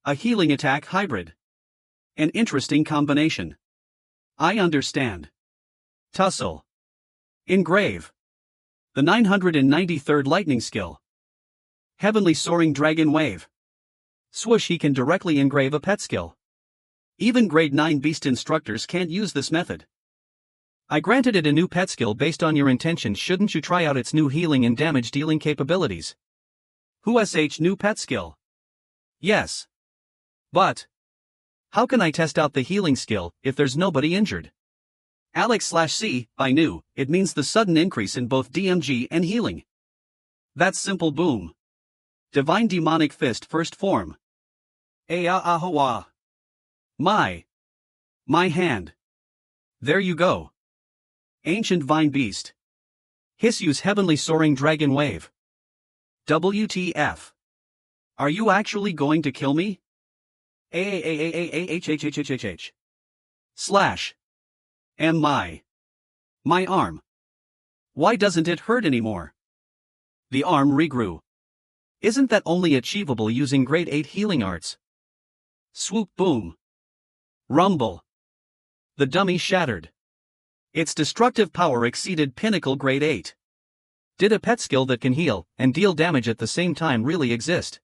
A healing attack hybrid. An interesting combination. I understand. Tussle. Engrave. The 993rd lightning skill. Heavenly soaring dragon wave. Swoosh, he can directly engrave a pet skill. Even grade 9 beast instructors can't use this method. I granted it a new pet skill based on your intention. Shouldn't you try out its new healing and damage dealing capabilities? Who sh new pet skill? Yes. But how can I test out the healing skill if there's nobody injured? Alex/C, I knew, it means the sudden increase in both DMG and healing. That's simple. Boom. Divine Demonic Fist first form. Aahawa. My hand. There you go. Ancient Vine Beast. Hissu's Heavenly Soaring Dragon Wave. WTF. Are you actually going to kill me? Slash. My arm. Why doesn't it hurt anymore? The arm regrew. Isn't that only achievable using grade 8 healing arts? Swoop, boom. Rumble. The dummy shattered. Its destructive power exceeded pinnacle grade 8. Did a pet skill that can heal and deal damage at the same time really exist?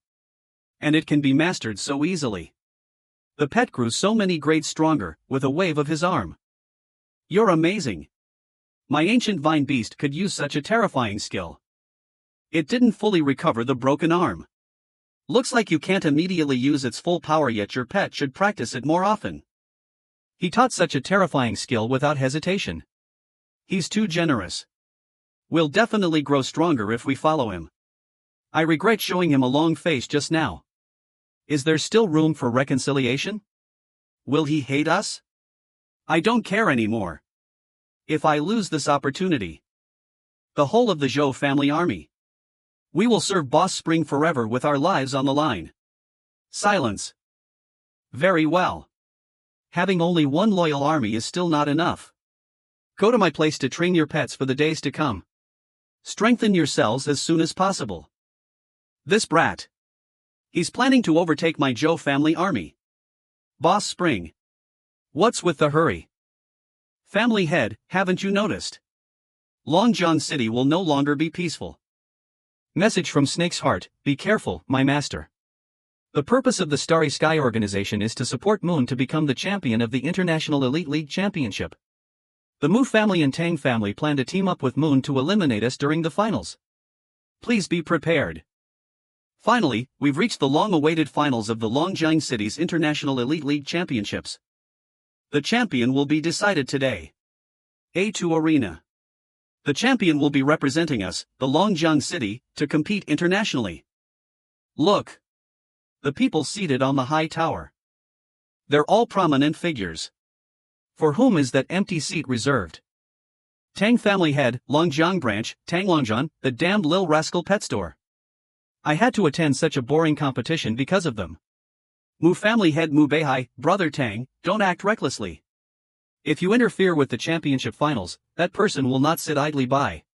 And it can be mastered so easily. The pet grew so many grades stronger with a wave of his arm. You're amazing. My ancient vine beast could use such a terrifying skill. It didn't fully recover the broken arm. Looks like you can't immediately use its full power yet. Your pet should practice it more often. He taught such a terrifying skill without hesitation. He's too generous. We'll definitely grow stronger if we follow him. I regret showing him a long face just now. Is there still room for reconciliation? Will he hate us? I don't care anymore. If I lose this opportunity, the whole of the Zhou family army. We will serve Boss Spring forever with our lives on the line. Silence. Very well. Having only one loyal army is still not enough. Go to my place to train your pets for the days to come. Strengthen yourselves as soon as possible. This brat. He's planning to overtake my Zhou family army. Boss Spring. What's with the hurry? Family head, haven't you noticed? Longjiang City will no longer be peaceful. Message from Snake's Heart, be careful, my master. The purpose of the Starry Sky organization is to support Moon to become the champion of the International Elite League Championship. The Mu family and Tang family plan to team up with Moon to eliminate us during the finals. Please be prepared. Finally, we've reached the long-awaited finals of the Longjiang City's International Elite League Championships. The champion will be decided today. A2 Arena. The champion will be representing us, the Longjiang City, to compete internationally. Look. The people seated on the high tower. They're all prominent figures. For whom is that empty seat reserved? Tang family head, Longjiang branch, Tang Longjiang, the damned lil rascal pet store. I had to attend such a boring competition because of them. Mu family head Mu Beihai, brother Tang, don't act recklessly. If you interfere with the championship finals, that person will not sit idly by.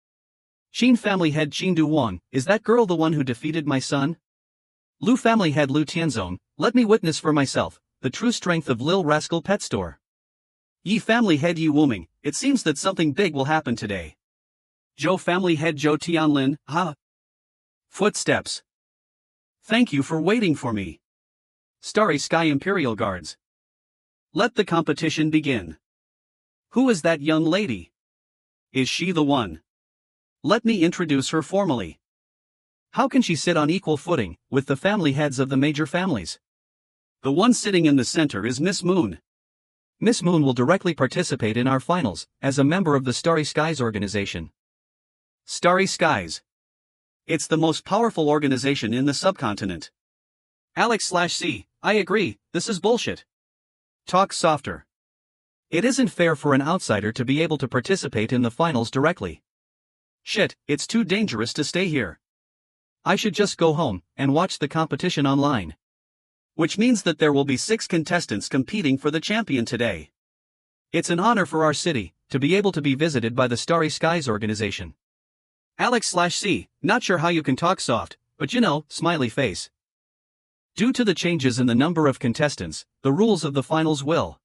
Qin family head Qin Du Wang, is that girl the one who defeated my son? Lu family head Lu Tianzong, let me witness for myself, the true strength of Lil Rascal Pet Store. Yi family head Yi Wuming, it seems that something big will happen today. Zhou family head Zhou Tianlin, ha. Footsteps. Thank you for waiting for me. Starry Sky Imperial Guards. Let the competition begin. Who is that young lady? Is she the one? Let me introduce her formally. How can she sit on equal footing with the family heads of the major families? The one sitting in the center is Miss Moon. Miss Moon will directly participate in our finals as a member of the Starry Skies organization. Starry Skies. It's the most powerful organization in the subcontinent. Alex/C, I agree, this is bullshit. Talk softer. It isn't fair for an outsider to be able to participate in the finals directly. Shit, it's too dangerous to stay here. I should just go home and watch the competition online. Which means that there will be 6 contestants competing for the champion today. It's an honor for our city to be able to be visited by the Starry Skies organization. Alex/C, not sure how you can talk soft, but you know, smiley face. Due to the changes in the number of contestants, the rules of the finals will.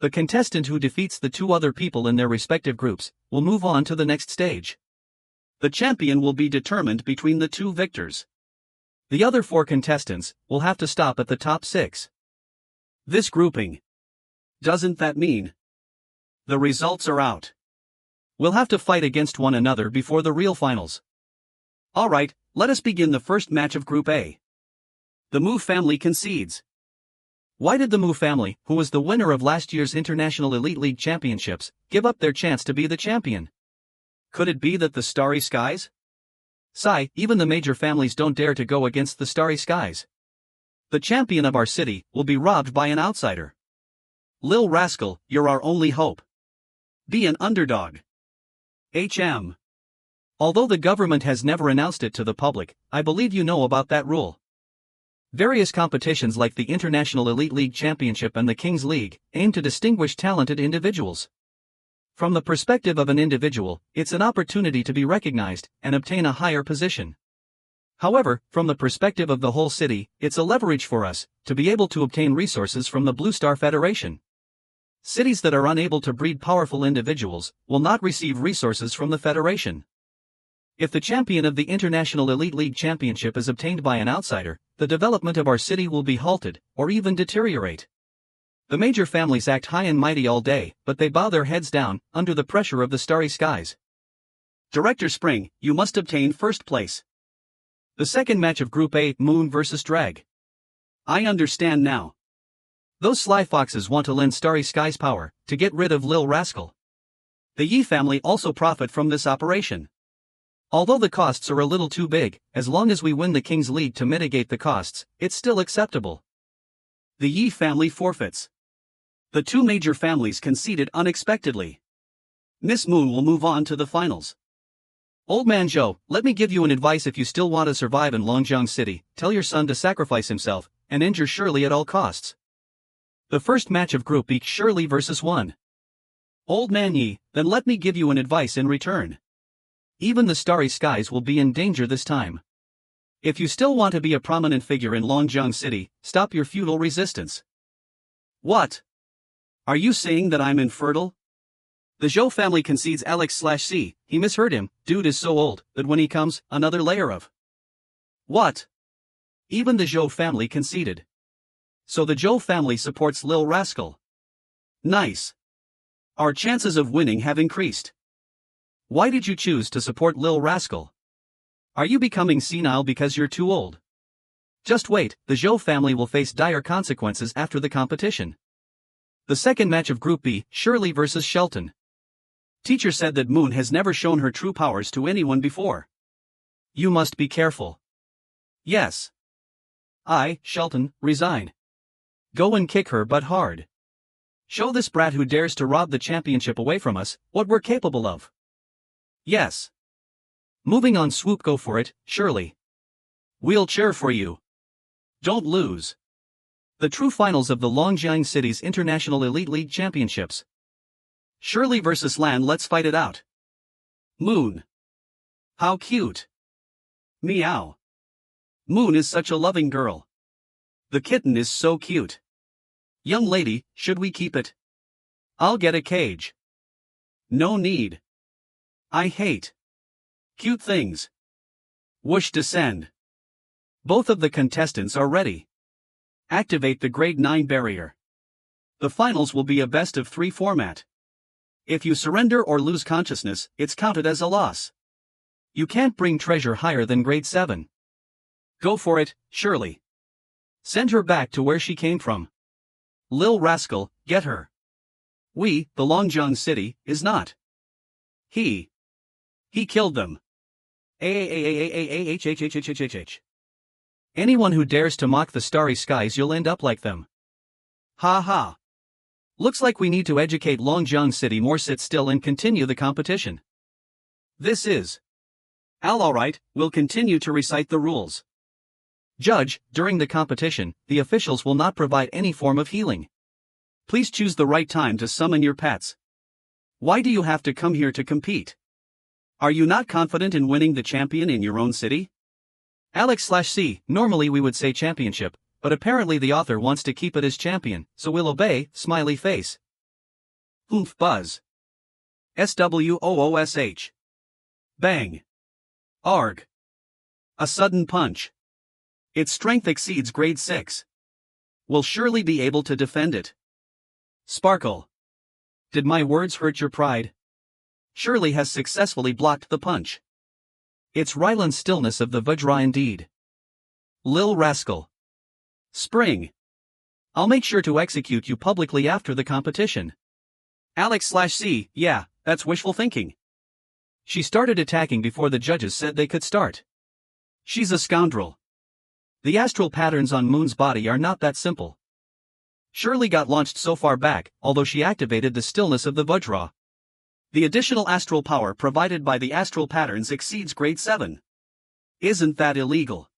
The contestant who defeats the two other people in their respective groups will move on to the next stage. The champion will be determined between the two victors. The other 4 contestants will have to stop at the top 6. This grouping. Doesn't that mean the results are out? We'll have to fight against one another before the real finals. Alright, let us begin the first match of Group A. The Mu family concedes. Why did the Mu family, who was the winner of last year's International Elite League Championships, give up their chance to be the champion? Could it be that the Starry Skies? Sigh, even the major families don't dare to go against the Starry Skies. The champion of our city will be robbed by an outsider. Lil Rascal, you're our only hope. Be an underdog. HM. Although the government has never announced it to the public, I believe you know about that rule. Various competitions like the International Elite League Championship and the King's League aim to distinguish talented individuals. From the perspective of an individual, it's an opportunity to be recognized and obtain a higher position. However, from the perspective of the whole city, it's a leverage for us to be able to obtain resources from the Blue Star Federation. Cities that are unable to breed powerful individuals will not receive resources from the Federation. If the champion of the International Elite League Championship is obtained by an outsider, the development of our city will be halted, or even deteriorate. The major families act high and mighty all day, but they bow their heads down, under the pressure of the Starry Skies. Director Spring, you must obtain first place. The second match of Group A, Moon vs. Drag. I understand now. Those sly foxes want to lend Starry Skies power, to get rid of Lil Rascal. The Yi family also profit from this operation. Although the costs are a little too big, as long as we win the King's League to mitigate the costs, it's still acceptable. The Yi family forfeits. The two major families conceded unexpectedly. Miss Moon will move on to the finals. Old man Joe, let me give you an advice. If you still want to survive in Longjiang City, tell your son to sacrifice himself, and injure Shirley at all costs. The first match of Group B, Shirley vs. 1. Old man Yi, then let me give you an advice in return. Even the Starry Skies will be in danger this time. If you still want to be a prominent figure in Longjiang City, stop your feudal resistance. What? Are you saying that I'm infertile? The Zhou family concedes Alex/C, he misheard him, dude is so old, that when he comes, another layer of. What? Even the Zhou family conceded. So the Zhou family supports Lil Rascal. Nice. Our chances of winning have increased. Why did you choose to support Lil Rascal? Are you becoming senile because you're too old? Just wait, the Zhou family will face dire consequences after the competition. The second match of Group B, Shirley vs. Shelton. Teacher said that Moon has never shown her true powers to anyone before. You must be careful. Yes. I, Shelton, resign. Go and kick her butt hard. Show this brat who dares to rob the championship away from us what we're capable of. Yes. Moving on, swoop, go for it, Shirley. We'll cheer for you. Don't lose. The true finals of the Longjiang City's International Elite League Championships. Shirley vs. Lan, let's fight it out. Moon. How cute. Meow. Moon is such a loving girl. The kitten is so cute. Young lady, should we keep it? I'll get a cage. No need. I hate cute things. Whoosh, descend. Both of the contestants are ready. Activate the grade 9 barrier. The finals will be a best of 3 format. If you surrender or lose consciousness, it's counted as a loss. You can't bring treasure higher than grade 7. Go for it, Shirley. Send her back to where she came from. Lil Rascal, get her. We, the Longjiang City, is not. He killed them. Anyone who dares to mock the Starry Skies, you'll end up like them. Ha ha. Looks like we need to educate Longjiang City more. Sit still and continue the competition. This is alright, we'll continue to recite the rules. Judge, during the competition, the officials will not provide any form of healing. Please choose the right time to summon your pets. Why do you have to come here to compete? Are you not confident in winning the champion in your own city? Alex/C, normally we would say championship, but apparently the author wants to keep it as champion, so we'll obey, smiley face. Oomph buzz. SWOOSH. Bang. Arg. A sudden punch. Its strength exceeds grade 6. Will surely be able to defend it. Sparkle. Did my words hurt your pride? Surely has successfully blocked the punch. It's Ryland's stillness of the Vajra indeed. Lil rascal. Spring. I'll make sure to execute you publicly after the competition. Alex/C, yeah, that's wishful thinking. She started attacking before the judges said they could start. She's a scoundrel. The astral patterns on Moon's body are not that simple. Surely got launched so far back, although she activated the stillness of the Vajra. The additional astral power provided by the astral patterns exceeds grade 7. Isn't that illegal?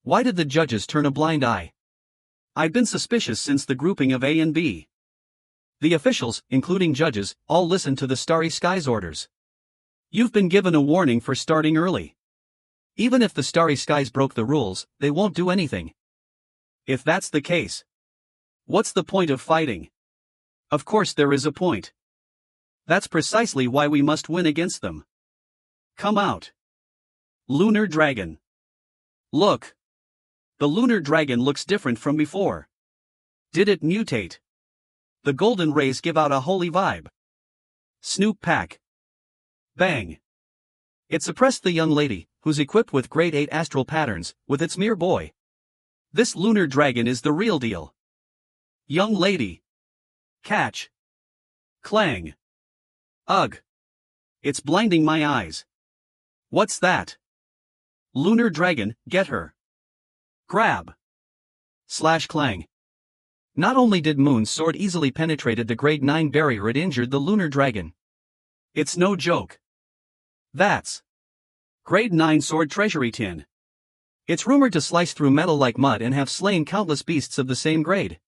Why did the judges turn a blind eye? I've been suspicious since the grouping of A and B. The officials, including judges, all listened to the Starry Skies orders. You've been given a warning for starting early. Even if the Starry Skies broke the rules, they won't do anything. If that's the case, what's the point of fighting? Of course there is a point. That's precisely why we must win against them. Come out. Lunar Dragon. Look. The Lunar Dragon looks different from before. Did it mutate? The golden rays give out a holy vibe. Snoop Pack. Bang. It suppressed the young lady, who's equipped with grade 8 astral patterns, with its mere boy. This Lunar Dragon is the real deal. Young lady. Catch. Clang. Ugh. It's blinding my eyes. What's that? Lunar Dragon, get her. Grab. Slash clang. Not only did Moon's sword easily penetrated the grade 9 barrier, it injured the Lunar Dragon. It's no joke. That's grade 9 sword treasury tin. It's rumored to slice through metal like mud and have slain countless beasts of the same grade.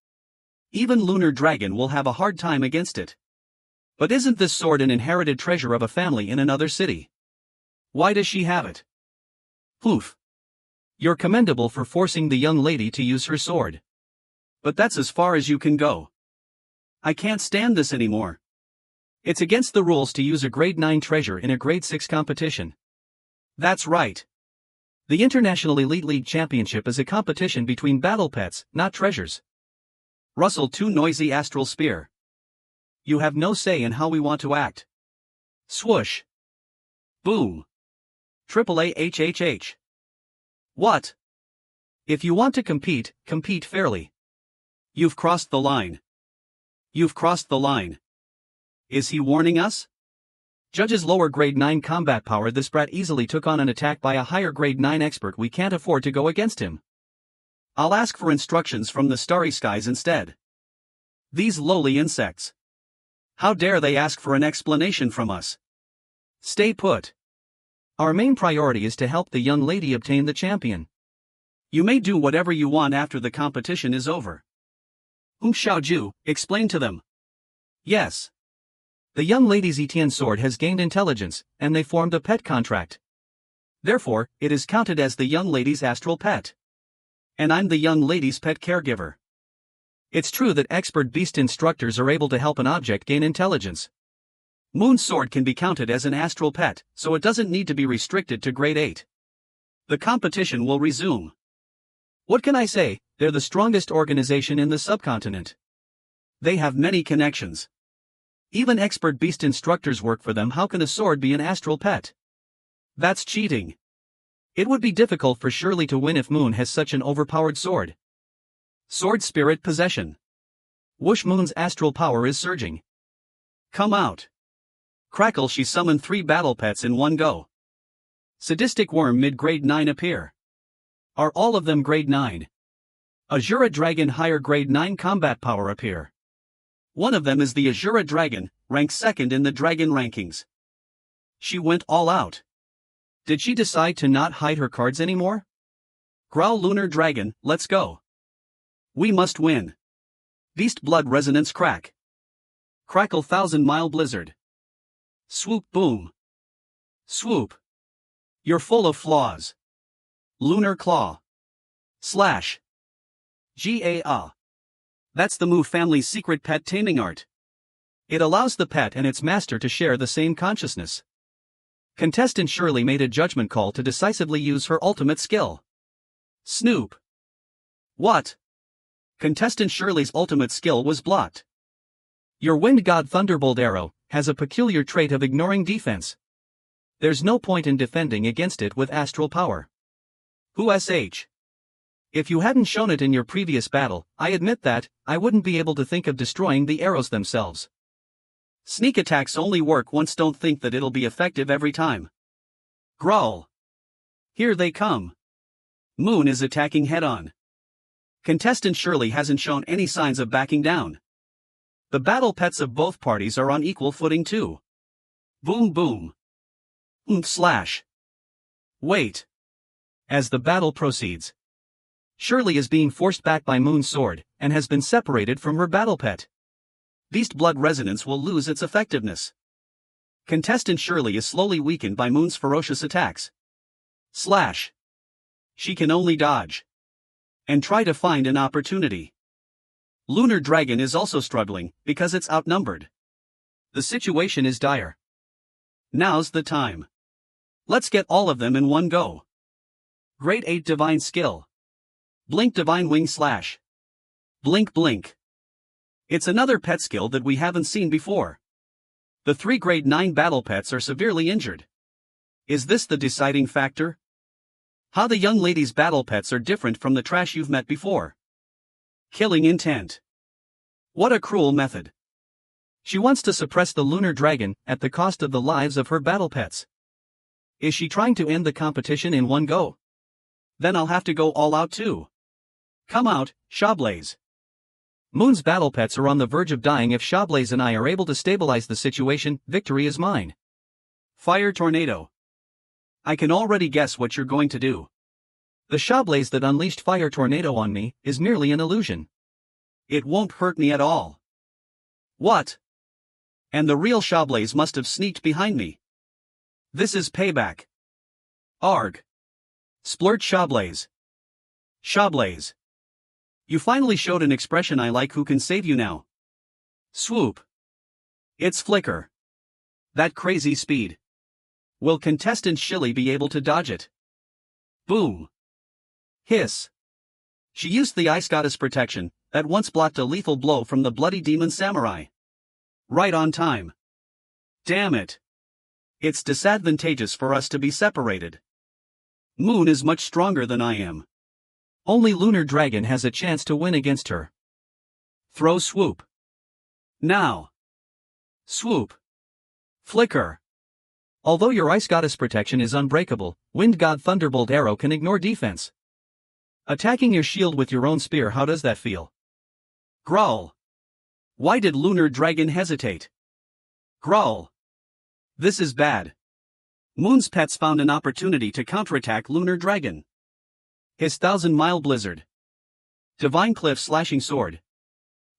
Even Lunar Dragon will have a hard time against it. But isn't this sword an inherited treasure of a family in another city? Why does she have it? Poof. You're commendable for forcing the young lady to use her sword. But that's as far as you can go. I can't stand this anymore. It's against the rules to use a grade 9 treasure in a grade 6 competition. That's right. The International Elite League Championship is a competition between battle pets, not treasures. Rustle too noisy astral spear. You have no say in how we want to act. Swoosh. Boom. Triple AHHH. What? If you want to compete, compete fairly. You've crossed the line. You've crossed the line. Is he warning us? Judge's lower grade 9 combat power. This brat easily took on an attack by a higher grade 9 expert. We can't afford to go against him. I'll ask for instructions from the Starry Skies instead. These lowly insects. How dare they ask for an explanation from us? Stay put. Our main priority is to help the young lady obtain the champion. You may do whatever you want after the competition is over. Xiaoju, explain to them. Yes. The young lady's Etienne sword has gained intelligence, and they formed a pet contract. Therefore, it is counted as the young lady's astral pet. And I'm the young lady's pet caregiver. It's true that expert beast instructors are able to help an object gain intelligence. Moon's sword can be counted as an astral pet, so it doesn't need to be restricted to grade 8. The competition will resume. What can I say? They're the strongest organization in the subcontinent. They have many connections. Even expert beast instructors work for them. How can a sword be an astral pet? That's cheating. It would be difficult for Shirley to win if Moon has such an overpowered sword. Sword spirit possession. Whoosh, Moon's astral power is surging. Come out. Crackle, she summoned 3 battle pets in one go. Sadistic worm mid-grade 9 appear. Are all of them grade 9? Azura Dragon higher grade 9 combat power appear. One of them is the Azura Dragon, ranked 2nd in the dragon rankings. She went all out. Did she decide to not hide her cards anymore? Growl Lunar Dragon, let's go. We must win. Beast Blood Resonance Crack. Crackle 1000-mile blizzard. Swoop boom. Swoop. You're full of flaws. Lunar Claw. Slash. GA. That's the Mu family's secret pet taming art. It allows the pet and its master to share the same consciousness. Contestant Shirley made a judgment call to decisively use her ultimate skill. Snoop. What? Contestant Shirley's ultimate skill was blocked. Your Wind God Thunderbolt arrow has a peculiar trait of ignoring defense. There's no point in defending against it with astral power. Who-sh? If you hadn't shown it in your previous battle, I admit that, I wouldn't be able to think of destroying the arrows themselves. Sneak attacks only work once, don't think that it'll be effective every time. Growl. Here they come. Moon is attacking head-on. Contestant Shirley hasn't shown any signs of backing down. The battle pets of both parties are on equal footing too. Boom boom. Slash. Wait. As the battle proceeds, Shirley is being forced back by Moon's sword, and has been separated from her battle pet. Beast Blood Resonance will lose its effectiveness. Contestant Shirley is slowly weakened by Moon's ferocious attacks. Slash. She can only dodge. And try to find an opportunity. Lunar Dragon is also struggling, because it's outnumbered. The situation is dire. Now's the time. Let's get all of them in one go. Grade 8 Divine Skill. Blink Divine Wing Slash. Blink Blink. It's another pet skill that we haven't seen before. The 3 grade 9 battle pets are severely injured. Is this the deciding factor? How the young lady's battle pets are different from the trash you've met before. Killing intent. What a cruel method. She wants to suppress the lunar dragon at the cost of the lives of her battle pets. Is she trying to end the competition in one go? Then I'll have to go all out too. Come out, Shawblaze. Moon's battle pets are on the verge of dying. If Shawblaze and I are able to stabilize the situation, victory is mine. Fire Tornado. I can already guess what you're going to do. The Shawblaze that unleashed Fire Tornado on me is merely an illusion. It won't hurt me at all. What? And the real Shawblaze must have sneaked behind me. This is payback. Arg. Splurt Shawblaze. Shawblaze. You finally showed an expression I like. Who can save you now? Swoop. It's Flicker. That crazy speed. Will contestant Shilly be able to dodge it? Boom. Hiss. She used the Ice Goddess protection that once blocked a lethal blow from the Bloody Demon Samurai. Right on time. Damn it. It's disadvantageous for us to be separated. Moon is much stronger than I am. Only Lunar Dragon has a chance to win against her. Throw Swoop. Now. Swoop. Flicker. Although your Ice Goddess protection is unbreakable, Wind God Thunderbolt Arrow can ignore defense. Attacking your shield with your own spear, how does that feel? Growl. Why did Lunar Dragon hesitate? Growl. This is bad. Moon's pets found an opportunity to counterattack Lunar Dragon. His 1,000-mile blizzard. Divine Cliff Slashing Sword.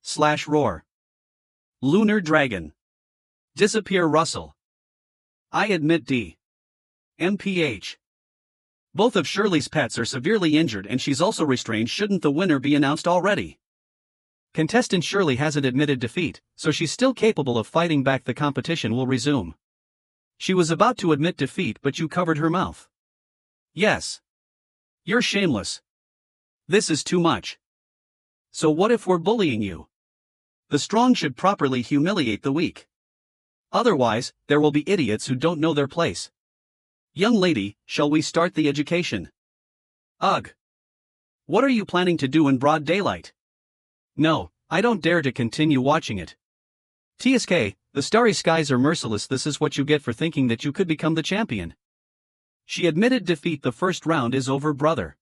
Slash Roar. Lunar Dragon. Disappear Russell. I admit D. MPH. Both of Shirley's pets are severely injured and she's also restrained. Shouldn't the winner be announced already? Contestant Shirley hasn't admitted defeat, so she's still capable of fighting back. The competition will resume. She was about to admit defeat, but you covered her mouth. Yes. You're shameless. This is too much. So what if we're bullying you? The strong should properly humiliate the weak. Otherwise, there will be idiots who don't know their place. Young lady, shall we start the education? Ugh. What are you planning to do in broad daylight? No, I don't dare to continue watching it. TSK, the starry skies are merciless. This is what you get for thinking that you could become the champion. She admitted defeat. The first round is over, brother.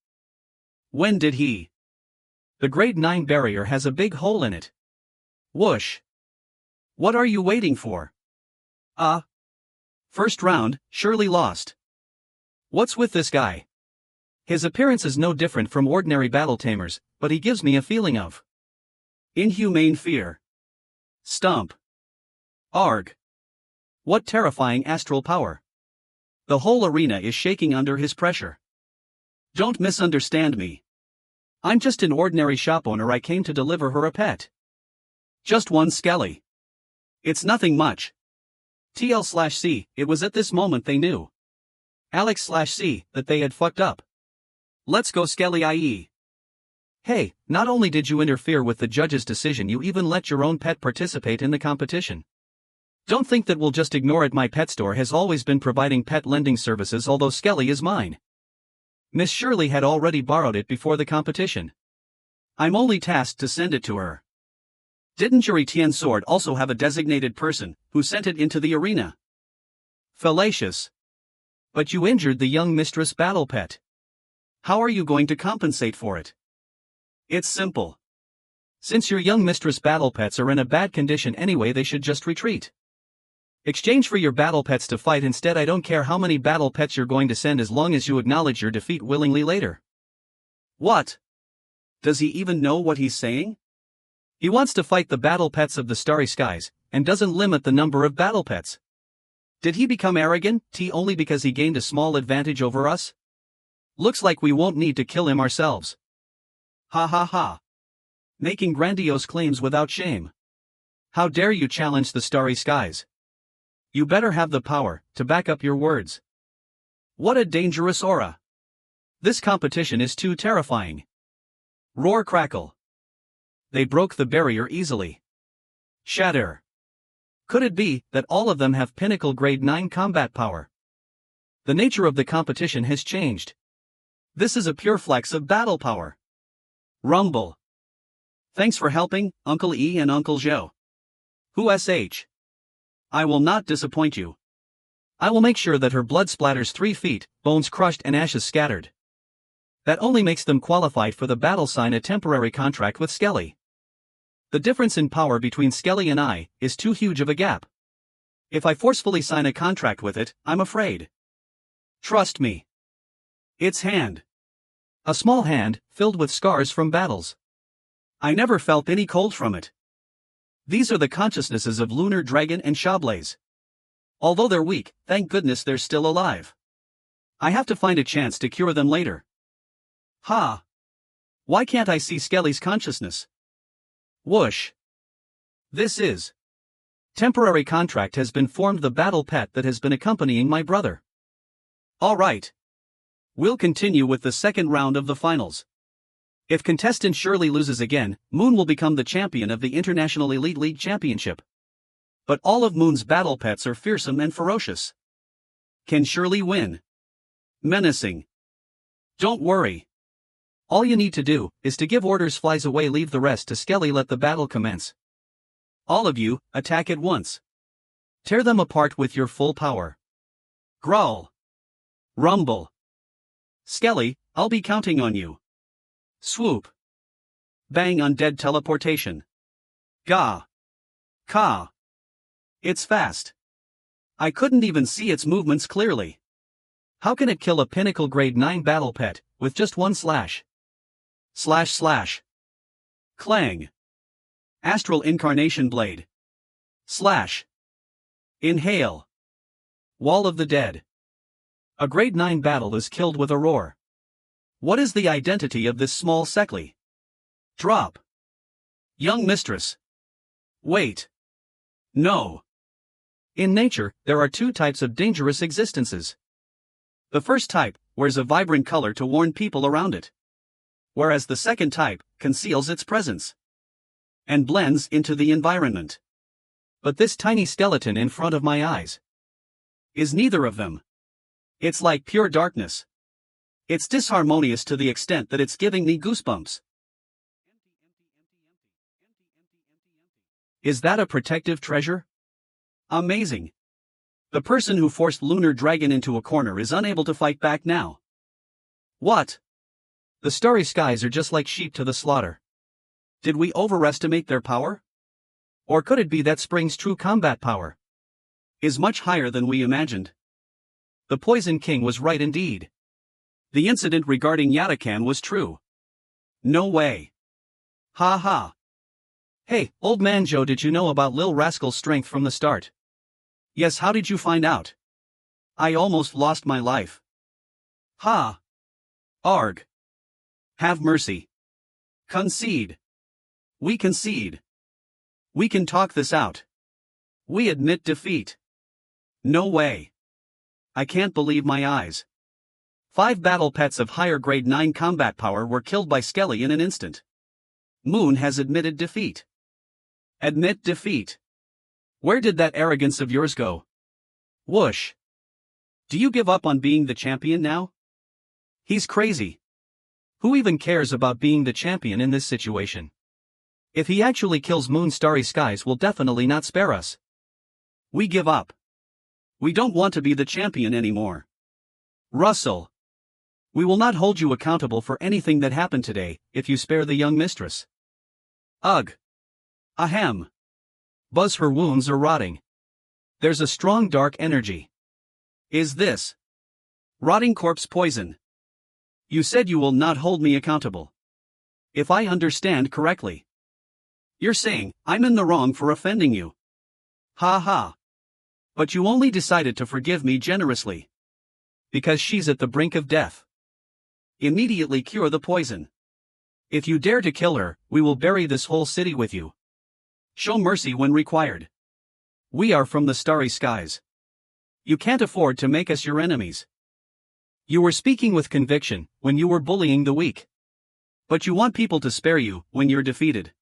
When did he? The grade 9 barrier has a big hole in it. Whoosh. What are you waiting for? First round, Shirley lost. What's with this guy? His appearance is no different from ordinary battle tamers, but he gives me a feeling of inhumane fear. Stump. Arg. What terrifying astral power. The whole arena is shaking under his pressure. Don't misunderstand me. I'm just an ordinary shop owner. I came to deliver her a pet. Just one skelly. It's nothing much. TL/C, it was at this moment they knew. Alex/C, that they had fucked up. Let's go skelly IE. Hey, not only did you interfere with the judge's decision, you even let your own pet participate in the competition. Don't think that we'll just ignore it. My pet store has always been providing pet lending services, although Skelly is mine. Miss Shirley had already borrowed it before the competition. I'm only tasked to send it to her. Didn't your Etienne Sword also have a designated person who sent it into the arena? Fallacious. But you injured the young mistress battle pet. How are you going to compensate for it? It's simple. Since your young mistress battle pets are in a bad condition anyway, they should just retreat. Exchange for your battle pets to fight instead. I don't care how many battle pets you're going to send as long as you acknowledge your defeat willingly later. What? Does he even know what he's saying? He wants to fight the battle pets of the starry skies, and doesn't limit the number of battle pets. Did he become arrogant, only because he gained a small advantage over us? Looks like we won't need to kill him ourselves. Ha ha ha. Making grandiose claims without shame. How dare you challenge the starry skies? You better have the power to back up your words. What a dangerous aura. This competition is too terrifying. Roar crackle. They broke the barrier easily. Shatter. Could it be that all of them have pinnacle grade 9 combat power? The nature of the competition has changed. This is a pure flex of battle power. Rumble. Thanks for helping, Uncle E and Uncle Joe. Who sh? I will not disappoint you. I will make sure that her blood splatters 3 feet, bones crushed and ashes scattered. That only makes them qualified for the battle. Sign a temporary contract with Skelly. The difference in power between Skelly and I is too huge of a gap. If I forcefully sign a contract with it, I'm afraid. Trust me. Its hand. A small hand, filled with scars from battles. I never felt any cold from it. These are the consciousnesses of Lunar Dragon and Shablaze. Although they're weak, thank goodness they're still alive. I have to find a chance to cure them later. Ha! Why can't I see Skelly's consciousness? Whoosh! This is. Temporary contract has been formed. The battle pet that has been accompanying my brother. Alright. We'll continue with the second round of the finals. If contestant Shirley loses again, Moon will become the champion of the International Elite League Championship. But all of Moon's battle pets are fearsome and ferocious. Can Shirley win? Menacing. Don't worry. All you need to do is to give orders. Flies away. Leave the rest to Skelly. Let the battle commence. All of you, attack at once. Tear them apart with your full power. Growl. Rumble. Skelly, I'll be counting on you. Swoop. Bang. Undead teleportation. Gah. Ka. It's fast. I couldn't even see its movements clearly. How can it kill a pinnacle grade 9 battle pet with just one slash? Slash slash. Clang. Astral incarnation blade. Slash. Inhale. Wall of the dead. A grade 9 battle is killed with a roar. What is the identity of this small Sekli? Drop. Young mistress. Wait. No. In nature, there are 2 types of dangerous existences. The first type wears a vibrant color to warn people around it, whereas the second type conceals its presence and blends into the environment. But this tiny skeleton in front of my eyes is neither of them. It's like pure darkness. It's disharmonious to the extent that it's giving me goosebumps. Is that a protective treasure? Amazing. The person who forced Lunar Dragon into a corner is unable to fight back now. What? The starry skies are just like sheep to the slaughter. Did we overestimate their power? Or could it be that Spring's true combat power is much higher than we imagined? The Poison King was right indeed. The incident regarding Yatakan was true. No way. Ha ha. Hey, old man Joe, did you know about Lil Rascal's strength from the start? Yes, how did you find out? I almost lost my life. Ha. Arg. Have mercy. Concede. We concede. We can talk this out. We admit defeat. No way. I can't believe my eyes. 5 battle pets of higher grade 9 combat power were killed by Skelly in an instant. Moon has admitted defeat. Admit defeat. Where did that arrogance of yours go? Whoosh. Do you give up on being the champion now? He's crazy. Who even cares about being the champion in this situation? If he actually kills Moon, Starry Skies will definitely not spare us. We give up. We don't want to be the champion anymore. Russell. We will not hold you accountable for anything that happened today, if you spare the young mistress. Ugh. Ahem. Buzz, her wounds are rotting. There's a strong dark energy. Is this rotting corpse poison? You said you will not hold me accountable. If I understand correctly. You're saying, I'm in the wrong for offending you. Ha ha. But you only decided to forgive me generously. Because she's at the brink of death. Immediately cure the poison. If you dare to kill her, we will bury this whole city with you. Show mercy when required. We are from the Starry Skies. You can't afford to make us your enemies. You were speaking with conviction when you were bullying the weak. But you want people to spare you when you're defeated.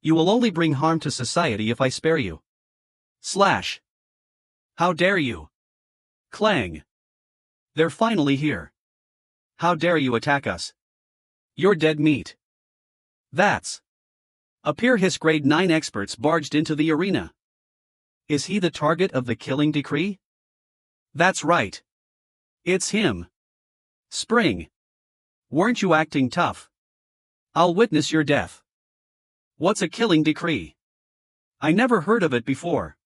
You will only bring harm to society if I spare you. Slash. How dare you? Clang. They're finally here. How dare you attack us? You're dead meat. That's. Appear his grade 9 experts barged into the arena. Is he the target of the killing decree? That's right. It's him. Spring. Weren't you acting tough? I'll witness your death. What's a killing decree? I never heard of it before.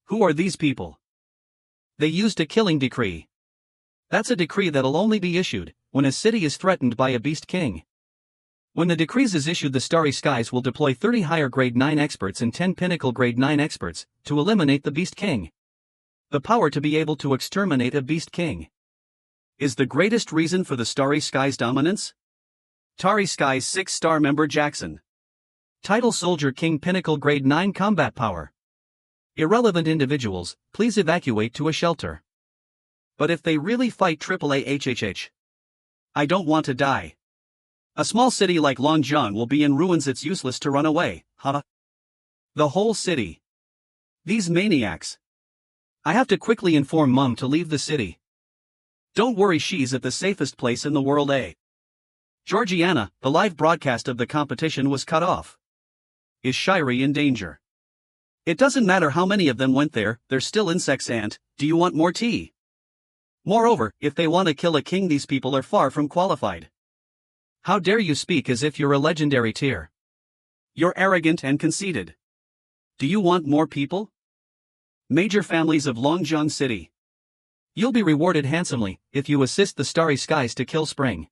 Who are these people? They used a killing decree. That's a decree that'll only be issued when a city is threatened by a beast king. When the decrees is issued, the Starry Skies will deploy 30 higher grade 9 experts and 10 pinnacle grade 9 experts to eliminate the beast king. The power to be able to exterminate a beast king is the greatest reason for the Starry Skies dominance. Starry Skies 6-star member Jackson. Title Soldier King, Pinnacle Grade 9 combat power. Irrelevant individuals, please evacuate to a shelter. But if they really fight AAA, I don't want to die. A small city like Longjiang will be in ruins. It's useless to run away, huh? The whole city. These maniacs. I have to quickly inform Mom to leave the city. Don't worry, she's at the safest place in the world, Georgiana, the live broadcast of the competition was cut off. Is Shiri in danger? It doesn't matter how many of them went there, they're still insects. And do you want more tea? Moreover, if they want to kill a king, these people are far from qualified. How dare you speak as if you're a legendary tier? You're arrogant and conceited. Do you want more people? Major families of Longjiang City. You'll be rewarded handsomely if you assist the Starry Skies to kill Spring.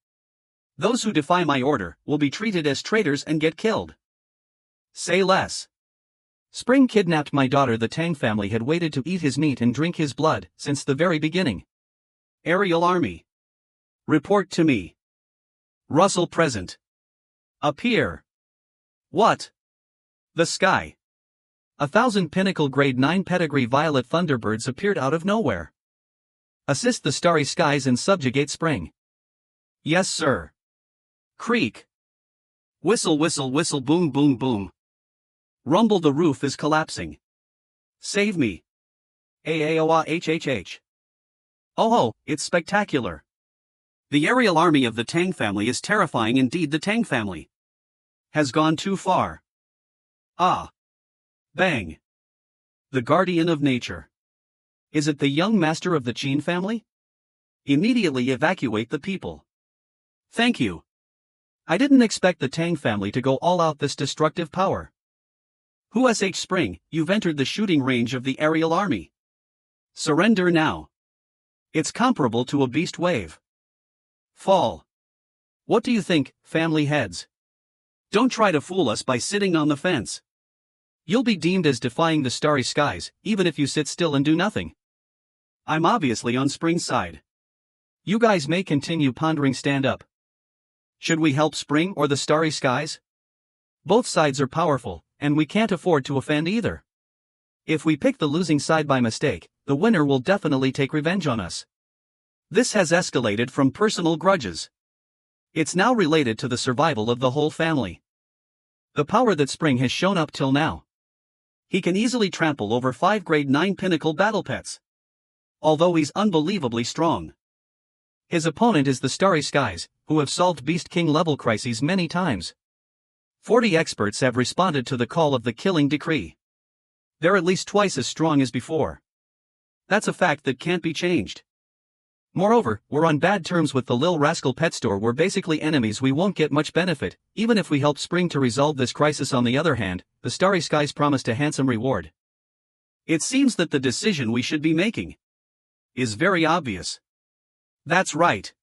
Those who defy my order will be treated as traitors and get killed. Say less. Spring kidnapped my daughter. The Tang family had waited to eat his meat and drink his blood since the very beginning. Aerial Army. Report to me. Russell present. Appear. What? The sky. 1,000 pinnacle grade 9 pedigree violet thunderbirds appeared out of nowhere. Assist the Starry Skies and subjugate Spring. Yes, sir. Creak. Whistle, whistle, whistle, boom, boom, boom. Rumble, the roof is collapsing. Save me. AAOA. Oh, it's spectacular. The aerial army of the Tang family is terrifying indeed. The Tang family has gone too far. Ah. Bang. The guardian of nature. Is it the young master of the Qin family? Immediately evacuate the people. Thank you. I didn't expect the Tang family to go all out this destructive power. Who sh Spring, you've entered the shooting range of the aerial army. Surrender now. It's comparable to a beast wave. Fall. What do you think, family heads? Don't try to fool us by sitting on the fence. You'll be deemed as defying the Starry Skies, even if you sit still and do nothing. I'm obviously on Spring's side. You guys may continue pondering. Stand up. Should we help Spring or the starry skies? Both sides are powerful, and we can't afford to offend either. If we pick the losing side by mistake, the winner will definitely take revenge on us. This has escalated from personal grudges. It's now related to the survival of the whole family. The power that Spring has shown up till now. He can easily trample over 5 grade 9 pinnacle battle pets. Although he's unbelievably strong. His opponent is the Starry Skies, who have solved Beast King level crises many times. 40 experts have responded to the call of the killing decree. They're at least twice as strong as before. That's a fact that can't be changed. Moreover, we're on bad terms with the Lil Rascal Pet Store. We're basically enemies. We won't get much benefit, even if we help Spring to resolve this crisis. On the other hand, the Starry Skies promised a handsome reward. It seems that the decision we should be making is very obvious. That's right.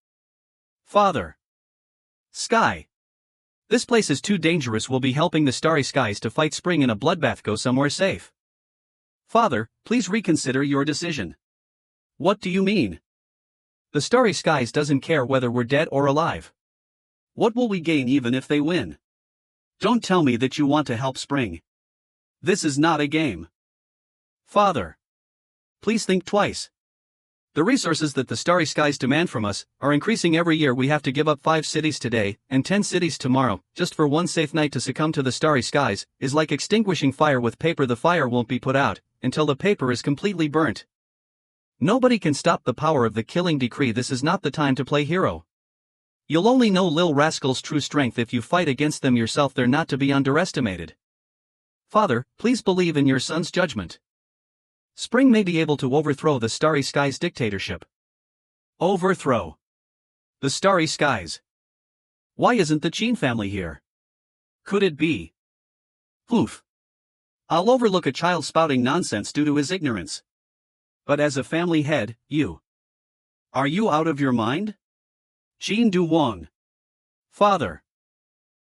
Father. Sky. This place is too dangerous. We'll be helping the Starry Skies to fight Spring in a bloodbath. Go somewhere safe. Father, please reconsider your decision. What do you mean? The Starry Skies doesn't care whether we're dead or alive. What will we gain even if they win? Don't tell me that you want to help Spring. This is not a game. Father. Please think twice. The resources that the Starry Skies demand from us are increasing every year. We have to give up 5 cities today and 10 cities tomorrow, just for one safe night. To succumb to the Starry Skies is like extinguishing fire with paper. The fire won't be put out until the paper is completely burnt. Nobody can stop the power of the killing decree. This is not the time to play hero. You'll only know Lil Rascal's true strength if you fight against them yourself. They're not to be underestimated. Father, please believe in your son's judgment. Spring may be able to overthrow the Starry Skies dictatorship. Overthrow the Starry Skies. Why isn't the Chin family here? Could it be? Oof. I'll overlook a child spouting nonsense due to his ignorance. But as a family head, are you out of your mind? Chin Du Wong. Father.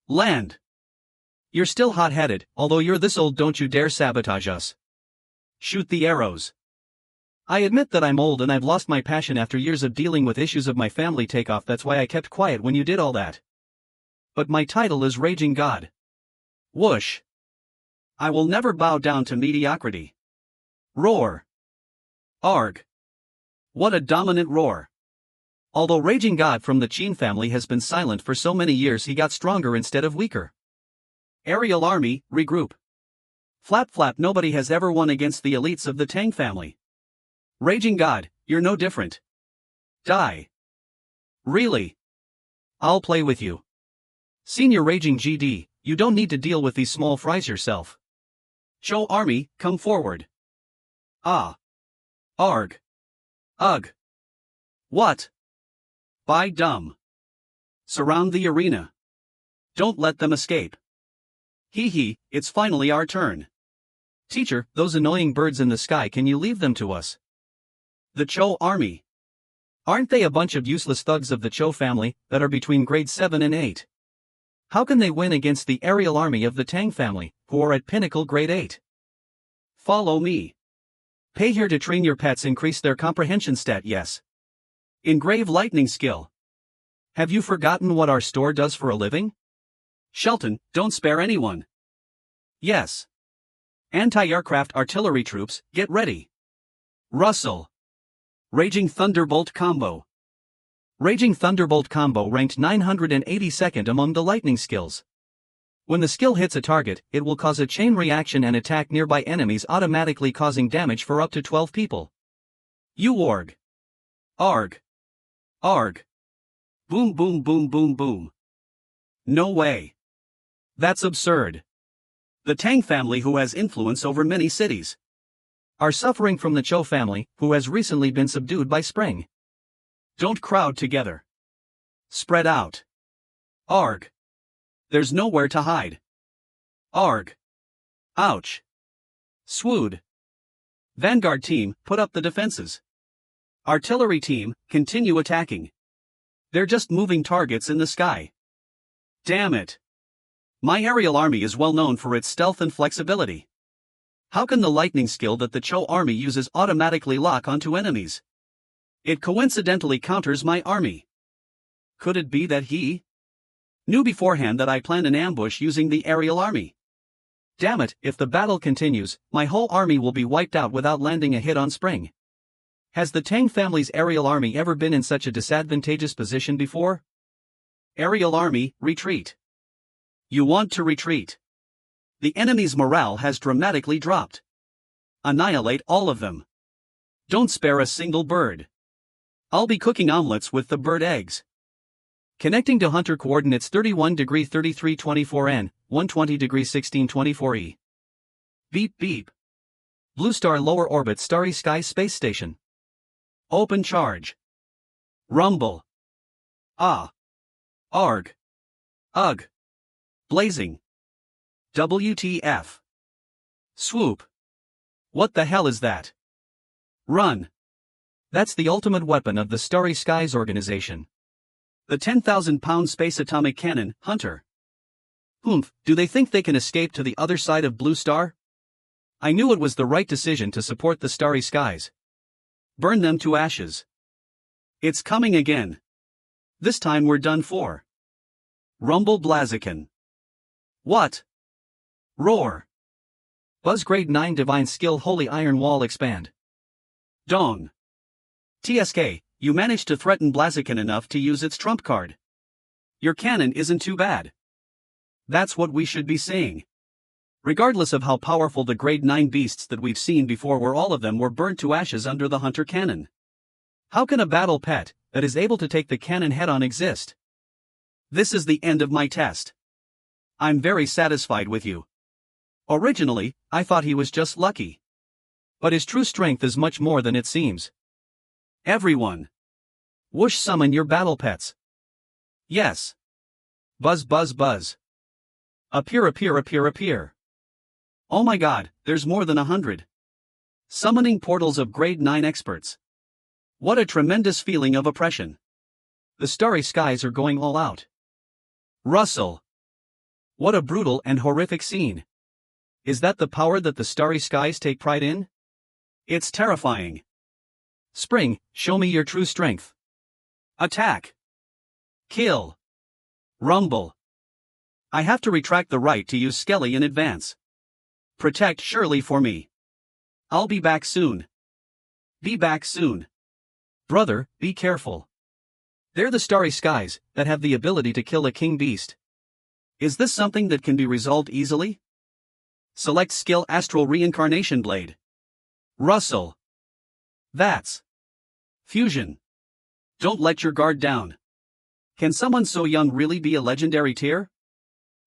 Land. You're still hot-headed. Although you're this old, don't you dare sabotage us. Shoot the arrows. I admit that I'm old and I've lost my passion after years of dealing with issues of my family. Take off. That's why I kept quiet when you did all that. But my title is Raging God. Whoosh. I will never bow down to mediocrity. Roar. Arg. What a dominant roar. Although Raging God from the Chin family has been silent for so many years, he got stronger instead of weaker. Aerial army, regroup. Flap flap. Nobody has ever won against the elites of the Tang family. Raging God, you're no different. Die. Really? I'll play with you. Senior Raging GD, you don't need to deal with these small fries yourself. Cho army, come forward. Ah. Arg. Ugh. What? By dumb. Surround the arena. Don't let them escape. Hee hee, it's finally our turn. Teacher, those annoying birds in the sky, can you leave them to us? The Cho army. Aren't they a bunch of useless thugs of the Cho family that are between grade 7 and 8? How can they win against the aerial army of the Tang family, who are at pinnacle grade 8? Follow me. Pay here to train your pets. Increase their comprehension stat. Yes. Engrave lightning skill. Have you forgotten what our store does for a living? Shelton, don't spare anyone. Yes. Anti-aircraft artillery troops, get ready. Russell. Raging Thunderbolt combo. Raging Thunderbolt combo ranked 982nd among the lightning skills. When the skill hits a target, it will cause a chain reaction and attack nearby enemies, automatically causing damage for up to 12 people. Org. Arg. Arg. Boom boom boom boom boom. No way. That's absurd. The Tang family, who has influence over many cities, are suffering from the Cho family, who has recently been subdued by Spring. Don't crowd together. Spread out. Arg. There's nowhere to hide. Arg. Ouch. Swood. Vanguard team, put up the defenses. Artillery team, continue attacking. They're just moving targets in the sky. Damn it. My aerial army is well known for its stealth and flexibility. How can the lightning skill that the Cho army uses automatically lock onto enemies? It coincidentally counters my army. Could it be that he Knew beforehand that I planned an ambush using the aerial army. Damn it, if the battle continues, my whole army will be wiped out without landing a hit on Spring. Has the Tang family's aerial army ever been in such a disadvantageous position before? Aerial army, retreat. You want to retreat. The enemy's morale has dramatically dropped. Annihilate all of them. Don't spare a single bird. I'll be cooking omelets with the bird eggs. Connecting to hunter coordinates 31°3324N, 120°1624E. Beep beep. Blue Star Lower Orbit Starry Sky Space Station. Open charge. Rumble. Ah. Arg. Ugh. Blazing. WTF. Swoop. What the hell is that? Run. That's the ultimate weapon of the Starry Skies organization. The 10,000-pound space atomic cannon, Hunter. Oomph, do they think they can escape to the other side of Blue Star? I knew it was the right decision to support the Starry Skies. Burn them to ashes. It's coming again. This time we're done for. Rumble Blaziken. What? Roar. Buzz Grade 9 Divine Skill Holy Iron Wall Expand. Dong. TSK, you managed to threaten Blaziken enough to use its trump card. Your cannon isn't too bad. That's what we should be saying. Regardless of how powerful the Grade 9 beasts that we've seen before were, all of them were burnt to ashes under the Hunter cannon. How can a battle pet that is able to take the cannon head-on exist? This is the end of my test. I'm very satisfied with you. Originally, I thought he was just lucky. But his true strength is much more than it seems. Everyone. Whoosh, summon your battle pets. Yes. Buzz buzz buzz. Appear appear appear appear. Oh my god, there's more than 100. Summoning portals of Grade 9 experts. What a tremendous feeling of oppression. The Starry Skies are going all out. Russell. What a brutal and horrific scene. Is that the power that the Starry Skies take pride in? It's terrifying. Spring, show me your true strength. Attack. Kill. Rumble. I have to retract the right to use Skelly in advance. Protect Shirley for me. I'll be back soon. Be back soon. Brother, be careful. They're the Starry Skies that have the ability to kill a king beast. Is this something that can be resolved easily? Select skill Astral Reincarnation Blade. Russell. That's fusion. Don't let your guard down. Can someone so young really be a legendary tier?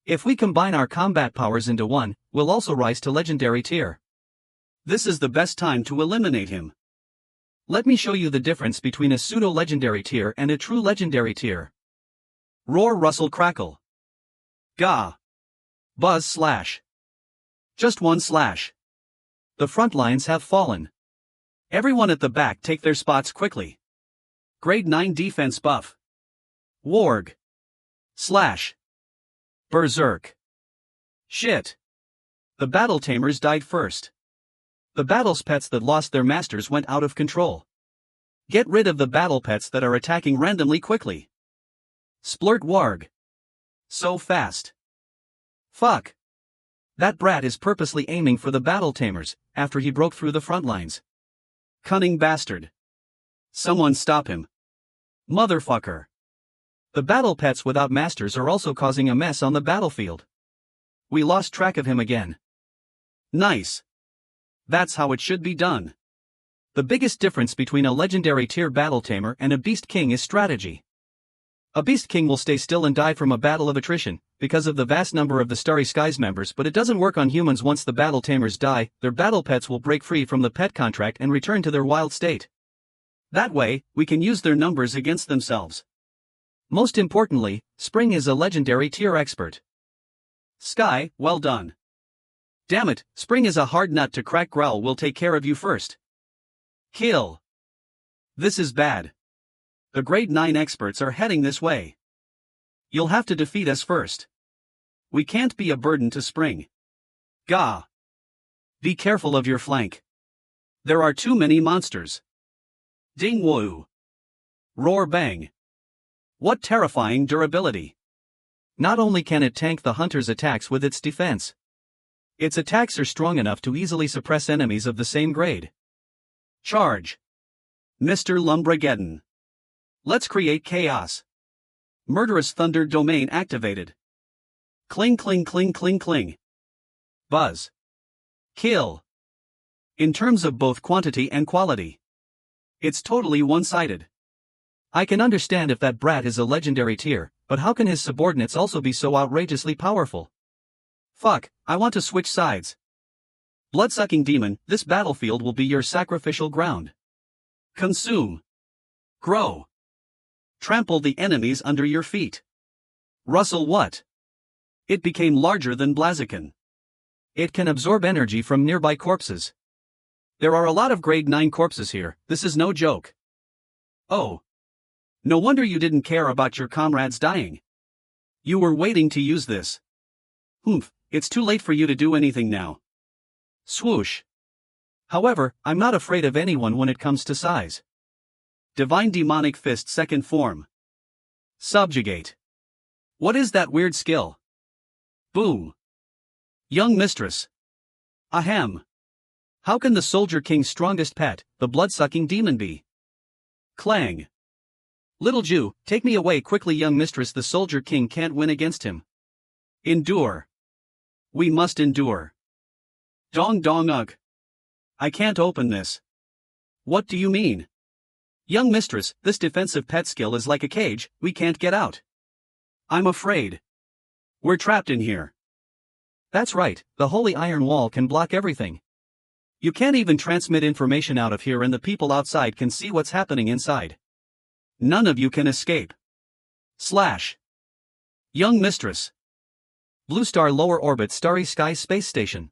If we combine our combat powers into one, we'll also rise to legendary tier. This is the best time to eliminate him. Let me show you the difference between a pseudo-legendary tier and a true legendary tier. Roar Russell Crackle. Gah. Buzz Slash. Just one slash. The front lines have fallen. Everyone at the back take their spots quickly. Grade 9 defense buff. Warg. Slash. Berserk. Shit. The battle tamers died first. The battle's pets that lost their masters went out of control. Get rid of the battle pets that are attacking randomly quickly. Splurt Warg. So fast. Fuck. That brat is purposely aiming for the battle tamers after he broke through the front lines. Cunning bastard. Someone stop him. Motherfucker. The battle pets without masters are also causing a mess on the battlefield. We lost track of him again. Nice. That's how it should be done. The biggest difference between a legendary tier battle tamer and a beast king is strategy. A beast king will stay still and die from a battle of attrition, because of the vast number of the Starry Skies members, but it doesn't work on humans. Once the battle tamers die, their battle pets will break free from the pet contract and return to their wild state. That way, we can use their numbers against themselves. Most importantly, Spring is a legendary tier expert. Sky, well done. Damn it, Spring is a hard nut to crack. Growl will take care of you first. Kill. This is bad. The Grade 9 experts are heading this way. You'll have to defeat us first. We can't be a burden to Spring. Gah. Be careful of your flank. There are too many monsters. Ding woo. Roar bang. What terrifying durability. Not only can it tank the hunter's attacks with its defense, its attacks are strong enough to easily suppress enemies of the same grade. Charge! Mr. Lumbrageddon. Let's create chaos. Murderous thunder domain activated. Cling cling cling cling cling. Buzz. Kill. In terms of both quantity and quality, it's totally one-sided. I can understand if that brat is a legendary tier, but how can his subordinates also be so outrageously powerful? Fuck, I want to switch sides. Blood-sucking demon, this battlefield will be your sacrificial ground. Consume. Grow. Trample the enemies under your feet. Rustle what? It became larger than Blaziken. It can absorb energy from nearby corpses. There are a lot of grade 9 corpses here, this is no joke. Oh. No wonder you didn't care about your comrades dying. You were waiting to use this. Humph, it's too late for you to do anything now. Swoosh. However, I'm not afraid of anyone when it comes to size. Divine Demonic Fist second form. Subjugate. What is that weird skill? Boom. Young mistress. Ahem. How can the Soldier King's strongest pet, the blood-sucking demon be? Clang. Little Jew, take me away quickly, young mistress, the Soldier King can't win against him. Endure. We must endure. Dong dong ugh. I can't open this. What do you mean? Young mistress, this defensive pet skill is like a cage, we can't get out. I'm afraid. We're trapped in here. That's right, the Holy Iron Wall can block everything. You can't even transmit information out of here and the people outside can see what's happening inside. None of you can escape. Slash. Young mistress. Blue Star Lower Orbit Starry Sky Space Station.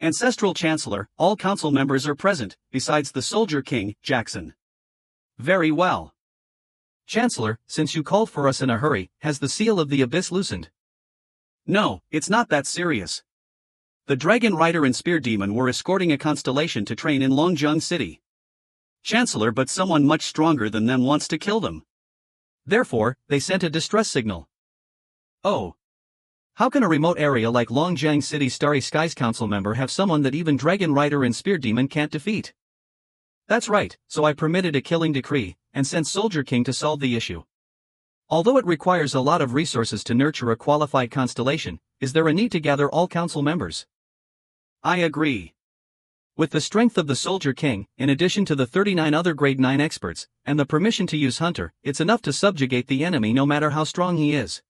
Ancestral Chancellor, all council members are present, besides the Soldier King, Jackson. Very well. Chancellor, since you called for us in a hurry, has the seal of the Abyss loosened? No, it's not that serious. The Dragon Rider and Spear Demon were escorting a constellation to train in Longjiang City. Chancellor, but someone much stronger than them wants to kill them. Therefore, they sent a distress signal. Oh. How can a remote area like Longjiang City Starry Skies Council member have someone that even Dragon Rider and Spear Demon can't defeat? That's right, so I permitted a killing decree, and sent Soldier King to solve the issue. Although it requires a lot of resources to nurture a qualified constellation, is there a need to gather all council members? I agree. With the strength of the Soldier King, in addition to the 39 other grade 9 experts, and the permission to use Hunter, it's enough to subjugate the enemy no matter how strong he is.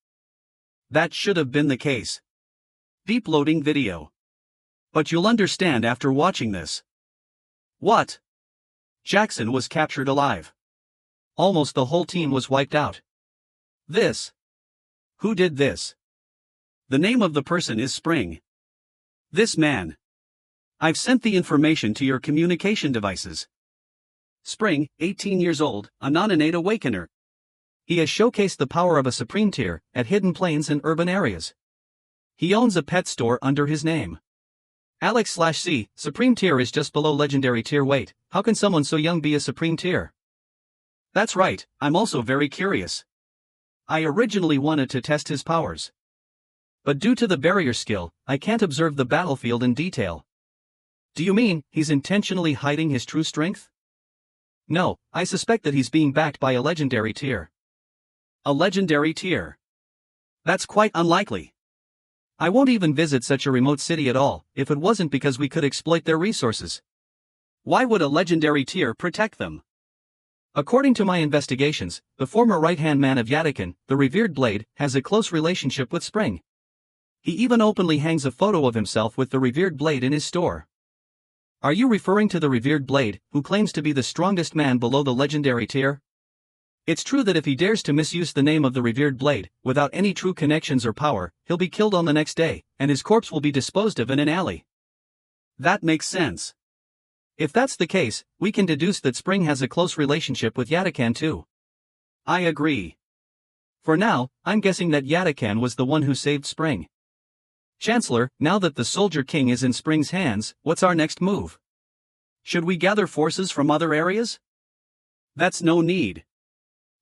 That should have been the case. Deep loading video. But you'll understand after watching this. What? Jackson was captured alive. Almost the whole team was wiped out. This. Who did this? The name of the person is Spring. This man. I've sent the information to your communication devices. Spring, 18 years old, a non-innate awakener. He has showcased the power of a supreme tier at hidden plains and urban areas. He owns a pet store under his name. Alex/C, supreme tier is just below legendary tier. Wait, how can someone so young be a supreme tier? That's right, I'm also very curious. I originally wanted to test his powers. But due to the barrier skill, I can't observe the battlefield in detail. Do you mean, he's intentionally hiding his true strength? No, I suspect that he's being backed by a legendary tier. A legendary tier? That's quite unlikely. I won't even visit such a remote city at all, if it wasn't because we could exploit their resources. Why would a legendary tier protect them? According to my investigations, the former right-hand man of Yatakan, the revered blade, has a close relationship with Spring. He even openly hangs a photo of himself with the revered blade in his store. Are you referring to the revered blade, who claims to be the strongest man below the legendary tier? It's true that if he dares to misuse the name of the revered blade, without any true connections or power, he'll be killed on the next day, and his corpse will be disposed of in an alley. That makes sense. If that's the case, we can deduce that Spring has a close relationship with Yatakan too. I agree. For now, I'm guessing that Yatakan was the one who saved Spring. Chancellor, now that the Soldier King is in Spring's hands, what's our next move? Should we gather forces from other areas? That's no need.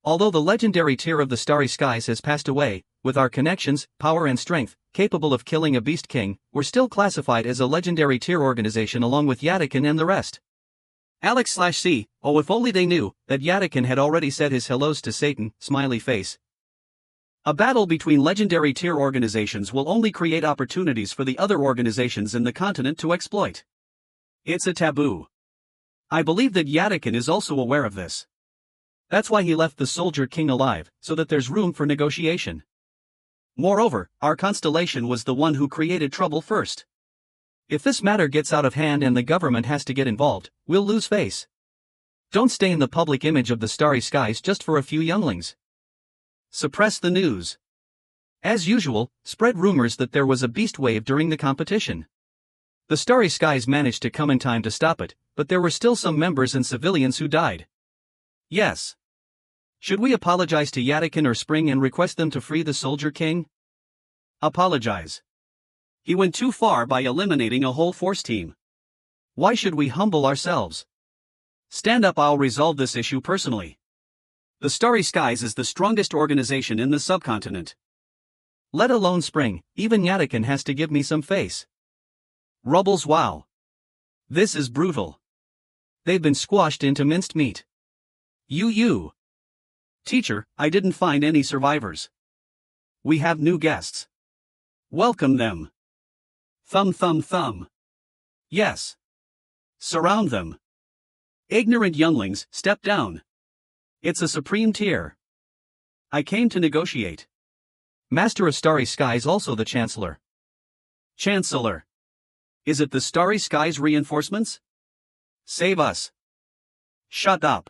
Although the legendary tier of the Starry Skies has passed away, with our connections, power and strength, capable of killing a beast king, we're still classified as a legendary tier organization along with Yadakin and the rest. Alex/C, oh if only they knew, that Yadakin had already said his hellos to Satan, smiley face. A battle between legendary tier organizations will only create opportunities for the other organizations in the continent to exploit. It's a taboo. I believe that Yadakin is also aware of this. That's why he left the Soldier King alive, so that there's room for negotiation. Moreover, our constellation was the one who created trouble first. If this matter gets out of hand and the government has to get involved, we'll lose face. Don't stain the public image of the starry skies just for a few younglings. Suppress the news. As usual, spread rumors that there was a beast wave during the competition. The starry skies managed to come in time to stop it, but there were still some members and civilians who died. Yes. Should we apologize to Yadakin or Spring and request them to free the Soldier King? Apologize. He went too far by eliminating a whole force team. Why should we humble ourselves? Stand up, I'll resolve this issue personally. The Starry Skies is the strongest organization in the subcontinent. Let alone Spring, even Yadakin has to give me some face. Rubbles, wow. This is brutal. They've been squashed into minced meat. You. Teacher, I didn't find any survivors. We have new guests. Welcome them. Thumb. Yes. Surround them. Ignorant younglings, step down. It's a supreme tier. I came to negotiate. Master of Starry Skies, also the Chancellor. Chancellor. Is it the Starry Skies reinforcements? Save us. Shut up.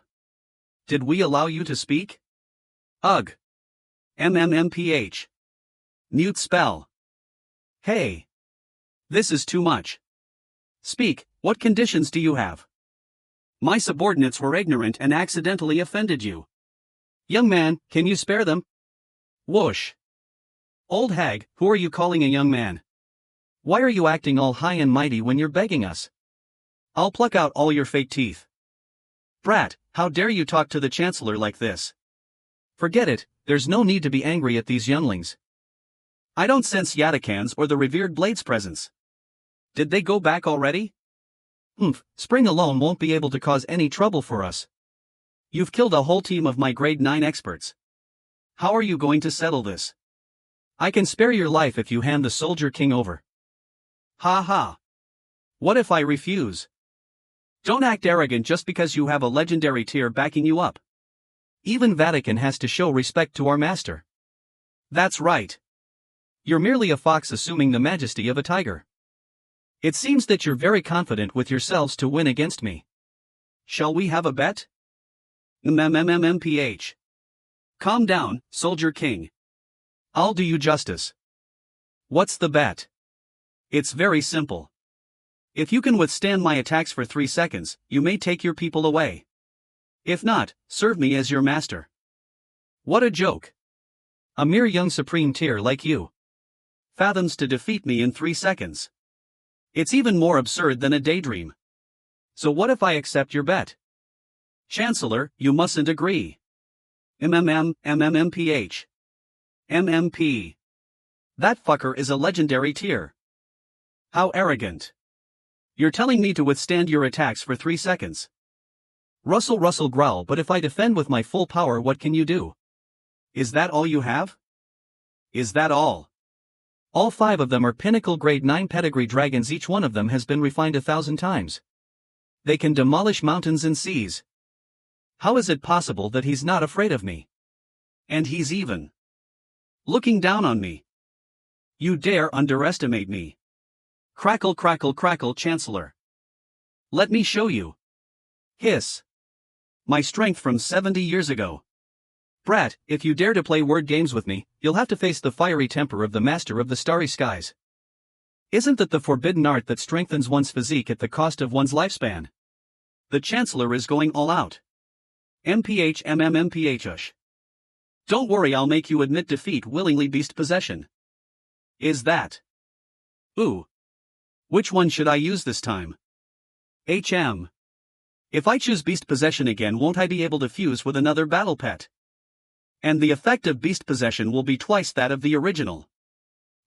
Did we allow you to speak? Ugh. MMMPH. Mute spell. Hey. This is too much. Speak, what conditions do you have? My subordinates were ignorant and accidentally offended you. Young man, can you spare them? Whoosh. Old hag, who are you calling a young man? Why are you acting all high and mighty when you're begging us? I'll pluck out all your fake teeth. Brat, how dare you talk to the Chancellor like this? Forget it, there's no need to be angry at these younglings. I don't sense Yadakan's or the revered Blade's presence. Did they go back already? Spring alone won't be able to cause any trouble for us. You've killed a whole team of my grade 9 experts. How are you going to settle this? I can spare your life if you hand the Soldier King over. Ha ha. What if I refuse? Don't act arrogant just because you have a legendary tier backing you up. Even Vatican has to show respect to our master. That's right. You're merely a fox assuming the majesty of a tiger. It seems that you're very confident with yourselves to win against me. Shall we have a bet? MMMMPH. Calm down, Soldier King. I'll do you justice. What's the bet? It's very simple. If you can withstand my attacks for 3 seconds, you may take your people away. If not, serve me as your master. What a joke. A mere young supreme tier like you fathoms to defeat me in 3 seconds. It's even more absurd than a daydream. So what if I accept your bet? Chancellor, you mustn't agree. MMMPH. MMP. That fucker is a legendary tier. How arrogant. You're telling me to withstand your attacks for 3 seconds. Russell growl, but if I defend with my full power, what can you do? Is that all you have? Is that all? All 5 of them are pinnacle grade 9 pedigree dragons, each one of them has been refined 1,000 times. They can demolish mountains and seas. How is it possible that he's not afraid of me? And he's even looking down on me. You dare underestimate me. Crackle, Chancellor. Let me show you. Hiss. My strength from 70 years ago. Brat, if you dare to play word games with me, you'll have to face the fiery temper of the Master of the Starry Skies. Isn't that the forbidden art that strengthens one's physique at the cost of one's lifespan? The Chancellor is going all out. MMMPH. Don't worry, I'll make you admit defeat willingly. Beast possession. Is that? Ooh. Which one should I use this time? HM. If I choose beast possession again, won't I be able to fuse with another battle pet? And the effect of beast possession will be twice that of the original.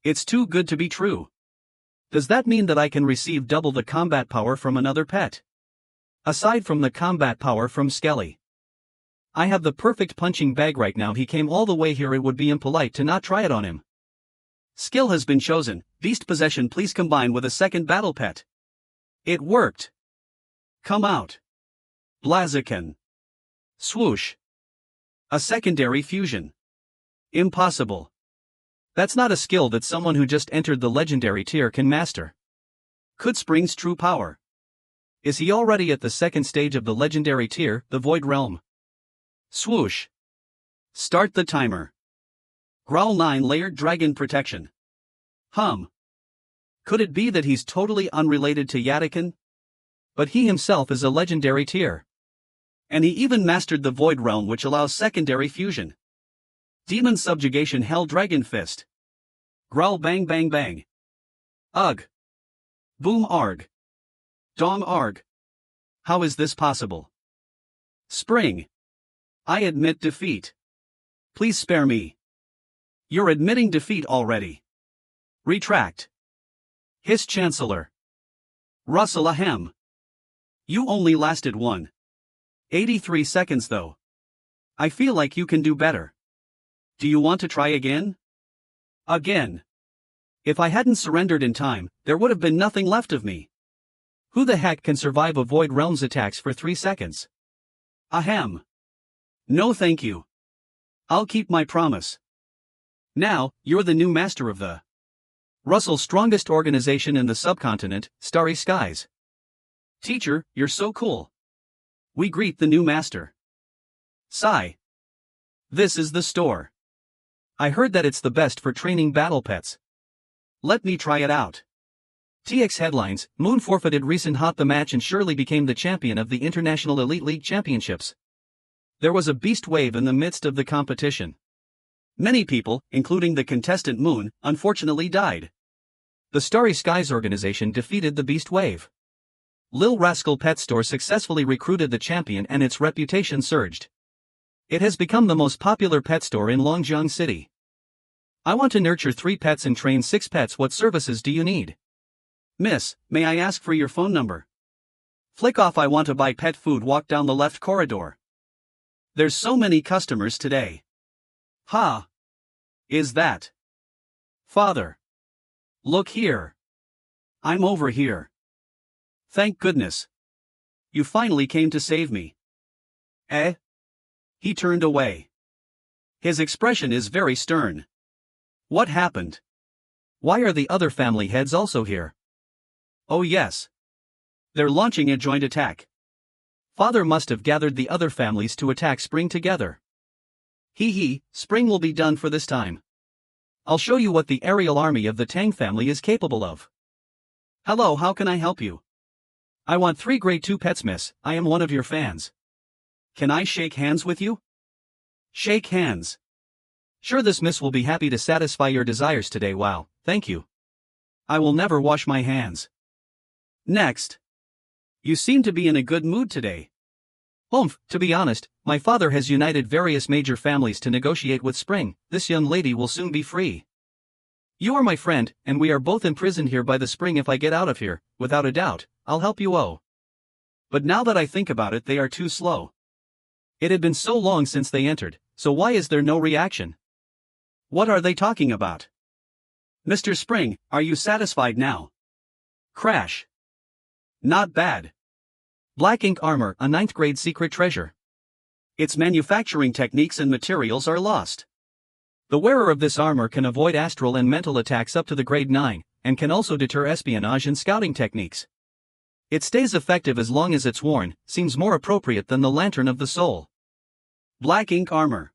It's too good to be true. Does that mean that I can receive double the combat power from another pet? Aside from the combat power from Skelly. I have the perfect punching bag right now. He came all the way here, it would be impolite to not try it on him. Skill has been chosen, beast possession please combine with a second battle pet. It worked. Come out. Blaziken. Swoosh. A secondary fusion. Impossible. That's not a skill that someone who just entered the legendary tier can master. Could Spring's true power? Is he already at the second stage of the legendary tier, the Void Realm? Swoosh. Start the timer. Growl 9 layered dragon protection. Could it be that he's totally unrelated to Yatakin? But he himself is a legendary tier. And he even mastered the Void Realm, which allows secondary fusion. Demon subjugation Hell Dragon Fist. Growl bang bang bang. Ugh. Boom arg. Dong arg. How is this possible? Spring. I admit defeat. Please spare me. You're admitting defeat already. Retract. Hiss Chancellor. Russell ahem. You only lasted 1.83 seconds though. I feel like you can do better. Do you want to try again? Again. If I hadn't surrendered in time, there would have been nothing left of me. Who the heck can survive a Void Realm's attacks for 3 seconds? Ahem. No thank you. I'll keep my promise. Now, you're the new master of the Russell's strongest organization in the subcontinent, Starry Skies. Teacher, you're so cool. We greet the new master. Sigh. This is the store. I heard that it's the best for training battle pets. Let me try it out. TX headlines: Moon forfeited recent hot the match and surely became the champion of the International Elite League Championships. There was a beast wave in the midst of the competition. Many people, including the contestant Moon, unfortunately died. The Starry Skies organization defeated the beast wave. Lil Rascal Pet Store successfully recruited the champion and its reputation surged. It has become the most popular pet store in Longjiang City. I want to nurture 3 pets and train 6 pets. What services do you need? Miss, may I ask for your phone number? Flick off. I want to buy pet food. Walk down the left corridor. There's so many customers today. Ha! Is that Father? Look here. I'm over here. Thank goodness. You finally came to save me. Eh? He turned away. His expression is very stern. What happened? Why are the other family heads also here? Oh yes. They're launching a joint attack. Father must have gathered the other families to attack Spring together. Hee, Spring will be done for this time. I'll show you what the aerial army of the Tang family is capable of. Hello, how can I help you? I want 3 grade 2 pets, miss. I am one of your fans. Can I shake hands with you? Shake hands. Sure, this miss will be happy to satisfy your desires today. Wow, thank you. I will never wash my hands. Next. You seem to be in a good mood today. To be honest, my father has united various major families to negotiate with Spring. This young lady will soon be free. You are my friend, and we are both imprisoned here by the Spring. If I get out of here, without a doubt, I'll help you. Oh. But now that I think about it, they are too slow. It had been so long since they entered, so why is there no reaction? What are they talking about? Mr. Spring, are you satisfied now? Crash. Not bad. Black ink armor, a 9th grade secret treasure. Its manufacturing techniques and materials are lost. The wearer of this armor can avoid astral and mental attacks up to the grade 9, and can also deter espionage and scouting techniques. It stays effective as long as it's worn, seems more appropriate than the Lantern of the Soul. Black ink armor.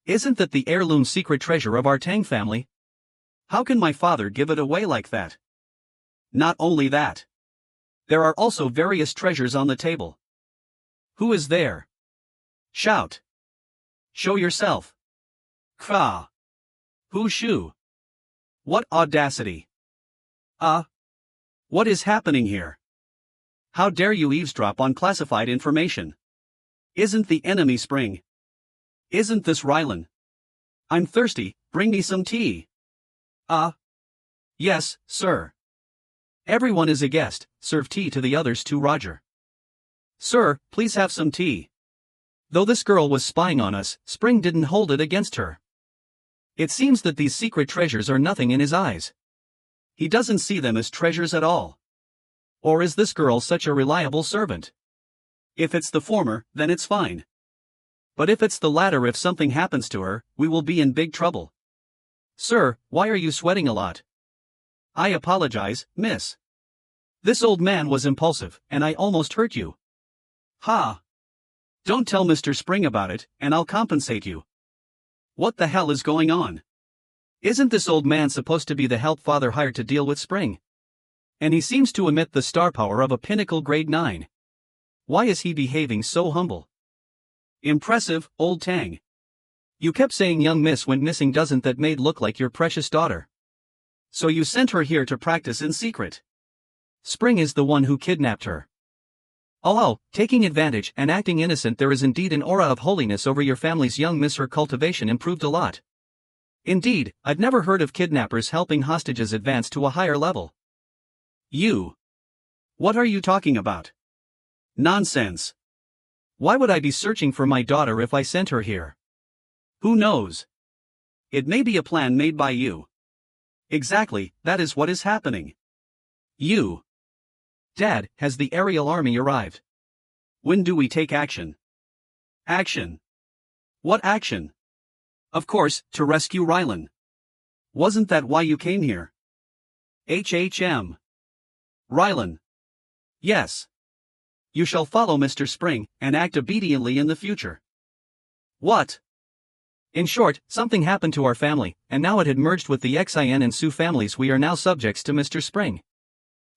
Isn't that the heirloom secret treasure of our Tang family? How can my father give it away like that? Not only that. There are also various treasures on the table. Who is there? Shout. Show yourself. Kra. Who shoo? What audacity. What is happening here? How dare you eavesdrop on classified information? Isn't the enemy Spring? Isn't this Rylan? I'm thirsty, bring me some tea. Yes, sir. Everyone is a guest, serve tea to the others too, Roger. Sir, please have some tea. Though this girl was spying on us, Spring didn't hold it against her. It seems that these secret treasures are nothing in his eyes. He doesn't see them as treasures at all. Or is this girl such a reliable servant? If it's the former, then it's fine. But if it's the latter, if something happens to her, we will be in big trouble. Sir, why are you sweating a lot? I apologize, miss. This old man was impulsive, and I almost hurt you. Ha! Don't tell Mr. Spring about it, and I'll compensate you. What the hell is going on? Isn't this old man supposed to be the help father hired to deal with Spring? And he seems to emit the star power of a pinnacle grade 9. Why is he behaving so humble? Impressive, old Tang. You kept saying young miss went missing, doesn't that maid look like your precious daughter? So you sent her here to practice in secret. Spring is the one who kidnapped her. Oh, taking advantage and acting innocent. There is indeed an aura of holiness over your family's young miss. Her cultivation improved a lot. Indeed, I've never heard of kidnappers helping hostages advance to a higher level. You. What are you talking about? Nonsense. Why would I be searching for my daughter if I sent her here? Who knows? It may be a plan made by you. Exactly, that is what is happening. You. Dad, has the aerial army arrived? When do we take action? Action? What action? Of course, to rescue Rylan. Wasn't that why you came here? HHM. Rylan. Yes. You shall follow Mr. Spring, and act obediently in the future. What? In short, something happened to our family, and now it had merged with the Xin and Su families. We are now subjects to Mr. Spring.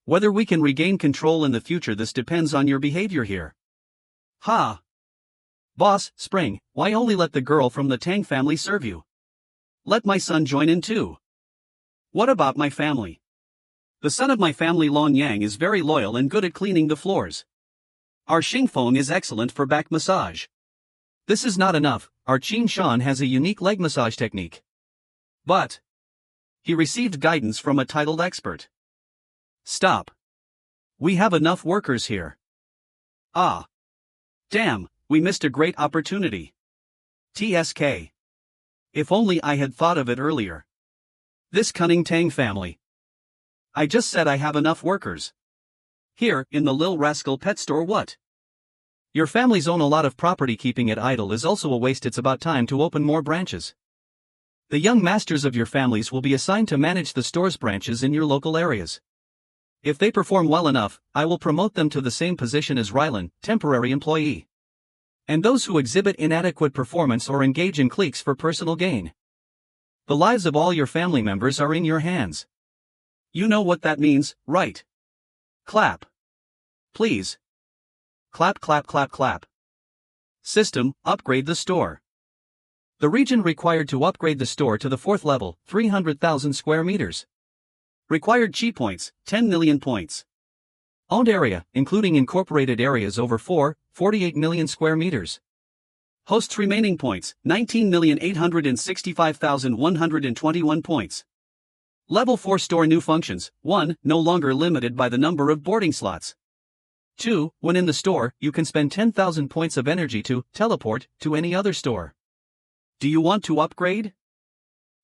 Whether we can regain control in the future, this depends on your behavior here. Ha! Boss, Spring, why only let the girl from the Tang family serve you? Let my son join in too. What about my family? The son of my family, Long Yang, is very loyal and good at cleaning the floors. Our Xingfeng is excellent for back massage. This is not enough, our Qin Shan has a unique leg massage technique. But he received guidance from a titled expert. Stop. We have enough workers here. Ah. Damn, we missed a great opportunity. TSK. If only I had thought of it earlier. This cunning Tang family. I just said I have enough workers. Here, in the Lil Rascal pet store. What? Your families own a lot of property. Keeping it idle is also a waste. It's about time to open more branches. The young masters of your families will be assigned to manage the store's branches in your local areas. If they perform well enough, I will promote them to the same position as Rylan, temporary employee. And those who exhibit inadequate performance or engage in cliques for personal gain. The lives of all your family members are in your hands. You know what that means, right? Clap. Please. Clap, clap, clap, clap. System, upgrade the store. The region required to upgrade the store to the 4th level, 300,000 square meters. Required chi points, 10 million points. Owned area, including incorporated areas, over 48 million square meters. Hosts remaining points, 19,865,121 points. Level 4 store new functions. 1. No longer limited by the number of boarding slots. 2. When in the store, you can spend 10,000 points of energy to teleport to any other store. Do you want to upgrade?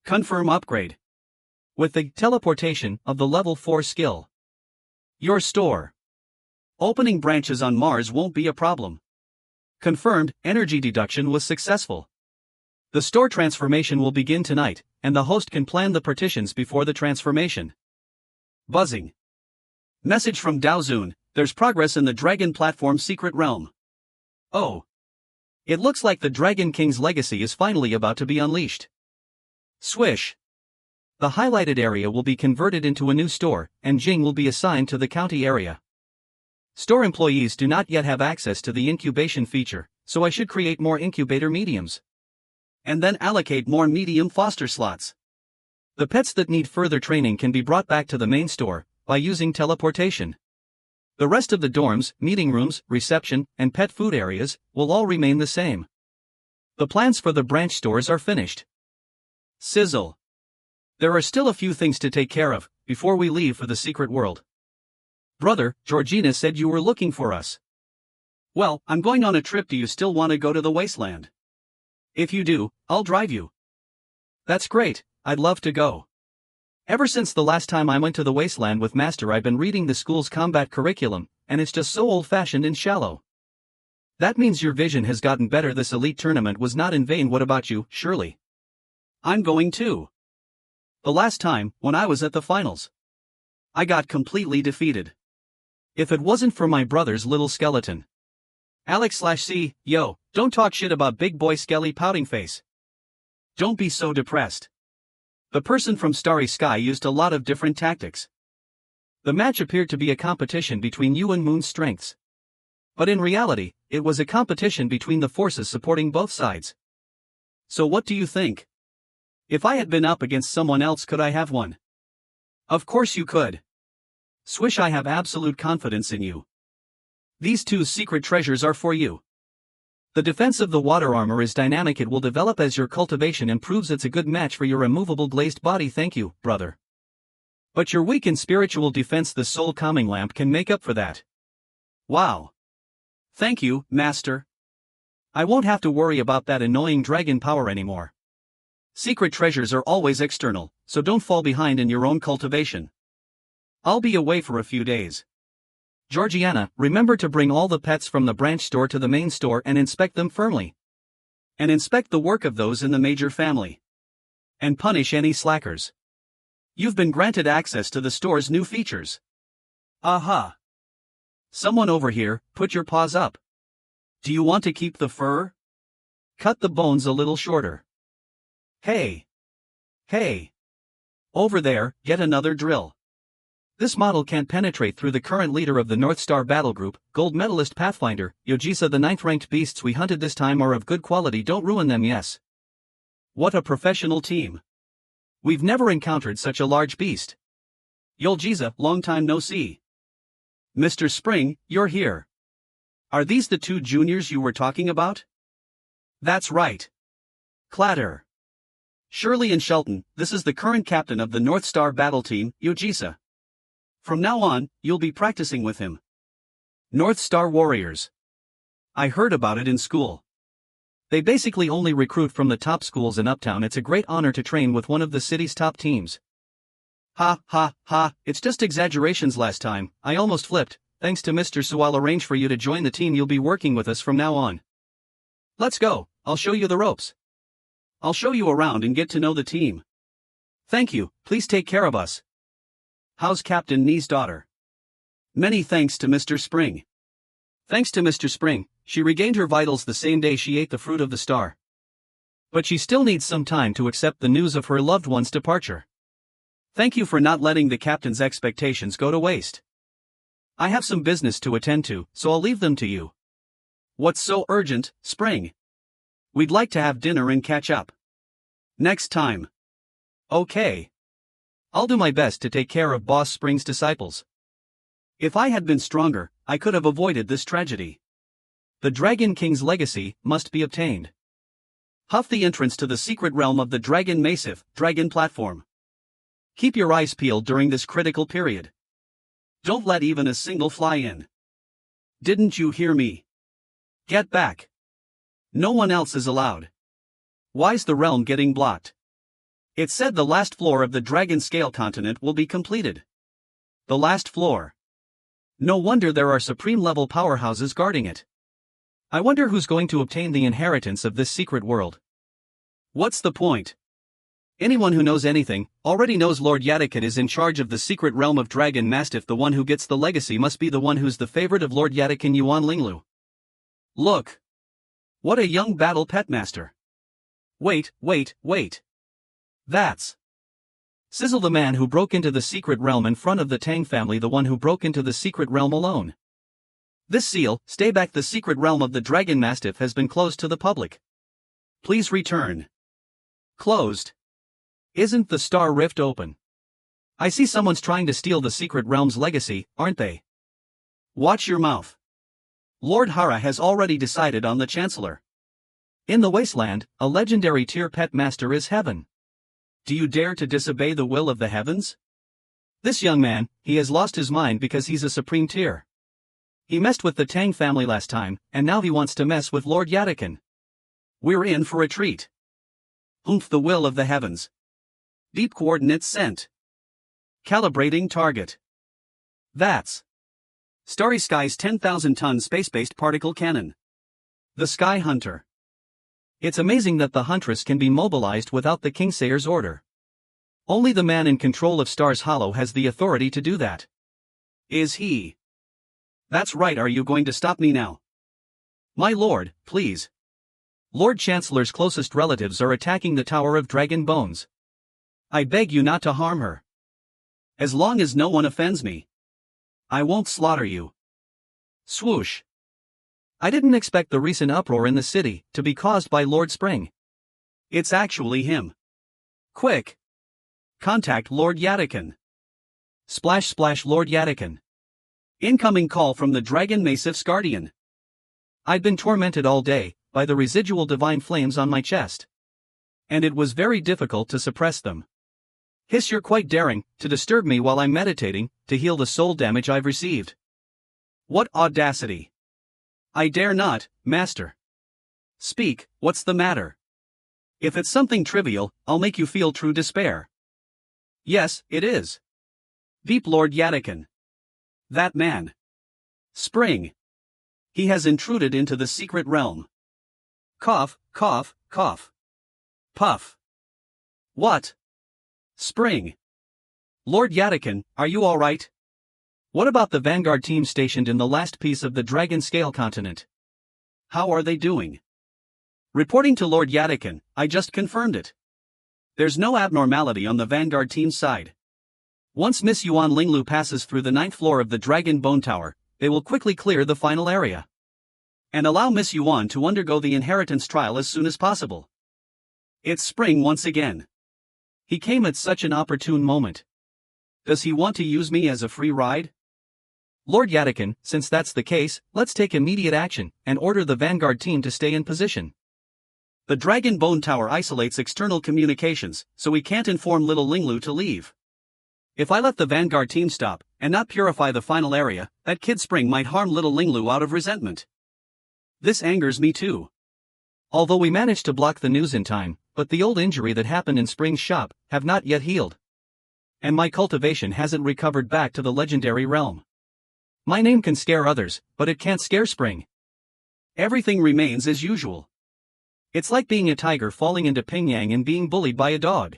Confirm upgrade. With the teleportation of the level 4 skill. Your store. Opening branches on Mars won't be a problem. Confirmed, energy deduction was successful. The store transformation will begin tonight, and the host can plan the partitions before the transformation. Buzzing. Message from Daozun, there's progress in the Dragon Platform Secret Realm. Oh. It looks like the Dragon King's legacy is finally about to be unleashed. Swish. The highlighted area will be converted into a new store, and Jing will be assigned to the county area. Store employees do not yet have access to the incubation feature, so I should create more incubator mediums. And then allocate more medium foster slots. The pets that need further training can be brought back to the main store by using teleportation. The rest of the dorms, meeting rooms, reception, and pet food areas will all remain the same. The plans for the branch stores are finished. Sizzle. There are still a few things to take care of before we leave for the secret world. Brother, Georgina said you were looking for us. Well, I'm going on a trip. Do you still want to go to the wasteland? If you do, I'll drive you. That's great, I'd love to go. Ever since the last time I went to the wasteland with Master, I've been reading the school's combat curriculum, and it's just so old-fashioned and shallow. That means your vision has gotten better. This elite tournament was not in vain. What about you, Shirley? I'm going too. The last time, when I was at the finals, I got completely defeated. If it wasn't for my brother's little skeleton. Alex/C, yo, don't talk shit about big boy Skelly pouting face. Don't be so depressed. The person from Starry Sky used a lot of different tactics. The match appeared to be a competition between you and Moon's strengths. But in reality, it was a competition between the forces supporting both sides. So what do you think? If I had been up against someone else, could I have won? Of course you could. Swish, I have absolute confidence in you. These two secret treasures are for you. The defense of the water armor is dynamic. It will develop as your cultivation improves. It's a good match for your immovable glazed body. Thank you, brother. But you're weak in spiritual defense. The soul calming lamp can make up for that. Wow. Thank you, Master. I won't have to worry about that annoying dragon power anymore. Secret treasures are always external, so don't fall behind in your own cultivation. I'll be away for a few days. Georgiana, remember to bring all the pets from the branch store to the main store and inspect them firmly. And inspect the work of those in the major family. And punish any slackers. You've been granted access to the store's new features. Aha! Someone over here, put your paws up. Do you want to keep the fur? Cut the bones a little shorter. Hey! Hey! Over there, get another drill. This model can't penetrate through. The current leader of the North Star Battle Group, gold medalist Pathfinder, Yojisa. The 9th-ranked beasts we hunted this time are of good quality. Don't ruin them. Yes. What a professional team. We've never encountered such a large beast. Yoljiza, long time no see. Mr. Spring, you're here. Are these the two juniors you were talking about? That's right. Clatter. Shirley and Shelton, this is the current captain of the North Star Battle Team, Yojisa. From now on, you'll be practicing with him. North Star Warriors. I heard about it in school. They basically only recruit from the top schools in Uptown. It's a great honor to train with one of the city's top teams. Ha ha ha, it's just exaggerations. Last time, I almost flipped. Thanks to Mr. Su, I'll arrange for you to join the team. You'll be working with us from now on. Let's go, I'll show you the ropes. I'll show you around and get to know the team. Thank you, please take care of us. How's Captain Nee's daughter? Many thanks to Mr. Spring. Thanks to Mr. Spring, she regained her vitals the same day she ate the fruit of the star. But she still needs some time to accept the news of her loved one's departure. Thank you for not letting the captain's expectations go to waste. I have some business to attend to, so I'll leave them to you. What's so urgent, Spring? We'd like to have dinner and catch up. Next time. Okay. I'll do my best to take care of Boss Spring's disciples. If I had been stronger, I could have avoided this tragedy. The Dragon King's legacy must be obtained. Huff the entrance to the secret realm of the Dragon Massif, Dragon Platform. Keep your eyes peeled during this critical period. Don't let even a single fly in. Didn't you hear me? Get back. No one else is allowed. Why's the realm getting blocked? It said the last floor of the Dragon Scale continent will be completed. The last floor. No wonder there are supreme-level powerhouses guarding it. I wonder who's going to obtain the inheritance of this secret world. What's the point? Anyone who knows anything already knows Lord Yadakat is in charge of the secret realm of Dragon Mastiff. The one who gets the legacy must be the one who's the favorite of Lord Yadakan, Yuan Linglu. Look. What a young battle pet master. Wait. That's Sizzle, the man who broke into the secret realm in front of the Tang family, the one who broke into the secret realm alone. This seal, stay back. The secret realm of the Dragon Mastiff has been closed to the public. Please return. Closed. Isn't the Star Rift open? I see someone's trying to steal the secret realm's legacy, aren't they? Watch your mouth. Lord Hara has already decided on the Chancellor. In the wasteland, a legendary tier pet master is heaven. Do you dare to disobey the will of the heavens? This young man, he has lost his mind because he's a supreme tier. He messed with the Tang family last time, and now he wants to mess with Lord Yatakan. We're in for a treat. The will of the heavens. Deep coordinates sent. Calibrating target. That's Starry Sky's 10,000-ton space-based particle cannon. The Sky Hunter. It's amazing that the Huntress can be mobilized without the Kingsayer's order. Only the man in control of Stars Hollow has the authority to do that. Is he? That's right. Are you going to stop me now? My lord, please. Lord Chancellor's closest relatives are attacking the Tower of Dragon Bones. I beg you not to harm her. As long as no one offends me, I won't slaughter you. Swoosh. I didn't expect the recent uproar in the city to be caused by Lord Spring. It's actually him. Quick. Contact Lord Yatakan. Splash splash Lord Yatakan. Incoming call from the Dragon Massif's guardian. I'd been tormented all day by the residual divine flames on my chest. And it was very difficult to suppress them. Hiss, you're quite daring to disturb me while I'm meditating to heal the soul damage I've received. What audacity! I dare not, master. Speak, what's the matter? If it's something trivial, I'll make you feel true despair. Yes, it is. Deep Lord Yatakan. That man. Spring. He has intruded into the secret realm. Cough, cough, cough. Puff. What? Spring. Lord Yatakan, are you all right? What about the Vanguard team stationed in the last piece of the Dragon Scale continent? How are they doing? Reporting to Lord Yatakan, I just confirmed it. There's no abnormality on the Vanguard team's side. Once Miss Yuan Linglu passes through the 9th floor of the Dragon Bone Tower, they will quickly clear the final area. And allow Miss Yuan to undergo the inheritance trial as soon as possible. It's Spring once again. He came at such an opportune moment. Does he want to use me as a free ride? Lord Yatakan, since that's the case, let's take immediate action and order the Vanguard team to stay in position. The Dragon Bone Tower isolates external communications, so we can't inform little Linglu to leave. If I let the Vanguard team stop, and not purify the final area, that kid Spring might harm little Linglu out of resentment. This angers me too. Although we managed to block the news in time, but the old injury that happened in Spring's shop have not yet healed. And my cultivation hasn't recovered back to the legendary realm. My name can scare others, but it can't scare Spring. Everything remains as usual. It's like being a tiger falling into Pingyang and being bullied by a dog.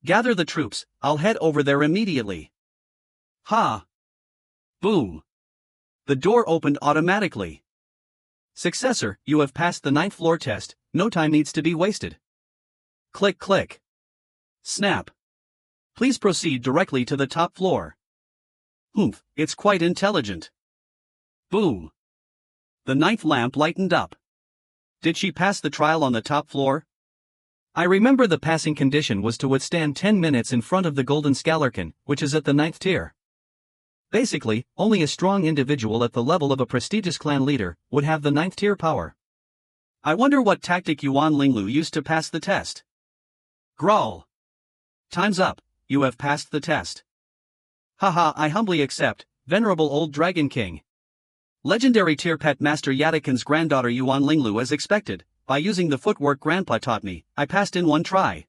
Gather the troops, I'll head over there immediately. Ha! Boom! The door opened automatically. Successor, you have passed the 9th floor test, no time needs to be wasted. Click click. Snap. Please proceed directly to the top floor. It's quite intelligent. Boom. The 9th lamp lightened up. Did she pass the trial on the top floor? I remember the passing condition was to withstand 10 minutes in front of the Golden Scalarkin, which is at the 9th tier. Basically, only a strong individual at the level of a prestigious clan leader would have the 9th tier power. I wonder what tactic Yuan Linglu used to pass the test. Growl. Time's up, you have passed the test. Haha, I humbly accept, venerable old Dragon King. Legendary tier pet master Yatakan's granddaughter Yuan Linglu, as expected. By using the footwork Grandpa taught me, I passed in one try.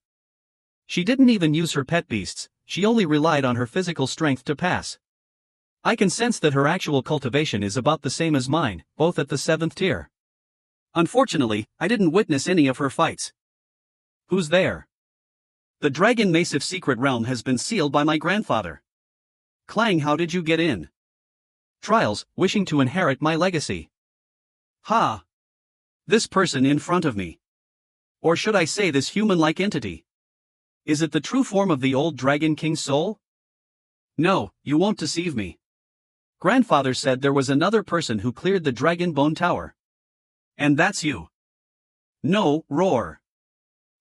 She didn't even use her pet beasts, she only relied on her physical strength to pass. I can sense that her actual cultivation is about the same as mine, both at the 7th tier. Unfortunately, I didn't witness any of her fights. Who's there? The Dragon Massif secret realm has been sealed by my grandfather. Clang, how did you get in? Trials, wishing to inherit my legacy. Ha! This person in front of me. Or should I say this human-like entity? Is it the true form of the old Dragon King's soul? No, you won't deceive me. Grandfather said there was another person who cleared the Dragon Bone Tower. And that's you. No, roar.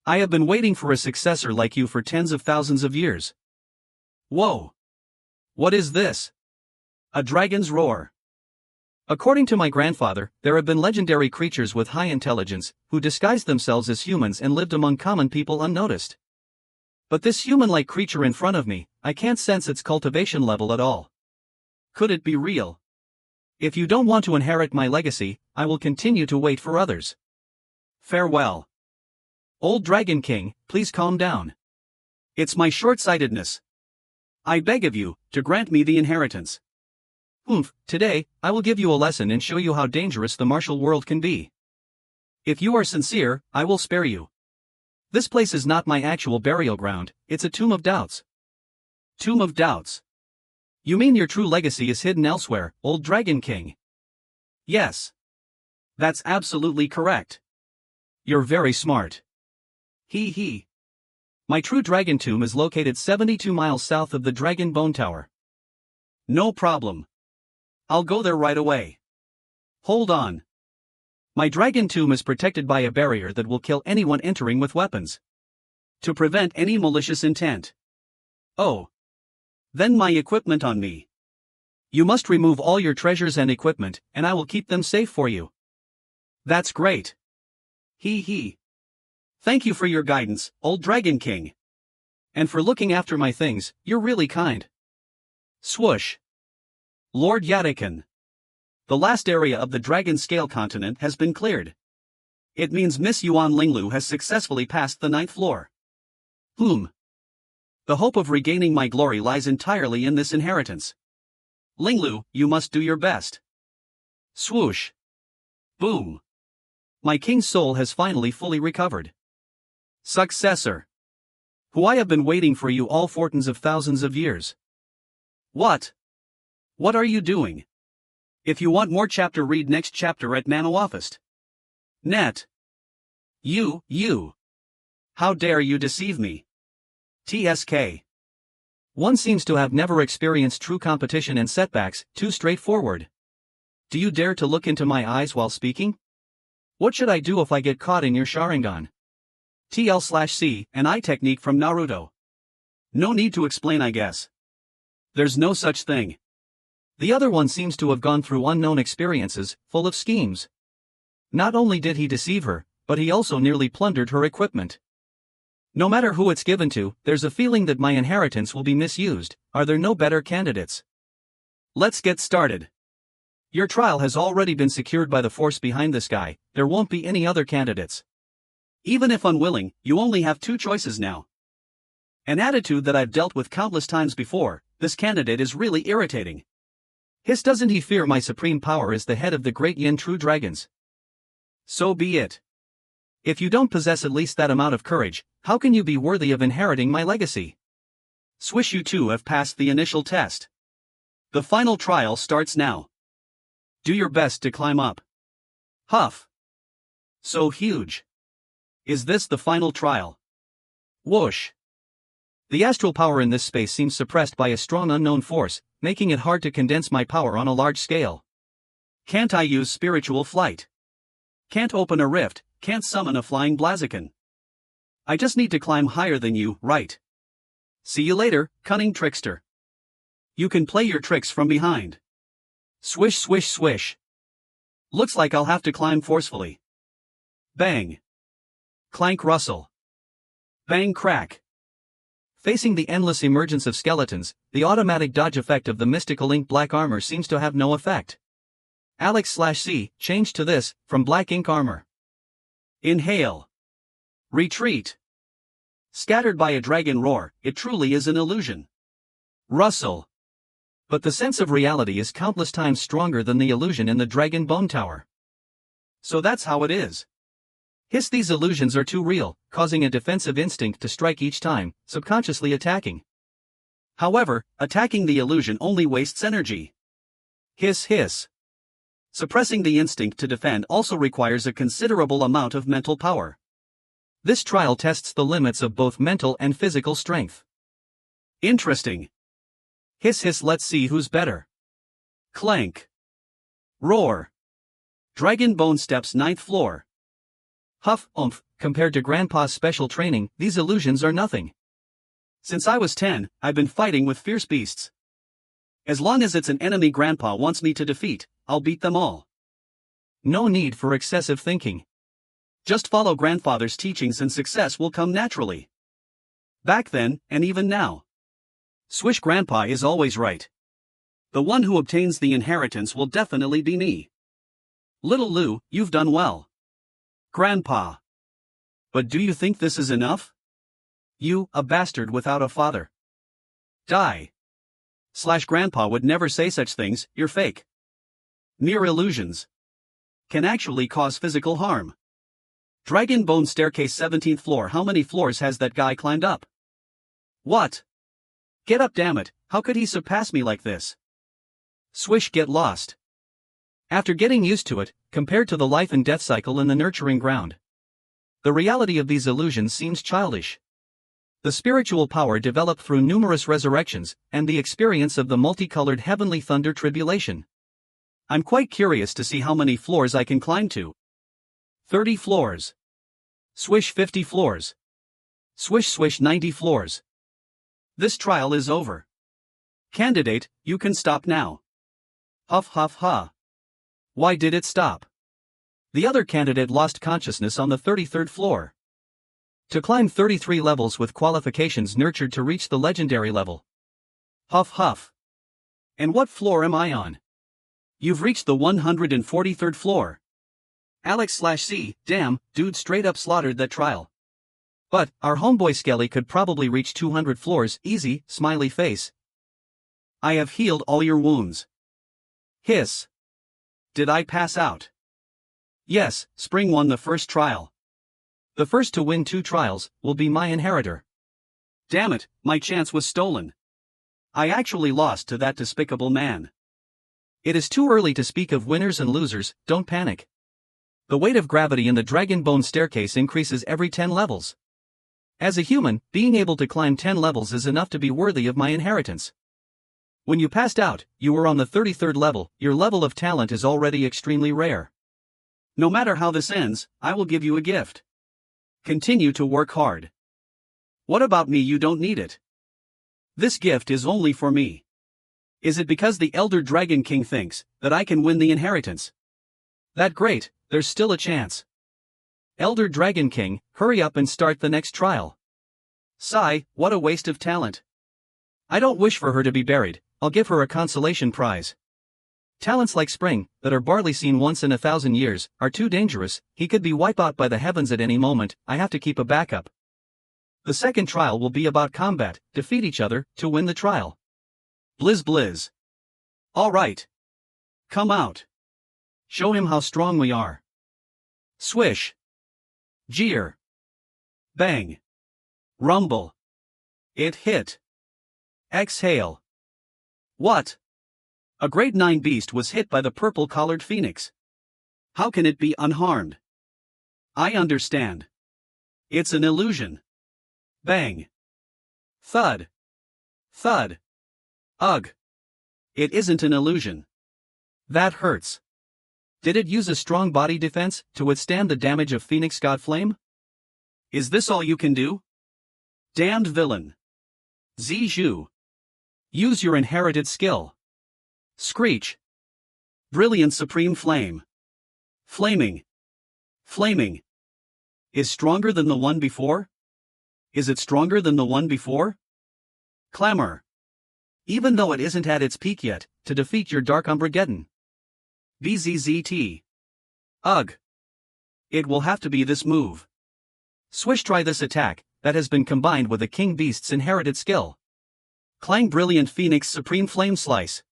I have been waiting for a successor like you for tens of thousands of years. Whoa. What is this? A dragon's roar. According to my grandfather, there have been legendary creatures with high intelligence, who disguised themselves as humans and lived among common people unnoticed. But this human-like creature in front of me, I can't sense its cultivation level at all. Could it be real? If you don't want to inherit my legacy, I will continue to wait for others. Farewell. Old Dragon King, please calm down. It's my short-sightedness. I beg of you, to grant me the inheritance. Today, I will give you a lesson and show you how dangerous the martial world can be. If you are sincere, I will spare you. This place is not my actual burial ground, it's a tomb of doubts. Tomb of doubts. You mean your true legacy is hidden elsewhere, old Dragon King? Yes. That's absolutely correct. You're very smart. Hee. My true dragon tomb is located 72 miles south of the Dragon Bone Tower. No problem. I'll go there right away. Hold on. My dragon tomb is protected by a barrier that will kill anyone entering with weapons. To prevent any malicious intent. Oh. Then my equipment on me. You must remove all your treasures and equipment, and I will keep them safe for you. That's great. Hee. Thank you for your guidance, old Dragon King. And for looking after my things, you're really kind. Swoosh. Lord Yadakan. The last area of the Dragon Scale continent has been cleared. It means Miss Yuan Linglu has successfully passed the 9th floor. The hope of regaining my glory lies entirely in this inheritance. Linglu, you must do your best. Swoosh. Boom. My king's soul has finally fully recovered. Successor. Who I have been waiting for you all fortunes of thousands of years. What? What are you doing? If you want more chapter, read next chapter at Manhwa. Net. You. How dare you deceive me? TSK. One seems to have never experienced true competition and setbacks, too straightforward. Do you dare to look into my eyes while speaking? What should I do if I get caught in your Sharingan? TL/C, an eye technique from Naruto. No need to explain, I guess. There's no such thing. The other one seems to have gone through unknown experiences, full of schemes. Not only did he deceive her, but he also nearly plundered her equipment. No matter who it's given to, there's a feeling that my inheritance will be misused. Are there no better candidates? Let's get started. Your trial has already been secured by the force behind this guy, there won't be any other candidates. Even if unwilling, you only have 2 choices now. An attitude that I've dealt with countless times before, this candidate is really irritating. Doesn't he fear my supreme power as the head of the great Yin True Dragons? So be it. If you don't possess at least that amount of courage, how can you be worthy of inheriting my legacy? Swish, you two have passed the initial test. The final trial starts now. Do your best to climb up. Huff. So huge. Is this the final trial? Whoosh. The astral power in this space seems suppressed by a strong unknown force, making it hard to condense my power on a large scale. Can't I use spiritual flight? Can't open a rift, can't summon a flying blaziken. I just need to climb higher than you, right? See you later, cunning trickster. You can play your tricks from behind. Swish, swish, swish. Looks like I'll have to climb forcefully. Bang. Clank, rustle. Bang, crack. Facing the endless emergence of skeletons, the automatic dodge effect of the mystical ink black armor seems to have no effect. Alex/C, change to this, from black ink armor. Inhale. Retreat. Scattered by a dragon roar, it truly is an illusion. Rustle. But the sense of reality is countless times stronger than the illusion in the Dragon Bone Tower. So that's how it is. These illusions are too real, causing a defensive instinct to strike each time, subconsciously attacking. However, attacking the illusion only wastes energy. Hiss. Suppressing the instinct to defend also requires a considerable amount of mental power. This trial tests the limits of both mental and physical strength. Interesting. Hiss, let's see who's better. Clank. Roar. Dragon Bone Steps 9th floor. Huff, compared to Grandpa's special training, these illusions are nothing. Since I was 10, I've been fighting with fierce beasts. As long as it's an enemy Grandpa wants me to defeat, I'll beat them all. No need for excessive thinking. Just follow grandfather's teachings and success will come naturally. Back then, and even now. Swish Grandpa is always right. The one who obtains the inheritance will definitely be me. Little Lou, you've done well. Grandpa. But do you think this is enough? You, a bastard without a father. Die. Grandpa would never say such things, you're fake. Mere illusions. Can actually cause physical harm. Dragon Bone Staircase 17th floor. How many floors has that guy climbed up? What? Get up, damn it, how could he surpass me like this? Swish, get lost. After getting used to it, compared to the life and death cycle in the nurturing ground, the reality of these illusions seems childish. The spiritual power developed through numerous resurrections, and the experience of the multicolored heavenly thunder tribulation. I'm quite curious to see how many floors I can climb to. 30 floors. Swish, 50 floors. Swish swish, 90 floors. This trial is over. Candidate, you can stop now. Huff huff ha. Why did it stop? The other candidate lost consciousness on the 33rd floor. To climb 33 levels with qualifications nurtured to reach the legendary level. Huff huff. And what floor am I on? You've reached the 143rd floor. Alex/C, damn, dude straight up slaughtered that trial. But, our homeboy Skelly could probably reach 200 floors, easy, smiley face. I have healed all your wounds. Hiss. Did I pass out? Yes, Spring won the first trial. The first to win 2 trials will be my inheritor. Damn it, my chance was stolen. I actually lost to that despicable man. It is too early to speak of winners and losers, don't panic. The weight of gravity in the Dragon Bone Staircase increases every 10 levels. As a human, being able to climb 10 levels is enough to be worthy of my inheritance. When you passed out, you were on the 33rd level, your level of talent is already extremely rare. No matter how this ends, I will give you a gift. Continue to work hard. What about me? You don't need it. This gift is only for me. Is it because the Elder Dragon King thinks that I can win the inheritance? That great, there's still a chance. Elder Dragon King, hurry up and start the next trial. Sigh, what a waste of talent. I don't wish for her to be buried, I'll give her a consolation prize. Talents like Spring, that are barely seen once in 1,000 years, are too dangerous, he could be wiped out by the heavens at any moment, I have to keep a backup. The second trial will be about combat, defeat each other, to win the trial. Blizz blizz. Alright. Come out. Show him how strong we are. Swish. Jeer. Bang. Rumble. It hit. Exhale. What? A grade 9 beast was hit by the purple-collared phoenix. How can it be unharmed? I understand. It's an illusion. Bang. Thud. Thud. Ugh. It isn't an illusion. That hurts. Did it use a strong body defense to withstand the damage of Phoenix God Flame? Is this all you can do? Damned villain. Zizhu. Use your inherited skill. Screech. Brilliant Supreme Flame. Flaming. Flaming. Is stronger than the one before? Is it stronger than the one before? Clamor. Even though it isn't at its peak yet, to defeat your Dark Umbrageddon. BZZT. Ugh. It will have to be this move. Swish, try this attack, that has been combined with a King Beast's inherited skill. Clang Brilliant Phoenix Supreme Flame Slice.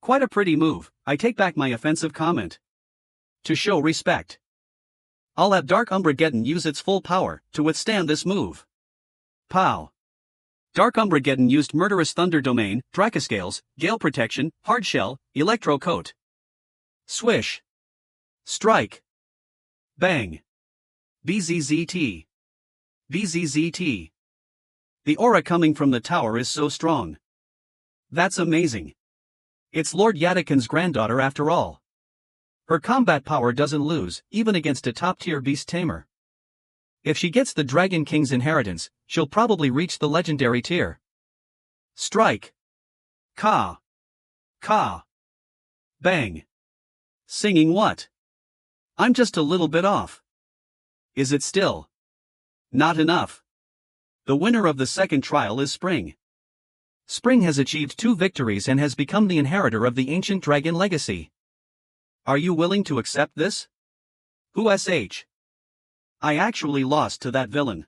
Quite a pretty move, I take back my offensive comment. To show respect, I'll have Dark Umbrageddon use its full power to withstand this move. Pow. Dark Umbrageddon used Murderous Thunder Domain, Dracoscales, Gale Protection, Hardshell, Electro Coat. Swish. Strike. Bang. BZZT. BZZT. The aura coming from the tower is so strong. That's amazing. It's Lord Yadakin's granddaughter after all. Her combat power doesn't lose, even against a top-tier beast tamer. If she gets the Dragon King's inheritance, she'll probably reach the legendary tier. Strike. Ka. Ka. Bang. Singing what? I'm just a little bit off. Is it still not enough? The winner of the second trial is Spring. Spring has achieved 2 victories and has become the inheritor of the ancient dragon legacy. Are you willing to accept this? Who-sh? I actually lost to that villain.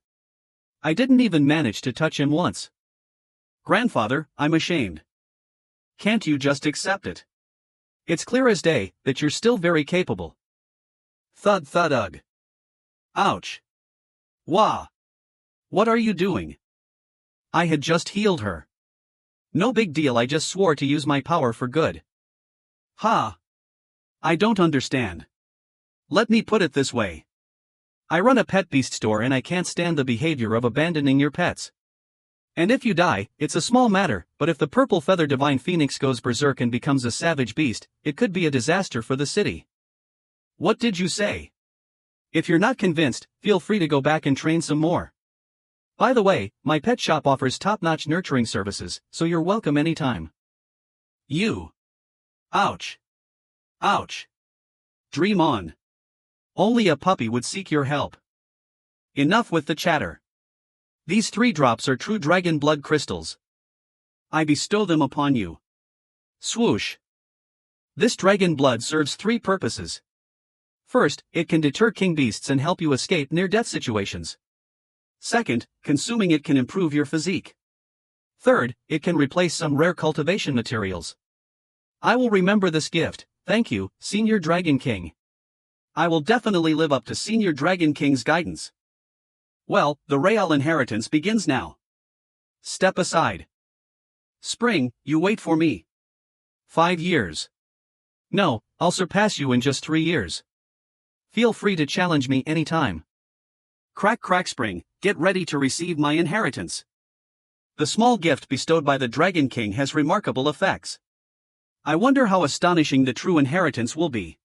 I didn't even manage to touch him once. Grandfather, I'm ashamed. Can't you just accept it? It's clear as day that you're still very capable. Thud thud ugh. Ouch. Wah. What are you doing? I had just healed her. No big deal, I just swore to use my power for good. Ha. I don't understand. Let me put it this way. I run a pet beast store and I can't stand the behavior of abandoning your pets. And if you die, it's a small matter, but if the purple feather divine phoenix goes berserk and becomes a savage beast, it could be a disaster for the city. What did you say? If you're not convinced, feel free to go back and train some more. By the way, my pet shop offers top-notch nurturing services, so you're welcome anytime. You. Ouch. Ouch. Dream on. Only a puppy would seek your help. Enough with the chatter. These 3 drops are true dragon blood crystals. I bestow them upon you. Swoosh. This dragon blood serves 3 purposes. First, it can deter king beasts and help you escape near-death situations. Second, consuming it can improve your physique. Third, it can replace some rare cultivation materials. I will remember this gift, thank you, Senior Dragon King. I will definitely live up to Senior Dragon King's guidance. Well, the royal inheritance begins now. Step aside. Spring, you wait for me. 5 years. No, I'll surpass you in just 3 years. Feel free to challenge me anytime. Crack crack Spring, get ready to receive my inheritance. The small gift bestowed by the Dragon King has remarkable effects. I wonder how astonishing the true inheritance will be.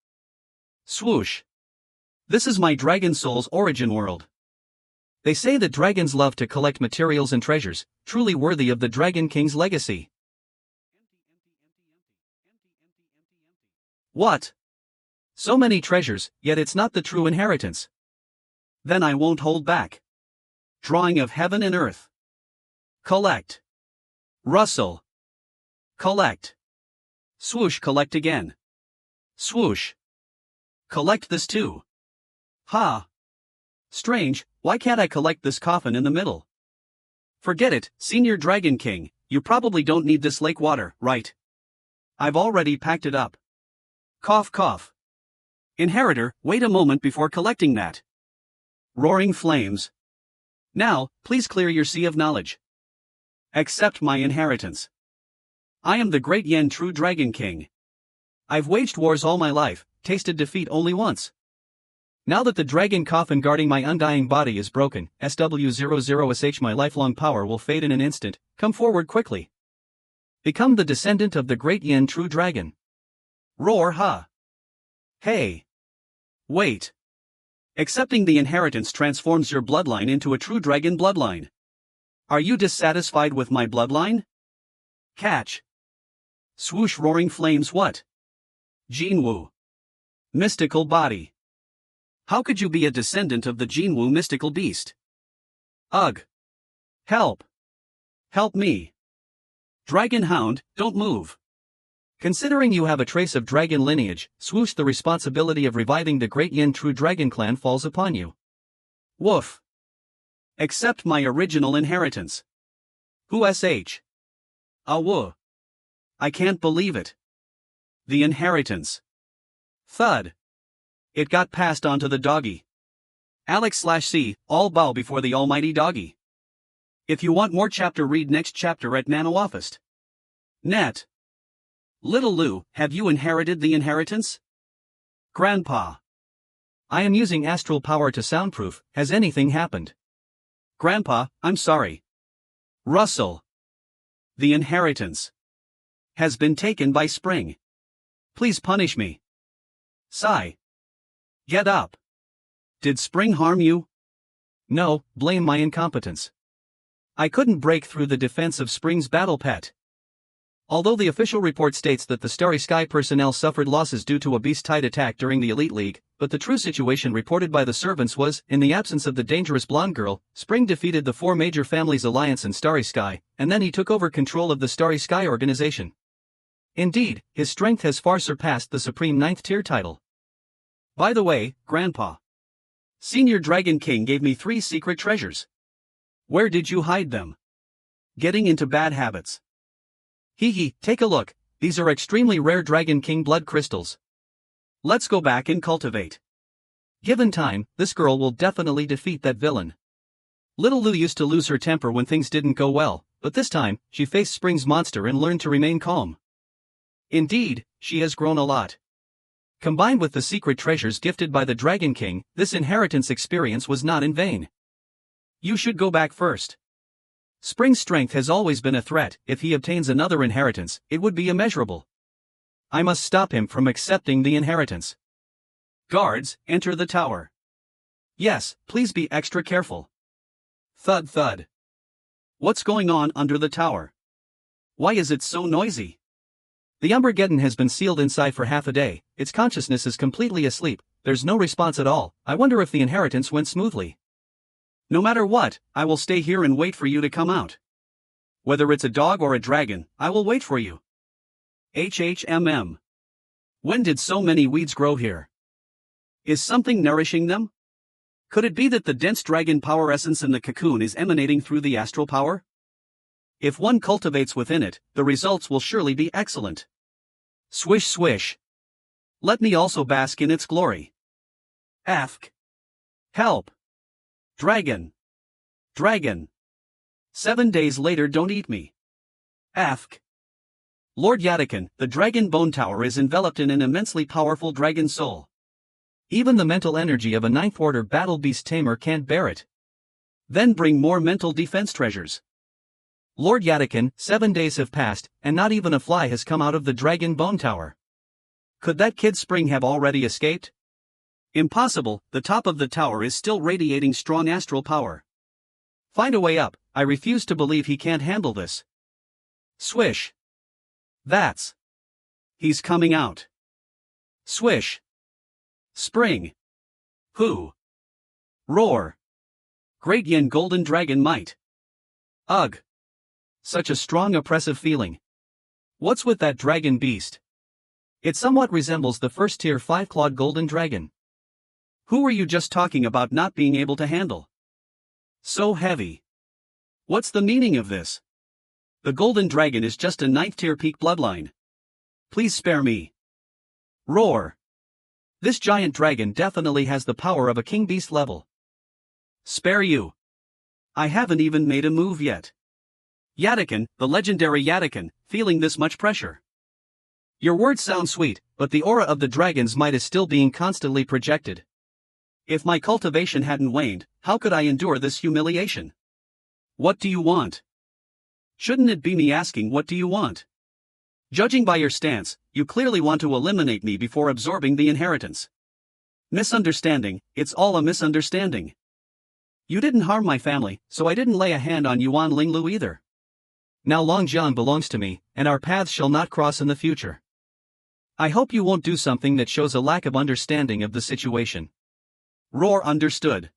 Swoosh. This is my Dragon Soul's origin world. They say that dragons love to collect materials and treasures, truly worthy of the Dragon King's legacy. What? So many treasures, yet it's not the true inheritance. Then I won't hold back. Drawing of heaven and earth. Collect. Rustle. Collect. Swoosh, collect again. Swoosh. Collect this too. Ha. Strange, why can't I collect this coffin in the middle? Forget it, Senior Dragon King, you probably don't need this lake water, right? I've already packed it up. Cough cough. Inheritor, wait a moment before collecting that. Roaring flames. Now, please clear your sea of knowledge. Accept my inheritance. I am the great Yen True Dragon King. I've waged wars all my life, tasted defeat only once. Now that the dragon coffin guarding my undying body is broken, SW00SH, my lifelong power will fade in an instant. Come forward quickly. Become the descendant of the great Yen True Dragon. Roar ha. Hey. Wait. Accepting the inheritance transforms your bloodline into a true dragon bloodline. Are you dissatisfied with my bloodline? Catch. Swoosh, roaring flames. What? Jinwoo. Mystical body. How could you be a descendant of the Jinwoo mystical beast? Ugh. Help. Help me. Dragon Hound, don't move. Considering you have a trace of dragon lineage, Swoosh, the responsibility of reviving the great Yen True Dragon clan falls upon you. Woof. Accept my original inheritance. Who-sh? Woo. I can't believe it. The inheritance. Thud. It got passed on to the doggy. Alex/C, all bow before the almighty doggy. If you want more chapter, read next chapter at Manhwa. Net. Little Lou, have you inherited the inheritance? Grandpa. I am using astral power to soundproof. Has anything happened? Grandpa, I'm sorry. Russell. The inheritance has been taken by Spring. Please punish me. Sigh. Get up. Did Spring harm you? No, blame my incompetence. I couldn't break through the defense of Spring's battle pet. Although the official report states that the Starry Sky personnel suffered losses due to a beast-tide attack during the Elite League, but the true situation reported by the servants was, in the absence of the dangerous blonde girl, Spring defeated the four major families' alliance in Starry Sky, and then he took over control of the Starry Sky organization. Indeed, his strength has far surpassed the supreme 9th tier title. By the way, Grandpa. Senior Dragon King gave me 3 secret treasures. Where did you hide them? Getting into bad habits. Hee, take a look, these are extremely rare Dragon King blood crystals. Let's go back and cultivate. Given time, this girl will definitely defeat that villain. Little Lou used to lose her temper when things didn't go well, but this time, she faced Spring's monster and learned to remain calm. Indeed, she has grown a lot. Combined with the secret treasures gifted by the Dragon King, this inheritance experience was not in vain. You should go back first. Spring's strength has always been a threat. If he obtains another inheritance, it would be immeasurable. I must stop him from accepting the inheritance. Guards, enter the tower. Yes, please be extra careful. Thud thud. What's going on under the tower? Why is it so noisy? The Umbergeddon has been sealed inside for half a day, its consciousness is completely asleep, there's no response at all. I wonder if the inheritance went smoothly. No matter what, I will stay here and wait for you to come out. Whether it's a dog or a dragon, I will wait for you. HHMM. When did so many weeds grow here? Is something nourishing them? Could it be that the dense dragon power essence in the cocoon is emanating through the astral power? If one cultivates within it, the results will surely be excellent. Swish swish. Let me also bask in its glory. Afk. Help. Dragon. Dragon. 7 days later, don't eat me. Afk. Lord Yatakan, the Dragon Bone Tower is enveloped in an immensely powerful dragon soul. Even the mental energy of a 9th order battle beast tamer can't bear it. Then bring more mental defense treasures. Lord Yatakan, 7 days have passed, and not even a fly has come out of the Dragon Bone Tower. Could that kid Spring have already escaped? Impossible, the top of the tower is still radiating strong astral power. Find a way up, I refuse to believe he can't handle this. Swish. That's. He's coming out. Swish. Spring. Who? Roar. Great Yin Golden Dragon Might. Ugh. Such a strong oppressive feeling. What's with that dragon beast? It somewhat resembles the first tier 5-clawed golden dragon. Who were you just talking about not being able to handle? So heavy. What's the meaning of this? The golden dragon is just a 9th tier peak bloodline. Please spare me. Roar. This giant dragon definitely has the power of a king beast level. Spare you. I haven't even made a move yet. Yatakan, the legendary Yatakan, feeling this much pressure. Your words sound sweet, but the aura of the dragon's might is still being constantly projected. If my cultivation hadn't waned, how could I endure this humiliation? What do you want? Shouldn't it be me asking what do you want? Judging by your stance, you clearly want to eliminate me before absorbing the inheritance. Misunderstanding, it's all a misunderstanding. You didn't harm my family, so I didn't lay a hand on Yuan Linglu either. Now Longjiang belongs to me, and our paths shall not cross in the future. I hope you won't do something that shows a lack of understanding of the situation. Roar understood.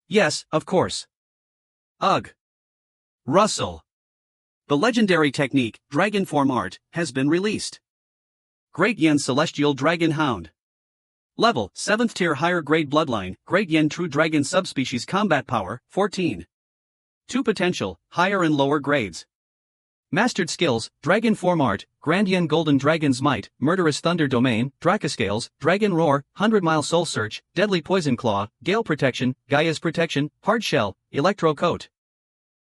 Yes, of course. Ugh. Russell. The legendary technique, Dragon Form Art, has been released. Great Yen Celestial Dragon Hound. Level, 7th tier higher grade bloodline, Great Yen True Dragon subspecies combat power, 14. 2 potential, higher and lower grades. Mastered skills, Dragon Form Art, Grand Yen Golden Dragon's Might, Murderous Thunder Domain, Dracoscales, Dragon Roar, 100-Mile Soul Search, Deadly Poison Claw, Gale Protection, Gaia's Protection, Hard Shell, Electro Coat.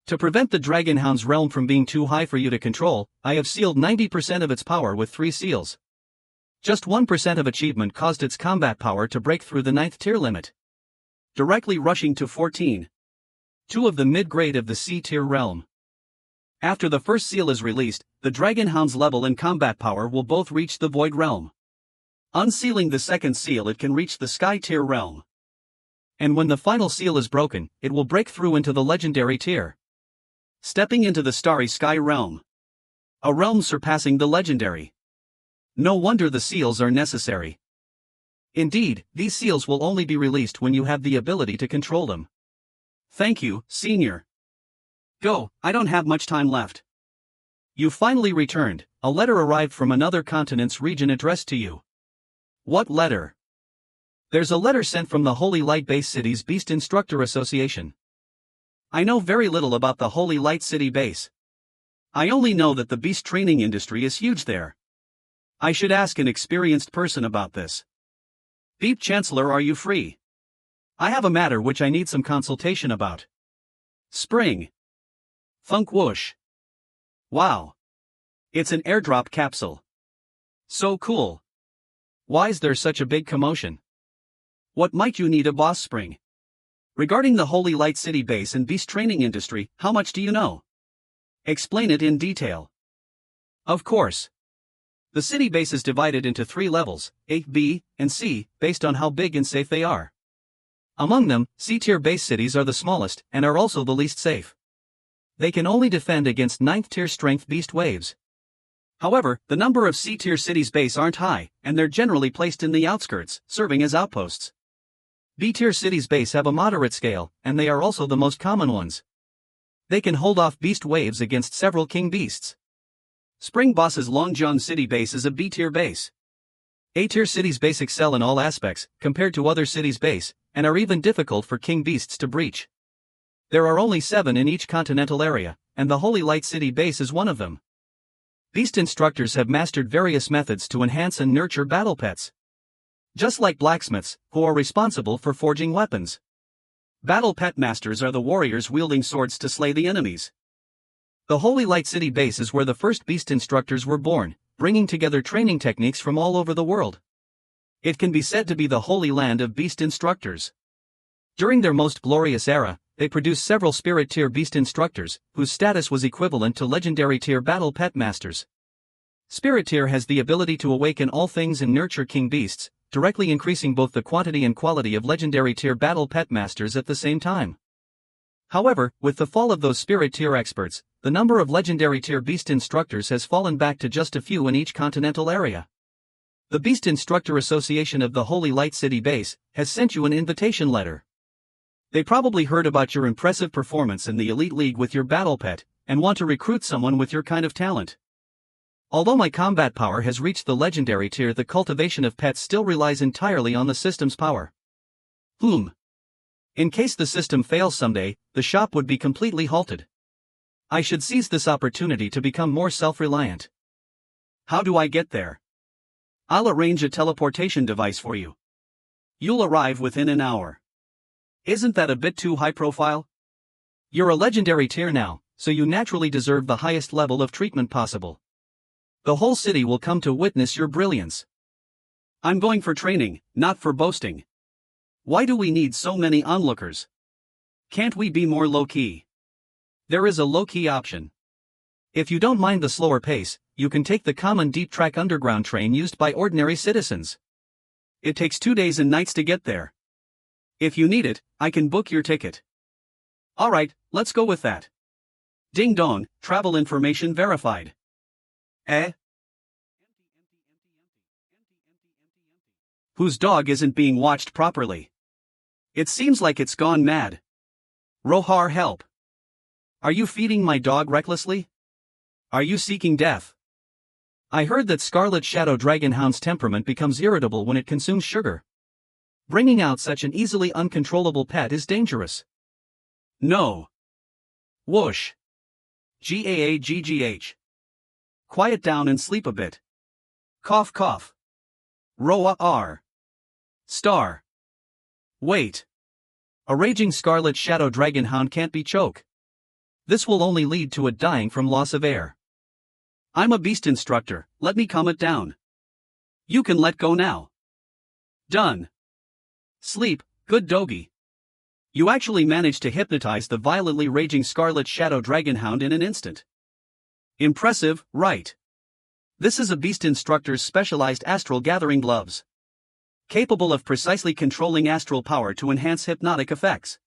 To prevent the Dragon Hound's realm from being too high for you to control, I have sealed 90% of its power with 3 seals. Just 1% of achievement caused its combat power to break through the 9th tier limit. Directly rushing to 14. 2 of the mid-grade of the C-tier realm. After the first seal is released, the Dragon Hound's level and combat power will both reach the Void Realm. Unsealing the second seal, it can reach the Sky tier realm. And when the final seal is broken, it will break through into the Legendary tier. Stepping into the Starry Sky realm. A realm surpassing the legendary. No wonder the seals are necessary. Indeed, these seals will only be released when you have the ability to control them. Thank you, Senior. Go, I don't have much time left. You finally returned. A letter arrived from another continent's region addressed to you. What letter? There's a letter sent from the Holy Light Base City's Beast Instructor Association. I know very little about the Holy Light City base. I only know that the beast training industry is huge there. I should ask an experienced person about this. Beep Chancellor, are you free? I have a matter which I need some consultation about. Spring. Thunk whoosh. Wow. It's an airdrop capsule. So cool. Why's there such a big commotion? What might you need a boss, Spring? Regarding the Holy Light City base and beast training industry, how much do you know? Explain it in detail. Of course. The city base is divided into 3 levels, A, B, and C, based on how big and safe they are. Among them, C-tier base cities are the smallest, and are also the least safe. They can only defend against 9th tier strength beast waves. However, the number of C-tier cities base aren't high, and they're generally placed in the outskirts, serving as outposts. B-tier cities base have a moderate scale, and they are also the most common ones. They can hold off beast waves against several king beasts. Spring Boss's Longjiang City base is a B-tier base. A-tier cities base excel in all aspects, compared to other cities base, and are even difficult for king beasts to breach. There are only 7 in each continental area, and the Holy Light City base is one of them. Beast instructors have mastered various methods to enhance and nurture battle pets. Just like blacksmiths, who are responsible for forging weapons. Battle pet masters are the warriors wielding swords to slay the enemies. The Holy Light City base is where the first beast instructors were born, bringing together training techniques from all over the world. It can be said to be the holy land of beast instructors. During their most glorious era, they produced several spirit tier beast instructors, whose status was equivalent to legendary tier battle pet masters. Spirit tier has the ability to awaken all things and nurture king beasts, directly increasing both the quantity and quality of legendary tier battle pet masters at the same time. However, with the fall of those spirit tier experts, the number of legendary tier beast instructors has fallen back to just a few in each continental area. The Beast Instructor Association of the Holy Light City base has sent you an invitation letter. They probably heard about your impressive performance in the Elite League with your battle pet, and want to recruit someone with your kind of talent. Although my combat power has reached the legendary tier, the cultivation of pets still relies entirely on the system's power. In case the system fails someday, the shop would be completely halted. I should seize this opportunity to become more self-reliant. How do I get there? I'll arrange a teleportation device for you. You'll arrive within an hour. Isn't that a bit too high profile? You're a legendary tier now, so you naturally deserve the highest level of treatment possible. The whole city will come to witness your brilliance. I'm going for training, not for boasting. Why do we need so many onlookers? Can't we be more low-key? There is a low-key option. If you don't mind the slower pace, you can take the common deep track underground train used by ordinary citizens. It takes 2 days and nights to get there. If you need it, I can book your ticket. Alright, let's go with that. Ding dong, travel information verified. Whose dog isn't being watched properly? It seems like it's gone mad. Rohar, help. Are you feeding my dog recklessly? Are you seeking death? I heard that Scarlet Shadow Dragonhound's temperament becomes irritable when it consumes sugar. Bringing out such an easily uncontrollable pet is dangerous. No. Whoosh. Gaggh. Quiet down and sleep a bit. Cough cough. Roa R. Star. Wait. A raging Scarlet Shadow Dragonhound can't be choke. This will only lead to it dying from loss of air. I'm a beast instructor, let me calm it down. You can let go now. Done. Sleep, good doggy. You actually managed to hypnotize the violently raging Scarlet Shadow Dragonhound in an instant. Impressive, right? This is a beast instructor's specialized astral gathering gloves. Capable of precisely controlling astral power to enhance hypnotic effects.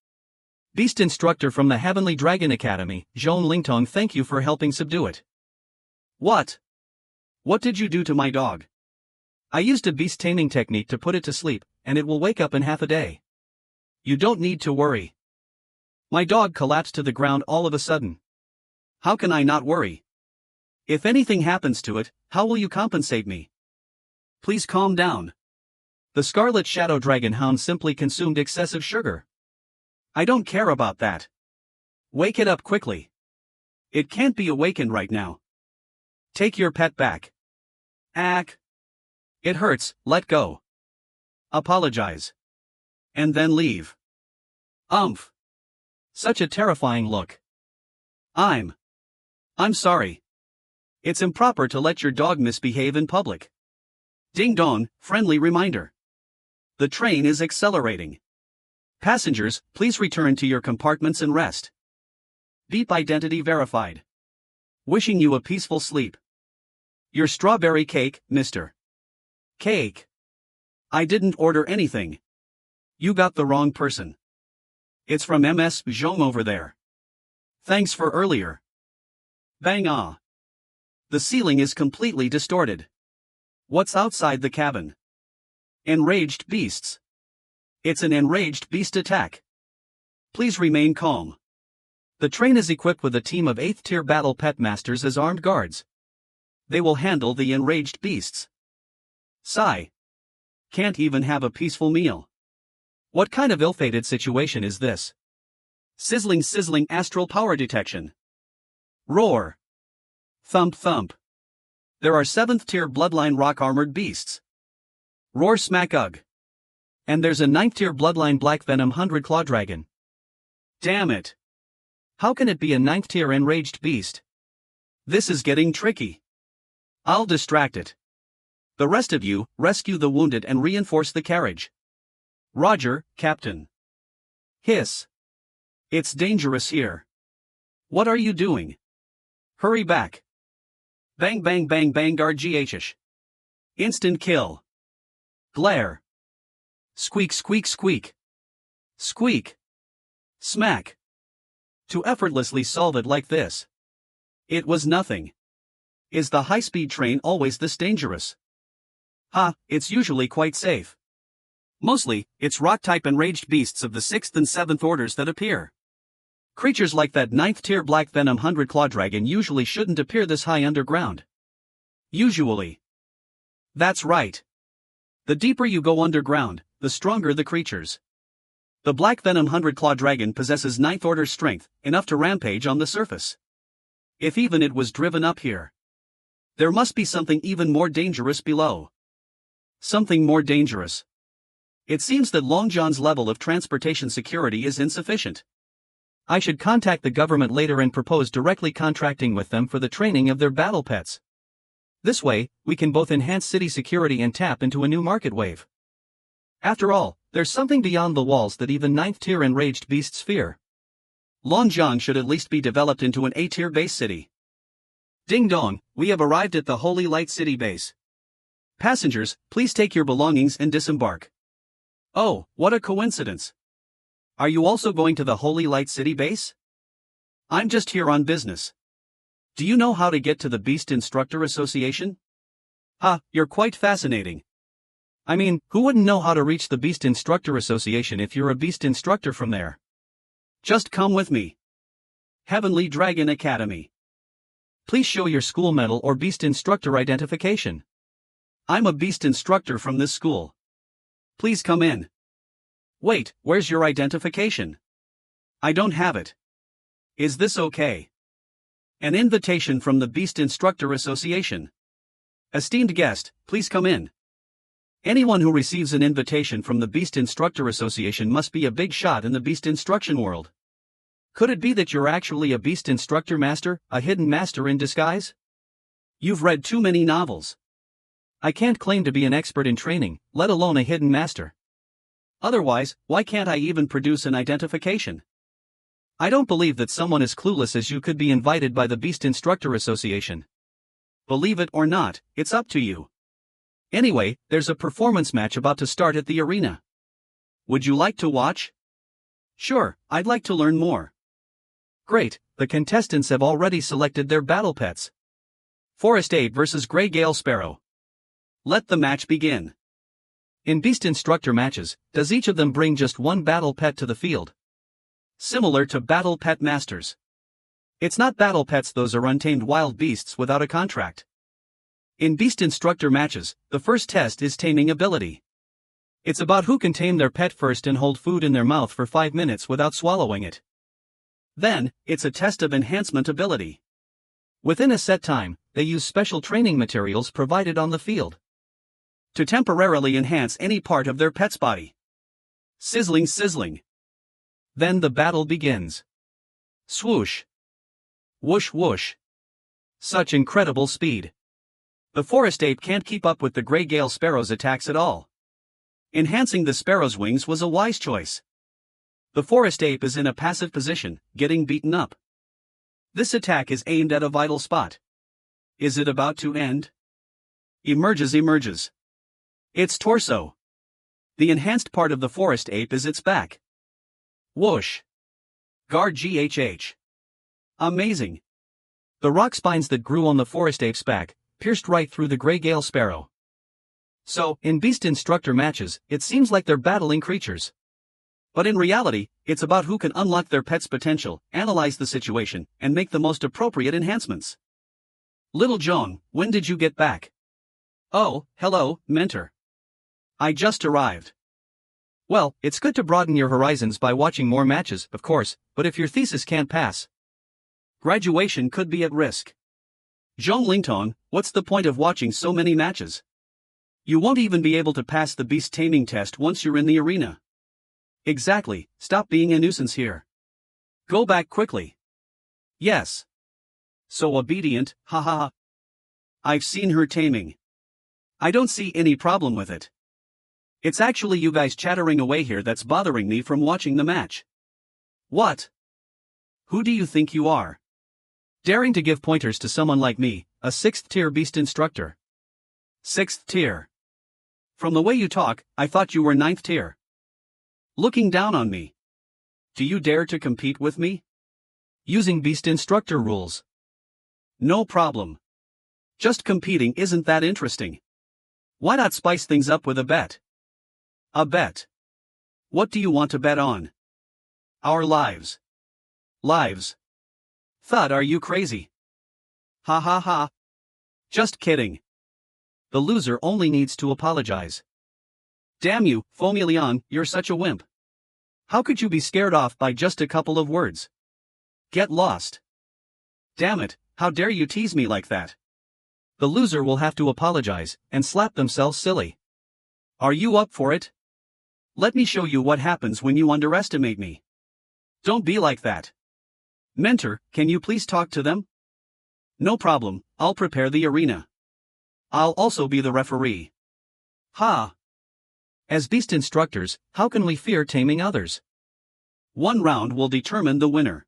Beast instructor from the Heavenly Dragon Academy, Zhong Lingtong, thank you for helping subdue it. What? What did you do to my dog? I used a beast taming technique to put it to sleep, and it will wake up in half a day. You don't need to worry. My dog collapsed to the ground all of a sudden. How can I not worry? If anything happens to it, how will you compensate me? Please calm down. The Scarlet Shadow Dragon Hound simply consumed excessive sugar. I don't care about that. Wake it up quickly. It can't be awakened right now. Take your pet back. Ack. It hurts, let go. Apologize. And then leave. Umph. Such a terrifying look. I'm sorry. It's improper to let your dog misbehave in public. Ding dong, friendly reminder. The train is accelerating. Passengers, please return to your compartments and rest. Beep identity verified. Wishing you a peaceful sleep. Your strawberry cake, Mr. Cake. I didn't order anything. You got the wrong person. It's from MS Zhong over there. Thanks for earlier. Bang ah. The ceiling is completely distorted. What's outside the cabin? Enraged beasts. It's an enraged beast attack. Please remain calm. The train is equipped with a team of 8th tier battle pet masters as armed guards. They will handle the enraged beasts. Sigh. Can't even have a peaceful meal. What kind of ill-fated situation is this? Sizzling astral power detection. Roar. Thump thump. There are 7th tier bloodline rock armored beasts. Roar smack ugh. And there's a 9th tier bloodline black venom 100 claw dragon. Damn it. How can it be a 9th tier enraged beast? This is getting tricky. I'll distract it. The rest of you, rescue the wounded and reinforce the carriage. Roger, Captain. Hiss. It's dangerous here. What are you doing? Hurry back. Bang bang bang bang GHish. Instant kill. Glare. Squeak squeak squeak. Squeak. Smack. To effortlessly solve it like this. It was nothing. Is the high-speed train always this dangerous? It's usually quite safe. Mostly, it's rock-type enraged beasts of the 6th and 7th orders that appear. Creatures like that 9th tier black venom 100 claw dragon usually shouldn't appear this high underground. Usually. That's right. The deeper you go underground, the stronger the creatures. The black venom 100 claw dragon possesses 9th order strength, enough to rampage on the surface. If even it was driven up here. There must be something even more dangerous below. Something more dangerous. It seems that Long John's level of transportation security is insufficient. I should contact the government later and propose directly contracting with them for the training of their battle pets. This way, we can both enhance city security and tap into a new market wave. After all, there's something beyond the walls that even 9th tier enraged beasts fear. Long John should at least be developed into an A-tier base city. Ding dong, we have arrived at the Holy Light City base. Passengers, please take your belongings and disembark. Oh, what a coincidence. Are you also going to the Holy Light City base? I'm just here on business. Do you know how to get to the Beast Instructor Association? You're quite fascinating. I mean, who wouldn't know how to reach the Beast Instructor Association if you're a beast instructor from there? Just come with me. Heavenly Dragon Academy. Please show your school medal or beast instructor identification. I'm a beast instructor from this school. Please come in. Wait, where's your identification? I don't have it. Is this okay? An invitation from the Beast Instructor Association. Esteemed guest, please come in. Anyone who receives an invitation from the Beast Instructor Association must be a big shot in the beast instruction world. Could it be that you're actually a beast instructor master, a hidden master in disguise? You've read too many novels. I can't claim to be an expert in training, let alone a hidden master. Otherwise, why can't I even produce an identification? I don't believe that someone as clueless as you could be invited by the Beast Instructor Association. Believe it or not, it's up to you. Anyway, there's a performance match about to start at the arena. Would you like to watch? Sure, I'd like to learn more. Great, the contestants have already selected their battle pets. Forest ape versus gray gale sparrow. Let the match begin. In beast instructor matches, does each of them bring just one battle pet to the field? Similar to battle pet masters. It's not battle pets, those are untamed wild beasts without a contract. In beast instructor matches, the first test is taming ability. It's about who can tame their pet first and hold food in their mouth for 5 minutes without swallowing it. Then, it's a test of enhancement ability. Within a set time, they use special training materials provided on the field to temporarily enhance any part of their pet's body. Sizzling, sizzling. Then the battle begins. Swoosh. Whoosh, whoosh. Such incredible speed. The forest ape can't keep up with the gray gale sparrow's attacks at all. Enhancing the sparrow's wings was a wise choice. The forest ape is in a passive position, getting beaten up. This attack is aimed at a vital spot. Is it about to end? Emerges. Its torso. The enhanced part of the forest ape is its back. Whoosh. Guard GHH. Amazing. The rock spines that grew on the forest ape's back pierced right through the gray gale sparrow. So, in beast instructor matches, it seems like they're battling creatures. But in reality, it's about who can unlock their pet's potential, analyze the situation, and make the most appropriate enhancements. Little Joan, when did you get back? Oh, hello, mentor. I just arrived. Well, it's good to broaden your horizons by watching more matches, of course, but if your thesis can't pass, graduation could be at risk. Zhong Lingtong, what's the point of watching so many matches? You won't even be able to pass the beast taming test once you're in the arena. Exactly, stop being a nuisance here. Go back quickly. Yes. So obedient, haha. I've seen her taming. I don't see any problem with it. It's actually you guys chattering away here that's bothering me from watching the match. What? Who do you think you are? Daring to give pointers to someone like me, a 6th tier beast instructor. 6th tier. From the way you talk, I thought you were 9th tier. Looking down on me. Do you dare to compete with me? Using beast instructor rules. No problem. Just competing isn't that interesting. Why not spice things up with a bet? A bet. What do you want to bet on? Our lives. Lives. Thud, are you crazy? Ha ha ha. Just kidding. The loser only needs to apologize. Damn you, Fomilion, you're such a wimp. How could you be scared off by just a couple of words? Get lost. Damn it, how dare you tease me like that? The loser will have to apologize and slap themselves silly. Are you up for it? Let me show you what happens when you underestimate me. Don't be like that. Mentor, can you please talk to them? No problem, I'll prepare the arena. I'll also be the referee. Ha! As beast instructors, how can we fear taming others? One round will determine the winner.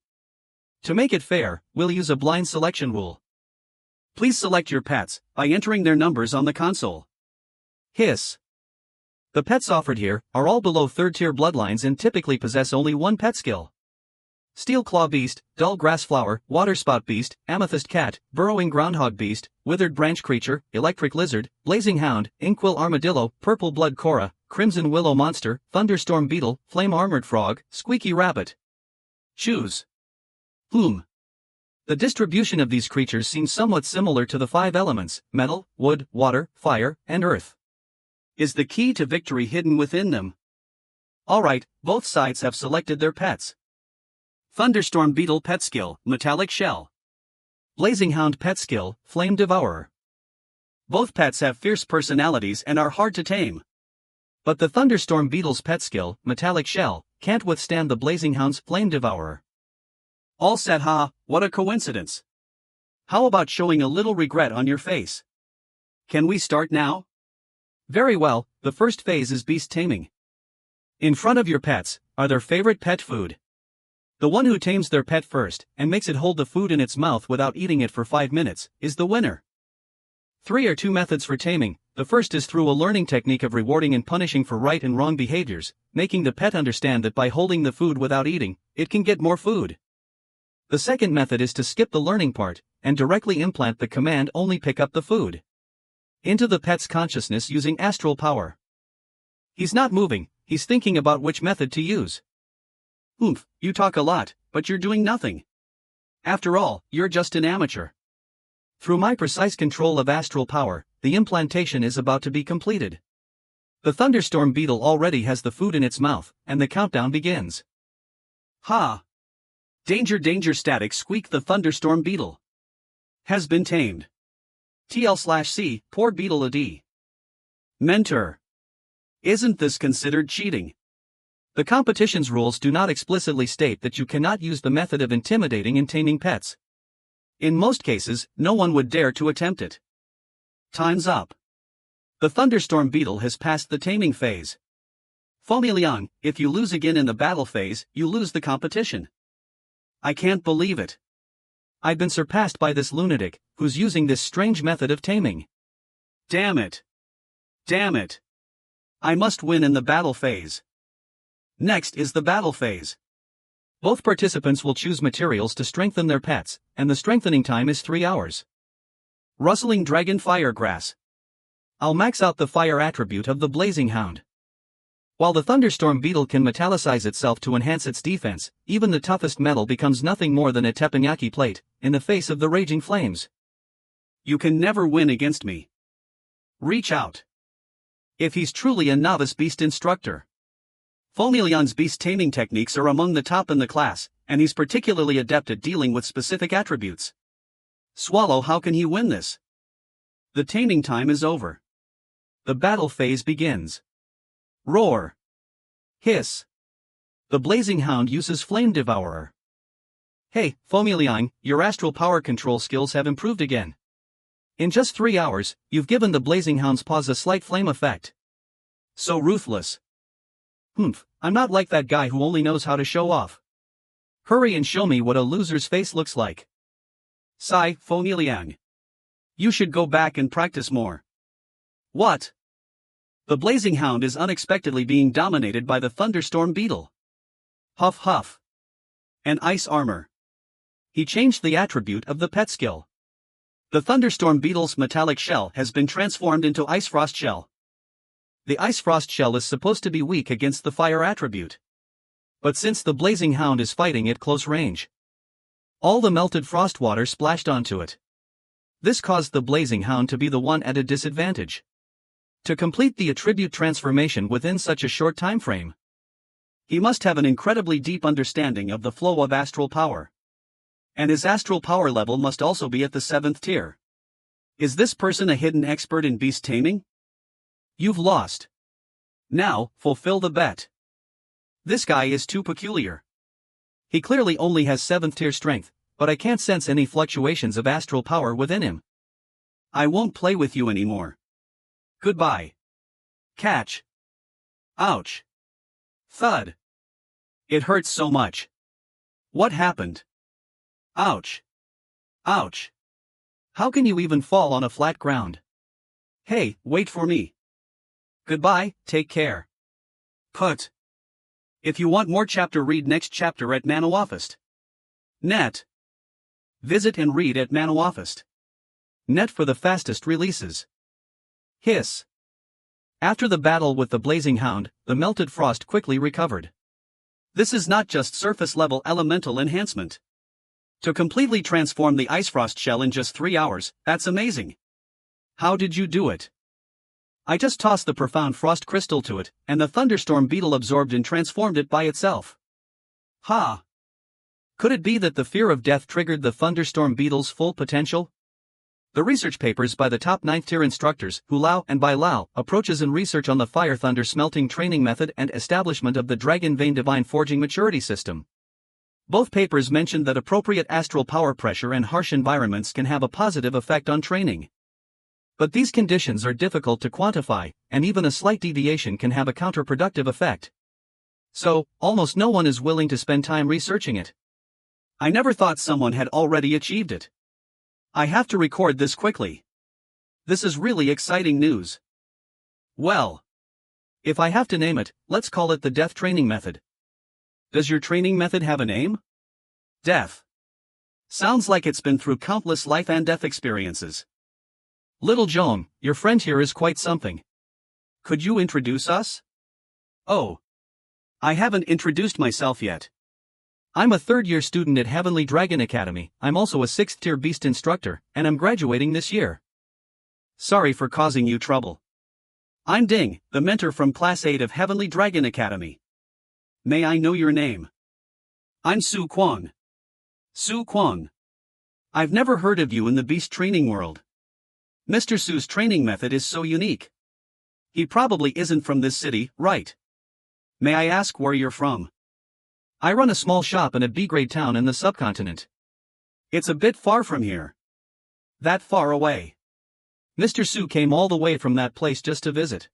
To make it fair, we'll use a blind selection rule. Please select your pets by entering their numbers on the console. Hiss. The pets offered here are all below 3rd tier bloodlines and typically possess only one pet skill. Steel Claw Beast, Dull Grass Flower, Waterspout Beast, Amethyst Cat, Burrowing Groundhog Beast, Withered Branch Creature, Electric Lizard, Blazing Hound, Inkwell Armadillo, Purple Blood Cora, Crimson Willow Monster, Thunderstorm Beetle, Flame Armored Frog, Squeaky Rabbit. Choose. The distribution of these creatures seems somewhat similar to the 5 elements, metal, wood, water, fire, and earth. Is the key to victory hidden within them? Alright, both sides have selected their pets. Thunderstorm Beetle pet skill, Metallic Shell. Blazing Hound pet skill, Flame Devourer. Both pets have fierce personalities and are hard to tame. But the Thunderstorm Beetle's pet skill, Metallic Shell, can't withstand the Blazing Hound's Flame Devourer. All set, ha, what a coincidence. How about showing a little regret on your face? Can we start now? Very well, the first phase is beast taming. In front of your pets are their favorite pet food. The one who tames their pet first and makes it hold the food in its mouth without eating it for 5 minutes is the winner. 3 are 2 methods for taming. The first is through a learning technique of rewarding and punishing for right and wrong behaviors, making the pet understand that by holding the food without eating, it can get more food. The second method is to skip the learning part and directly implant the command "only pick up the food" into the pet's consciousness using astral power. He's not moving, he's thinking about which method to use. Oomph, you talk a lot, but you're doing nothing. After all, you're just an amateur. Through my precise control of astral power, the implantation is about to be completed. The thunderstorm beetle already has the food in its mouth, and the countdown begins. Ha! Danger, danger, static squeak. The thunderstorm beetle has been tamed. TL/C, poor beetle AD. Mentor. Isn't this considered cheating? The competition's rules do not explicitly state that you cannot use the method of intimidating and taming pets. In most cases, no one would dare to attempt it. Time's up. The thunderstorm beetle has passed the taming phase. Fomiliang, if you lose again in the battle phase, you lose the competition. I can't believe it. I've been surpassed by this lunatic, who's using this strange method of taming. Damn it. Damn it. I must win in the battle phase. Next is the battle phase. Both participants will choose materials to strengthen their pets, and the strengthening time is 3 hours. Rustling dragon fire grass. I'll max out the fire attribute of the blazing hound. While the thunderstorm beetle can metallicize itself to enhance its defense, even the toughest metal becomes nothing more than a teppanyaki plate, in the face of the raging flames. You can never win against me. Reach out. If he's truly a novice beast instructor. Fomilian's beast taming techniques are among the top in the class, and he's particularly adept at dealing with specific attributes. Swallow, how can he win this? The taming time is over. The battle phase begins. Roar. Hiss. The blazing hound uses Flame Devourer. Hey, Fomiliang, your astral power control skills have improved again. In just 3 hours, you've given the blazing hound's paws a slight flame effect. So ruthless. I'm not like that guy who only knows how to show off. Hurry and show me what a loser's face looks like. Sigh, Fomiliang. You should go back and practice more. What? The blazing hound is unexpectedly being dominated by the thunderstorm beetle. Huff huff. An ice armor. He changed the attribute of the pet skill. The thunderstorm beetle's metallic shell has been transformed into ice frost shell. The ice frost shell is supposed to be weak against the fire attribute. But since the blazing hound is fighting at close range, all the melted frost water splashed onto it. This caused the blazing hound to be the one at a disadvantage. To complete the attribute transformation within such a short time frame, he must have an incredibly deep understanding of the flow of astral power. And his astral power level must also be at the 7th tier. Is this person a hidden expert in beast taming? You've lost. Now, fulfill the bet. This guy is too peculiar. He clearly only has 7th tier strength, but I can't sense any fluctuations of astral power within him. I won't play with you anymore. Goodbye. Catch. Ouch. Thud. It hurts so much. What happened? Ouch. Ouch. How can you even fall on a flat ground? Hey, wait for me. Goodbye, take care. Put. If you want more chapter, read next chapter at Manhwa.net. Visit and read at Manhwa.net for the fastest releases. Hiss. After the battle with the blazing hound, the melted frost quickly recovered. This is not just surface-level elemental enhancement. To completely transform the ice frost shell in just 3 hours, that's amazing. How did you do it? I just tossed the profound frost crystal to it, and the thunderstorm beetle absorbed and transformed it by itself. Ha! Could it be that the fear of death triggered the thunderstorm beetle's full potential? The research papers by the top 9th tier instructors, Hu Lao and Bai Lao, approaches in research on the fire thunder smelting training method and establishment of the dragon vein divine forging maturity system. Both papers mentioned that appropriate astral power pressure and harsh environments can have a positive effect on training. But these conditions are difficult to quantify, and even a slight deviation can have a counterproductive effect. So, almost no one is willing to spend time researching it. I never thought someone had already achieved it. I have to record this quickly. This is really exciting news. Well, if I have to name it, let's call it the death training method. Does your training method have a name? Death. Sounds like it's been through countless life and death experiences. Little Jong, your friend here is quite something. Could you introduce us? Oh. I haven't introduced myself yet. I'm a third-year student at Heavenly Dragon Academy. I'm also a 6th-tier beast instructor, and I'm graduating this year. Sorry for causing you trouble. I'm Ding, the mentor from Class 8 of Heavenly Dragon Academy. May I know your name? I'm Su Kwang. Su Kwang. I've never heard of you in the beast training world. Mr. Su's training method is so unique. He probably isn't from this city, right? May I ask where you're from? I run a small shop in a B-grade town in the subcontinent. It's a bit far from here. That far away. Mr. Su came all the way from that place just to visit.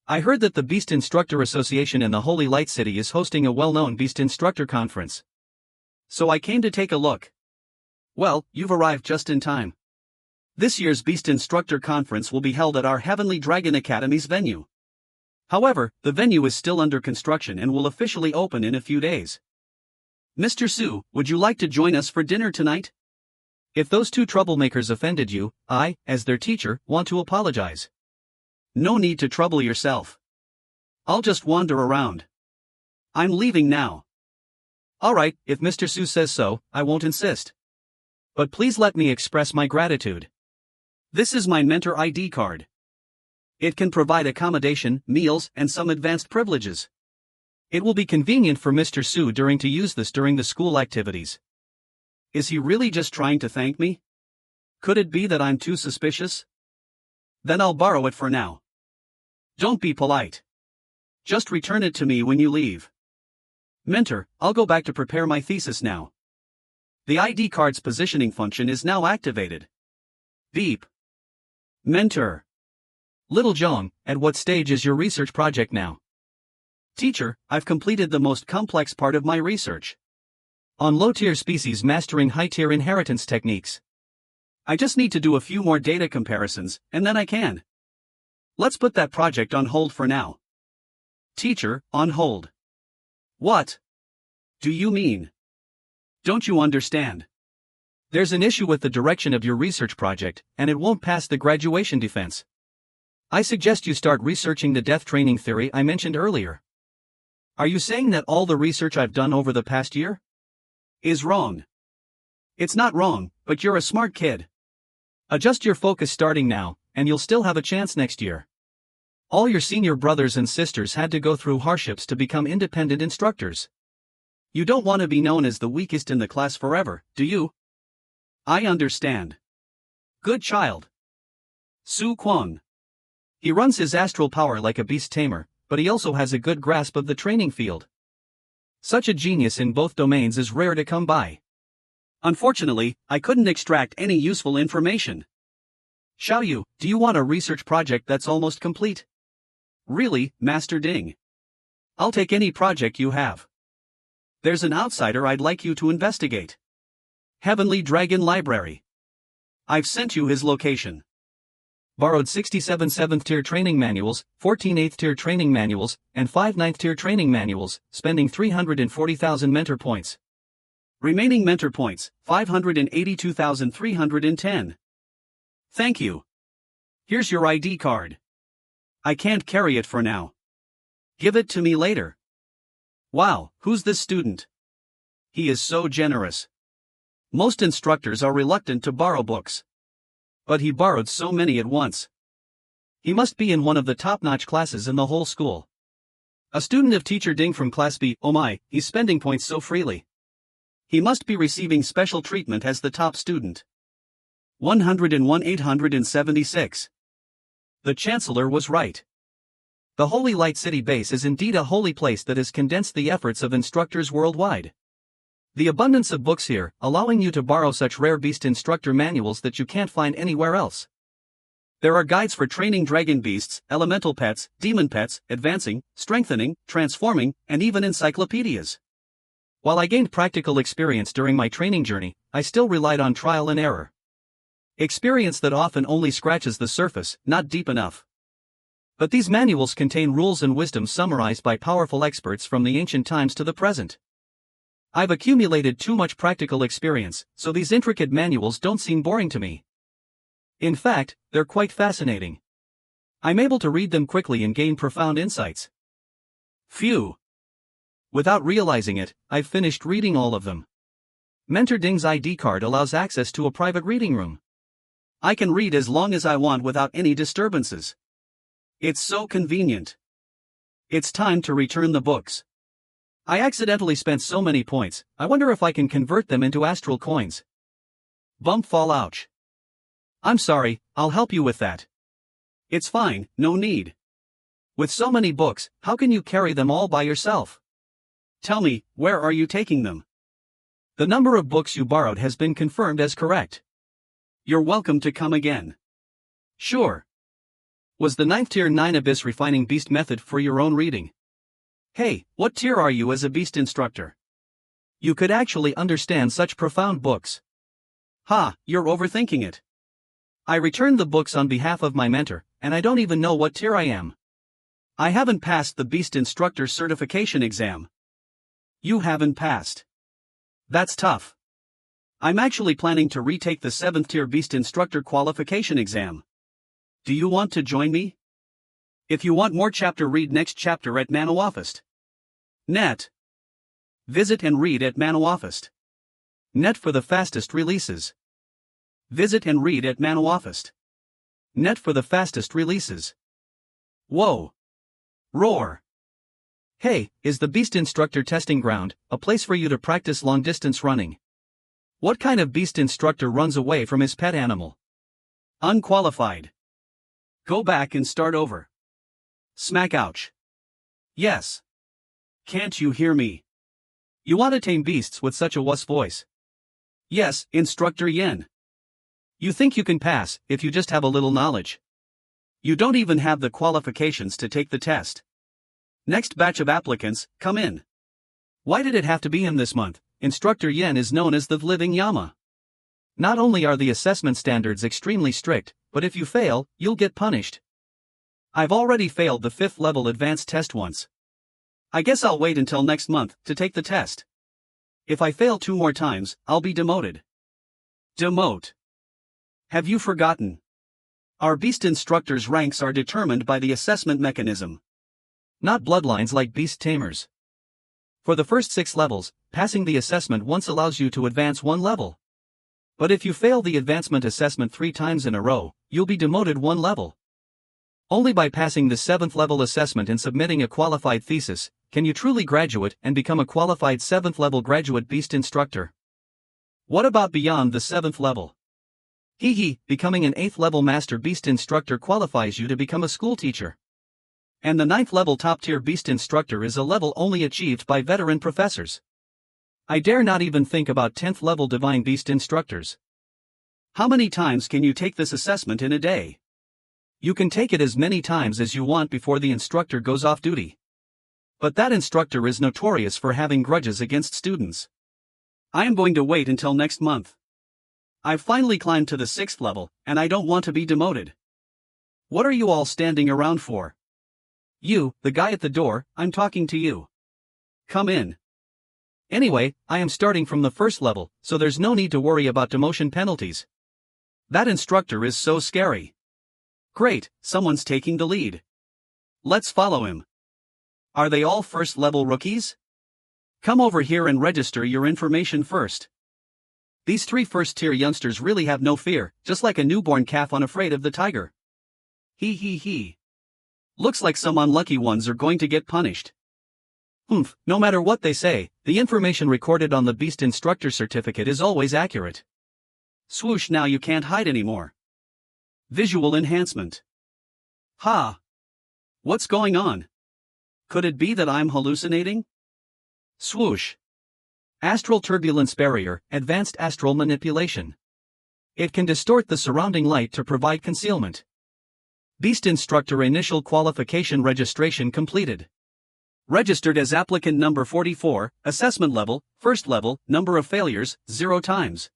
I heard that the Beast Instructor Association in the Holy Light City is hosting a well-known Beast Instructor Conference. So I came to take a look. Well, you've arrived just in time. This year's Beast Instructor Conference will be held at our Heavenly Dragon Academy's venue. However, the venue is still under construction and will officially open in a few days. Mr. Su, would you like to join us for dinner tonight? If those two troublemakers offended you, I, as their teacher, want to apologize. No need to trouble yourself. I'll just wander around. I'm leaving now. Alright, if Mr. Su says so, I won't insist. But please let me express my gratitude. This is my mentor ID card. It can provide accommodation, meals, and some advanced privileges. It will be convenient for Mr. Su to use this during the school activities. Is he really just trying to thank me? Could it be that I'm too suspicious? Then I'll borrow it for now. Don't be polite. Just return it to me when you leave. Mentor, I'll go back to prepare my thesis now. The ID card's positioning function is now activated. Beep. Mentor. Little Jong, at what stage is your research project now? Teacher, I've completed the most complex part of my research. On low-tier species mastering high-tier inheritance techniques. I just need to do a few more data comparisons, and then I can. Let's put that project on hold for now. Teacher, on hold. What do you mean? Don't you understand? There's an issue with the direction of your research project, and it won't pass the graduation defense. I suggest you start researching the death training theory I mentioned earlier. Are you saying that all the research I've done over the past year is wrong? It's not wrong, but you're a smart kid. Adjust your focus starting now, and you'll still have a chance next year. All your senior brothers and sisters had to go through hardships to become independent instructors. You don't want to be known as the weakest in the class forever, do you? I understand. Good child. Su Kwang. He runs his astral power like a beast tamer, but he also has a good grasp of the training field. Such a genius in both domains is rare to come by. Unfortunately, I couldn't extract any useful information. Xiaoyu, do you want a research project that's almost complete? Really, Master Ding? I'll take any project you have. There's an outsider I'd like you to investigate. Heavenly Dragon Library. I've sent you his location. Borrowed 67 7th-tier training manuals, 14 8th-tier training manuals, and 5 9th-tier training manuals, spending 340,000 mentor points. Remaining mentor points, 582,310. Thank you. Here's your ID card. I can't carry it for now. Give it to me later. Wow, who's this student? He is so generous. Most instructors are reluctant to borrow books. But he borrowed so many at once. He must be in one of the top-notch classes in the whole school. A student of Teacher Ding from Class B, oh my, he's spending points so freely. He must be receiving special treatment as the top student. 101,876. The Chancellor was right. The Holy Light City base is indeed a holy place that has condensed the efforts of instructors worldwide. The abundance of books here, allowing you to borrow such rare beast instructor manuals that you can't find anywhere else. There are guides for training dragon beasts, elemental pets, demon pets, advancing, strengthening, transforming, and even encyclopedias. While I gained practical experience during my training journey, I still relied on trial and error. Experience that often only scratches the surface, not deep enough. But these manuals contain rules and wisdom summarized by powerful experts from the ancient times to the present. I've accumulated too much practical experience, so these intricate manuals don't seem boring to me. In fact, they're quite fascinating. I'm able to read them quickly and gain profound insights. Phew. Without realizing it, I've finished reading all of them. Mentor Ding's ID card allows access to a private reading room. I can read as long as I want without any disturbances. It's so convenient. It's time to return the books. I accidentally spent so many points, I wonder if I can convert them into astral coins. Bump fall ouch. I'm sorry, I'll help you with that. It's fine, no need. With so many books, how can you carry them all by yourself? Tell me, where are you taking them? The number of books you borrowed has been confirmed as correct. You're welcome to come again. Sure. Was the 9th tier 9 Abyss refining beast method for your own reading? Hey, what tier are you as a beast instructor? You could actually understand such profound books. Ha, you're overthinking it. I returned the books on behalf of my mentor, and I don't even know what tier I am. I haven't passed the beast instructor certification exam. You haven't passed. That's tough. I'm actually planning to retake the 7th tier beast instructor qualification exam. Do you want to join me? If you want more chapter, read next chapter at Manhwa. Net. Visit and read at Manhwa. Net for the fastest releases. Visit and read at Manhwa. Net for the fastest releases. Whoa. Roar. Hey, is the Beast Instructor Testing Ground a place for you to practice long-distance running? What kind of beast instructor runs away from his pet animal? Unqualified. Go back and start over. Smack ouch. Yes. Can't you hear me? You want to tame beasts with such a wuss voice? Yes, Instructor Yen. You think you can pass if you just have a little knowledge. You don't even have the qualifications to take the test. Next batch of applicants, come in. Why did it have to be him this month? Instructor Yen is known as the living Yama. Not only are the assessment standards extremely strict, but if you fail, you'll get punished. I've already failed the 5th level advanced test once. I guess I'll wait until next month to take the test. If I fail 2 more times, I'll be demoted. Demote. Have you forgotten? Our beast instructors' ranks are determined by the assessment mechanism. Not bloodlines like beast tamers. For the first 6 levels, passing the assessment once allows you to advance 1 level. But if you fail the advancement assessment 3 times in a row, you'll be demoted 1 level. Only by passing the 7th level assessment and submitting a qualified thesis, can you truly graduate and become a qualified 7th level graduate beast instructor. What about beyond the 7th level? Becoming an 8th level master beast instructor qualifies you to become a school teacher. And the 9th level top tier beast instructor is a level only achieved by veteran professors. I dare not even think about 10th level divine beast instructors. How many times can you take this assessment in a day? You can take it as many times as you want before the instructor goes off duty. But that instructor is notorious for having grudges against students. I am going to wait until next month. I've finally climbed to the 6th level, and I don't want to be demoted. What are you all standing around for? You, the guy at the door, I'm talking to you. Come in. Anyway, I am starting from the 1st level, so there's no need to worry about demotion penalties. That instructor is so scary. Great, someone's taking the lead. Let's follow him. Are they all 1st level rookies? Come over here and register your information first. These 3 1st tier youngsters really have no fear, just like a newborn calf unafraid of the tiger. He. Looks like some unlucky ones are going to get punished. No matter what they say, the information recorded on the Beast Instructor certificate is always accurate. Swoosh, now you can't hide anymore. Visual enhancement. Ha! What's going on? Could it be that I'm hallucinating? Swoosh. Astral turbulence barrier, advanced astral manipulation. It can distort the surrounding light to provide concealment. Beast Instructor initial qualification registration completed. Registered as applicant number 44, assessment level, 1st level, number of failures, 0 times.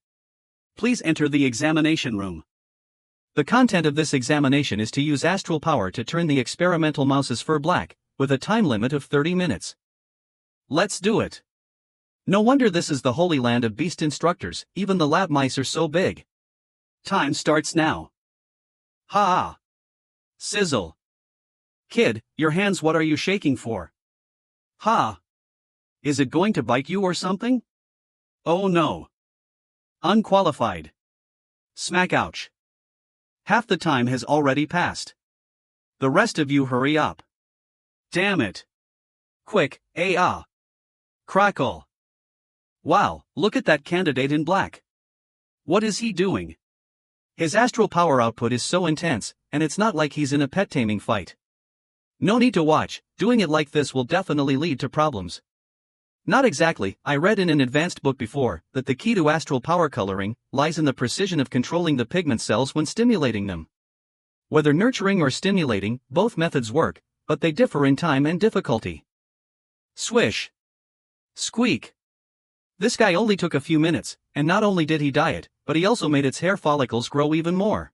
Please enter the examination room. The content of this examination is to use astral power to turn the experimental mouse's fur black, with a time limit of 30 minutes. Let's do it. No wonder this is the holy land of beast instructors, even the lab mice are so big. Time starts now. Ha! Sizzle. Kid, your hands, what are you shaking for? Ha! Is it going to bite you or something? Oh no. Unqualified. Smack, ouch. Half the time has already passed. The rest of you hurry up. Damn it. Quick, Crackle. Wow, look at that candidate in black. What is he doing? His astral power output is so intense, and it's not like he's in a pet taming fight. No need to watch, doing it like this will definitely lead to problems. Not exactly. I read in an advanced book before that the key to astral power coloring lies in the precision of controlling the pigment cells when stimulating them. Whether nurturing or stimulating, both methods work, but they differ in time and difficulty. Swish. Squeak. This guy only took a few minutes, and not only did he dye it, but he also made its hair follicles grow even more.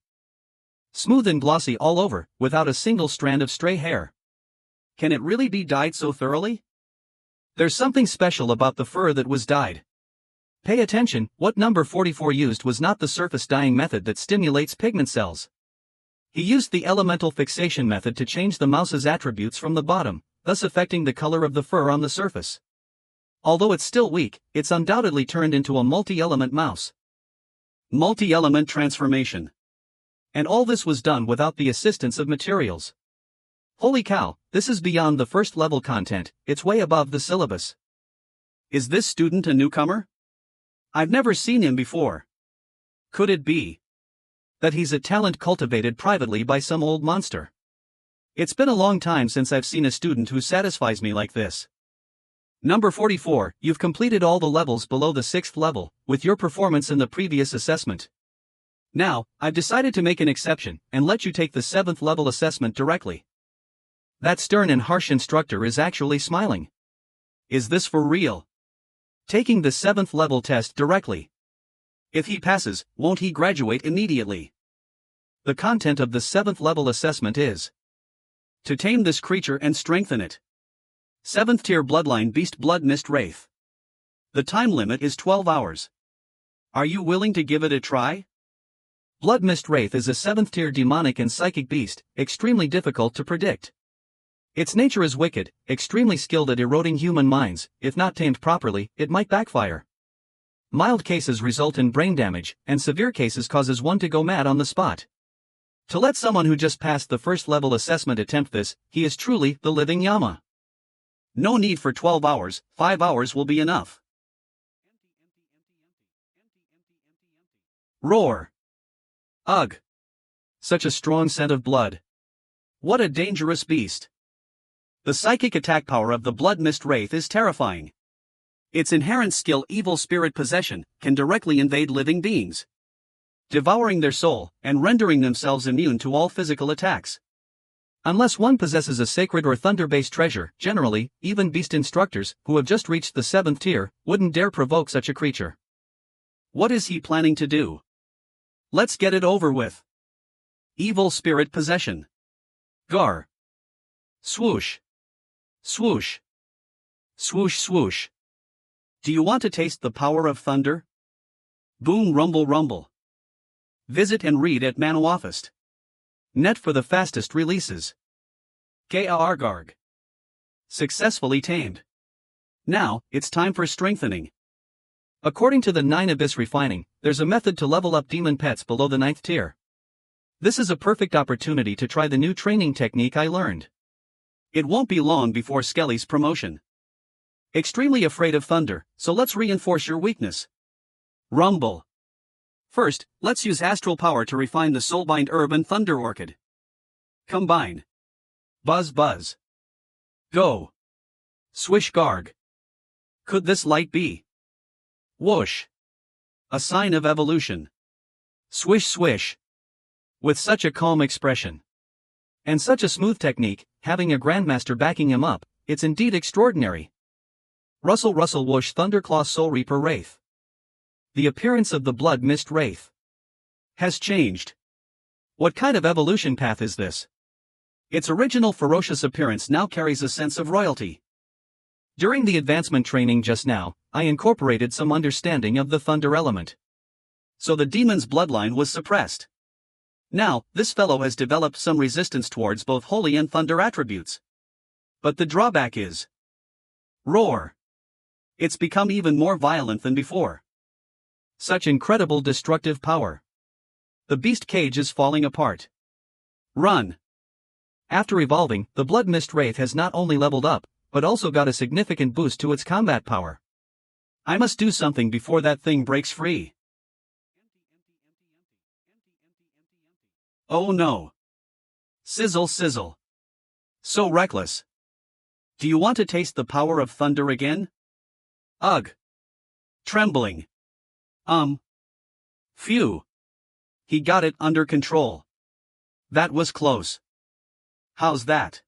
Smooth and glossy all over, without a single strand of stray hair. Can it really be dyed so thoroughly? There's something special about the fur that was dyed. Pay attention, what number 44 used was not the surface dyeing method that stimulates pigment cells. He used the elemental fixation method to change the mouse's attributes from the bottom, thus affecting the color of the fur on the surface. Although it's still weak, it's undoubtedly turned into a multi-element mouse. Multi-element transformation. And all this was done without the assistance of materials. Holy cow, this is beyond the first level content, it's way above the syllabus. Is this student a newcomer? I've never seen him before. Could it be that he's a talent cultivated privately by some old monster? It's been a long time since I've seen a student who satisfies me like this. Number 44, you've completed all the levels below the 6th level, with your performance in the previous assessment. Now, I've decided to make an exception, and let you take the 7th level assessment directly. That stern and harsh instructor is actually smiling. Is this for real? Taking the 7th level test directly. If he passes, won't he graduate immediately? The content of the 7th level assessment is to tame this creature and strengthen it. 7th tier bloodline beast blood mist wraith. The time limit is 12 hours. Are you willing to give it a try? Blood mist wraith is a 7th tier demonic and psychic beast, extremely difficult to predict. Its nature is wicked, extremely skilled at eroding human minds. If not tamed properly, it might backfire. Mild cases result in brain damage, and severe cases causes one to go mad on the spot. To let someone who just passed the first level assessment attempt this, he is truly the living Yama. No need for 12 hours, 5 hours will be enough. Roar. Ugh. Such a strong scent of blood. What a dangerous beast. The psychic attack power of the blood mist wraith is terrifying. Its inherent skill, evil spirit possession, can directly invade living beings, devouring their soul, and rendering themselves immune to all physical attacks. Unless one possesses a sacred or thunder-based treasure, generally, even beast instructors, who have just reached the 7th tier, wouldn't dare provoke such a creature. What is he planning to do? Let's get it over with. Evil spirit possession. Gar. Swoosh. Swoosh. Swoosh swoosh. Do you want to taste the power of thunder? Boom rumble rumble. Visit and read at Manhwa. Net for the fastest releases. Gargarg. Successfully tamed. Now, it's time for strengthening. According to the 9 Abyss Refining, there's a method to level up demon pets below the 9th tier. This is a perfect opportunity to try the new training technique I learned. It won't be long before Skelly's promotion. Extremely afraid of thunder, so let's reinforce your weakness. Rumble. First, let's use astral power to refine the soulbind herb and thunder orchid. Combine. Buzz buzz. Go. Swish garg. Could this light be? Whoosh. A sign of evolution. Swish swish. With such a calm expression. And such a smooth technique, having a grandmaster backing him up, it's indeed extraordinary. Rustle rustle whoosh thunderclaw soul reaper wraith. The appearance of the blood mist wraith has changed. What kind of evolution path is this? Its original ferocious appearance now carries a sense of royalty. During the advancement training just now, I incorporated some understanding of the thunder element. So the demon's bloodline was suppressed. Now, this fellow has developed some resistance towards both holy and thunder attributes. But the drawback is roar. It's become even more violent than before. Such incredible destructive power. The beast cage is falling apart. Run. After evolving, the Blood Mist Wraith has not only leveled up, but also got a significant boost to its combat power. I must do something before that thing breaks free. Oh no. Sizzle sizzle. So reckless. Do you want to taste the power of thunder again? Ugh. Trembling. Phew. He got it under control. That was close. How's that?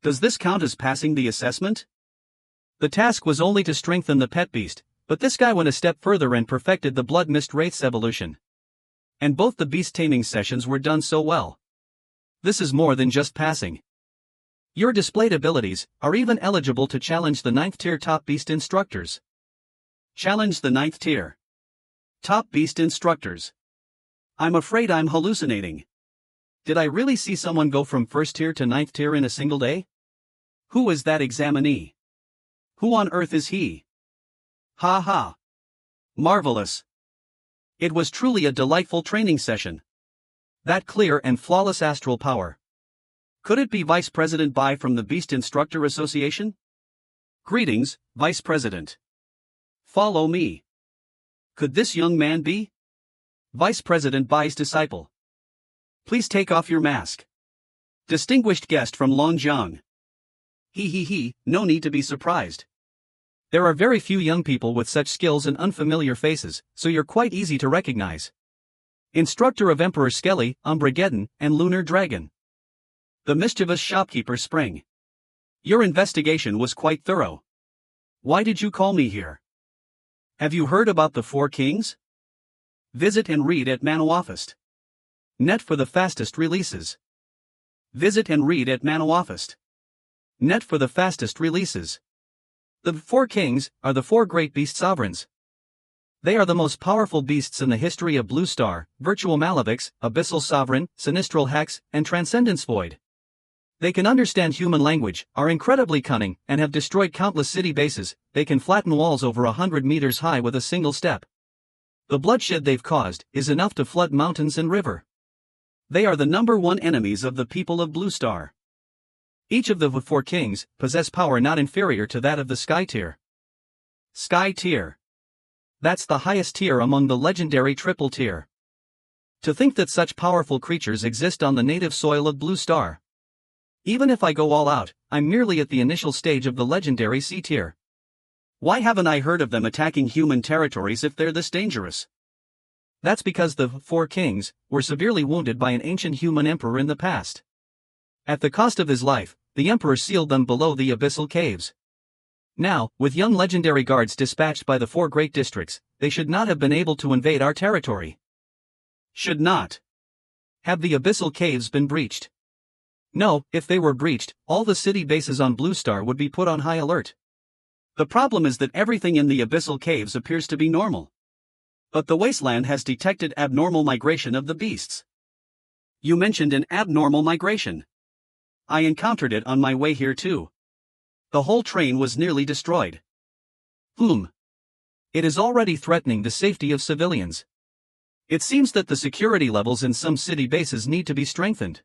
Does this count as passing the assessment? The task was only to strengthen the pet beast, but this guy went a step further and perfected the Blood Mist Wraith's evolution. And both the beast taming sessions were done so well. This is more than just passing. Your displayed abilities are even eligible to challenge the 9th tier top beast instructors. Challenge the 9th tier top beast instructors. I'm afraid I'm hallucinating. Did I really see someone go from 1st tier to 9th tier in a single day? Who is that examinee? Who on earth is he? Ha ha. Marvelous. It was truly a delightful training session. That clear and flawless astral power. Could it be Vice President Bai from the Beast Instructor Association? Greetings, Vice President. Follow me. Could this young man be Vice President Bai's disciple? Please take off your mask. Distinguished guest from Longjiang. He, no need to be surprised. There are very few young people with such skills and unfamiliar faces, so you're quite easy to recognize. Instructor of Emperor Skelly, Umbregeddon, and Lunar Dragon. The mischievous shopkeeper Spring. Your investigation was quite thorough. Why did you call me here? Have you heard about the Four Kings? Visit and read at Manhwa. Net for the fastest releases. Visit and read at Manhwa. Net for the fastest releases. The Four Kings are the four great beast sovereigns. They are the most powerful beasts in the history of Blue Star: Virtual Malavix, Abyssal Sovereign, Sinistral Hex, and Transcendence Void. They can understand human language, are incredibly cunning, and have destroyed countless city bases. They can flatten walls over 100 meters high with a single step. The bloodshed they've caused is enough to flood mountains and river. They are the #1 enemies of the people of Blue Star. Each of the Four Kings possess power not inferior to that of the Sky Tier. Sky Tier. That's the highest tier among the legendary Triple Tier. To think that such powerful creatures exist on the native soil of Blue Star. Even if I go all out, I'm merely at the initial stage of the legendary C Tier. Why haven't I heard of them attacking human territories if they're this dangerous? That's because the Four Kings were severely wounded by an ancient human emperor in the past. At the cost of his life, the emperor sealed them below the abyssal caves. Now, with young legendary guards dispatched by the four great districts, they should not have been able to invade our territory. Should not have the abyssal caves been breached. No, if they were breached, all the city bases on Blue Star would be put on high alert. The problem is that everything in the abyssal caves appears to be normal. But the wasteland has detected abnormal migration of the beasts. You mentioned an abnormal migration. I encountered it on my way here too. The whole train was nearly destroyed. It is already threatening the safety of civilians. It seems that the security levels in some city bases need to be strengthened.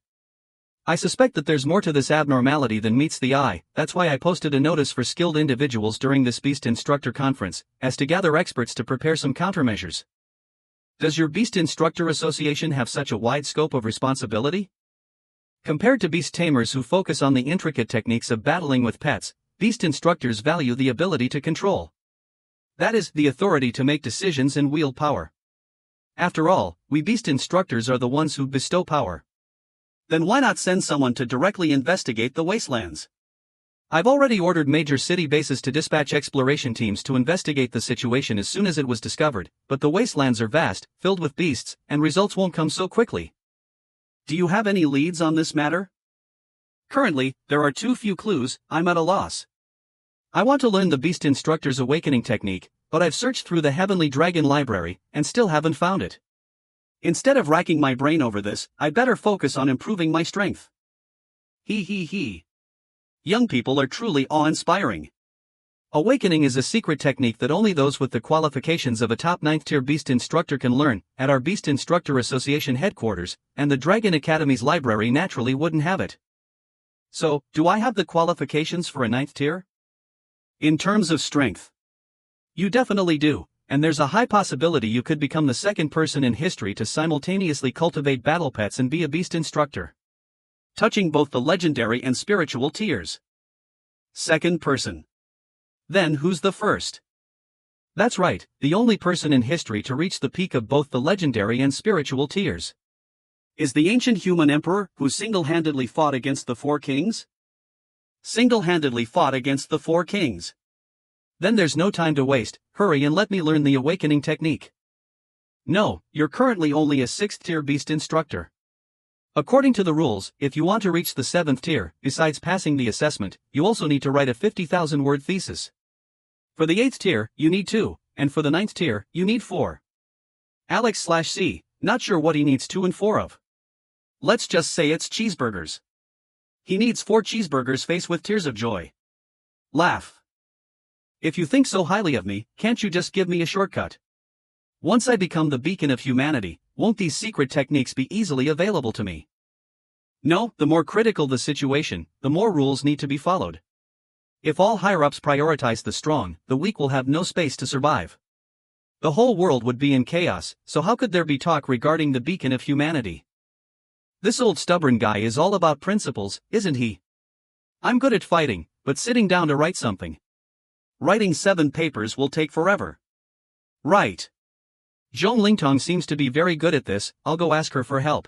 I suspect that there's more to this abnormality than meets the eye. That's why I posted a notice for skilled individuals during this Beast Instructor Conference, as to gather experts to prepare some countermeasures. Does your Beast Instructor Association have such a wide scope of responsibility? Compared to beast tamers who focus on the intricate techniques of battling with pets, beast instructors value the ability to control. That is, the authority to make decisions and wield power. After all, we beast instructors are the ones who bestow power. Then why not send someone to directly investigate the wastelands? I've already ordered major city bases to dispatch exploration teams to investigate the situation as soon as it was discovered, but the wastelands are vast, filled with beasts, and results won't come so quickly. Do you have any leads on this matter? Currently, there are too few clues. I'm at a loss. I want to learn the Beast Instructor's awakening technique, but I've searched through the Heavenly Dragon library, and still haven't found it. Instead of racking my brain over this, I'd better focus on improving my strength. He. Young people are truly awe-inspiring. Awakening is a secret technique that only those with the qualifications of a top 9th tier Beast Instructor can learn. At our Beast Instructor Association headquarters, and the Dragon Academy's library naturally wouldn't have it. So, do I have the qualifications for a 9th tier? In terms of strength, you definitely do, and there's a high possibility you could become the second person in history to simultaneously cultivate battle pets and be a Beast Instructor, touching both the legendary and spiritual tiers. Second person. Then who's the first? That's right, the only person in history to reach the peak of both the legendary and spiritual tiers is the ancient human emperor who single-handedly fought against the 4 kings? Single-handedly fought against the 4 kings. Then there's no time to waste, hurry and let me learn the awakening technique. No, you're currently only a 6th tier Beast Instructor. According to the rules, if you want to reach the 7th tier, besides passing the assessment, you also need to write a 50,000-word thesis. For the 8th tier, you need 2, and for the 9th tier, you need 4. Alex/C, not sure what he needs 2 and 4 of. Let's just say it's cheeseburgers. He needs 4 cheeseburgers faced with tears of joy. Laugh. If you think so highly of me, can't you just give me a shortcut? Once I become the beacon of humanity, won't these secret techniques be easily available to me? No, the more critical the situation, the more rules need to be followed. If all higher-ups prioritize the strong, the weak will have no space to survive. The whole world would be in chaos, so how could there be talk regarding the beacon of humanity? This old stubborn guy is all about principles, isn't he? I'm good at fighting, but sitting down to write something. Writing 7 papers will take forever. Right. Joan Lingtong seems to be very good at this, I'll go ask her for help.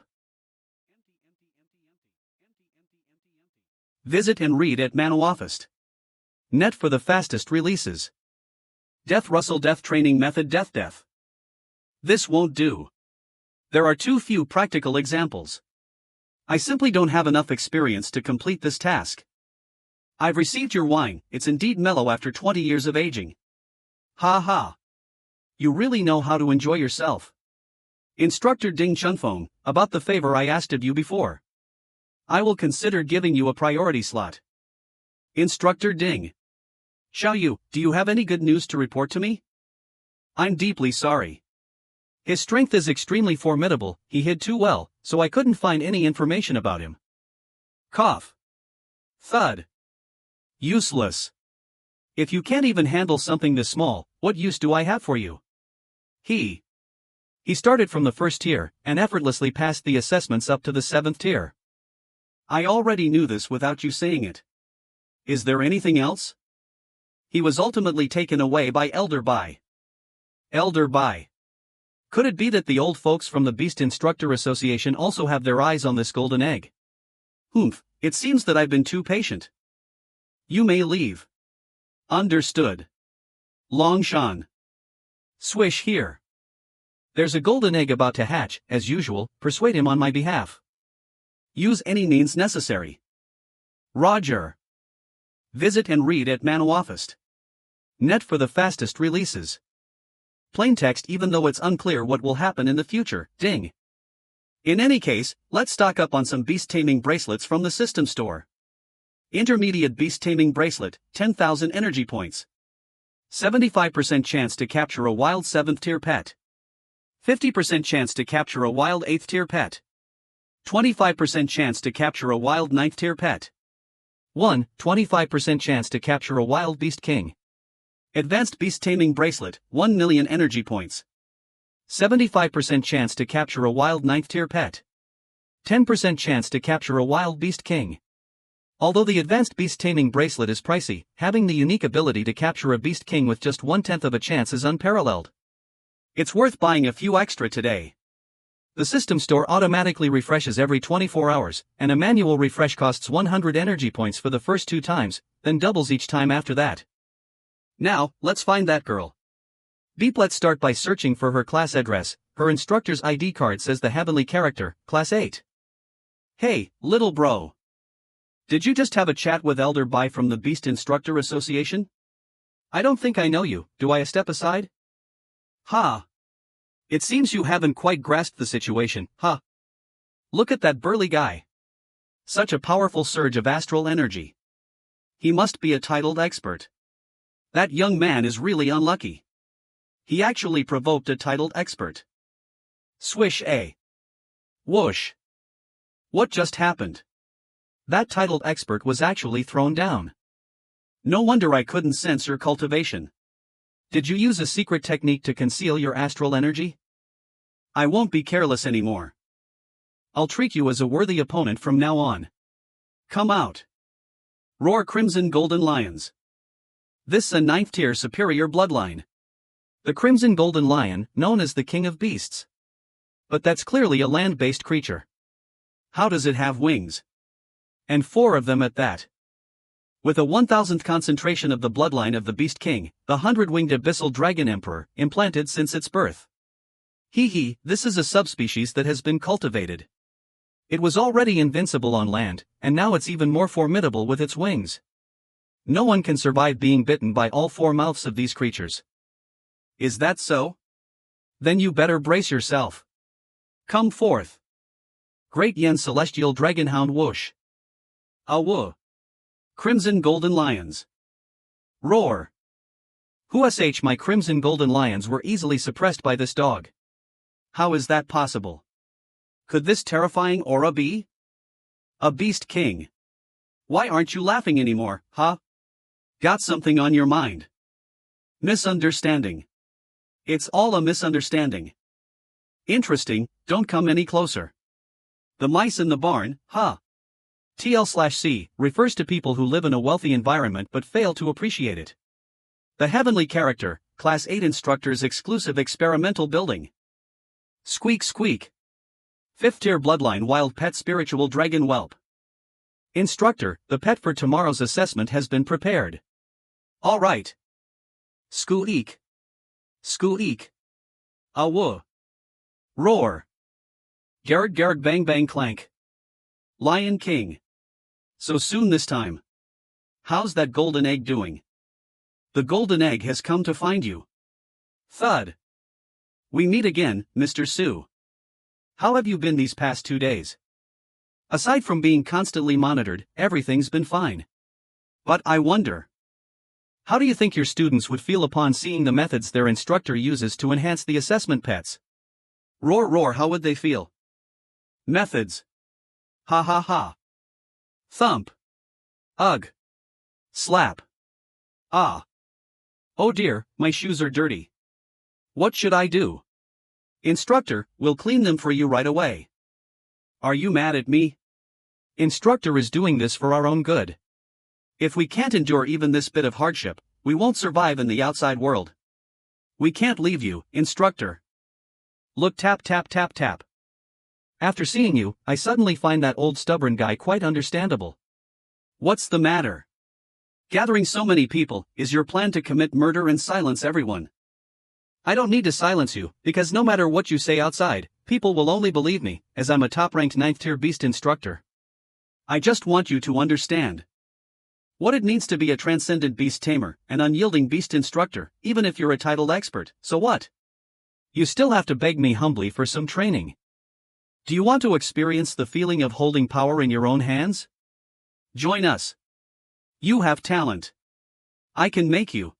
Visit and read at Manhwa. Net for the fastest releases. Death Russell Death Training Method Death. This won't do. There are too few practical examples. I simply don't have enough experience to complete this task. I've received your wine, it's indeed mellow after 20 years of aging. Ha ha. You really know how to enjoy yourself. Instructor Ding Chunfeng, about the favor I asked of you before. I will consider giving you a priority slot. Instructor Ding. Xiao Yu, do you have any good news to report to me? I'm deeply sorry. His strength is extremely formidable, he hid too well, so I couldn't find any information about him. Cough. Thud. Useless. If you can't even handle something this small, what use do I have for you? He started from the 1st tier, and effortlessly passed the assessments up to the 7th tier. I already knew this without you saying it. Is there anything else? He was ultimately taken away by Elder Bai. Elder Bai. Could it be that the old folks from the Beast Instructor Association also have their eyes on this golden egg? Humph, it seems that I've been too patient. You may leave. Understood. Longshan. Swish here. There's a golden egg about to hatch, as usual, persuade him on my behalf. Use any means necessary. Roger. Visit and read at Manhwa. Net for the fastest releases. Plain text even though it's unclear what will happen in the future, ding. In any case, let's stock up on some beast taming bracelets from the system store. Intermediate beast taming bracelet, 10,000 energy points. 75% chance to capture a wild 7th tier pet. 50% chance to capture a wild 8th tier pet. 25% chance to capture a wild 9th tier pet. 25% chance to capture a wild beast king. Advanced beast taming bracelet, 1 million energy points. 75% chance to capture a wild 9th tier pet. 10% chance to capture a wild beast king. Although the advanced beast taming bracelet is pricey, having the unique ability to capture a beast king with just 1/10 of a chance is unparalleled. It's worth buying a few extra today. The system store automatically refreshes every 24 hours, and a manual refresh costs 100 energy points for the first 2 times, then doubles each time after that. Now, let's find that girl. Beep, let's start by searching for her class address. Her instructor's ID card says the heavenly character, class 8. Hey, little bro. Did you just have a chat with Elder Bai from the Beast Instructor Association? I don't think I know you, do I step aside? Ha! It seems you haven't quite grasped the situation, huh? Look at that burly guy. Such a powerful surge of astral energy. He must be a titled expert. That young man is really unlucky. He actually provoked a titled expert. Swish a. Whoosh. What just happened? That titled expert was actually thrown down. No wonder I couldn't sense your cultivation. Did you use a secret technique to conceal your astral energy? I won't be careless anymore. I'll treat you as a worthy opponent from now on. Come out. Roar Crimson Golden Lions. This a 9th tier superior bloodline. The Crimson Golden Lion, known as the King of Beasts. But that's clearly a land-based creature. How does it have wings? And 4 of them at that. With a 1000th concentration of the bloodline of the Beast King, the 100-winged Abyssal Dragon Emperor, implanted since its birth. This is a subspecies that has been cultivated. It was already invincible on land, and now it's even more formidable with its wings. No one can survive being bitten by all 4 mouths of these creatures. Is that so? Then you better brace yourself. Come forth. Great Yen Celestial Dragonhound Whoosh. Awoo. Crimson Golden Lions. Roar. Whoosh, my Crimson Golden Lions were easily suppressed by this dog. How is that possible? Could this terrifying aura be? A Beast King. Why aren't you laughing anymore, huh? Got something on your mind? Misunderstanding. It's all a misunderstanding. Interesting, don't come any closer. The mice in the barn, huh? TL/C refers to people who live in a wealthy environment but fail to appreciate it. The Heavenly Character, Class 8 Instructor's exclusive experimental building. Squeak squeak. 5th tier bloodline wild pet spiritual dragon whelp. Instructor, the pet for tomorrow's assessment has been prepared. Alright. Squeak. Squeak. Awoo. Roar. Garrett Garrett bang bang clank. Lion King. So soon this time. How's that golden egg doing? The golden egg has come to find you. Thud. We meet again, Mr. Sue. How have you been these past 2 days? Aside from being constantly monitored, everything's been fine. But I wonder. How do you think your students would feel upon seeing the methods their instructor uses to enhance the assessment pets? Roar roar, how would they feel? Methods. Ha ha ha. Thump. Ugh. Slap. Ah. Oh dear, my shoes are dirty. What should I do? Instructor, we'll clean them for you right away. Are you mad at me? Instructor is doing this for our own good. If we can't endure even this bit of hardship, we won't survive in the outside world. We can't leave you, instructor. Look, tap tap tap tap. After seeing you, I suddenly find that old stubborn guy quite understandable. What's the matter? Gathering so many people, is your plan to commit murder and silence everyone? I don't need to silence you, because no matter what you say outside, people will only believe me, as I'm a top-ranked 9th tier beast instructor. I just want you to understand what it means to be a transcendent beast tamer, an unyielding beast instructor, even if you're a titled expert, so what? You still have to beg me humbly for some training. Do you want to experience the feeling of holding power in your own hands? Join us. You have talent. I can make you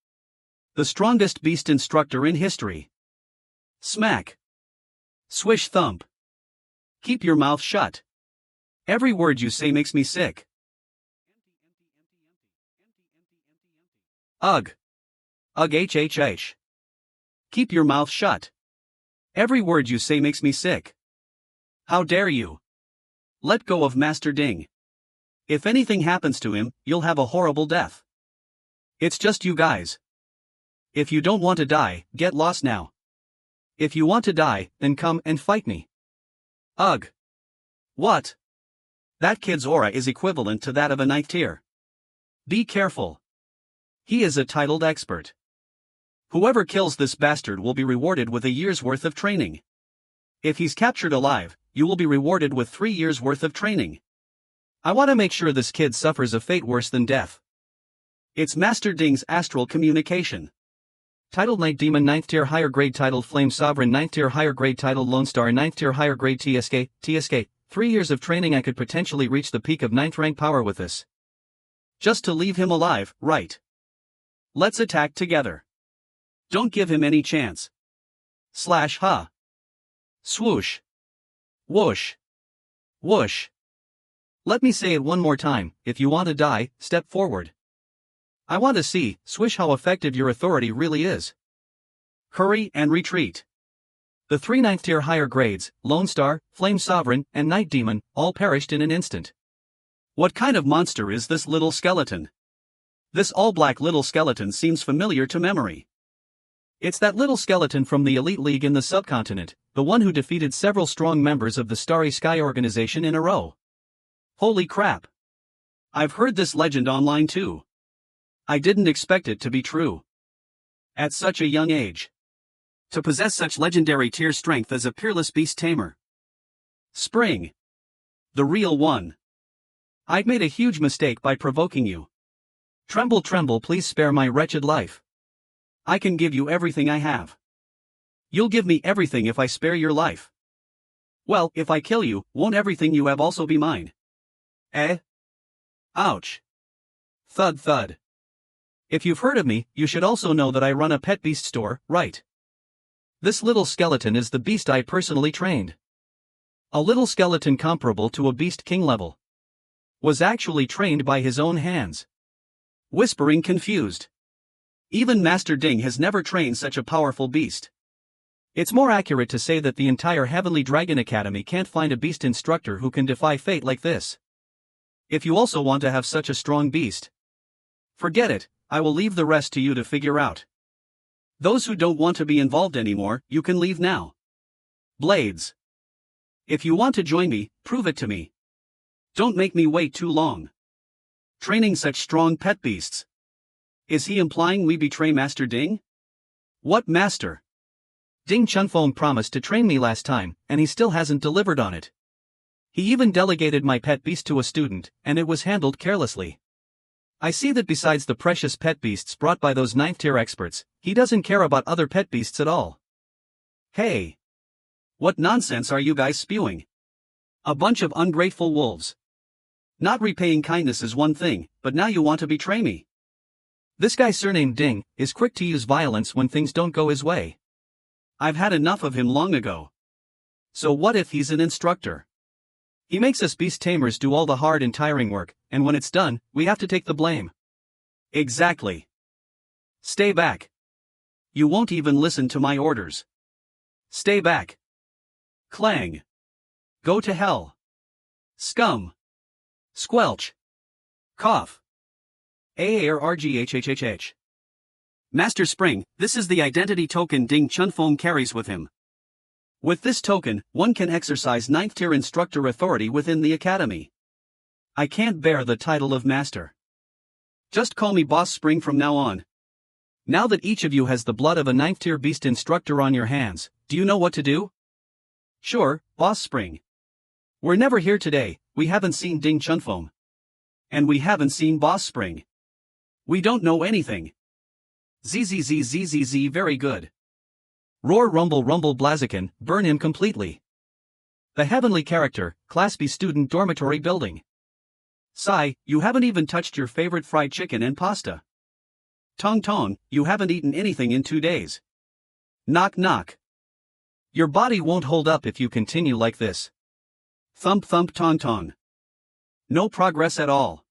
the strongest beast instructor in history. Smack. Swish thump. Keep your mouth shut. Every word you say makes me sick. Ugh. Ugh hhh. Keep your mouth shut. Every word you say makes me sick. How dare you? Let go of Master Ding. If anything happens to him, you'll have a horrible death. It's just you guys. If you don't want to die, get lost now. If you want to die, then come and fight me. Ugh. What? That kid's aura is equivalent to that of a 9th tier. Be careful. He is a titled expert. Whoever kills this bastard will be rewarded with a year's worth of training. If he's captured alive, you will be rewarded with 3 years worth of training. I want to make sure this kid suffers a fate worse than death. It's Master Ding's astral communication. Titled Night Demon 9th tier higher grade. Titled Flame Sovereign 9th tier higher grade. Titled Lone Star 9th tier higher grade. TSK. 3 years of training. I could potentially reach the peak of 9th rank power with this. Just to leave him alive, right? Let's attack together. Don't give him any chance. Slash ha. Swoosh. Whoosh. Whoosh. Let me say it one more time. If you want to die, step forward. I want to see, swish, how effective your authority really is. Hurry and retreat. The 3 9th tier higher grades, Lone Star, Flame Sovereign, and Night Demon, all perished in an instant. What kind of monster is this little skeleton? This all-black little skeleton seems familiar to memory. It's that little skeleton from the Elite League in the subcontinent, the one who defeated several strong members of the Starry Sky organization in a row. Holy crap. I've heard this legend online too. I didn't expect it to be true. At such a young age. To possess such legendary tier strength as a peerless beast tamer. Spring. The real one. I'd made a huge mistake by provoking you. Tremble, tremble, please spare my wretched life. I can give you everything I have. You'll give me everything if I spare your life. Well, if I kill you, won't everything you have also be mine? Eh? Ouch. Thud thud. If you've heard of me, you should also know that I run a pet beast store, right? This little skeleton is the beast I personally trained. A little skeleton comparable to a beast king level. Was actually trained by his own hands. Whispering confused. Even Master Ding has never trained such a powerful beast. It's more accurate to say that the entire Heavenly Dragon Academy can't find a beast instructor who can defy fate like this. If you also want to have such a strong beast, forget it, I will leave the rest to you to figure out. Those who don't want to be involved anymore, you can leave now. Blades. If you want to join me, prove it to me. Don't make me wait too long. Training such strong pet beasts. Is he implying we betray Master Ding? What master? Ding Chunfeng promised to train me last time, and he still hasn't delivered on it. He even delegated my pet beast to a student, and it was handled carelessly. I see that besides the precious pet beasts brought by those 9th tier experts, he doesn't care about other pet beasts at all. Hey! What nonsense are you guys spewing? A bunch of ungrateful wolves. Not repaying kindness is one thing, but now you want to betray me. This guy surnamed Ding is quick to use violence when things don't go his way. I've had enough of him long ago. So what if he's an instructor? He makes us beast tamers do all the hard and tiring work, and when it's done, we have to take the blame. Exactly. Stay back. You won't even listen to my orders. Stay back. Clang. Go to hell. Scum. Squelch. Cough. AARGHHHH. Master Spring, this is the identity token Ding Chunfeng carries with him. With this token, one can exercise 9th tier instructor authority within the academy. I can't bear the title of master. Just call me Boss Spring from now on. Now that each of you has the blood of a 9th tier beast instructor on your hands, do you know what to do? Sure, Boss Spring. We're never here today, we haven't seen Ding Chunfeng. And we haven't seen Boss Spring. We don't know anything. ZZZZZZ, very good. Roar rumble rumble blaziken, burn him completely. The heavenly character, Class B student dormitory building. Sigh, you haven't even touched your favorite fried chicken and pasta. Tong tong, you haven't eaten anything in 2 days. Knock knock. Your body won't hold up if you continue like this. Thump thump tong tong. No progress at all.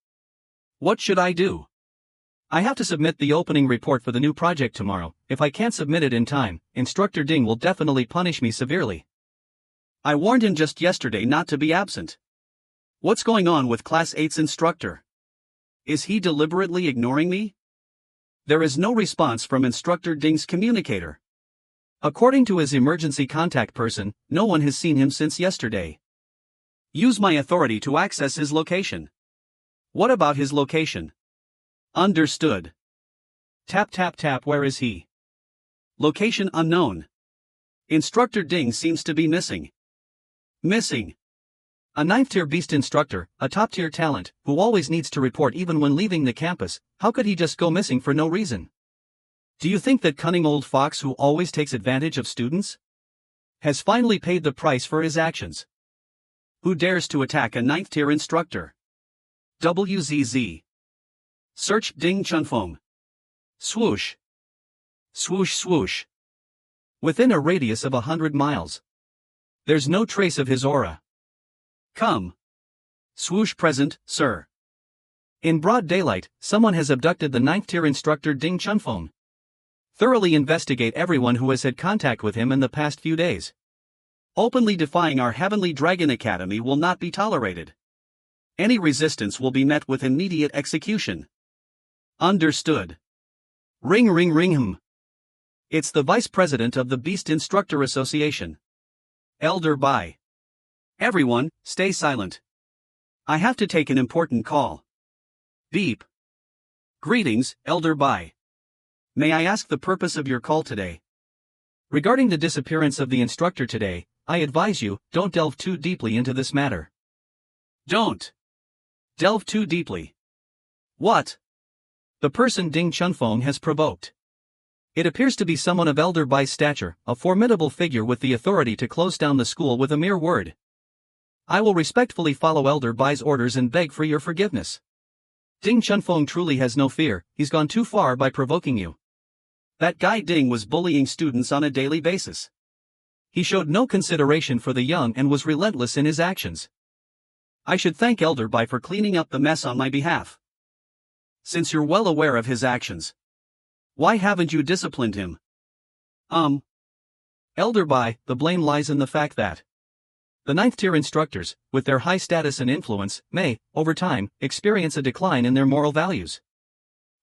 What should I do? I have to submit the opening report for the new project tomorrow. If I can't submit it in time, Instructor Ding will definitely punish me severely. I warned him just yesterday not to be absent. What's going on with Class 8's instructor? Is he deliberately ignoring me? There is no response from Instructor Ding's communicator. According to his emergency contact person, no one has seen him since yesterday. Use my authority to access his location. What about his location? Understood. Tap tap tap, where is he? Location unknown. Instructor Ding seems to be missing. Missing. A 9th-tier beast instructor, a top-tier talent, who always needs to report even when leaving the campus, how could he just go missing for no reason? Do you think that cunning old fox who always takes advantage of students has finally paid the price for his actions? Who dares to attack a 9th-tier instructor? WZZ. Search Ding Chunfeng. Swoosh. Swoosh swoosh. Within a radius of 100 miles. There's no trace of his aura. Come. Swoosh present, sir. In broad daylight, someone has abducted the 9th-tier instructor Ding Chunfeng. Thoroughly investigate everyone who has had contact with him in the past few days. Openly defying our Heavenly Dragon Academy will not be tolerated. Any resistance will be met with immediate execution. Understood. Ring ring ring him. It's the Vice President of the Beast Instructor Association. Elder Bai. Everyone, stay silent. I have to take an important call. Beep. Greetings, Elder Bai. May I ask the purpose of your call today? Regarding the disappearance of the instructor today, I advise you, don't delve too deeply into this matter. Don't delve too deeply. What? The person Ding Chunfeng has provoked. It appears to be someone of Elder Bai's stature, a formidable figure with the authority to close down the school with a mere word. I will respectfully follow Elder Bai's orders and beg for your forgiveness. Ding Chunfeng truly has no fear, he's gone too far by provoking you. That guy Ding was bullying students on a daily basis. He showed no consideration for the young and was relentless in his actions. I should thank Elder Bai for cleaning up the mess on my behalf. Since you're well aware of his actions, why haven't you disciplined him? Elder Bai, the blame lies in the fact that the 9th-tier instructors, with their high status and influence, may, over time, experience a decline in their moral values.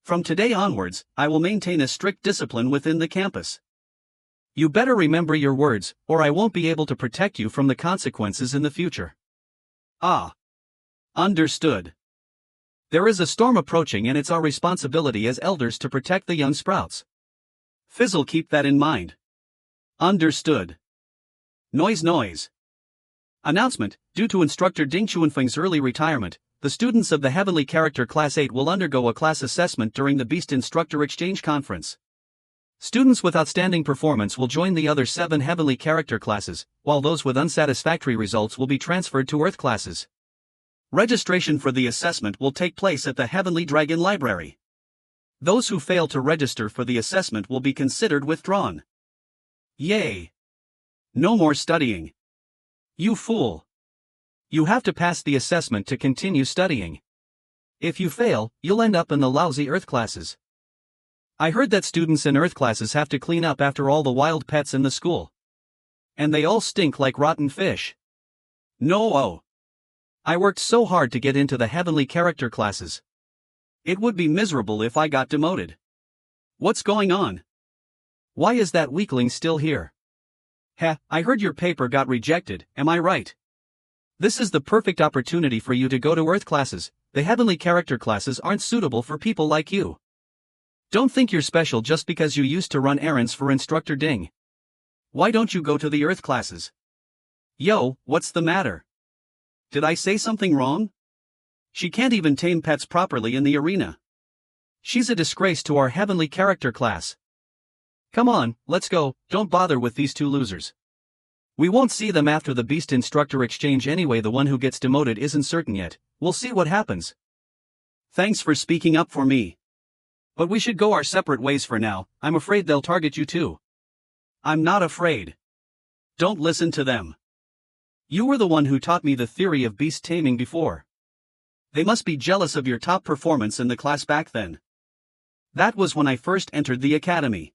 From today onwards, I will maintain a strict discipline within the campus. You better remember your words, or I won't be able to protect you from the consequences in the future. Ah. Understood. There is a storm approaching and it's our responsibility as elders to protect the young sprouts. Fizzle, keep that in mind. Understood. Noise noise. Announcement, due to instructor Ding Chunfeng's early retirement, the students of the Heavenly Character Class 8 will undergo a class assessment during the Beast Instructor Exchange Conference. Students with outstanding performance will join the other 7 Heavenly Character classes, while those with unsatisfactory results will be transferred to Earth classes. Registration for the assessment will take place at the Heavenly Dragon Library. Those who fail to register for the assessment will be considered withdrawn. Yay! No more studying. You fool! You have to pass the assessment to continue studying. If you fail, you'll end up in the lousy Earth classes. I heard that students in Earth classes have to clean up after all the wild pets in the school. And they all stink like rotten fish. No. I worked so hard to get into the Heavenly Character classes. It would be miserable if I got demoted. What's going on? Why is that weakling still here? I heard your paper got rejected, am I right? This is the perfect opportunity for you to go to Earth classes. The Heavenly Character classes aren't suitable for people like you. Don't think you're special just because you used to run errands for Instructor Ding. Why don't you go to the Earth classes? Yo, what's the matter? Did I say something wrong? She can't even tame pets properly in the arena. She's a disgrace to our Heavenly Character class. Come on, let's go, don't bother with these two losers. We won't see them after the Beast Instructor Exchange anyway. The one who gets demoted isn't certain yet, we'll see what happens. Thanks for speaking up for me. But we should go our separate ways for now, I'm afraid they'll target you too. I'm not afraid. Don't listen to them. You were the one who taught me the theory of beast taming before. They must be jealous of your top performance in the class back then. That was when I first entered the academy.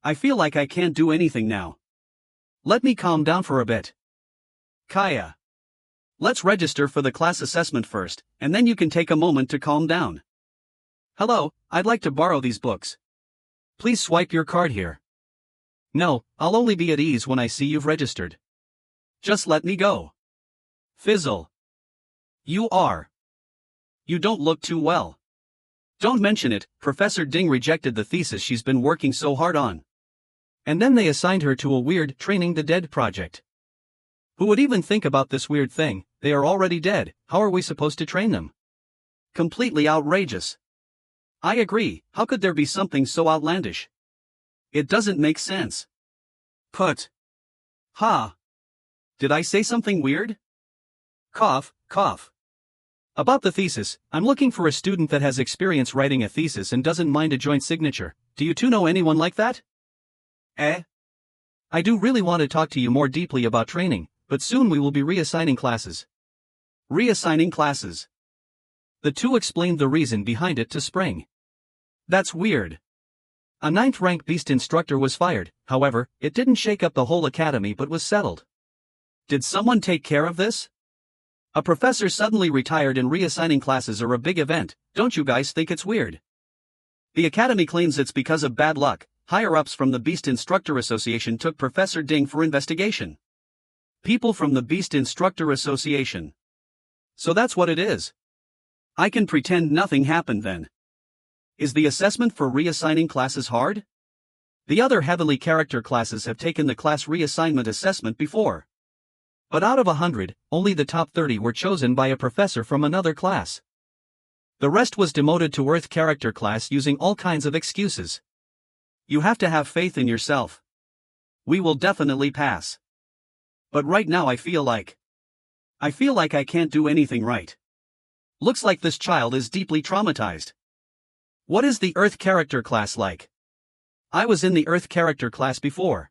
I feel like I can't do anything now. Let me calm down for a bit. Kaya. Let's register for the class assessment first, and then you can take a moment to calm down. Hello, I'd like to borrow these books. Please swipe your card here. No, I'll only be at ease when I see you've registered. Just let me go. Fizzle. You don't look too well. Don't mention it, Professor Ding rejected the thesis she's been working so hard on. And then they assigned her to a weird Training the Dead project. Who would even think about this weird thing? They are already dead, how are we supposed to train them? Completely outrageous. I agree, how could there be something so outlandish? It doesn't make sense. Put. Ha. Did I say something weird? Cough, cough. About the thesis, I'm looking for a student that has experience writing a thesis and doesn't mind a joint signature. Do you two know anyone like that? I do really want to talk to you more deeply about training, but soon we will be reassigning classes. Reassigning classes. The two explained the reason behind it to Spring. That's weird. A 9th rank beast instructor was fired, however, it didn't shake up the whole academy but was settled. Did someone take care of this? A professor suddenly retired and reassigning classes are a big event, don't you guys think it's weird? The academy claims it's because of bad luck. Higher-ups from the Beast Instructor Association took Professor Ding for investigation. People from the Beast Instructor Association. So that's what it is. I can pretend nothing happened then. Is the assessment for reassigning classes hard? The other heavenly character classes have taken the class reassignment assessment before. But out of 100, only the top 30 were chosen by a professor from another class. The rest was demoted to Earth character class using all kinds of excuses. You have to have faith in yourself. We will definitely pass. But right now I feel like I can't do anything right. Looks like this child is deeply traumatized. What is the Earth character class like? I was in the Earth character class before.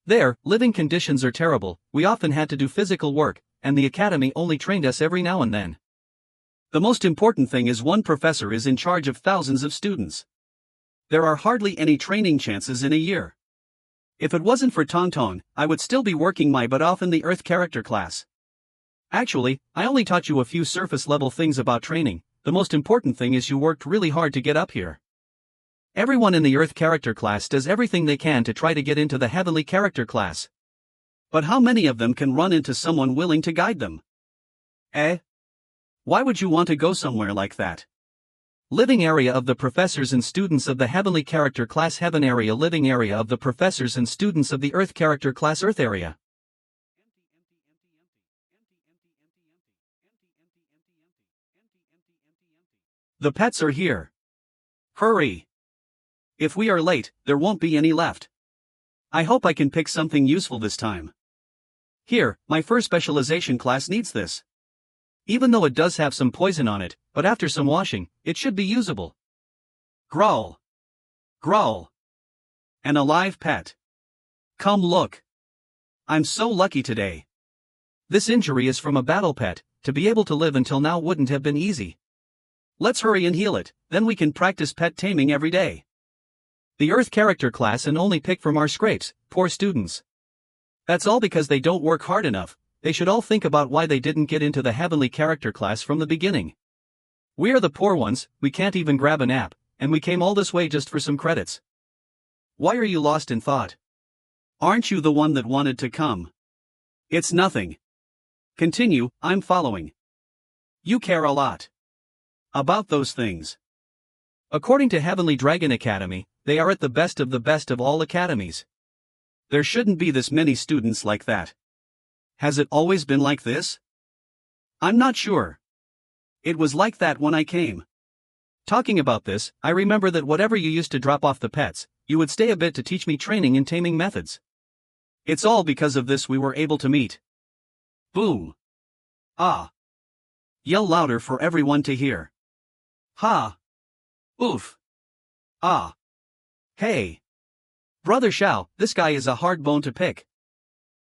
There, living conditions are terrible, we often had to do physical work, and the academy only trained us every now and then. The most important thing is one professor is in charge of thousands of students. There are hardly any training chances in a year. If it wasn't for Tongtong, I would still be working my butt off in the Earth character class. Actually, I only taught you a few surface-level things about training, the most important thing is you worked really hard to get up here. Everyone in the Earth character class does everything they can to try to get into the heavenly character class. But how many of them can run into someone willing to guide them? Why would you want to go somewhere like that? Living area of the professors and students of the heavenly character class. Heaven area. Living area of the professors and students of the Earth character class. Earth area. The pets are here. Hurry. If we are late, there won't be any left. I hope I can pick something useful this time. Here, my first specialization class needs this. Even though it does have some poison on it, but after some washing, it should be usable. Growl. Growl. An alive pet. Come look. I'm so lucky today. This injury is from a battle pet, to be able to live until now wouldn't have been easy. Let's hurry and heal it, then we can practice pet taming every day. The Earth character class and only pick from our scrapes, poor students. That's all because they don't work hard enough. They should all think about why they didn't get into the heavenly character class from the beginning. We are the poor ones, we can't even grab an app, and we came all this way just for some credits. Why are you lost in thought? Aren't you the one that wanted to come? It's nothing. Continue, I'm following. You care a lot about those things. According to Heavenly Dragon Academy, they are at the best of all academies. There shouldn't be this many students like that. Has it always been like this? I'm not sure. It was like that when I came. Talking about this, I remember that whatever you used to drop off the pets, you would stay a bit to teach me training and taming methods. It's all because of this we were able to meet. Boom. Ah. Yell louder for everyone to hear. Ha. Oof. Ah. Hey. Brother Xiao, this guy is a hard bone to pick.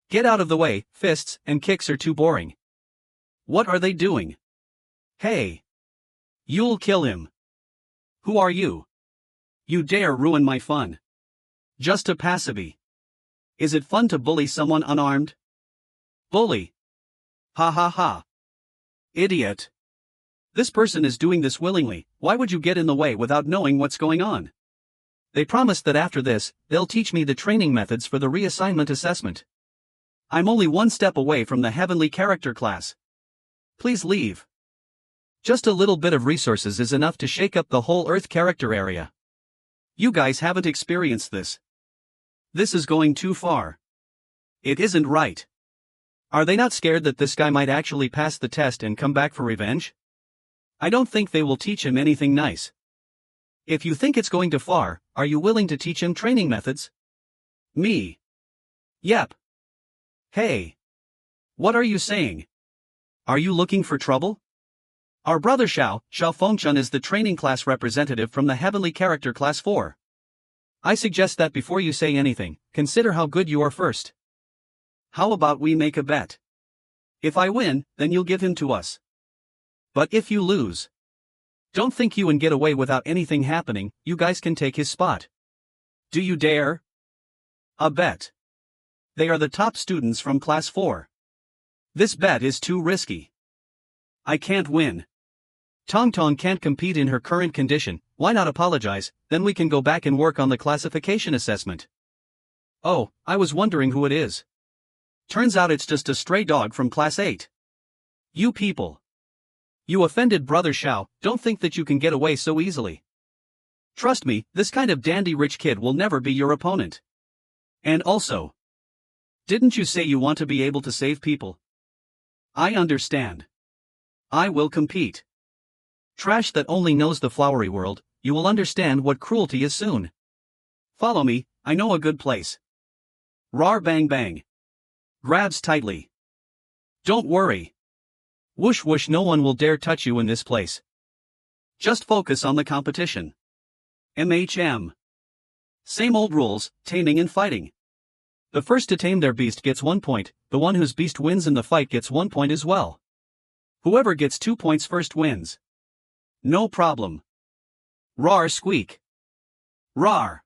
Get out of the way, fists and kicks are too boring. What are they doing? Hey. You'll kill him. Who are you? You dare ruin my fun. Just a passive. Is it fun to bully someone unarmed? Bully. Ha ha ha. Idiot. This person is doing this willingly, why would you get in the way without knowing what's going on? They promised that after this, they'll teach me the training methods for the reassignment assessment. I'm only one step away from the heavenly character class. Please leave. Just a little bit of resources is enough to shake up the whole Earth character area. You guys haven't experienced this. This is going too far. It isn't right. Are they not scared that this guy might actually pass the test and come back for revenge? I don't think they will teach him anything nice. If you think it's going too far, are you willing to teach him training methods? Me. Yep. Hey. What are you saying? Are you looking for trouble? Our brother Xiao Fengchun is the training class representative from the Heavenly Character Class 4. I suggest that before you say anything, consider how good you are first. How about we make a bet? If I win, then you'll give him to us. But if you lose, don't think you can get away without anything happening, you guys can take his spot. Do you dare? A bet. They are the top students from Class 4. This bet is too risky. I can't win. Tong Tong can't compete in her current condition, why not apologize, then we can go back and work on the classification assessment. Oh, I was wondering who it is. Turns out it's just a stray dog from Class 8. You people. You offended Brother Xiao, don't think that you can get away so easily. Trust me, this kind of dandy rich kid will never be your opponent. And also, didn't you say you want to be able to save people? I understand. I will compete. Trash that only knows the flowery world, you will understand what cruelty is soon. Follow me, I know a good place. Rar bang bang. Grabs tightly. Don't worry. Whoosh whoosh, no one will dare touch you in this place. Just focus on the competition. MHM. Same old rules, taming and fighting. The first to tame their beast gets 1 point, the one whose beast wins in the fight gets 1 point as well. Whoever gets 2 points first wins. No problem. Rar squeak. Rar.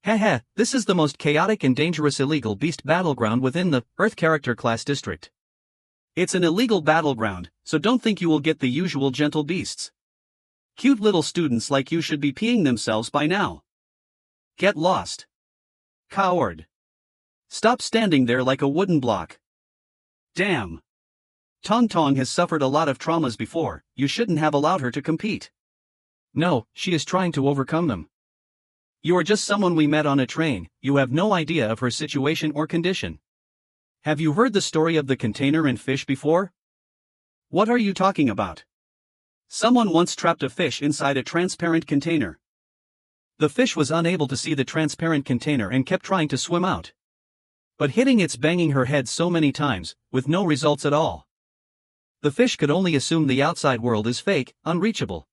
Heh, this is the most chaotic and dangerous illegal beast battleground within the Earth Character Class District. It's an illegal battleground, so don't think you will get the usual gentle beasts. Cute little students like you should be peeing themselves by now. Get lost. Coward. Stop standing there like a wooden block. Damn. Tong Tong has suffered a lot of traumas before, you shouldn't have allowed her to compete. No, she is trying to overcome them. You are just someone we met on a train, you have no idea of her situation or condition. Have you heard the story of the container and fish before? What are you talking about? Someone once trapped a fish inside a transparent container. The fish was unable to see the transparent container and kept trying to swim out. But hitting its banging her head so many times, with no results at all. The fish could only assume the outside world is fake, unreachable.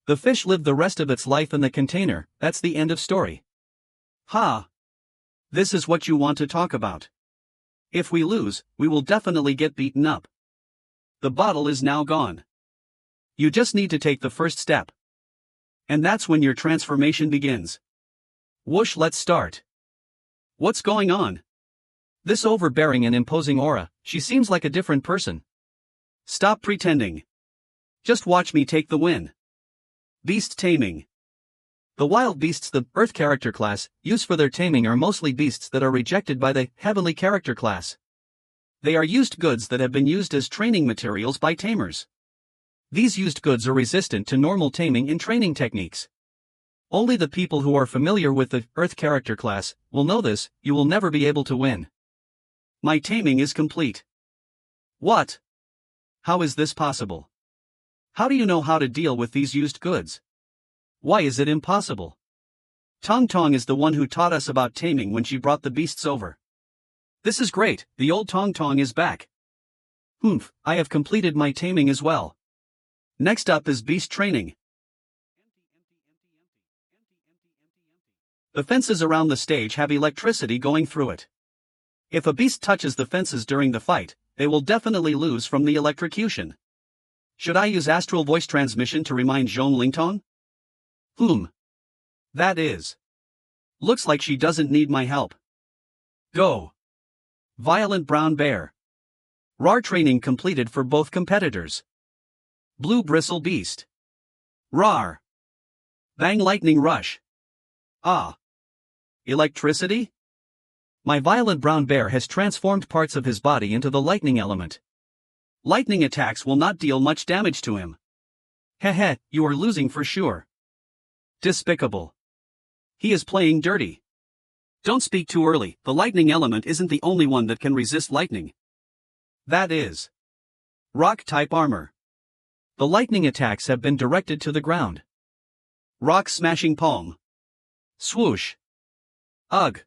The fish lived the rest of its life in the container, that's the end of story. Ha! This is what you want to talk about. If we lose, we will definitely get beaten up. The bottle is now gone. You just need to take the first step. And that's when your transformation begins. Whoosh, let's start. What's going on? This overbearing and imposing aura, she seems like a different person. Stop pretending. Just watch me take the win. Beast taming. The wild beasts the Earth Character Class use for their taming are mostly beasts that are rejected by the Heavenly Character Class. They are used goods that have been used as training materials by tamers. These used goods are resistant to normal taming and training techniques. Only the people who are familiar with the Earth Character Class will know this, you will never be able to win. My taming is complete. What? How is this possible? How do you know how to deal with these used goods? Why is it impossible? Tong Tong is the one who taught us about taming when she brought the beasts over. This is great, the old Tong Tong is back. Humph, I have completed my taming as well. Next up is beast training. The fences around the stage have electricity going through it. If a beast touches the fences during the fight, they will definitely lose from the electrocution. Should I use astral voice transmission to remind Zhong Lingtong? That is. Looks like she doesn't need my help. Go. Violent brown bear. Rar training completed for both competitors. Blue bristle beast. Rar. Bang lightning rush. Ah. Electricity? My violent brown bear has transformed parts of his body into the lightning element. Lightning attacks will not deal much damage to him. Heh, you are losing for sure. Despicable. He is playing dirty. Don't speak too early, the lightning element isn't the only one that can resist lightning. That is rock-type armor. The lightning attacks have been directed to the ground. Rock-smashing palm. Swoosh. Ugh.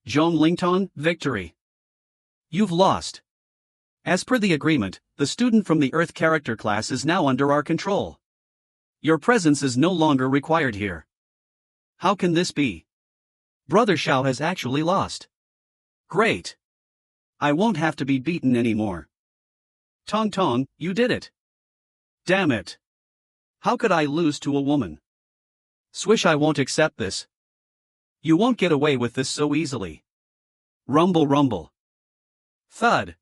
Joan Lington, victory. You've lost. As per the agreement, the student from the Earth character class is now under our control. Your presence is no longer required here. How can this be? Brother Xiao has actually lost. Great. I won't have to be beaten anymore. Tong Tong, you did it. Damn it. How could I lose to a woman? Swish, I won't accept this. You won't get away with this so easily. Rumble rumble. Thud.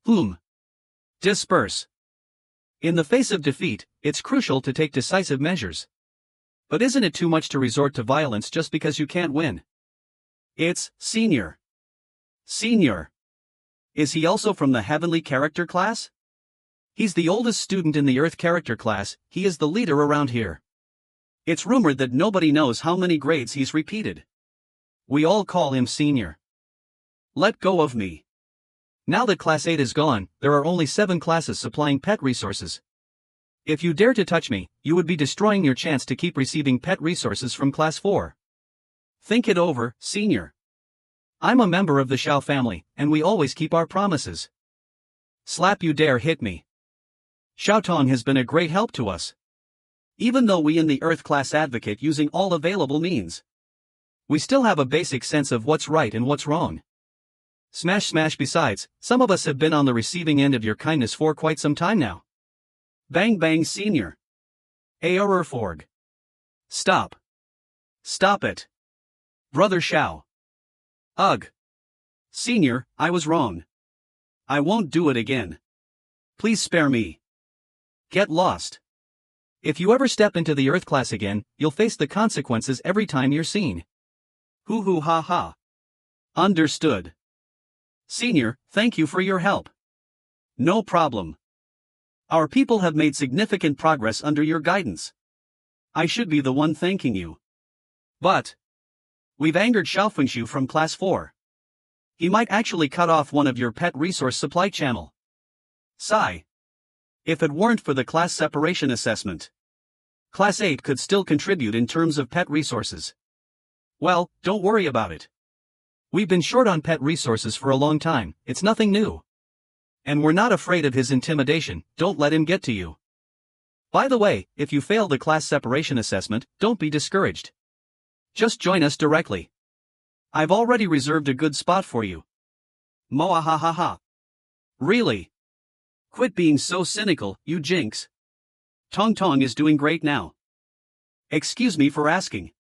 Boom. Disperse. In the face of defeat, it's crucial to take decisive measures. But isn't it too much to resort to violence just because you can't win? It's Senior. Senior. Is he also from the Heavenly character class? He's the oldest student in the Earth character class. He is the leader around here. It's rumored that nobody knows how many grades he's repeated. We all call him Senior. Let go of me. Now that Class 8 is gone, there are only 7 classes supplying pet resources. If you dare to touch me, you would be destroying your chance to keep receiving pet resources from Class 4. Think it over, Senior. I'm a member of the Xiao family, and we always keep our promises. Slap, you dare hit me. Xiao Tong has been a great help to us. Even though we in the Earth class advocate using all available means, we still have a basic sense of what's right and what's wrong. Smash smash. Besides, some of us have been on the receiving end of your kindness for quite some time now. Bang bang, Senior. Forg. Stop. Stop it. Brother Xiao. Ugh. Senior, I was wrong. I won't do it again. Please spare me. Get lost. If you ever step into the Earth class again, you'll face the consequences every time you're seen. Hoo hoo ha ha. Understood. Senior, thank you for your help. No problem. Our people have made significant progress under your guidance. I should be the one thanking you. But we've angered Xiaofengxu from Class 4. He might actually cut off one of your pet resource supply channel. Sigh. If it weren't for the class separation assessment, Class 8 could still contribute in terms of pet resources. Well, don't worry about it. We've been short on pet resources for a long time, it's nothing new. And we're not afraid of his intimidation, don't let him get to you. By the way, if you fail the class separation assessment, don't be discouraged. Just join us directly. I've already reserved a good spot for you. Moa ha ha ha. Really? Quit being so cynical, you jinx. Tong Tong is doing great now. Excuse me for asking.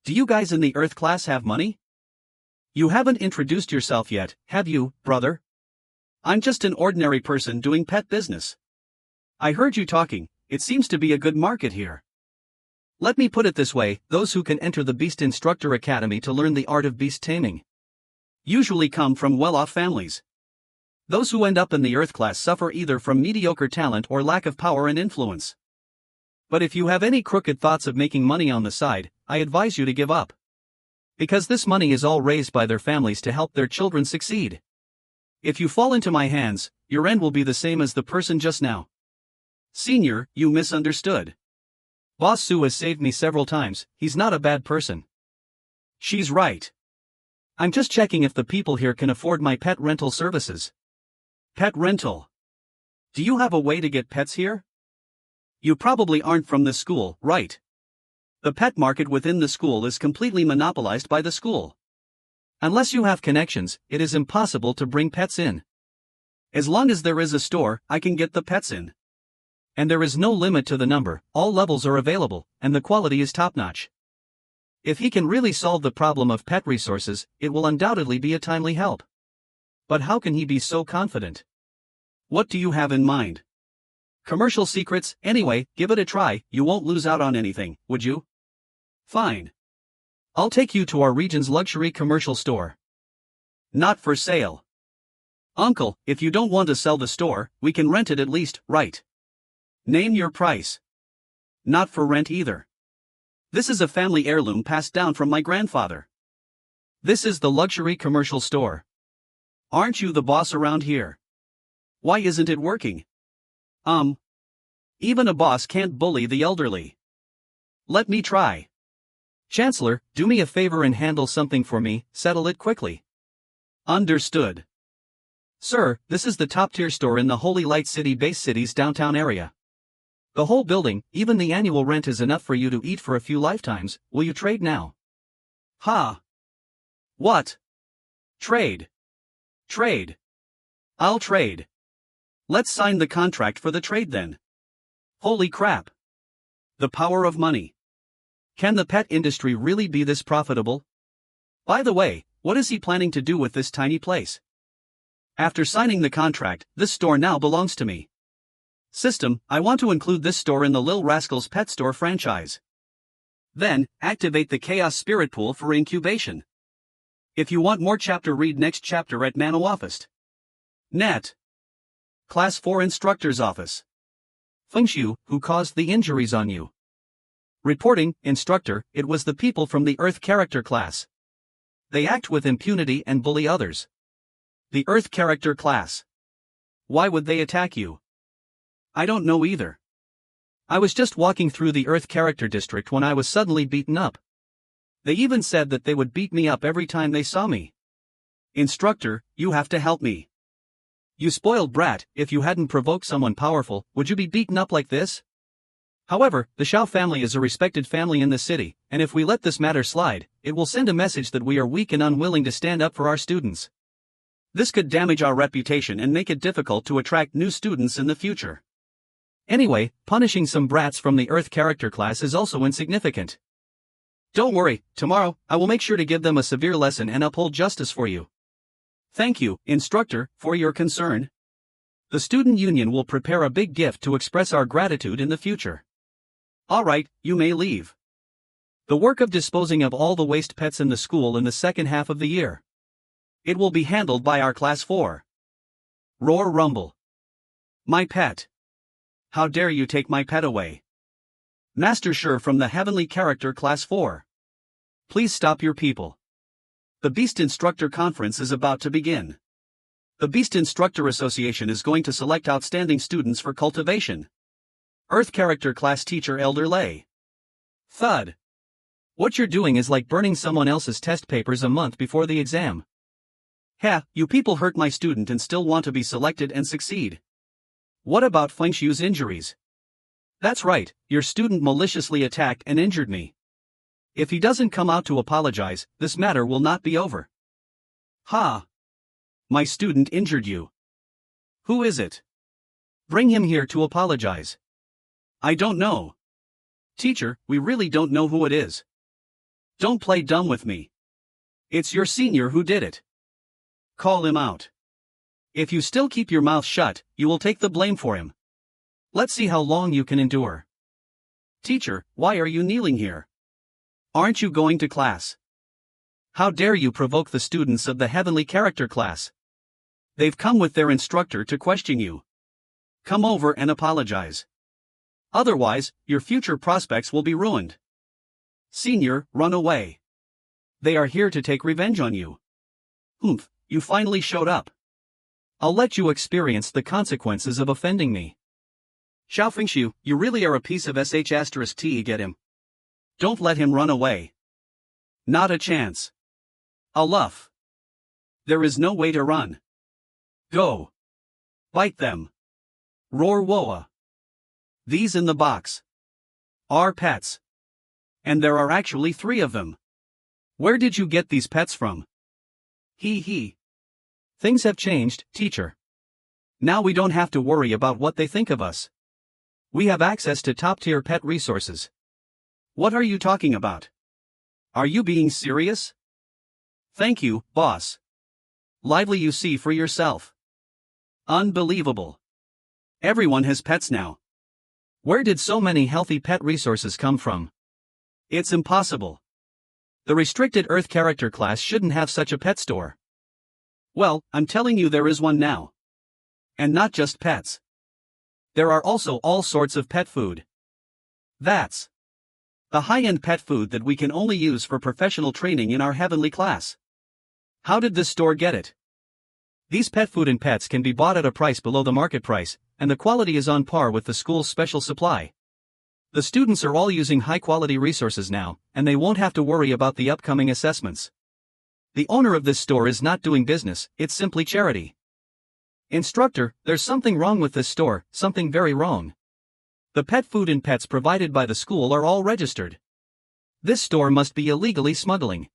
Do you guys in the Earth class have money? You haven't introduced yourself yet, have you, brother? I'm just an ordinary person doing pet business. I heard you talking, it seems to be a good market here. Let me put it this way, those who can enter the Beast Instructor Academy to learn the art of beast taming usually come from well-off families. Those who end up in the Earth class suffer either from mediocre talent or lack of power and influence. But if you have any crooked thoughts of making money on the side, I advise you to give up. Because this money is all raised by their families to help their children succeed. If you fall into my hands, your end will be the same as the person just now. Senior, you misunderstood. Boss Su has saved me several times, he's not a bad person. She's right. I'm just checking if the people here can afford my pet rental services. Pet rental? Do you have a way to get pets here? You probably aren't from the school, right? The pet market within the school is completely monopolized by the school. Unless you have connections, it is impossible to bring pets in. As long as there is a store, I can get the pets in. And there is no limit to the number, all levels are available, and the quality is top-notch. If he can really solve the problem of pet resources, it will undoubtedly be a timely help. But how can he be so confident? What do you have in mind? Commercial secrets? Anyway, give it a try, you won't lose out on anything, would you? Fine. I'll take you to our region's luxury commercial store. Not for sale. Uncle, if you don't want to sell the store, we can rent it at least, right? Name your price. Not for rent either. This is a family heirloom passed down from my grandfather. This is the luxury commercial store. Aren't you the boss around here? Why isn't it working? Even a boss can't bully the elderly. Let me try. Chancellor, do me a favor and handle something for me, settle it quickly. Understood. Sir, this is the top-tier store in the Holy Light City base city's downtown area. The whole building, even the annual rent is enough for you to eat for a few lifetimes. Will you trade now? Ha! What? Trade. Trade. I'll trade. Let's sign the contract for the trade then. Holy crap. The power of money. Can the pet industry really be this profitable? By the way, what is he planning to do with this tiny place? After signing the contract, this store now belongs to me. System, I want to include this store in the Lil Rascals Pet Store franchise. Then, activate the Chaos Spirit Pool for incubation. If you want more chapter, read next chapter at Manhwa. Net. Class 4 Instructor's Office. Fengshu, who caused the injuries on you? Reporting, Instructor, it was the people from the Earth character class. They act with impunity and bully others. The Earth character class. Why would they attack you? I don't know either. I was just walking through the Earth character district when I was suddenly beaten up. They even said that they would beat me up every time they saw me. Instructor, you have to help me. You spoiled brat, if you hadn't provoked someone powerful, would you be beaten up like this? However, the Shao family is a respected family in the city, and if we let this matter slide, it will send a message that we are weak and unwilling to stand up for our students. This could damage our reputation and make it difficult to attract new students in the future. Anyway, punishing some brats from the Earth character class is also insignificant. Don't worry, tomorrow, I will make sure to give them a severe lesson and uphold justice for you. Thank you, Instructor, for your concern. The Student Union will prepare a big gift to express our gratitude in the future. Alright, you may leave. The work of disposing of all the waste pets in the school in the second half of the year. It will be handled by our Class 4. Roar Rumble. My pet. How dare you take my pet away? Master Sure from the Heavenly Character Class 4. Please stop your people. The Beast Instructor Conference is about to begin. The Beast Instructor Association is going to select outstanding students for cultivation. Earth Character Class Teacher Elder Lay. Thud. What you're doing is like burning someone else's test papers a month before the exam. Ha, you people hurt my student and still want to be selected and succeed. What about Fengshu's injuries? That's right, your student maliciously attacked and injured me. If he doesn't come out to apologize, this matter will not be over. Ha! My student injured you. Who is it? Bring him here to apologize. I don't know. Teacher, we really don't know who it is. Don't play dumb with me. It's your senior who did it. Call him out. If you still keep your mouth shut, you will take the blame for him. Let's see how long you can endure. Teacher, why are you kneeling here? Aren't you going to class? How dare you provoke the students of the Heavenly Character class? They've come with their instructor to question you. Come over and apologize. Otherwise, your future prospects will be ruined. Senior, run away. They are here to take revenge on you. Humph, you finally showed up. I'll let you experience the consequences of offending me. Xiao Fengshu, you really are a piece of sh*t, get him. Don't let him run away. Not a chance. Aluff. There is no way to run. Go. Bite them. Roar Woa. These in the box are pets. And there are actually 3 of them. Where did you get these pets from? Hee hee. Things have changed, teacher. Now we don't have to worry about what they think of us. We have access to top-tier pet resources. What are you talking about? Are you being serious? Thank you, boss. Lively, you see for yourself. Unbelievable. Everyone has pets now. Where did so many healthy pet resources come from? It's impossible. The restricted Earth character class shouldn't have such a pet store. Well, I'm telling you there is one now. And not just pets. There are also all sorts of pet food. That's the high-end pet food that we can only use for professional training in our heavenly class. How did this store get it? These pet food and pets can be bought at a price below the market price, and the quality is on par with the school's special supply. The students are all using high-quality resources now, and they won't have to worry about the upcoming assessments. The owner of this store is not doing business, it's simply charity. Instructor, there's something wrong with this store, something very wrong. The pet food and pets provided by the school are all registered. This store must be illegally smuggling.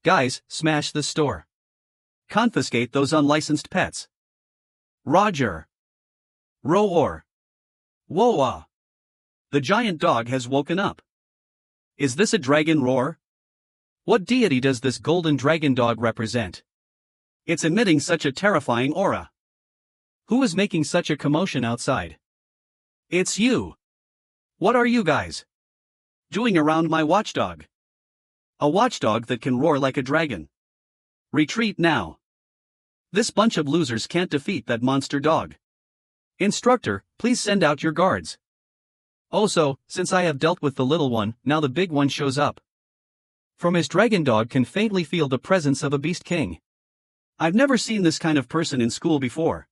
Guys, smash this store. Confiscate those unlicensed pets. Roger. Roar. Whoa. The giant dog has woken up. Is this a dragon roar? What deity does this golden dragon dog represent? It's emitting such a terrifying aura. Who is making such a commotion outside? It's you. What are you guys doing around my watchdog? A watchdog that can roar like a dragon. Retreat now. This bunch of losers can't defeat that monster dog. Instructor, please send out your guards. Also, since I have dealt with the little one, now the big one shows up. From his dragon dog can faintly feel the presence of a beast king. I've never seen this kind of person in school before.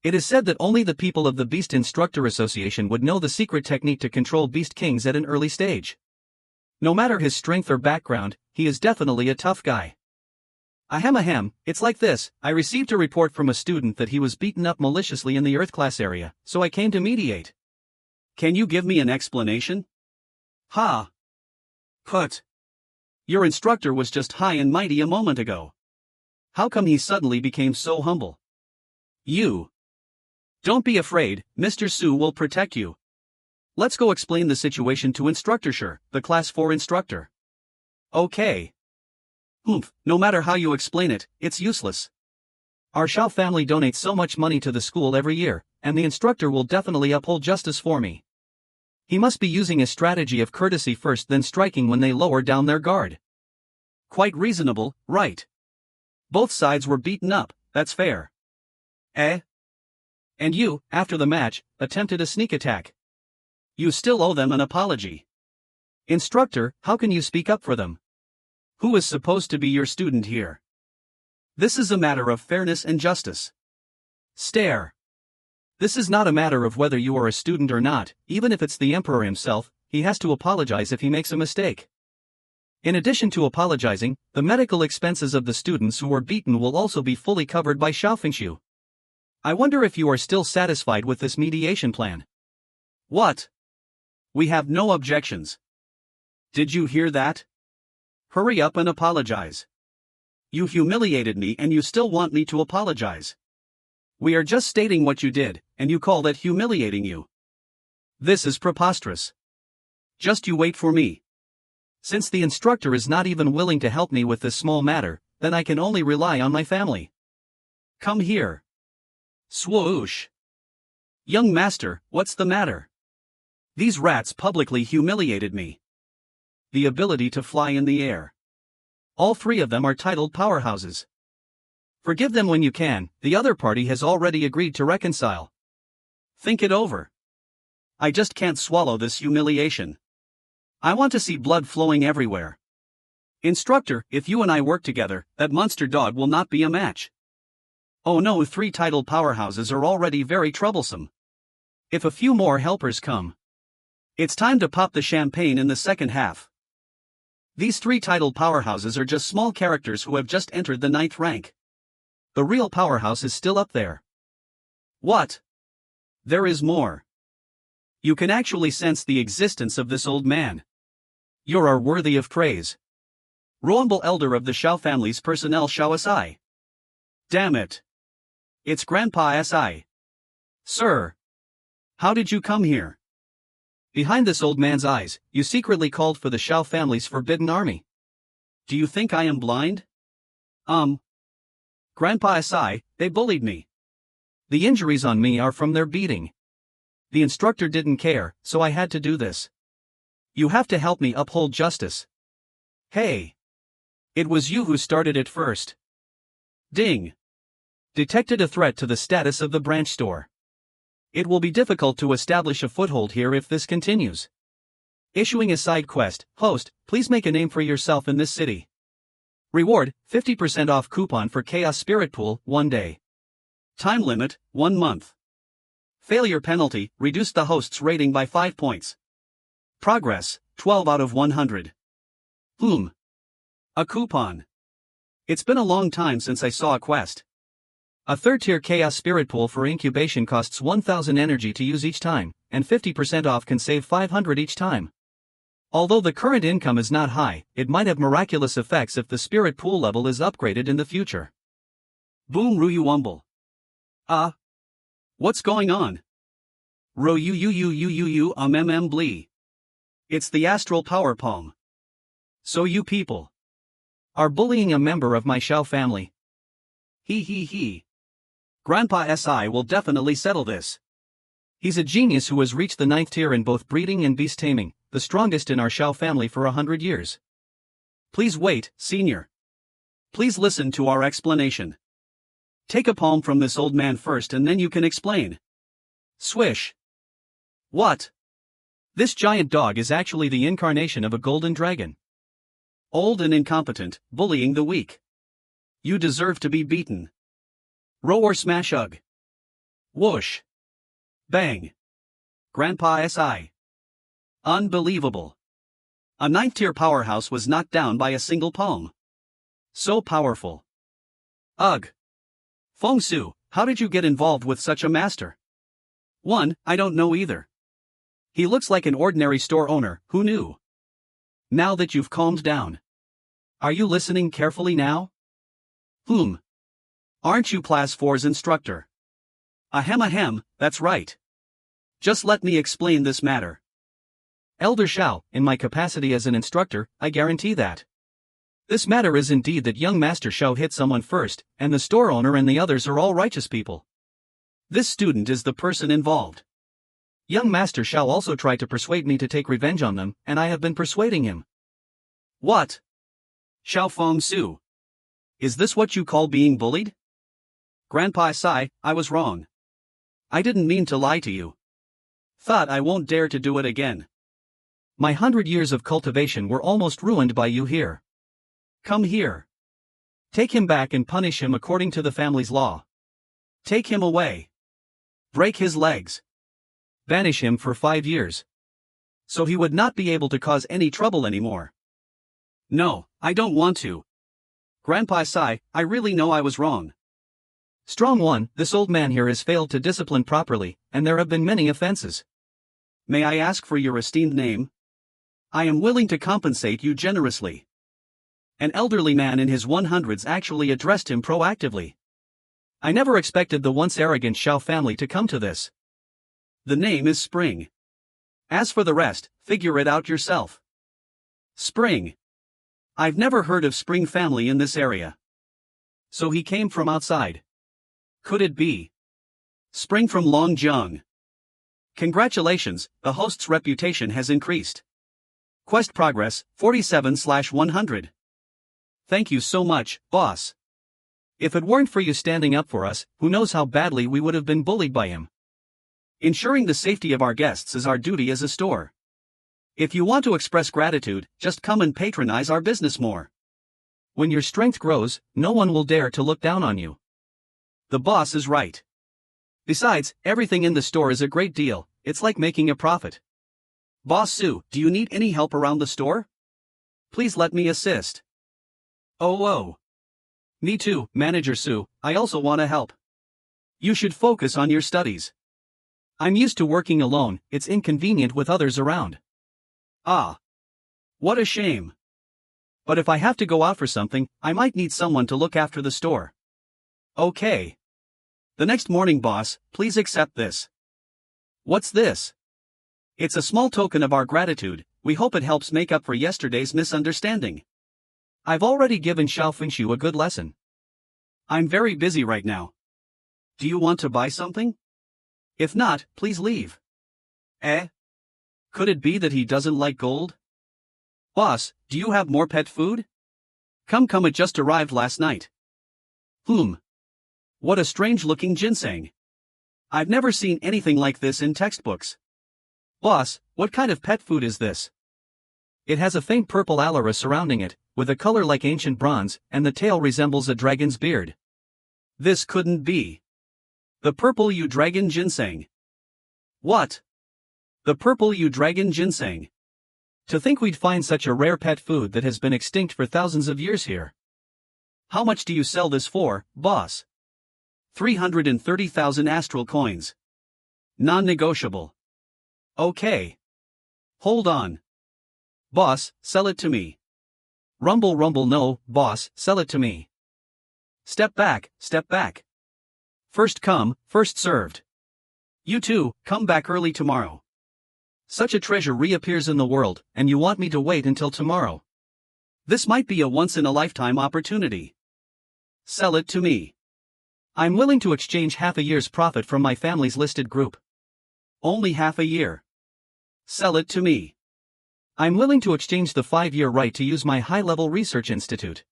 It is said that only the people of the Beast Instructor Association would know the secret technique to control beast kings at an early stage. No matter his strength or background, he is definitely a tough guy. Ahem, it's like this, I received a report from a student that he was beaten up maliciously in the Earth class area, so I came to mediate. Can you give me an explanation? Your instructor was just high and mighty a moment ago. How come he suddenly became so humble? Don't be afraid, Mr. Su will protect you. Let's go explain the situation to Instructor Sure, the Class 4 instructor. Okay. No matter how you explain it, it's useless. Our Shao family donates so much money to the school every year, and the instructor will definitely uphold justice for me. He must be using a strategy of courtesy first, then striking when they lower down their guard. Quite reasonable, right? Both sides were beaten up, that's fair. And you, after the match, attempted a sneak attack. You still owe them an apology. Instructor, how can you speak up for them? Who is supposed to be your student here? This is a matter of fairness and justice. Stare. This is not a matter of whether you are a student or not, even if it's the emperor himself, he has to apologize if he makes a mistake. In addition to apologizing, the medical expenses of the students who were beaten will also be fully covered by Xiaofengshu. I wonder if you are still satisfied with this mediation plan. What? We have no objections. Did you hear that? Hurry up and apologize. You humiliated me and you still want me to apologize. We are just stating what you did, and you call that humiliating you. This is preposterous. Just you wait for me. Since the instructor is not even willing to help me with this small matter, then I can only rely on my family. Come here. Swoosh. Young master, what's the matter? These rats publicly humiliated me. The ability to fly in the air. All three of them are titled powerhouses. Forgive them when you can, the other party has already agreed to reconcile. Think it over. I just can't swallow this humiliation. I want to see blood flowing everywhere. Instructor, if you and I work together, that monster dog will not be a match. Oh no, 3 titled powerhouses are already very troublesome. If a few more helpers come, it's time to pop the champagne in the second half. These 3 titled powerhouses are just small characters who have just entered the 9th rank. The real powerhouse is still up there. What? There is more. You can actually sense the existence of this old man. You are worthy of praise. Royal Elder of the Shao family's personnel Shao Si. Damn it. It's Grandpa Si. Sir. How did you come here? Behind this old man's eyes, you secretly called for the Shao family's forbidden army. Do you think I am blind? Grandpa Si, they bullied me. The injuries on me are from their beating. The instructor didn't care, so I had to do this. You have to help me uphold justice. Hey. It was you who started it first. Ding. Detected a threat to the status of the branch store. It will be difficult to establish a foothold here if this continues. Issuing a side quest, host, please make a name for yourself in this city. Reward, 50% off coupon for Chaos Spirit Pool, 1 day. Time limit, 1 month. Failure penalty, reduce the host's rating by 5 points. Progress, 12 out of 100. A coupon. It's been a long time since I saw a quest. A third-tier Chaos Spirit Pool for incubation costs 1000 energy to use each time, and 50% off can save 500 each time. Although the current income is not high, it might have miraculous effects if the spirit pool level is upgraded in the future. Boom Ruyuwumble. What's going on? Blee. It's the astral power palm. So you people are bullying a member of my Shao family. He. Grandpa SI will definitely settle this. He's a genius who has reached the 9th tier in both breeding and beast taming, the strongest in our Shao family for 100 years. Please wait, senior. Please listen to our explanation. Take a palm from this old man first and then you can explain. Swish. What? This giant dog is actually the incarnation of a golden dragon. Old and incompetent, bullying the weak. You deserve to be beaten. Row or smash ugh. Whoosh. Bang. Grandpa SI. Unbelievable. A 9th tier powerhouse was knocked down by a single palm. So powerful. Ugh. Feng Su, how did you get involved with such a master? 1. I don't know either. He looks like an ordinary store owner, who knew? Now that you've calmed down. Are you listening carefully now? Aren't you Class 4's instructor? Ahem, that's right. Just let me explain this matter. Elder Shao, in my capacity as an instructor, I guarantee that. This matter is indeed that young Master Shao hit someone first, and the store owner and the others are all righteous people. This student is the person involved. Young Master Shao also tried to persuade me to take revenge on them, and I have been persuading him. What? Shao Feng Su. Is this what you call being bullied? Grandpa Sai, I was wrong. I didn't mean to lie to you. Thought I won't dare to do it again. My 100 years of cultivation were almost ruined by you here. Come here. Take him back and punish him according to the family's law. Take him away. Break his legs. Banish him for 5 years. So he would not be able to cause any trouble anymore. No, I don't want to. Grandpa Sai, I really know I was wrong. Strong one, this old man here has failed to discipline properly, and there have been many offenses. May I ask for your esteemed name? I am willing to compensate you generously. An elderly man in his 100s actually addressed him proactively. I never expected the once arrogant Shao family to come to this. The name is Spring. As for the rest, figure it out yourself. Spring. I've never heard of Spring family in this area. So he came from outside. Could it be Spring from Longjiang? Congratulations, the host's reputation has increased. Quest progress, 47/100. Thank you so much, boss. If it weren't for you standing up for us, who knows how badly we would have been bullied by him. Ensuring the safety of our guests is our duty as a store. If you want to express gratitude, just come and patronize our business more. When your strength grows, no one will dare to look down on you. The boss is right. Besides, everything in the store is a great deal, it's like making a profit. Boss Su, do you need any help around the store? Please let me assist. Oh. Me too, Manager Su, I also want to help. You should focus on your studies. I'm used to working alone, it's inconvenient with others around. Ah. What a shame. But if I have to go out for something, I might need someone to look after the store. Okay. The next morning, boss, please accept this. What's this? It's a small token of our gratitude, we hope it helps make up for yesterday's misunderstanding. I've already given Shao Fengshu a good lesson. I'm very busy right now. Do you want to buy something? If not, please leave. Could it be that he doesn't like gold? Boss, do you have more pet food? Come, it just arrived last night. What a strange-looking ginseng. I've never seen anything like this in textbooks. Boss, what kind of pet food is this? It has a faint purple alara surrounding it, with a color like ancient bronze, and the tail resembles a dragon's beard. This couldn't be. The purple you dragon ginseng. What? The purple you dragon ginseng. To think we'd find such a rare pet food that has been extinct for thousands of years here. How much do you sell this for, boss? 330,000 astral coins. Non-negotiable. Okay. Hold on. Boss, sell it to me. Rumble rumble no, boss, sell it to me. Step back, step back. First come, first served. You two, come back early tomorrow. Such a treasure reappears in the world, and you want me to wait until tomorrow. This might be a once-in-a-lifetime opportunity. Sell it to me. I'm willing to exchange half a year's profit from my family's listed group. Only half a year. Sell it to me. I'm willing to exchange the 5-year right to use my high-level research institute.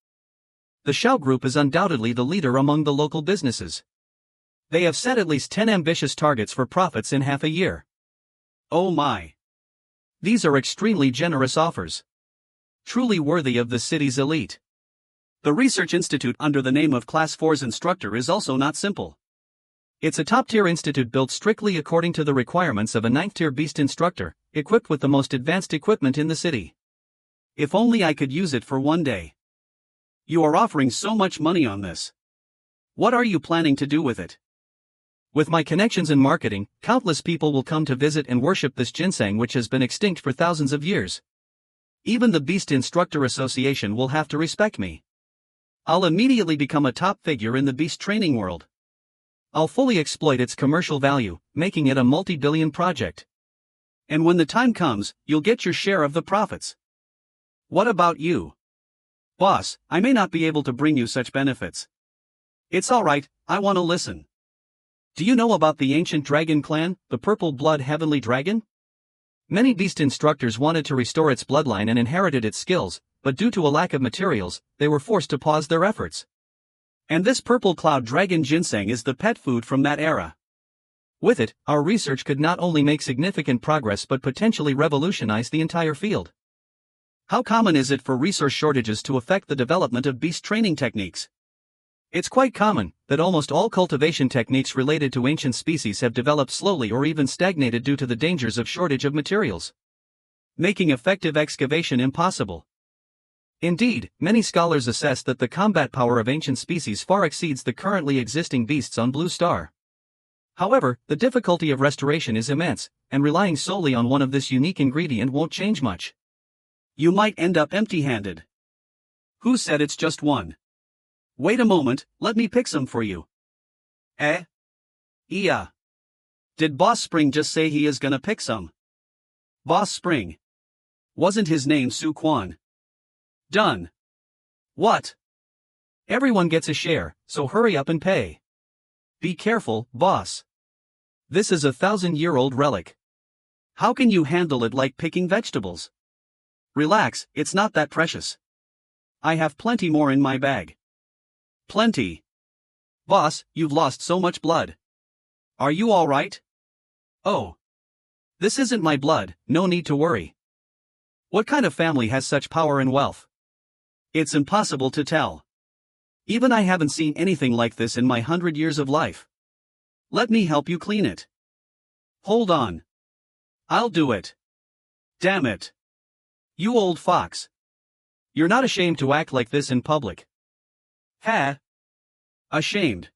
The Shao Group is undoubtedly the leader among the local businesses. They have set at least 10 ambitious targets for profits in half a year. Oh my. These are extremely generous offers. Truly worthy of the city's elite. The research institute under the name of Class 4's instructor is also not simple. It's a top-tier institute built strictly according to the requirements of a 9th-tier beast instructor, equipped with the most advanced equipment in the city. If only I could use it for one day. You are offering so much money on this. What are you planning to do with it? With my connections in marketing, countless people will come to visit and worship this ginseng which has been extinct for thousands of years. Even the Beast Instructor Association will have to respect me. I'll immediately become a top figure in the beast training world. I'll fully exploit its commercial value, making it a multi-billion project. And when the time comes, you'll get your share of the profits. What about you? Boss, I may not be able to bring you such benefits. It's alright, I want to listen. Do you know about the ancient dragon clan, the purple blood heavenly dragon? Many beast instructors wanted to restore its bloodline and inherited its skills, but due to a lack of materials, they were forced to pause their efforts. And this purple cloud dragon ginseng is the pet food from that era. With it, our research could not only make significant progress but potentially revolutionize the entire field. How common is it for resource shortages to affect the development of beast training techniques? It's quite common that almost all cultivation techniques related to ancient species have developed slowly or even stagnated due to the dangers of shortage of materials, making effective excavation impossible. Indeed, many scholars assess that the combat power of ancient species far exceeds the currently existing beasts on Blue Star. However, the difficulty of restoration is immense, and relying solely on one of this unique ingredient won't change much. You might end up empty-handed. Who said it's just one? Wait a moment, let me pick some for you. Eh? Yeah. Did Boss Spring just say he is gonna pick some? Boss Spring. Wasn't his name Su Quan? Done. What? Everyone gets a share, so hurry up and pay. Be careful, boss. This is a 1,000-year-old relic. How can you handle it like picking vegetables? Relax, it's not that precious. I have plenty more in my bag. Plenty. Boss, you've lost so much blood. Are you all right? Oh. This isn't my blood, no need to worry. What kind of family has such power and wealth? It's impossible to tell. Even I haven't seen anything like this in my 100 years of life. Let me help you clean it. Hold on. I'll do it. Damn it. You old fox. You're not ashamed to act like this in public. Ha. Ashamed.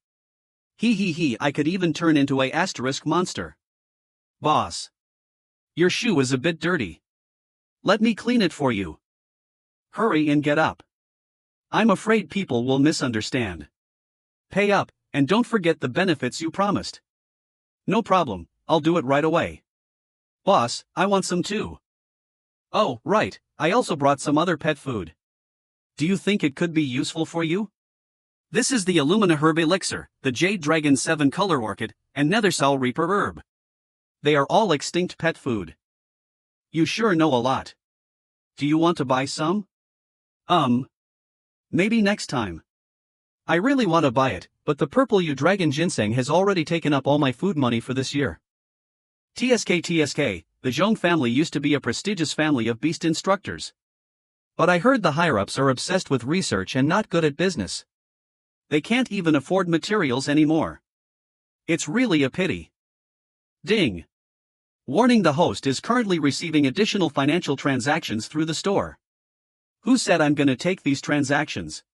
He, I could even turn into a asterisk monster. Boss. Your shoe is a bit dirty. Let me clean it for you. Hurry and get up. I'm afraid people will misunderstand. Pay up, and don't forget the benefits you promised. No problem, I'll do it right away. Boss, I want some too. Oh, right, I also brought some other pet food. Do you think it could be useful for you? This is the Illumina Herb Elixir, the Jade Dragon 7 Color Orchid, and Nethersal Reaper Herb. They are all extinct pet food. You sure know a lot. Do you want to buy some? Maybe next time. I really want to buy it, but the purple dragon ginseng has already taken up all my food money for this year. TSK, the the Zhong family used to be a prestigious family of beast instructors. But I heard the higher-ups are obsessed with research and not good at business. They can't even afford materials anymore. It's really a pity. Ding. Warning: the host is currently receiving additional financial transactions through the store. Who said I'm gonna take these transactions?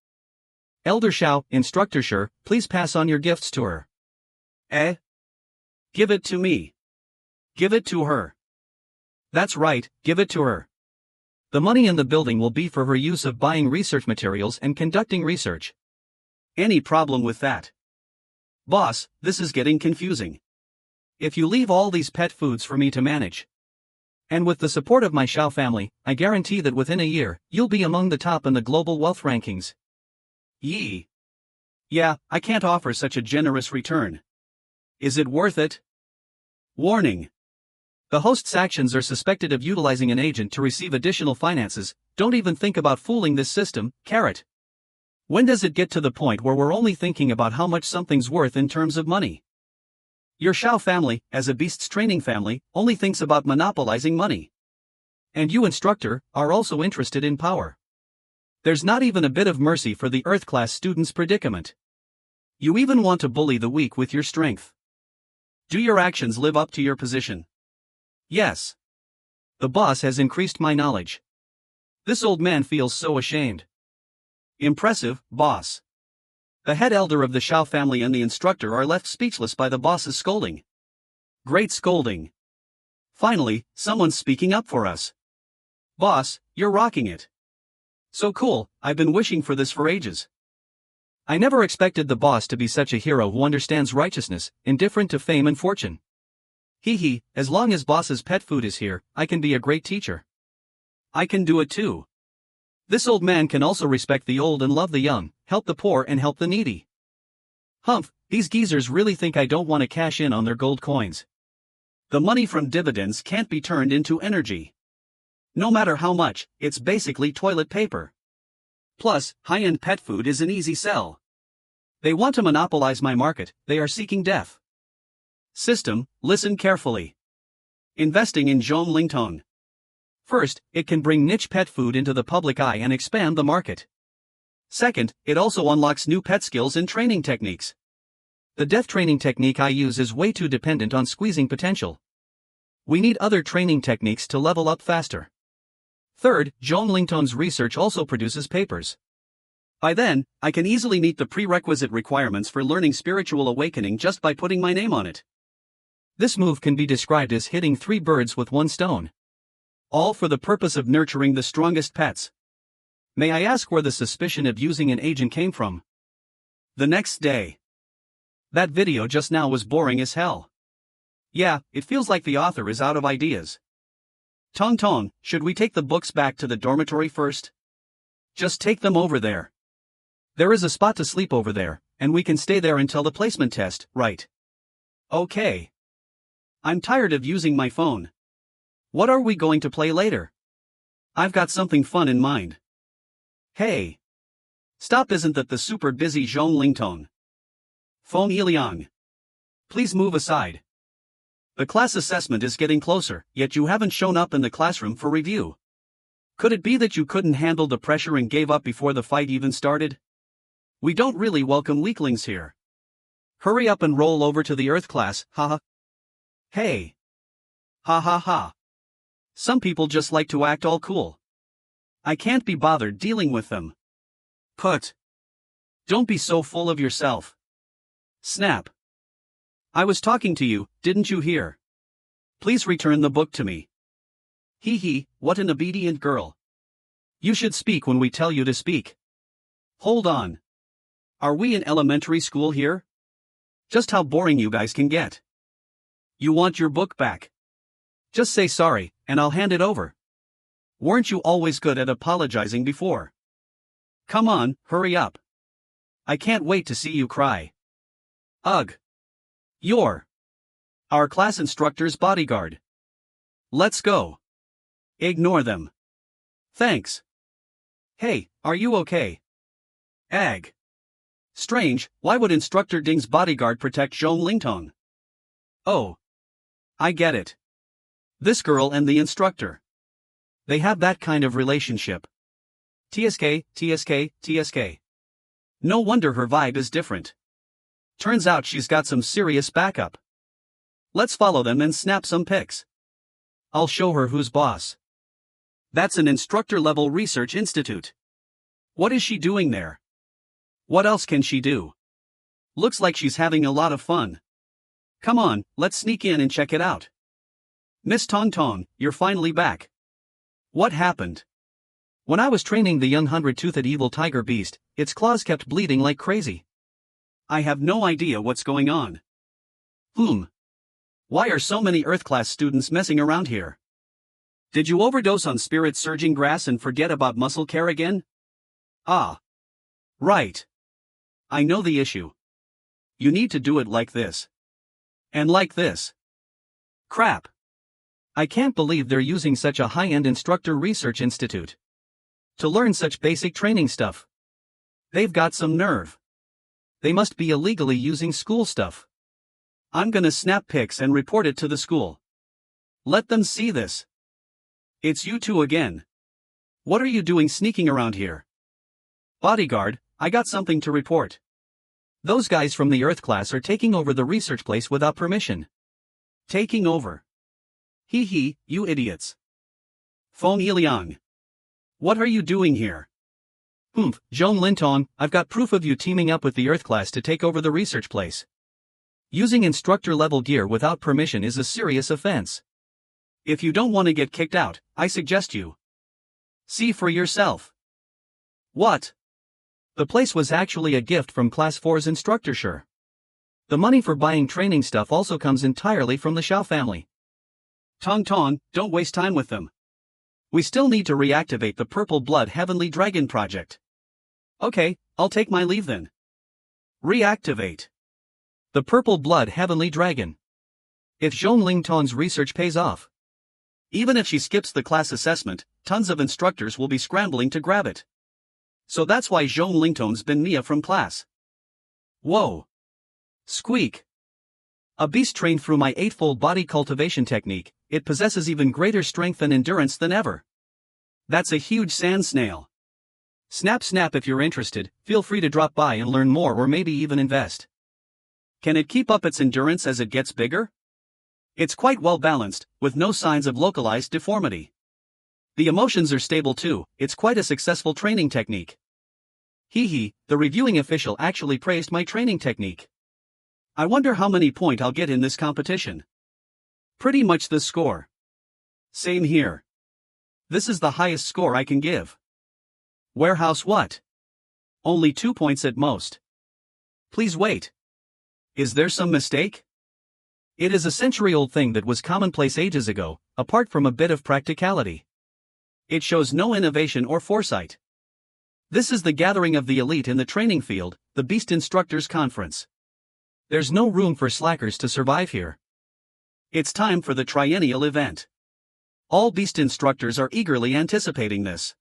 Elder Xiao, Instructor Sure, please pass on your gifts to her. Eh? Give it to me. Give it to her. That's right, give it to her. The money in the building will be for her use of buying research materials and conducting research. Any problem with that? Boss, this is getting confusing. If you leave all these pet foods for me to manage, and with the support of my Xiao family, I guarantee that within a year, you'll be among the top in the global wealth rankings. Yee. Yeah, I can't offer such a generous return. Is it worth it? Warning. The host's actions are suspected of utilizing an agent to receive additional finances. Don't even think about fooling this system, carrot. When does it get to the point where we're only thinking about how much something's worth in terms of money? Your Xiao family, as a beast's training family, only thinks about monopolizing money. And you, instructor, are also interested in power. There's not even a bit of mercy for the Earth class student's predicament. You even want to bully the weak with your strength. Do your actions live up to your position? Yes. The boss has increased my knowledge. This old man feels so ashamed. Impressive, boss. The head elder of the Xiao family and the instructor are left speechless by the boss's scolding. Great scolding. Finally, someone's speaking up for us. Boss, you're rocking it. So cool, I've been wishing for this for ages. I never expected the boss to be such a hero who understands righteousness, indifferent to fame and fortune. Hee, as long as boss's pet food is here, I can be a great teacher. I can do it too. This old man can also respect the old and love the young, help the poor and help the needy. Humph, these geezers really think I don't want to cash in on their gold coins. The money from dividends can't be turned into energy. No matter how much, it's basically toilet paper. Plus, high-end pet food is an easy sell. They want to monopolize my market, they are seeking death. System, listen carefully. Investing in Zhong Lingtong. First, it can bring niche pet food into the public eye and expand the market. Second, it also unlocks new pet skills and training techniques. The death training technique I use is way too dependent on squeezing potential. We need other training techniques to level up faster. Third, Zhong Lingtong's research also produces papers. By then, I can easily meet the prerequisite requirements for learning spiritual awakening just by putting my name on it. This move can be described as hitting 3 birds with 1 stone. All for the purpose of nurturing the strongest pets. May I ask where the suspicion of using an agent came from? The next day. That video just now was boring as hell. Yeah, it feels like the author is out of ideas. Tong Tong, should we take the books back to the dormitory first? Just take them over there. There is a spot to sleep over there, and we can stay there until the placement test, right? Okay. I'm tired of using my phone. What are we going to play later? I've got something fun in mind. Hey. Stop, isn't that the super busy Zhong Lingtong? Feng Yiliang. Please move aside. The class assessment is getting closer, yet you haven't shown up in the classroom for review. Could it be that you couldn't handle the pressure and gave up before the fight even started? We don't really welcome weaklings here. Hurry up and roll over to the Earth class, haha. Hey. Ha ha ha. Some people just like to act all cool. I can't be bothered dealing with them. Put. Don't be so full of yourself. Snap. I was talking to you, didn't you hear? Please return the book to me. Hee, what an obedient girl. You should speak when we tell you to speak. Hold on. Are we in elementary school here? Just how boring you guys can get. You want your book back? Just say sorry, and I'll hand it over. Weren't you always good at apologizing before? Come on, hurry up. I can't wait to see you cry. Ugh. You're our class instructor's bodyguard. Let's go. Ignore them. Thanks. Hey, are you okay? Ag. Strange, why would Instructor Ding's bodyguard protect Zhong Lingtong? Oh. I get it. This girl and the instructor. They have that kind of relationship. TSK, TSK, TSK. No wonder her vibe is different. Turns out she's got some serious backup. Let's follow them and snap some pics. I'll show her who's boss. That's an instructor-level research institute. What is she doing there? What else can she do? Looks like she's having a lot of fun. Come on, let's sneak in and check it out. Miss Tong Tong, you're finally back. What happened? When I was training the young 100-toothed evil tiger beast, its claws kept bleeding like crazy. I have no idea what's going on. Why are so many Earth-class students messing around here? Did you overdose on spirit surging grass and forget about muscle care again? Ah. Right. I know the issue. You need to do it like this. And like this. Crap. I can't believe they're using such a high-end instructor research institute to learn such basic training stuff. They've got some nerve. They must be illegally using school stuff. I'm gonna snap pics and report it to the school. Let them see this. It's you two again. What are you doing sneaking around here? Bodyguard, I got something to report. Those guys from the Earth class are taking over the research place without permission. Taking over. Hee, you idiots. Feng Yiliang. What are you doing here? Zhong Lintong, I've got proof of you teaming up with the Earth class to take over the research place. Using instructor-level gear without permission is a serious offense. If you don't want to get kicked out, I suggest you see for yourself. What? The place was actually a gift from Class 4's instructor Sure. The money for buying training stuff also comes entirely from the Xiao family. Tong Tong, don't waste time with them. We still need to reactivate the Purple Blood Heavenly Dragon project. Okay, I'll take my leave then. Reactivate the Purple Blood Heavenly Dragon. If Zhong Lintong's research pays off. Even if she skips the class assessment, tons of instructors will be scrambling to grab it. So that's why Zhong Lintong's been Mia from class. Whoa. Squeak. A beast trained through my 8-fold body cultivation technique, it possesses even greater strength and endurance than ever. That's a huge sand snail. Snap if you're interested, feel free to drop by and learn more or maybe even invest. Can it keep up its endurance as it gets bigger? It's quite well balanced, with no signs of localized deformity. The emotions are stable too, it's quite a successful training technique. The reviewing official actually praised my training technique. I wonder how many points I'll get in this competition. Pretty much the score. Same here. This is the highest score I can give. Warehouse what? Only 2 points at most. Please wait. Is there some mistake? It is a century-old thing that was commonplace ages ago, apart from a bit of practicality. It shows no innovation or foresight. This is the gathering of the elite in the training field, the Beast Instructors Conference. There's no room for slackers to survive here. It's time for the triennial event. All Beast Instructors are eagerly anticipating this.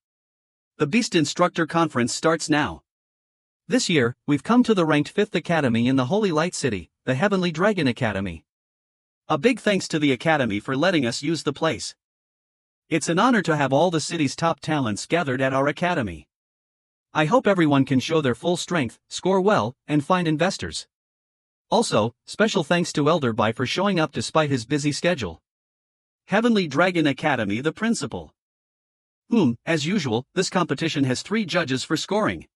The Beast Instructor Conference starts now. This year, we've come to the ranked 5th Academy in the Holy Light City, the Heavenly Dragon Academy. A big thanks to the Academy for letting us use the place. It's an honor to have all the city's top talents gathered at our Academy. I hope everyone can show their full strength, score well, and find investors. Also, special thanks to Elder Bai for showing up despite his busy schedule. Heavenly Dragon Academy, the principal. As usual, this competition has 3 judges for scoring.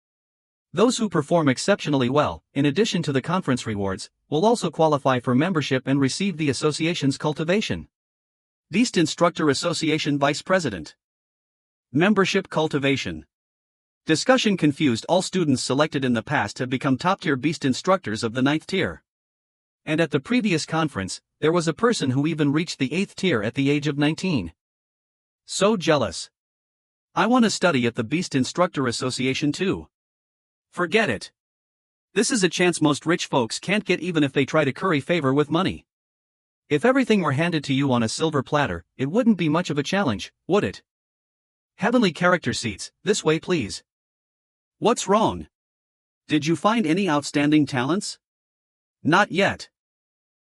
Those who perform exceptionally well, in addition to the conference rewards, will also qualify for membership and receive the association's cultivation. Beast Instructor Association Vice President. Membership cultivation. Discussion confused. All students selected in the past have become top-tier Beast Instructors of the 9th tier. And at the previous conference, there was a person who even reached the 8th tier at the age of 19. So jealous. I want to study at the Beast Instructor Association too. Forget it. This is a chance most rich folks can't get even if they try to curry favor with money. If everything were handed to you on a silver platter, it wouldn't be much of a challenge, would it? Heavenly character seats, this way please. What's wrong? Did you find any outstanding talents? Not yet.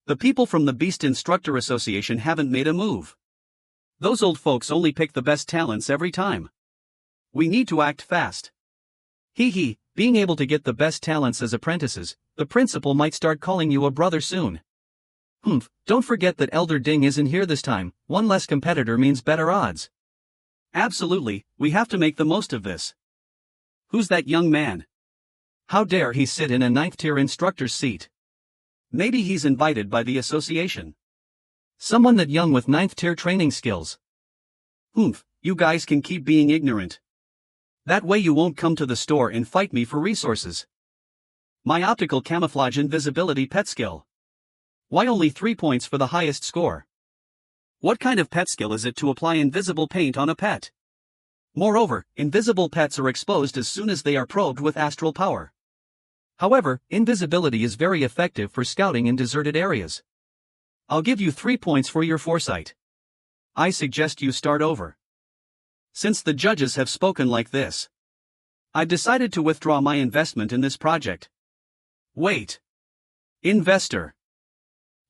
The people from the Beast Instructor Association haven't made a move. Those old folks only pick the best talents every time. We need to act fast. Hee, being able to get the best talents as apprentices, the principal might start calling you a brother soon. Don't forget that Elder Ding isn't here this time, one less competitor means better odds. Absolutely, we have to make the most of this. Who's that young man? How dare he sit in a 9th tier instructor's seat? Maybe he's invited by the association. Someone that young with 9th tier training skills. You guys can keep being ignorant. That way you won't come to the store and fight me for resources. My optical camouflage invisibility pet skill. Why only 3 points for the highest score? What kind of pet skill is it to apply invisible paint on a pet? Moreover, invisible pets are exposed as soon as they are probed with astral power. However, invisibility is very effective for scouting in deserted areas. I'll give you 3 points for your foresight. I suggest you start over. Since the judges have spoken like this, I've decided to withdraw my investment in this project. Wait. Investor.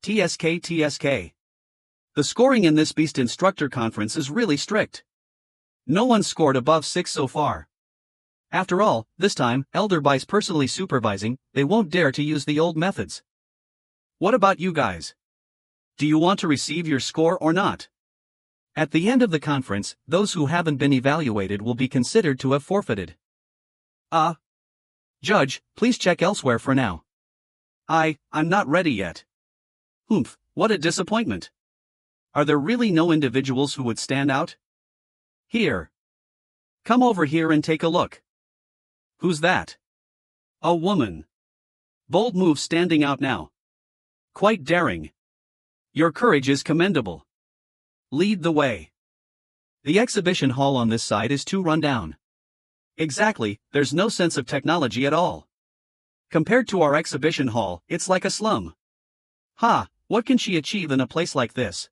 TSK. The scoring in this Beast Instructor Conference is really strict. No one scored above 6 so far. After all, this time, Elder Bai's personally supervising, they won't dare to use the old methods. What about you guys? Do you want to receive your score or not? At the end of the conference, those who haven't been evaluated will be considered to have forfeited. Judge, please check elsewhere for now. I'm not ready yet. What a disappointment. Are there really no individuals who would stand out? Here. Come over here and take a look. Who's that? A woman. Bold move standing out now. Quite daring. Your courage is commendable. Lead the way. The exhibition hall on this side is too run down. Exactly, there's no sense of technology at all. Compared to our exhibition hall, it's like a slum. What can she achieve in a place like this?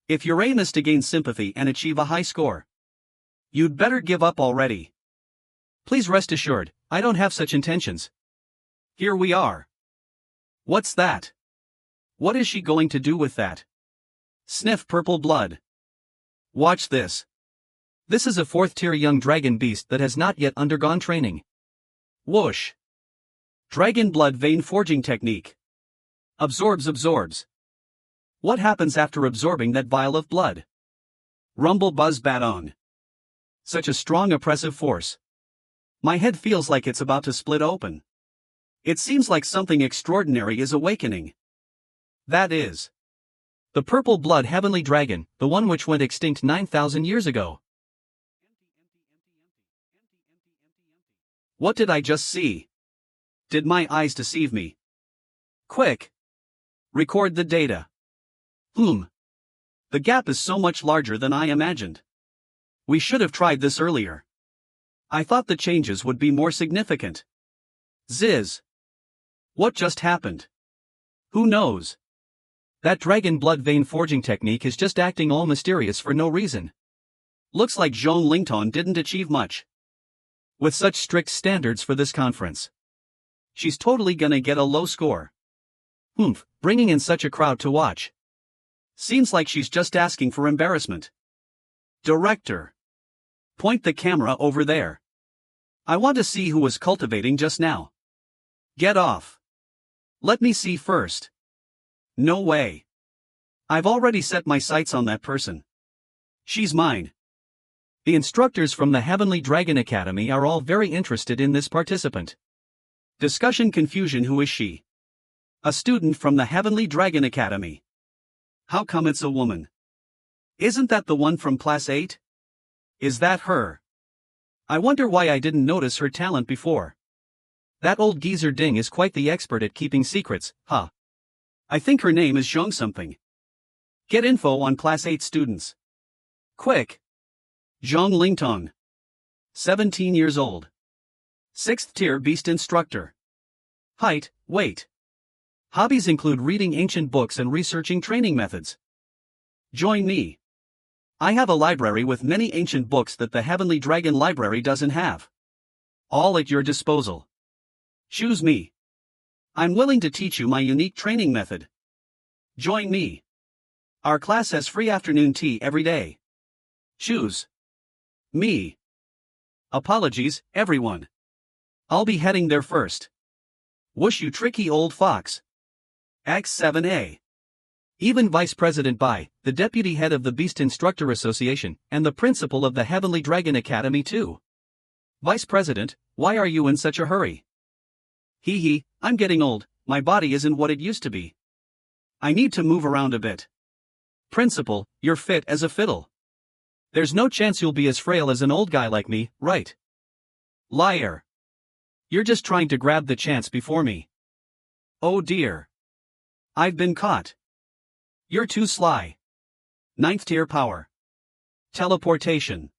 If your aim is to gain sympathy and achieve a high score, you'd better give up already. Please rest assured, I don't have such intentions. Here we are. What's that? What is she going to do with that? Sniff purple blood. Watch this. This is a 4th tier young dragon beast that has not yet undergone training. Whoosh. Dragon blood vein forging technique. Absorbs. What happens after absorbing that vial of blood? Rumble buzz batong. Such a strong oppressive force. My head feels like it's about to split open. It seems like something extraordinary is awakening. That is the purple blood heavenly dragon, the one which went extinct 9,000 years ago. What did I just see? Did my eyes deceive me? Quick! Record the data. The gap is so much larger than I imagined. We should have tried this earlier. I thought the changes would be more significant. Ziz! What just happened? Who knows? That dragon blood vein forging technique is just acting all mysterious for no reason. Looks like Zhong Lington didn't achieve much. With such strict standards for this conference, she's totally gonna get a low score. Bringing in such a crowd to watch. Seems like she's just asking for embarrassment. Director. Point the camera over there. I want to see who was cultivating just now. Get off. Let me see first. No way. I've already set my sights on that person. She's mine. The instructors from the Heavenly Dragon Academy are all very interested in this participant. Discussion confusion. Who is she? A student from the Heavenly Dragon Academy. How come it's a woman? Isn't that the one from Class 8? Is that her? I wonder why I didn't notice her talent before. That old geezer Ding is quite the expert at keeping secrets, I think her name is Zhong something. Get info on Class 8 students. Quick! Zhong Lingtong. 17 years old. 6th tier beast instructor. Height, weight. Hobbies include reading ancient books and researching training methods. Join me. I have a library with many ancient books that the Heavenly Dragon Library doesn't have. All at your disposal. Choose me. I'm willing to teach you my unique training method. Join me. Our class has free afternoon tea every day. Choose me. Apologies, everyone. I'll be heading there first. Whoosh, you tricky old fox. X7A. Even Vice President Bai, the deputy head of the Beast Instructor Association, and the principal of the Heavenly Dragon Academy too. Vice President, why are you in such a hurry? Hee hee, I'm getting old, my body isn't what it used to be. I need to move around a bit. Principal, you're fit as a fiddle. There's no chance you'll be as frail as an old guy like me, right? Liar. You're just trying to grab the chance before me. Oh dear. I've been caught. You're too sly. 9th tier power. Teleportation.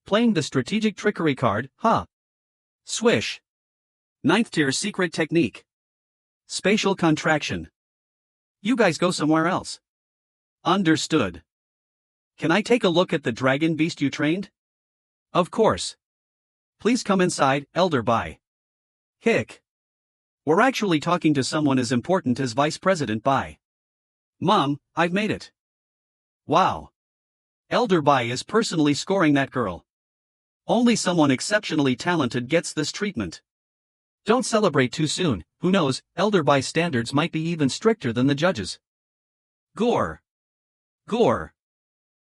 Playing the strategic trickery card, huh? Swish. 9th tier secret technique. Spatial contraction. You guys go somewhere else. Understood. Can I take a look at the dragon beast you trained? Of course. Please come inside, Elder Bai. Hick. We're actually talking to someone as important as Vice President Bai. Mom, I've made it. Wow. Elder Bai is personally scoring that girl. Only someone exceptionally talented gets this treatment. Don't celebrate too soon, who knows, Elder Bai's standards might be even stricter than the judges. Gore. Gore.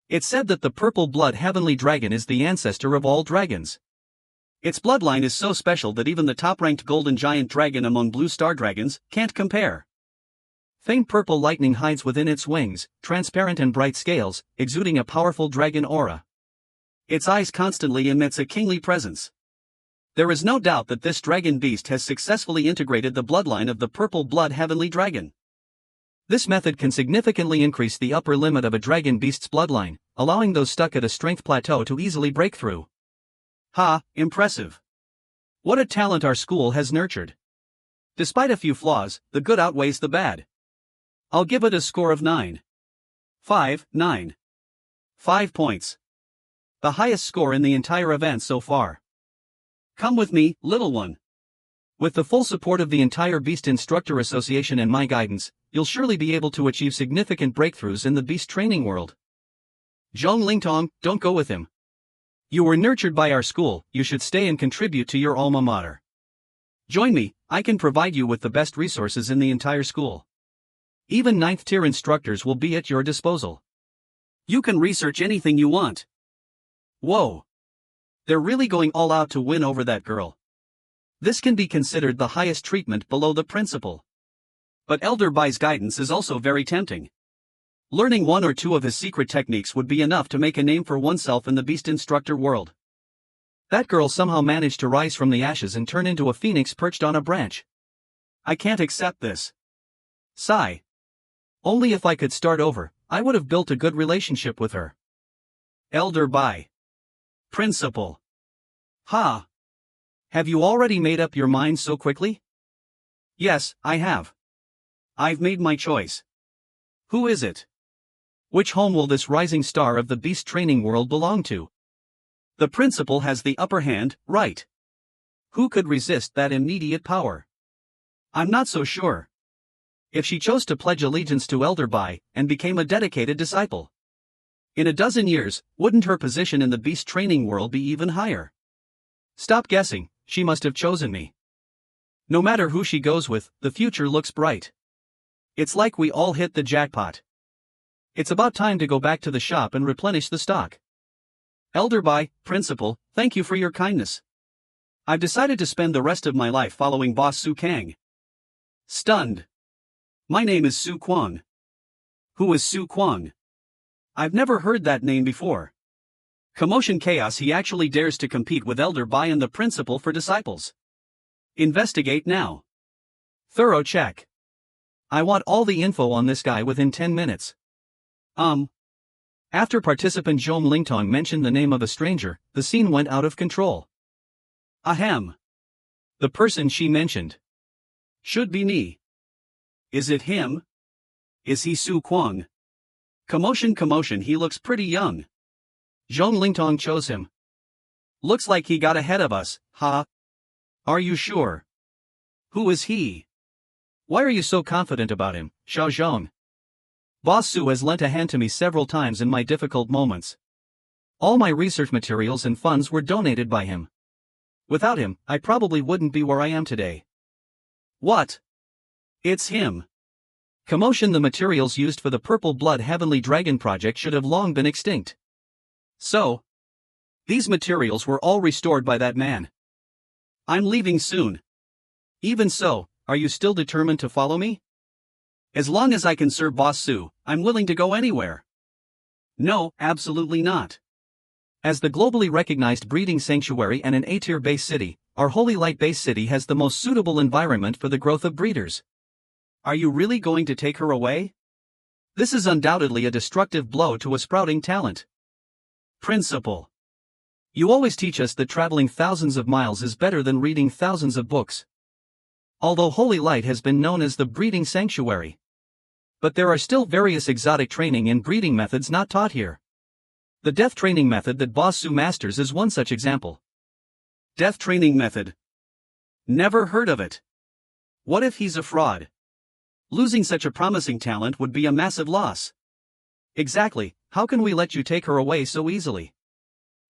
It's said that the purple blood heavenly dragon is the ancestor of all dragons. Its bloodline is so special that even the top-ranked golden giant dragon among blue star dragons can't compare. Faint purple lightning hides within its wings, transparent and bright scales, exuding a powerful dragon aura. Its eyes constantly emits a kingly presence. There is no doubt that this dragon beast has successfully integrated the bloodline of the purple blood heavenly dragon. This method can significantly increase the upper limit of a dragon beast's bloodline, allowing those stuck at a strength plateau to easily break through. Ha, impressive. What a talent our school has nurtured. Despite a few flaws, the good outweighs the bad. I'll give it a score of 9. 9. 5 points. The highest score in the entire event so far. Come with me, little one. With the full support of the entire Beast Instructor Association and my guidance, you'll surely be able to achieve significant breakthroughs in the beast training world. Zhong Lingtong, don't go with him. You were nurtured by our school, you should stay and contribute to your alma mater. Join me, I can provide you with the best resources in the entire school. Even 9th tier instructors will be at your disposal. You can research anything you want. Whoa. They're really going all out to win over that girl. This can be considered the highest treatment below the principal. But Elder Bai's guidance is also very tempting. Learning one or two of his secret techniques would be enough to make a name for oneself in the beast instructor world. That girl somehow managed to rise from the ashes and turn into a phoenix perched on a branch. I can't accept this. Sigh. Only if I could start over, I would have built a good relationship with her. Elder Bai. Principal. Ha. Have you already made up your mind so quickly? Yes, I have. I've made my choice. Who is it? Which home will this rising star of the beast training world belong to? The principal has the upper hand, right? Who could resist that immediate power? I'm not so sure. If she chose to pledge allegiance to Elder Bai and became a dedicated disciple, in a dozen years, wouldn't her position in the beast training world be even higher? Stop guessing, she must have chosen me. No matter who she goes with, the future looks bright. It's like we all hit the jackpot. It's about time to go back to the shop and replenish the stock. Elder Bai, Principal, thank you for your kindness. I've decided to spend the rest of my life following Boss Su Kang. Stunned. My name is Su Kwang. Who is Su Kwang? I've never heard that name before. Commotion chaos, he actually dares to compete with Elder Bai and the principal for disciples. Investigate now. Thorough check. I want all the info on this guy within 10 minutes. After participant Zhong Lingtong mentioned the name of a stranger, the scene went out of control. Ahem. The person she mentioned. Should be me. Is it him? Is he Su Kwang? Commotion, he looks pretty young. Zhong Lingtong chose him. Looks like he got ahead of us, ha. Are you sure? Who is he? Why are you so confident about him, Xiao Zhong? Boss Su has lent a hand to me several times in my difficult moments. All my research materials and funds were donated by him. Without him, I probably wouldn't be where I am today. What? It's him. Commotion. The materials used for the Purple Blood Heavenly Dragon project should have long been extinct. So? These materials were all restored by that man. I'm leaving soon. Even so, are you still determined to follow me? As long as I can serve Boss Su, I'm willing to go anywhere. No, absolutely not. As the globally recognized breeding sanctuary and an A-tier base city, our Holy Light base city has the most suitable environment for the growth of breeders. Are you really going to take her away? This is undoubtedly a destructive blow to a sprouting talent. Principal. You always teach us that traveling thousands of miles is better than reading thousands of books. Although Holy Light has been known as the breeding sanctuary. But there are still various exotic training and breeding methods not taught here. The death training method that Boss Su masters is one such example. Death training method? Never heard of it. What if he's a fraud? Losing such a promising talent would be a massive loss. Exactly, how can we let you take her away so easily?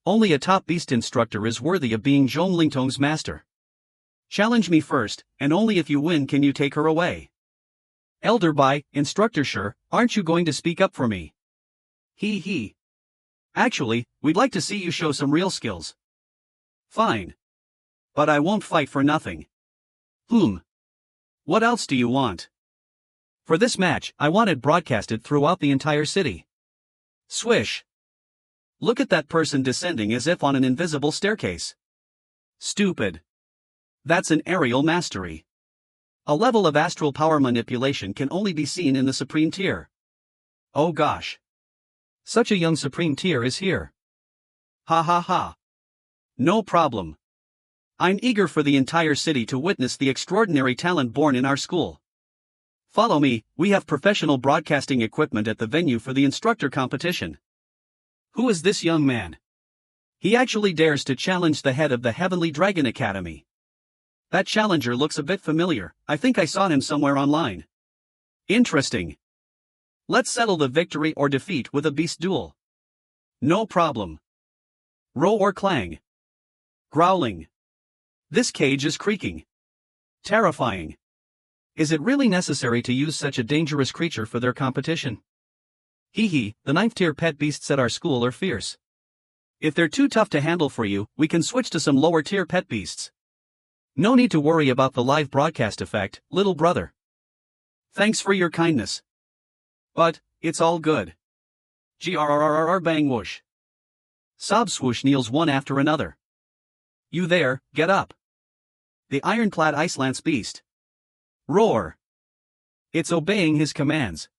Only a top beast instructor is worthy of being Zhong Lingtong's master. Challenge me first, and only if you win can you take her away. Elder Bai, instructor sure, aren't you going to speak up for me? He. Actually, we'd like to see you show some real skills. Fine. But I won't fight for nothing. What else do you want? For this match, I want it broadcasted throughout the entire city. Swish. Look at that person descending as if on an invisible staircase. Stupid. That's an aerial mastery. A level of astral power manipulation can only be seen in the supreme tier. Oh gosh. Such a young supreme tier is here. Ha ha ha. No problem. I'm eager for the entire city to witness the extraordinary talent born in our school. Follow me, we have professional broadcasting equipment at the venue for the instructor competition. Who is this young man? He actually dares to challenge the head of the Heavenly Dragon Academy. That challenger looks a bit familiar, I think I saw him somewhere online. Interesting. Let's settle the victory or defeat with a beast duel. No problem. Row or clang. Growling. This cage is creaking. Terrifying. Is it really necessary to use such a dangerous creature for their competition? The 9th tier pet beasts at our school are fierce. If they're too tough to handle for you, we can switch to some lower tier pet beasts. No need to worry about the live broadcast effect, little brother. Thanks for your kindness. But, it's all good. Grrrr bang whoosh. Sob swoosh kneels one after another. You there, get up. The ironclad Icelance beast. Roar. It's obeying his commands.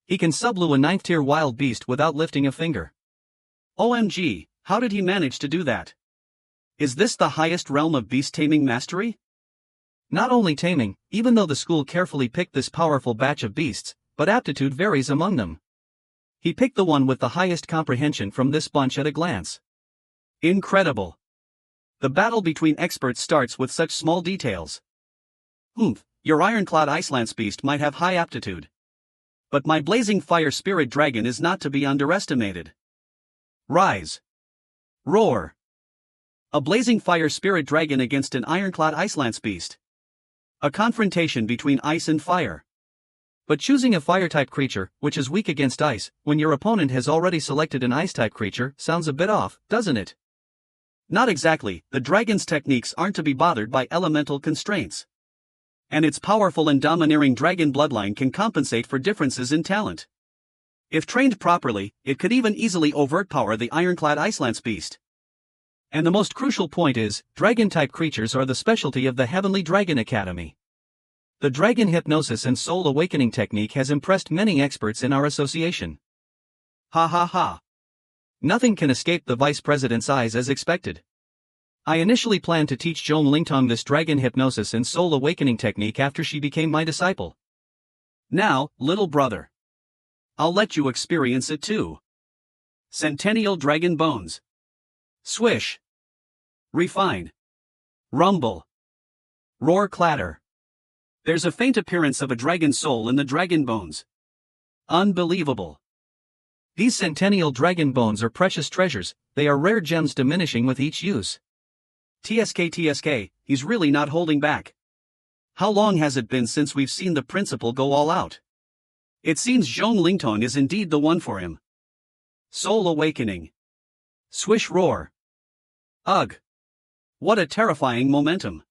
He can subdue a 9th tier wild beast without lifting a finger. OMG, how did he manage to do that? Is this the highest realm of beast taming mastery? Not only taming, even though the school carefully picked this powerful batch of beasts, but aptitude varies among them. He picked the one with the highest comprehension from this bunch at a glance. Incredible. The battle between experts starts with such small details. Your ironclad Icelance beast might have high aptitude. But my blazing fire spirit dragon is not to be underestimated. Rise. Roar. A blazing fire spirit dragon against an ironclad Icelance beast. A confrontation between ice and fire. But choosing a fire-type creature, which is weak against ice, when your opponent has already selected an ice-type creature, sounds a bit off, doesn't it? Not exactly, the dragon's techniques aren't to be bothered by elemental constraints. And its powerful and domineering dragon bloodline can compensate for differences in talent. If trained properly, it could even easily overpower the ironclad Icelance beast. And the most crucial point is, dragon-type creatures are the specialty of the Heavenly Dragon Academy. The dragon hypnosis and soul awakening technique has impressed many experts in our association. Ha ha ha. Nothing can escape the vice president's eyes as expected. I initially planned to teach Zhong Lingtong this dragon hypnosis and soul awakening technique after she became my disciple. Now, little brother. I'll let you experience it too. Centennial Dragon Bones. Swish. Refine. Rumble. Roar clatter. There's a faint appearance of a dragon soul in the dragon bones. Unbelievable. These centennial dragon bones are precious treasures, they are rare gems diminishing with each use. TSK, he's really not holding back. How long has it been since we've seen the principal go all out? It seems Zhong Lingtong is indeed the one for him. Soul awakening. Swish roar. Ugh. What a terrifying momentum.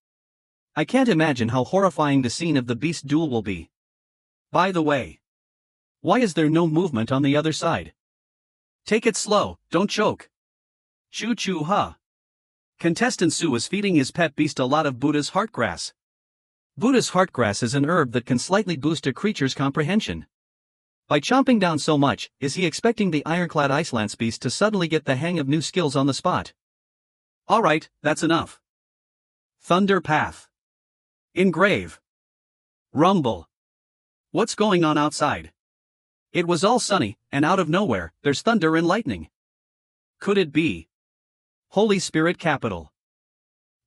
I can't imagine how horrifying the scene of the beast duel will be. By the way, why is there no movement on the other side? Take it slow, don't choke. Choo choo ha. Contestant Su is feeding his pet beast a lot of Buddha's heartgrass. Buddha's heartgrass is an herb that can slightly boost a creature's comprehension. By chomping down so much, is he expecting the ironclad Icelands beast to suddenly get the hang of new skills on the spot? Alright, that's enough. Thunder path. Engrave. Rumble. What's going on outside? It was all sunny, and out of nowhere, there's thunder and lightning. Could it be Holy Spirit capital?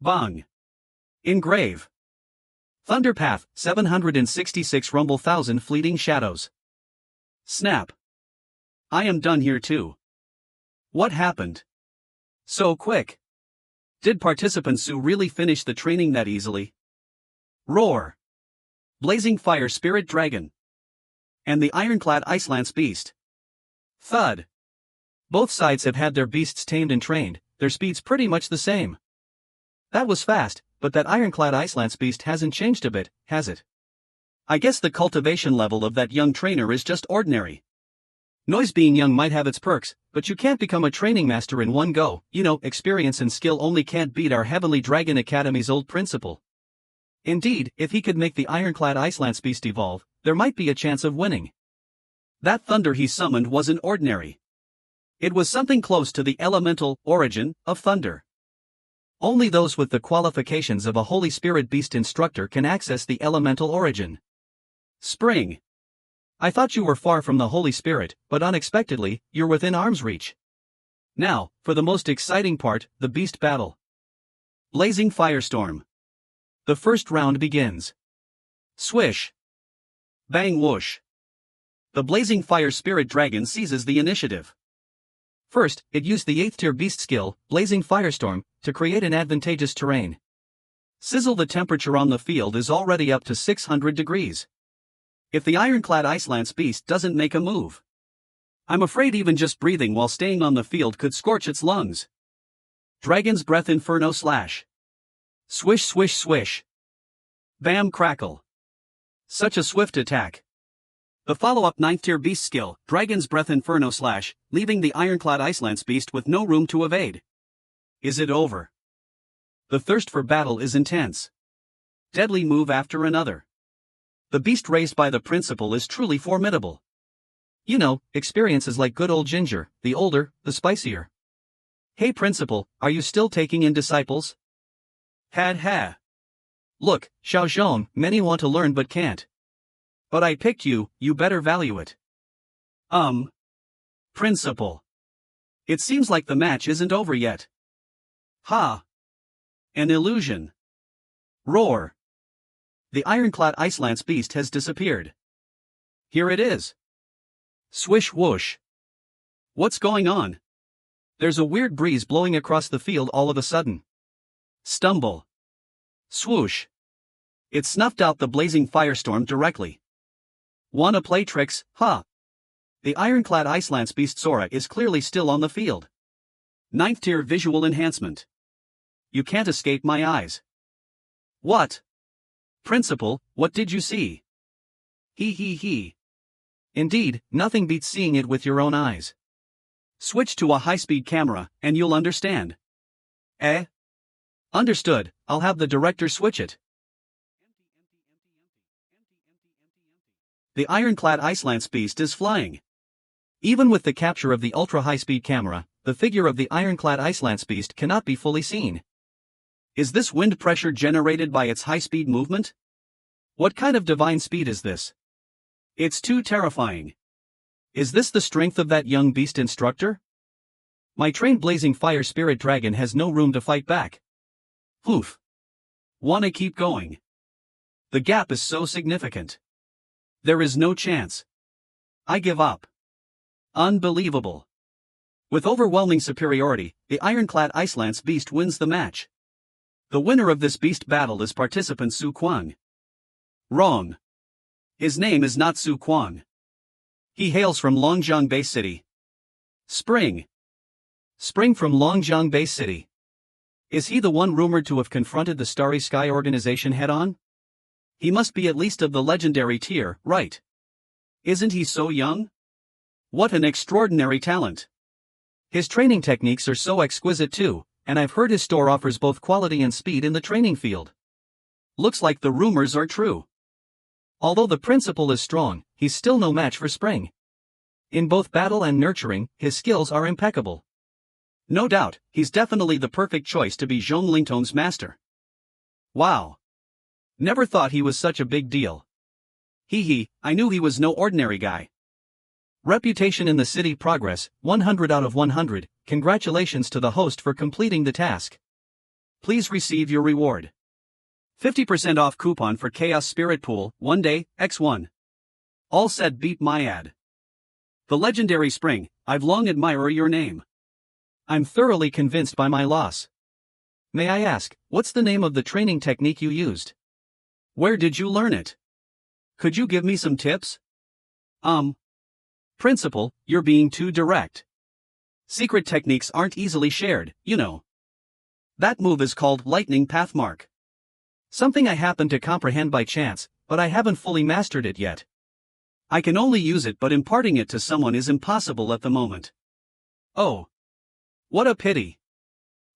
Bang. Engrave. Thunder path, 766 rumble thousand fleeting shadows. Snap. I am done here too. What happened? So quick. Did participant Su really finish the training that easily? Roar. Blazing fire spirit dragon. And the ironclad Icelands beast. Thud. Both sides have had their beasts tamed and trained, their speed's pretty much the same. That was fast, but that ironclad Icelands beast hasn't changed a bit, has it? I guess the cultivation level of that young trainer is just ordinary. Noise being young might have its perks, but you can't become a training master in one go, experience and skill only can't beat our Heavenly Dragon Academy's old principal. Indeed, if he could make the ironclad Icelands beast evolve, there might be a chance of winning. That thunder he summoned wasn't ordinary. It was something close to the elemental origin of thunder. Only those with the qualifications of a Holy Spirit beast instructor can access the elemental origin. Spring. I thought you were far from the Holy Spirit, but unexpectedly, you're within arm's reach. Now, for the most exciting part, the beast battle. Blazing firestorm. The first round begins. Swish. Bang whoosh. The blazing fire spirit dragon seizes the initiative. First, it used the 8th tier beast skill, Blazing Firestorm, to create an advantageous terrain. Sizzle, the temperature on the field is already up to 600 degrees. If the ironclad Icelands beast doesn't make a move, I'm afraid even just breathing while staying on the field could scorch its lungs. Dragon's Breath Inferno slash. Swish swish swish. Bam crackle. Such a swift attack. The follow-up 9th tier beast skill, Dragon's Breath Inferno slash, leaving the ironclad Icelands beast with no room to evade. Is it over? The thirst for battle is intense. Deadly move after another. The beast raised by the principal is truly formidable. Experience is like good old ginger, the older, the spicier. Hey principal, are you still taking in disciples? Ha. Look, Xiaozhong, many want to learn but can't. But I picked you, you better value it. Principal. It seems like the match isn't over yet. Ha. An illusion. Roar. The ironclad Icelands beast has disappeared. Here it is. Swish whoosh. What's going on? There's a weird breeze blowing across the field all of a sudden. Stumble. Swoosh. It snuffed out the blazing firestorm directly. Wanna play tricks, huh? The ironclad Icelands beast Sora is clearly still on the field. 9th tier visual enhancement. You can't escape my eyes. What? Principal, what did you see? He. Indeed, nothing beats seeing it with your own eyes. Switch to a high-speed camera, and you'll understand. Eh? Understood, I'll have the director switch it. The ironclad Icelands beast is flying. Even with the capture of the ultra-high-speed camera, the figure of the ironclad Icelands beast cannot be fully seen. Is this wind pressure generated by its high-speed movement? What kind of divine speed is this? It's too terrifying. Is this the strength of that young beast instructor? My trained blazing fire spirit dragon has no room to fight back. Oof. Wanna keep going? The gap is so significant. There is no chance. I give up. Unbelievable. With overwhelming superiority, the ironclad Ice-Lance beast wins the match. The winner of this beast battle is participant Su Kwang. Wrong. His name is not Su Kwang. He hails from Longjiang Bay City. Spring. Spring from Longjiang Bay City. Is he the one rumored to have confronted the Starry Sky organization head-on? He must be at least of the legendary tier, right? Isn't he so young? What an extraordinary talent. His training techniques are so exquisite too, and I've heard his store offers both quality and speed in the training field. Looks like the rumors are true. Although the principal is strong, he's still no match for Spring. In both battle and nurturing, his skills are impeccable. No doubt, he's definitely the perfect choice to be Zhong Lingtong's master. Wow. Never thought he was such a big deal. Hee, I knew he was no ordinary guy. Reputation in the city progress, 100 out of 100, congratulations to the host for completing the task. Please receive your reward. 50% off coupon for Chaos Spirit Pool, 1 day, X1. All said beat my ad. The legendary Spring, I've long admired your name. I'm thoroughly convinced by my loss. May I ask, what's the name of the training technique you used? Where did you learn it? Could you give me some tips? Principal, you're being too direct. Secret techniques aren't easily shared, you know. That move is called Lightning Pathmark. Something I happen to comprehend by chance, but I haven't fully mastered it yet. I can only use it, but imparting it to someone is impossible at the moment. Oh. What a pity.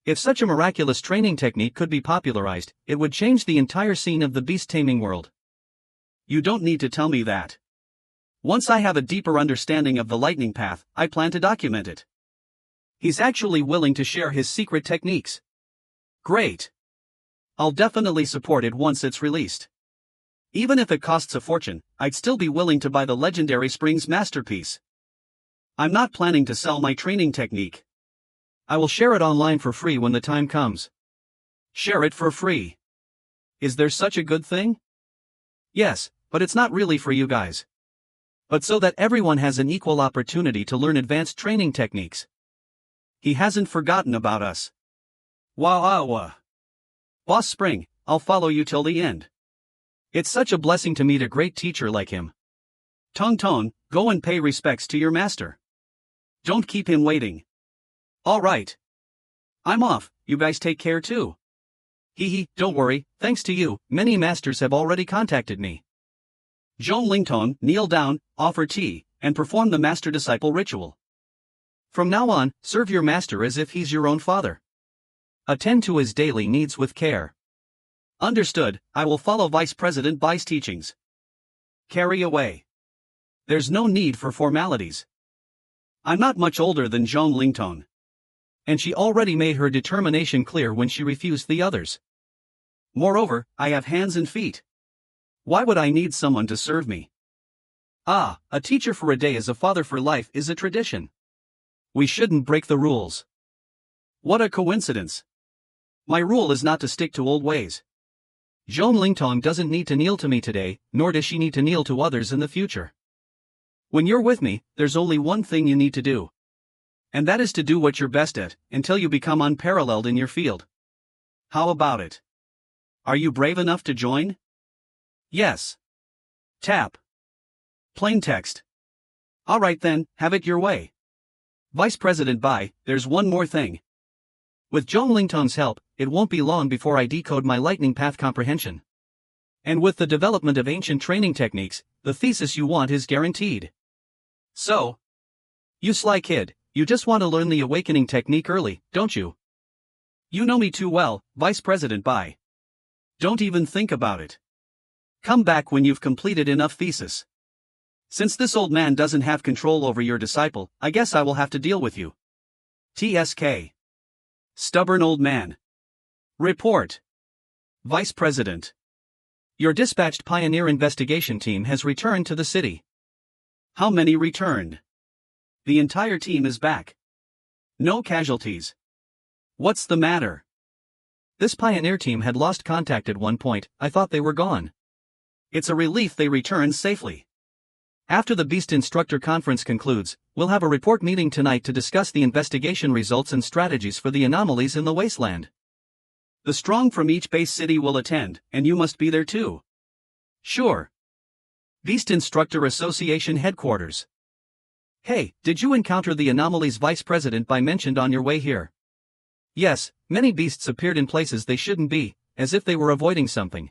If such a miraculous training technique could be popularized, it would change the entire scene of the beast taming world. You don't need to tell me that. Once I have a deeper understanding of the lightning path, I plan to document it. He's actually willing to share his secret techniques. Great. I'll definitely support it once it's released. Even if it costs a fortune, I'd still be willing to buy the legendary Spring's masterpiece. I'm not planning to sell my training technique. I will share it online for free when the time comes. Share it for free. Is there such a good thing? Yes, but it's not really for you guys. But so that everyone has an equal opportunity to learn advanced training techniques. He hasn't forgotten about us. Wow. Boss Spring, I'll follow you till the end. It's such a blessing to meet a great teacher like him. Tong, go and pay respects to your master. Don't keep him waiting. All right. I'm off, you guys take care too. Don't worry, thanks to you, many masters have already contacted me. Zhong Lingtong, kneel down, offer tea, and perform the master-disciple ritual. From now on, serve your master as if he's your own father. Attend to his daily needs with care. Understood, I will follow Vice President Bai's teachings. Carry away. There's no need for formalities. I'm not much older than Zhong Lingtong. And she already made her determination clear when she refused the others. Moreover, I have hands and feet. Why would I need someone to serve me? A teacher for a day as a father for life is a tradition. We shouldn't break the rules. What a coincidence. My rule is not to stick to old ways. Zhong Lingtong doesn't need to kneel to me today, nor does she need to kneel to others in the future. When you're with me, there's only one thing you need to do. And that is to do what you're best at, until you become unparalleled in your field. How about it? Are you brave enough to join? Yes. Tap. Plain text. Alright then, have it your way. Vice President Bai, there's one more thing. With Zhong Lingtong's help, it won't be long before I decode my lightning path comprehension. And with the development of ancient training techniques, the thesis you want is guaranteed. So, you sly kid, you just want to learn the awakening technique early, don't you? You know me too well, Vice President Bai. Don't even think about it. Come back when you've completed enough thesis. Since this old man doesn't have control over your disciple, I guess I will have to deal with you. TSK. Stubborn old man. Report. Vice President. Your dispatched pioneer investigation team has returned to the city. How many returned? The entire team is back. No casualties. What's the matter? This pioneer team had lost contact at one point, I thought they were gone. It's a relief they returned safely. After the Beast Instructor Conference concludes, we'll have a report meeting tonight to discuss the investigation results and strategies for the anomalies in the wasteland. The strong from each base city will attend, and you must be there too. Sure. Beast Instructor Association Headquarters. Hey, did you encounter the anomalies vice president by mentioned on your way here? Yes, many beasts appeared in places they shouldn't be, as if they were avoiding something.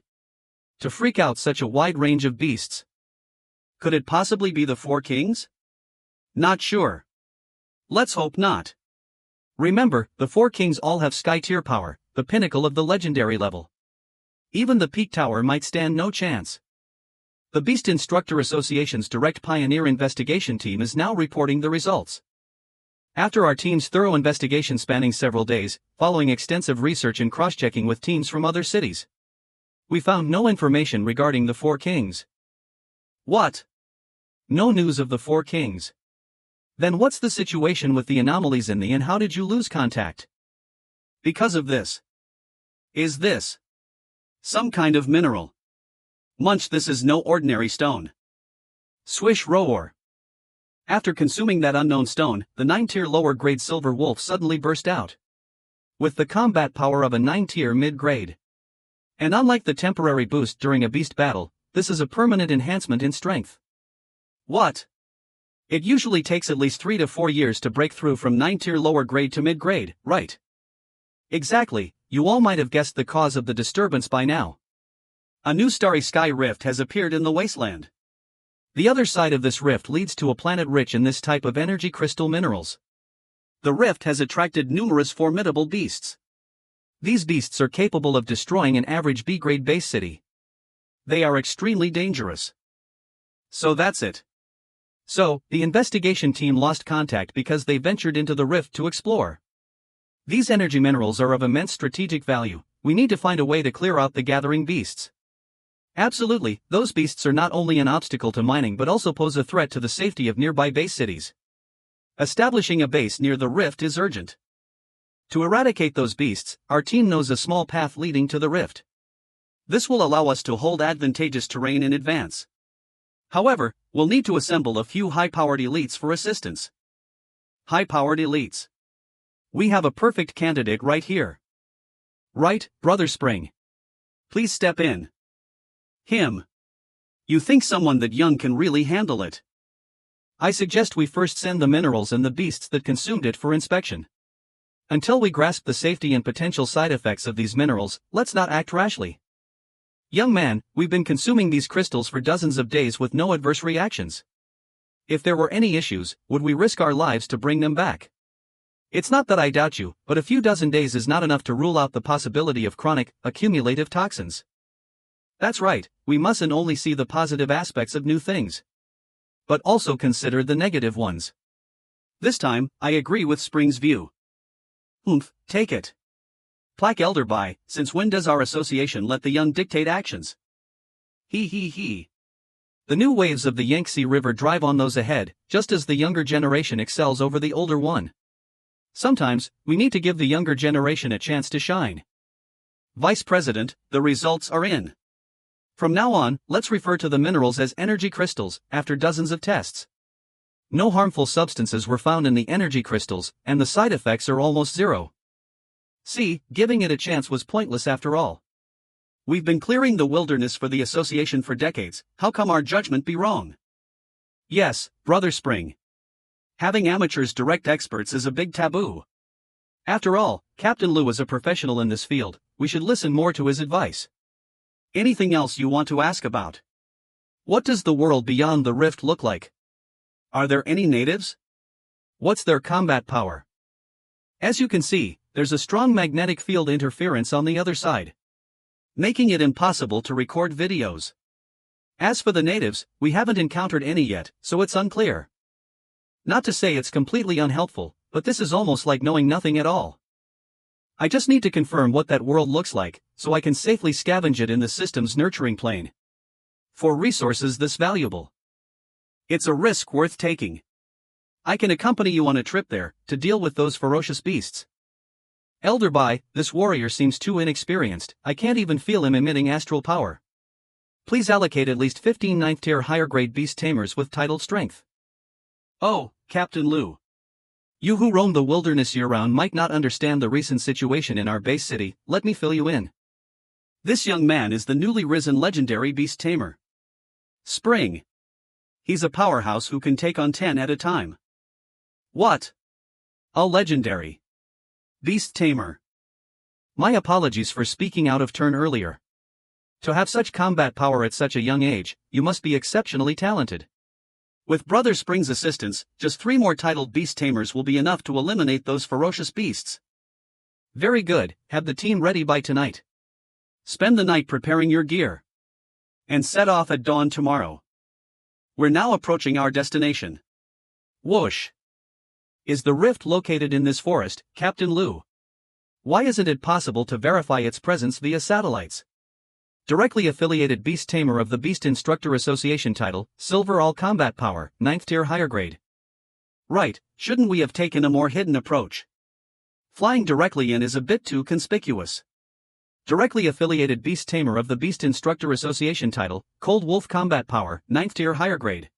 To freak out such a wide range of beasts. Could it possibly be the Four Kings? Not sure. Let's hope not. Remember, the Four Kings all have Sky Tier power, the pinnacle of the legendary level. Even the Peak Tower might stand no chance. The Beast Instructor Association's Direct Pioneer Investigation Team is now reporting the results. After our team's thorough investigation spanning several days, following extensive research and cross-checking with teams from other cities, we found no information regarding the Four Kings. What? No news of the Four Kings. Then what's the situation with the anomalies in the and how did you lose contact? Because of this. Is this some kind of mineral? Munch, this is no ordinary stone. Swish roar. After consuming that unknown stone, the 9-tier lower grade silver wolf suddenly burst out. With the combat power of a 9-tier mid-grade. And unlike the temporary boost during a beast battle, this is a permanent enhancement in strength. What? It usually takes at least 3 to 4 years to break through from 9-tier lower grade to mid-grade, right? Exactly, you all might have guessed the cause of the disturbance by now. A new starry sky rift has appeared in the wasteland. The other side of this rift leads to a planet rich in this type of energy crystal minerals. The rift has attracted numerous formidable beasts. These beasts are capable of destroying an average B-grade base city. They are extremely dangerous. So that's it. So, the investigation team lost contact because they ventured into the rift to explore. These energy minerals are of immense strategic value. We need to find a way to clear out the gathering beasts. Absolutely, those beasts are not only an obstacle to mining but also pose a threat to the safety of nearby base cities. Establishing a base near the rift is urgent. To eradicate those beasts, our team knows a small path leading to the rift. This will allow us to hold advantageous terrain in advance. However, we'll need to assemble a few high-powered elites for assistance. High-powered elites. We have a perfect candidate right here. Right, Brother Spring? Please step in. Him. You think someone that young can really handle it? I suggest we first send the minerals and the beasts that consumed it for inspection. Until we grasp the safety and potential side effects of these minerals, let's not act rashly. Young man, we've been consuming these crystals for dozens of days with no adverse reactions. If there were any issues, would we risk our lives to bring them back? It's not that I doubt you, but a few dozen days is not enough to rule out the possibility of chronic, accumulative toxins. That's right, we mustn't only see the positive aspects of new things, but also consider the negative ones. This time, I agree with Spring's view. Take it. Plaque Elderby, since when does our association let the young dictate actions? He. The new waves of the Yangtze River drive on those ahead, just as the younger generation excels over the older one. Sometimes, we need to give the younger generation a chance to shine. Vice President, the results are in. From now on, let's refer to the minerals as energy crystals, after dozens of tests. No harmful substances were found in the energy crystals, and the side effects are almost zero. See, giving it a chance was pointless after all. We've been clearing the wilderness for the association for decades, how come our judgment be wrong? Yes, Brother Spring. Having amateurs direct experts is a big taboo. After all, Captain Liu is a professional in this field, we should listen more to his advice. Anything else you want to ask about? What does the world beyond the rift look like? Are there any natives? What's their combat power? As you can see, there's a strong magnetic field interference on the other side, making it impossible to record videos. As for the natives, we haven't encountered any yet, so it's unclear. Not to say it's completely unhelpful, but this is almost like knowing nothing at all. I just need to confirm what that world looks like, so I can safely scavenge it in the system's nurturing plane. For resources this valuable. It's a risk worth taking. I can accompany you on a trip there, to deal with those ferocious beasts. Elderby, this warrior seems too inexperienced, I can't even feel him emitting astral power. Please allocate at least 15 9th tier higher grade beast tamers with titled strength. Oh, Captain Lu. You who roam the wilderness year-round might not understand the recent situation in our base city, let me fill you in. This young man is the newly risen legendary beast tamer. Spring. He's a powerhouse who can take on 10 at a time. What? A legendary beast tamer. My apologies for speaking out of turn earlier. To have such combat power at such a young age, you must be exceptionally talented. With Brother Spring's assistance, just 3 more titled beast tamers will be enough to eliminate those ferocious beasts. Very good, have the team ready by tonight. Spend the night preparing your gear. And set off at dawn tomorrow. We're now approaching our destination. Whoosh. Is the rift located in this forest, Captain Lu? Why isn't it possible to verify its presence via satellites? Directly affiliated Beast Tamer of the Beast Instructor Association title, Silver All Combat Power, 9th tier higher grade. Right, shouldn't we have taken a more hidden approach? Flying directly in is a bit too conspicuous. Directly affiliated Beast Tamer of the Beast Instructor Association title, Cold Wolf Combat Power, 9th tier higher grade.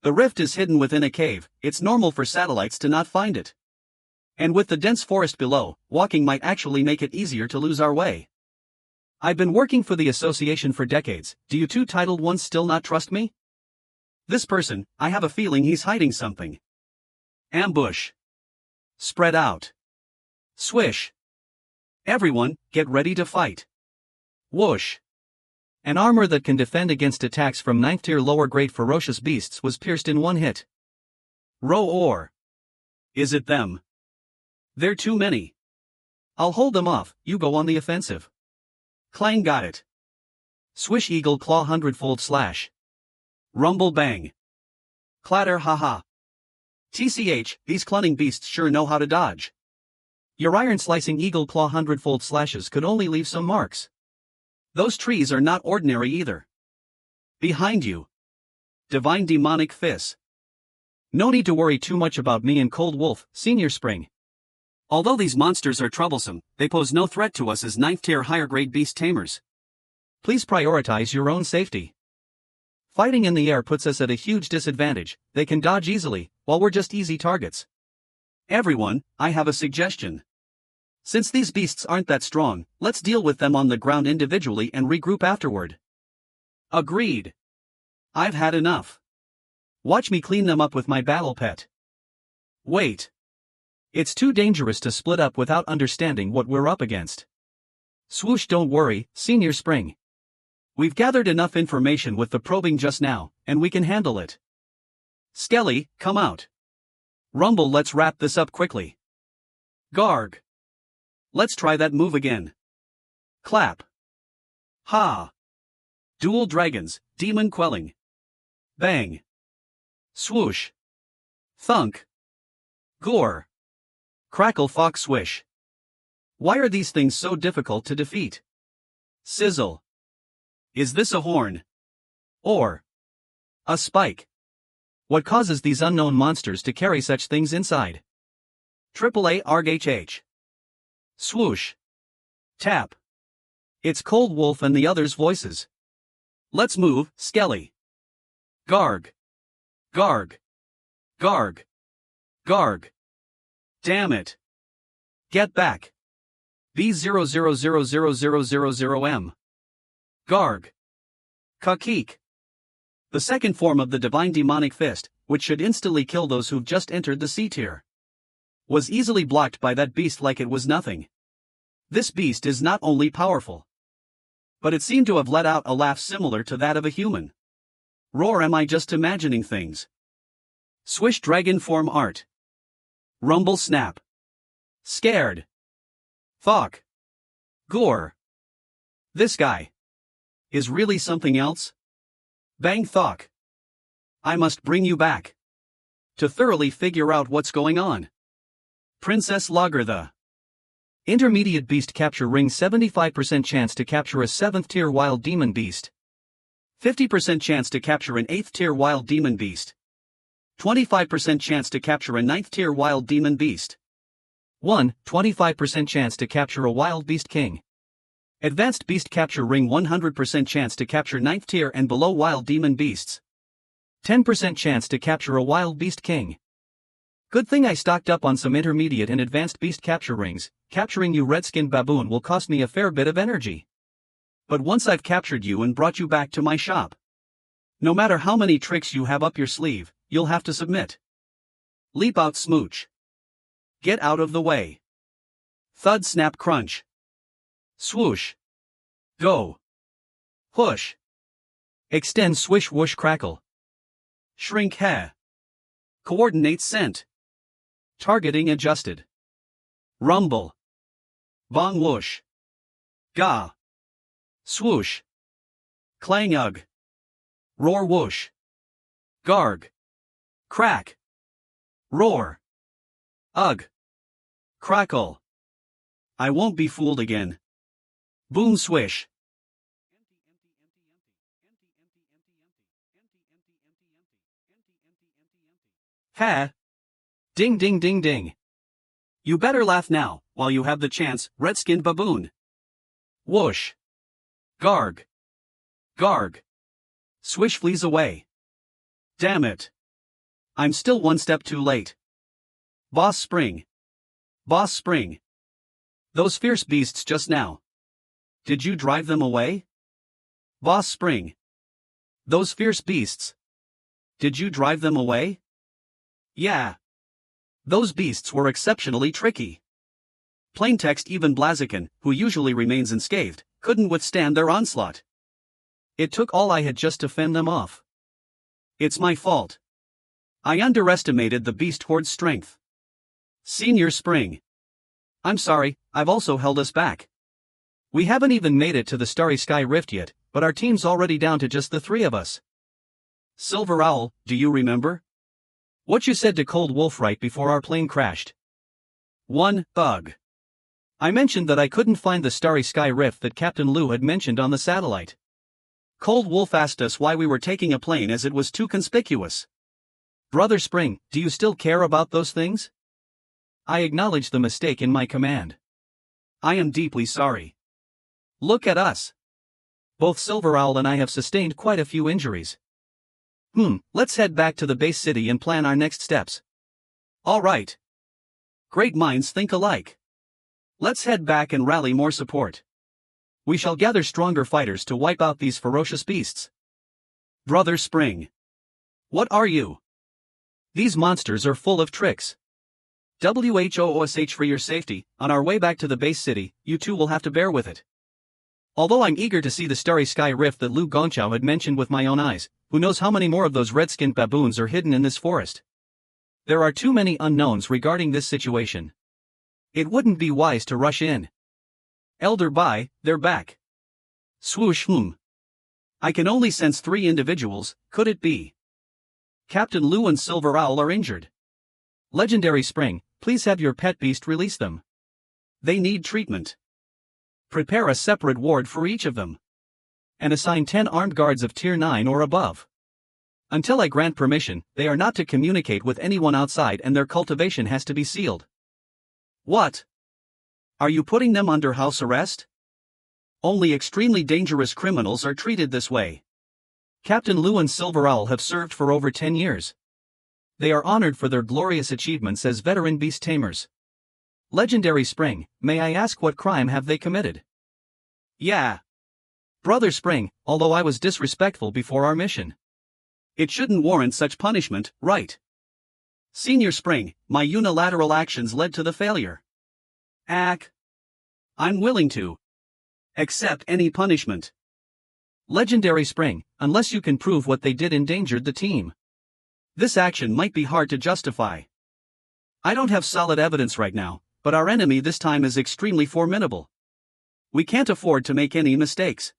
The rift is hidden within a cave, it's normal for satellites to not find it. And with the dense forest below, walking might actually make it easier to lose our way. I've been working for the association for decades, do you two titled ones still not trust me? This person, I have a feeling he's hiding something. Ambush. Spread out. Swish. Everyone, get ready to fight. Whoosh. An armor that can defend against attacks from 9th tier lower grade ferocious beasts was pierced in one hit. Roar. Is it them? They're too many. I'll hold them off, you go on the offensive. Clang got it. Swish eagle claw 100-fold slash. Rumble bang. Clatter haha. TCH, these cunning beasts sure know how to dodge. Your iron slicing eagle claw 100-fold slashes could only leave some marks. Those trees are not ordinary either. Behind you. Divine demonic fist. No need to worry too much about me and Cold Wolf, Senior Spring. Although these monsters are troublesome, they pose no threat to us as 9th tier higher grade beast tamers. Please prioritize your own safety. Fighting in the air puts us at a huge disadvantage, they can dodge easily, while we're just easy targets. Everyone, I have a suggestion. Since these beasts aren't that strong, let's deal with them on the ground individually and regroup afterward. Agreed. I've had enough. Watch me clean them up with my battle pet. Wait. It's too dangerous to split up without understanding what we're up against. Swoosh, don't worry, Senior Spring. We've gathered enough information with the probing just now, and we can handle it. Skelly, come out. Rumble, let's wrap this up quickly. Garg. Let's try that move again. Clap. Ha. Dual dragons, demon quelling. Bang. Swoosh. Thunk. Gore. Crackle fox swish. Why are these things so difficult to defeat? Sizzle. Is this a horn? Or a spike? What causes these unknown monsters to carry such things inside? AAA ARGHH. Swoosh. Tap. It's Cold Wolf and the others' voices. Let's move, Skelly. Garg. Garg. Garg. Garg. Damn it. Get back. B00000000M. Garg. Kakik. The second form of the divine demonic fist, which should instantly kill those who've just entered the C tier, was easily blocked by that beast like it was nothing. This beast is not only powerful, but it seemed to have let out a laugh similar to that of a human. Roar, am I just imagining things? Swish dragon form art. Rumble snap. Scared. Thok. Gore. This guy is really something else? Bang Thok. I must bring you back to thoroughly figure out what's going on. Princess Lager, the intermediate beast capture ring, 75% chance to capture a 7th tier wild demon beast. 50% chance to capture an 8th tier wild demon beast. 25% chance to capture a 9th tier wild demon beast. 25% chance to capture a wild beast king. Advanced Beast Capture Ring 100% chance to capture 9th tier and below wild demon beasts. 10% chance to capture a wild beast king. Good thing I stocked up on some intermediate and advanced beast capture rings. Capturing you red-skinned baboon will cost me a fair bit of energy. But once I've captured you and brought you back to my shop, no matter how many tricks you have up your sleeve, you'll have to submit. Leap out smooch. Get out of the way. Thud snap crunch. Swoosh. Go. Push. Extend swish whoosh crackle. Shrink ha. Coordinate scent. Targeting adjusted. Rumble. Bong whoosh. Ga. Swoosh. Clang ugh. Roar whoosh. Garg. Crack. Roar. Ugh. Crackle. I won't be fooled again. Boom swish. Ha. Ding ding ding ding. You better laugh now, while you have the chance, red-skinned baboon. Whoosh. Garg. Garg. Swish flees away. Damn it. I'm still one step too late. Boss Spring. Boss Spring. Those fierce beasts just now. Did you drive them away? Boss Spring. Those fierce beasts. Did you drive them away? Yeah. Those beasts were exceptionally tricky. Plaintext even Blaziken, who usually remains unscathed, couldn't withstand their onslaught. It took all I had just to fend them off. It's my fault. I underestimated the beast horde's strength. Senior Spring. I'm sorry, I've also held us back. We haven't even made it to the Starry Sky Rift yet, but our team's already down to just the 3 of us. Silver Owl, do you remember? What you said to Cold Wolf right before our plane crashed. 1. Ugh. I mentioned that I couldn't find the Starry Sky Rift that Captain Lou had mentioned on the satellite. Cold Wolf asked us why we were taking a plane as it was too conspicuous. Brother Spring, do you still care about those things? I acknowledge the mistake in my command. I am deeply sorry. Look at us. Both Silver Owl and I have sustained quite a few injuries. Let's head back to the base city and plan our next steps. All right. Great minds think alike. Let's head back and rally more support. We shall gather stronger fighters to wipe out these ferocious beasts. Brother Spring. What are you? These monsters are full of tricks. WHOOSH for your safety, on our way back to the base city, you two will have to bear with it. Although I'm eager to see the Starry Sky Rift that Lu Gongchao had mentioned with my own eyes, who knows how many more of those red-skinned baboons are hidden in this forest. There are too many unknowns regarding this situation. It wouldn't be wise to rush in. Elder Bai, they're back. Swoosh I can only sense 3 individuals, could it be? Captain Lu and Silver Owl are injured. Legendary Spring, please have your pet beast release them. They need treatment. Prepare a separate ward for each of them. And assign 10 armed guards of tier 9 or above. Until I grant permission, they are not to communicate with anyone outside and their cultivation has to be sealed. What? Are you putting them under house arrest? Only extremely dangerous criminals are treated this way. Captain Lu and Silver Owl have served for over 10 years. They are honored for their glorious achievements as veteran beast tamers. Legendary Spring, may I ask what crime have they committed? Yeah. Brother Spring, although I was disrespectful before our mission. It shouldn't warrant such punishment, right? Senior Spring, my unilateral actions led to the failure. I'm willing to accept any punishment. Legendary Spring, unless you can prove what they did endangered the team. This action might be hard to justify. I don't have solid evidence right now, but our enemy this time is extremely formidable. We can't afford to make any mistakes.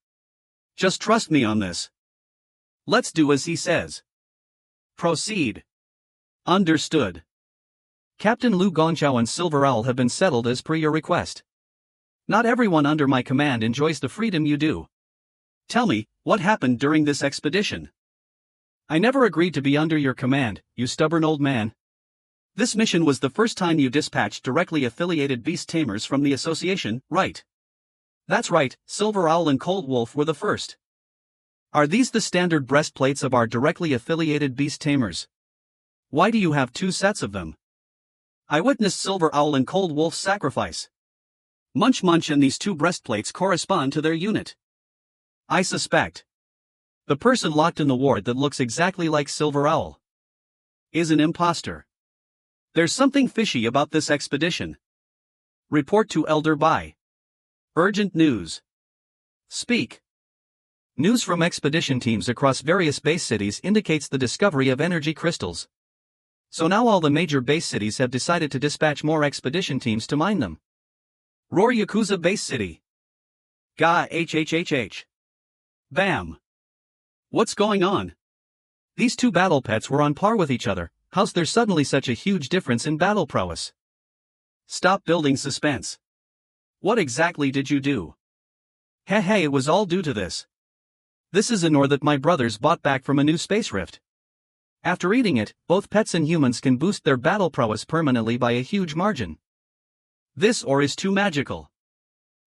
Just trust me on this. Let's do as he says. Proceed. Understood. Captain Lu Gongchao and Silver Owl have been settled as per your request. Not everyone under my command enjoys the freedom you do. Tell me, what happened during this expedition? I never agreed to be under your command, you stubborn old man. This mission was the first time you dispatched directly affiliated beast tamers from the association, right? That's right, Silver Owl and Cold Wolf were the first. Are these the standard breastplates of our directly affiliated beast tamers? Why do you have two sets of them? I witnessed Silver Owl and Cold Wolf's sacrifice. Munch Munch and these two breastplates correspond to their unit. I suspect the person locked in the ward that looks exactly like Silver Owl is an imposter. There's something fishy about this expedition. Report to Elder Bai. Urgent news. Speak. News from expedition teams across various base cities indicates the discovery of energy crystals. So now all the major base cities have decided to dispatch more expedition teams to mine them. Roar Yakuza Base City. Ga HHHH. Bam. What's going on? These two battle pets were on par with each other. How's there suddenly such a huge difference in battle prowess? Stop building suspense. What exactly did you do? Hey, it was all due to this. This is an ore that my brothers bought back from a new space rift. After eating it, both pets and humans can boost their battle prowess permanently by a huge margin. This ore is too magical.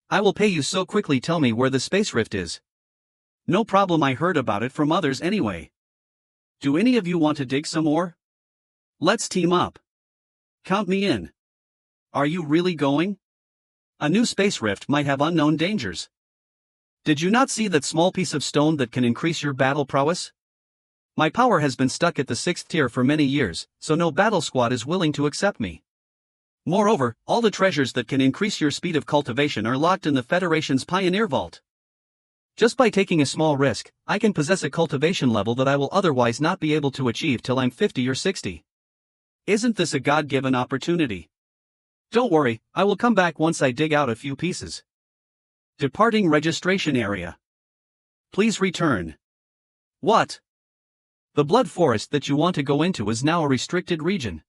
I will pay you, so quickly tell me where the space rift is. No problem, I heard about it from others anyway. Do any of you want to dig some ore? Let's team up. Count me in. Are you really going? A new space rift might have unknown dangers. Did you not see that small piece of stone that can increase your battle prowess? My power has been stuck at the 6th tier for many years, so no battle squad is willing to accept me. Moreover, all the treasures that can increase your speed of cultivation are locked in the Federation's Pioneer Vault. Just by taking a small risk, I can possess a cultivation level that I will otherwise not be able to achieve till I'm 50 or 60. Isn't this a God-given opportunity? Don't worry, I will come back once I dig out a few pieces. Departing registration area. Please return. What? The blood forest that you want to go into is now a restricted region.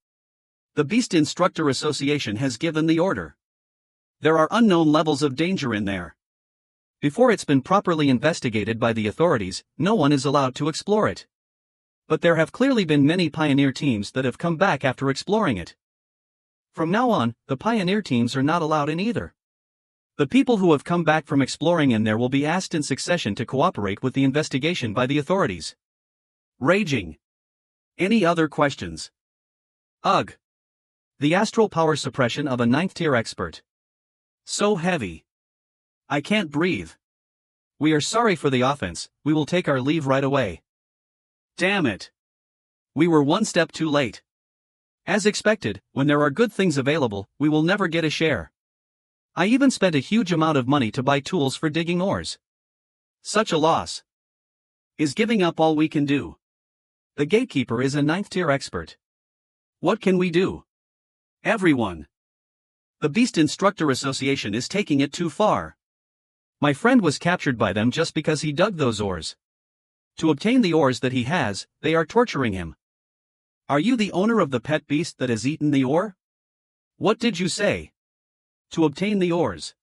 The Beast Instructor Association has given the order. There are unknown levels of danger in there. Before it's been properly investigated by the authorities, no one is allowed to explore it. But there have clearly been many pioneer teams that have come back after exploring it. From now on, the pioneer teams are not allowed in either. The people who have come back from exploring in there will be asked in succession to cooperate with the investigation by the authorities. Raging. Any other questions? Ugh. The astral power suppression of a 9th tier expert. So heavy. I can't breathe. We are sorry for the offense, we will take our leave right away. Damn it. We were one step too late. As expected, when there are good things available, we will never get a share. I even spent a huge amount of money to buy tools for digging ores. Such a loss. Is giving up all we can do? The gatekeeper is a 9th tier expert. What can we do? Everyone. The Beast Instructor Association is taking it too far. My friend was captured by them just because he dug those ores. To obtain the ores that he has, they are torturing him. Are you the owner of the pet beast that has eaten the ore? What did you say? To obtain the ores.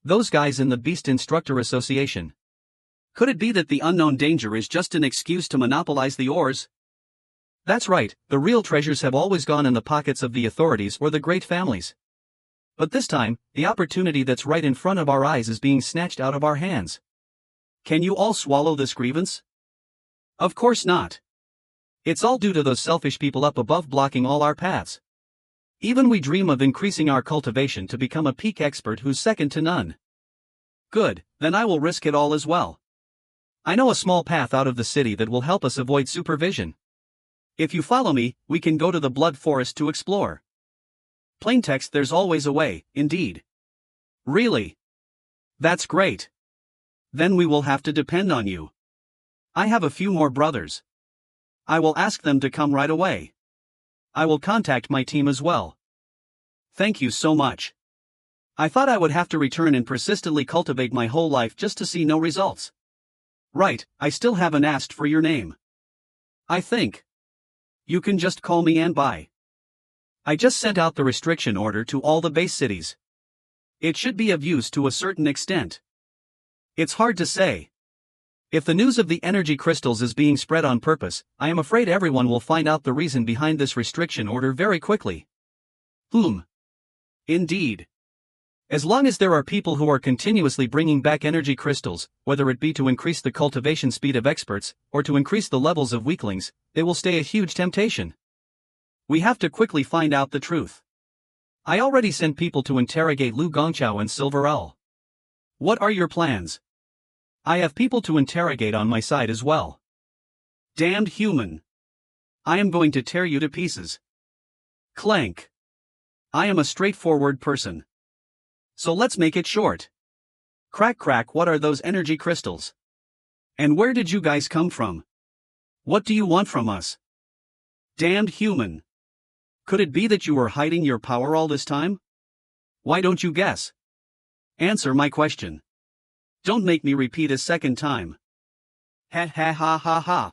Those guys in the Beast Instructor Association. Could it be that the unknown danger is just an excuse to monopolize the ores? That's right, the real treasures have always gone in the pockets of the authorities or the great families. But this time, the opportunity that's right in front of our eyes is being snatched out of our hands. Can you all swallow this grievance? Of course not. It's all due to those selfish people up above blocking all our paths. Even we dream of increasing our cultivation to become a peak expert who's second to none. Good, then I will risk it all as well. I know a small path out of the city that will help us avoid supervision. If you follow me, we can go to the Blood Forest to explore. Plaintext, there's always a way, indeed. Really? That's great. Then we will have to depend on you. I have a few more brothers. I will ask them to come right away. I will contact my team as well. Thank you so much. I thought I would have to return and persistently cultivate my whole life just to see no results. Right, I still haven't asked for your name. I think you can just call me Anbai. I just sent out the restriction order to all the base cities. It should be of use to a certain extent. It's hard to say. If the news of the energy crystals is being spread on purpose, I am afraid everyone will find out the reason behind this restriction order very quickly. Indeed. As long as there are people who are continuously bringing back energy crystals, whether it be to increase the cultivation speed of experts, or to increase the levels of weaklings, they will stay a huge temptation. We have to quickly find out the truth. I already sent people to interrogate Lu Gongqiao and Silver Owl. What are your plans? I have people to interrogate on my side as well. Damned human. I am going to tear you to pieces. Clank. I am a straightforward person. So let's make it short. Crack crack, what are those energy crystals? And where did you guys come from? What do you want from us? Damned human. Could it be that you were hiding your power all this time? Why don't you guess? Answer my question. Don't make me repeat a second time. Ha ha ha ha ha.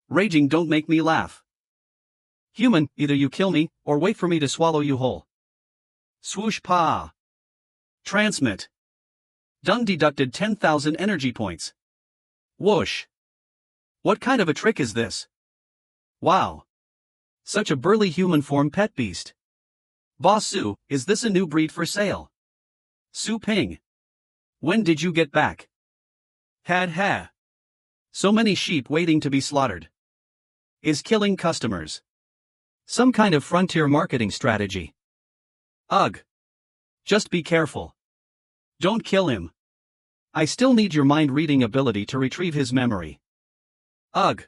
Raging, don't make me laugh. Human, either you kill me, or wait for me to swallow you whole. Swoosh pa. Transmit. Done, deducted 10,000 energy points. Whoosh. What kind of a trick is this? Wow. Such a burly human form pet beast. Boss Su, is this a new breed for sale? Su Ping. When did you get back? Had ha. So many sheep waiting to be slaughtered. Is killing customers. Some kind of frontier marketing strategy. Ugh. Just be careful. Don't kill him. I still need your mind-reading ability to retrieve his memory. Ugh.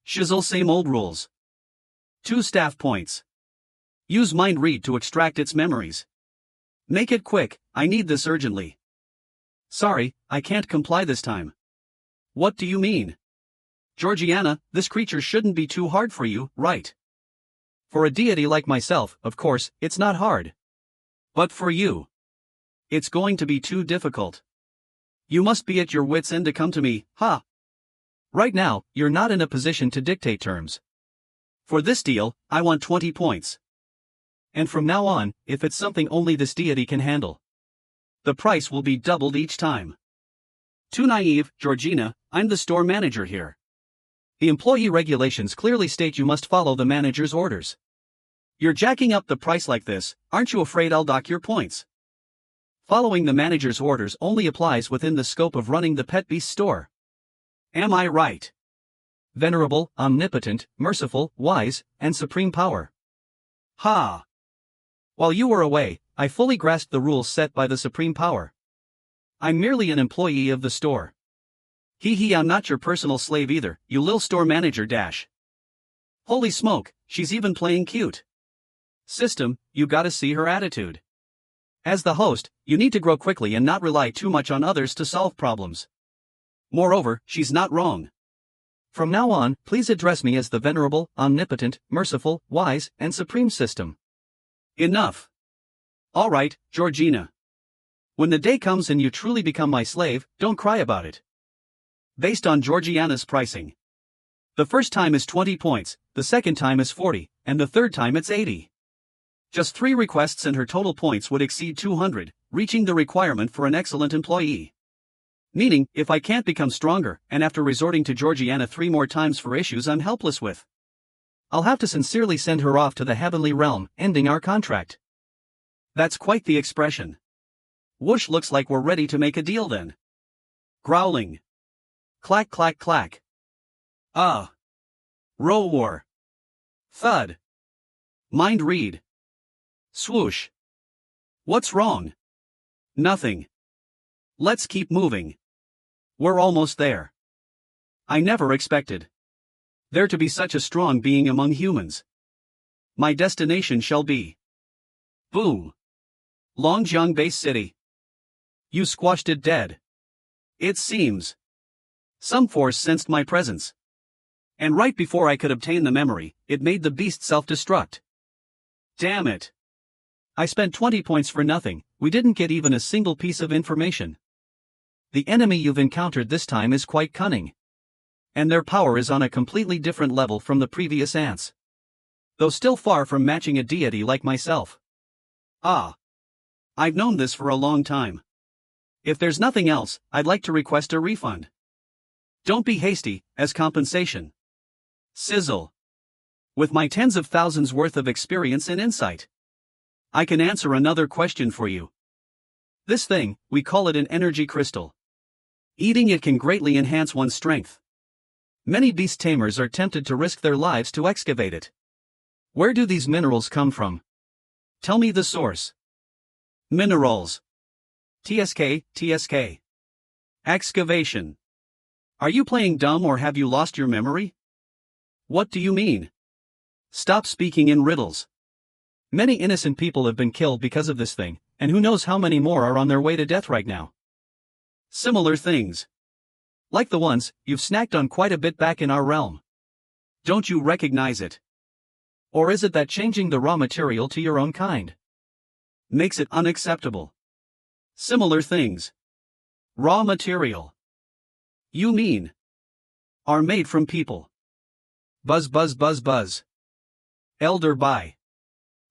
Shizzle, same old rules. 2 staff points. Use mind read to extract its memories. Make it quick, I need this urgently. Sorry, I can't comply this time. What do you mean? Georgiana, this creature shouldn't be too hard for you, right? For a deity like myself, of course, it's not hard. But for you, it's going to be too difficult. You must be at your wits' end to come to me, ha! Right now, you're not in a position to dictate terms. For this deal, I want 20 points. And from now on, if it's something only this deity can handle, the price will be doubled each time. Too naive, Georgina, I'm the store manager here. The employee regulations clearly state you must follow the manager's orders. You're jacking up the price like this, aren't you afraid I'll dock your points? Following the manager's orders only applies within the scope of running the pet beast store. Am I right? Venerable, omnipotent, merciful, wise, and supreme power. Ha! While you were away, I fully grasped the rules set by the supreme power. I'm merely an employee of the store. Hee, I'm not your personal slave either, you lil store manager dash. Holy smoke, she's even playing cute. System, you gotta see her attitude. As the host, you need to grow quickly and not rely too much on others to solve problems. Moreover, she's not wrong. From now on, please address me as the venerable, omnipotent, merciful, wise, and supreme system. Enough. All right, Georgina. When the day comes and you truly become my slave, don't cry about it. Based on Georgiana's pricing, the first time is 20 points, the second time is 40, and the third time it's 80. Just 3 requests and her total points would exceed 200, reaching the requirement for an excellent employee. Meaning, if I can't become stronger, and after resorting to Georgiana 3 more times for issues I'm helpless with, I'll have to sincerely send her off to the heavenly realm, ending our contract. That's quite the expression. Whoosh, looks like we're ready to make a deal then. Growling. Clack clack clack. Ah. Roar. Thud. Mind read. Swoosh. What's wrong? Nothing. Let's keep moving. We're almost there. I never expected there to be such a strong being among humans. My destination shall be. Boom. Longjiang Base City. You squashed it dead. It seems some force sensed my presence. And right before I could obtain the memory, it made the beast self-destruct. Damn it. I spent 20 points for nothing, we didn't get even a single piece of information. The enemy you've encountered this time is quite cunning. And their power is on a completely different level from the previous ants. Though still far from matching a deity like myself. Ah. I've known this for a long time. If there's nothing else, I'd like to request a refund. Don't be hasty, as compensation. Sizzle. With my tens of thousands worth of experience and insight, I can answer another question for you. This thing, we call it an energy crystal. Eating it can greatly enhance one's strength. Many beast tamers are tempted to risk their lives to excavate it. Where do these minerals come from? Tell me the source. Minerals. TSK. Excavation. Are you playing dumb or have you lost your memory? What do you mean? Stop speaking in riddles. Many innocent people have been killed because of this thing, and who knows how many more are on their way to death right now. Similar things. Like the ones you've snacked on quite a bit back in our realm. Don't you recognize it? Or is it that changing the raw material to your own kind makes it unacceptable? Similar things. Raw material. You mean are made from people. Buzz. Elder by.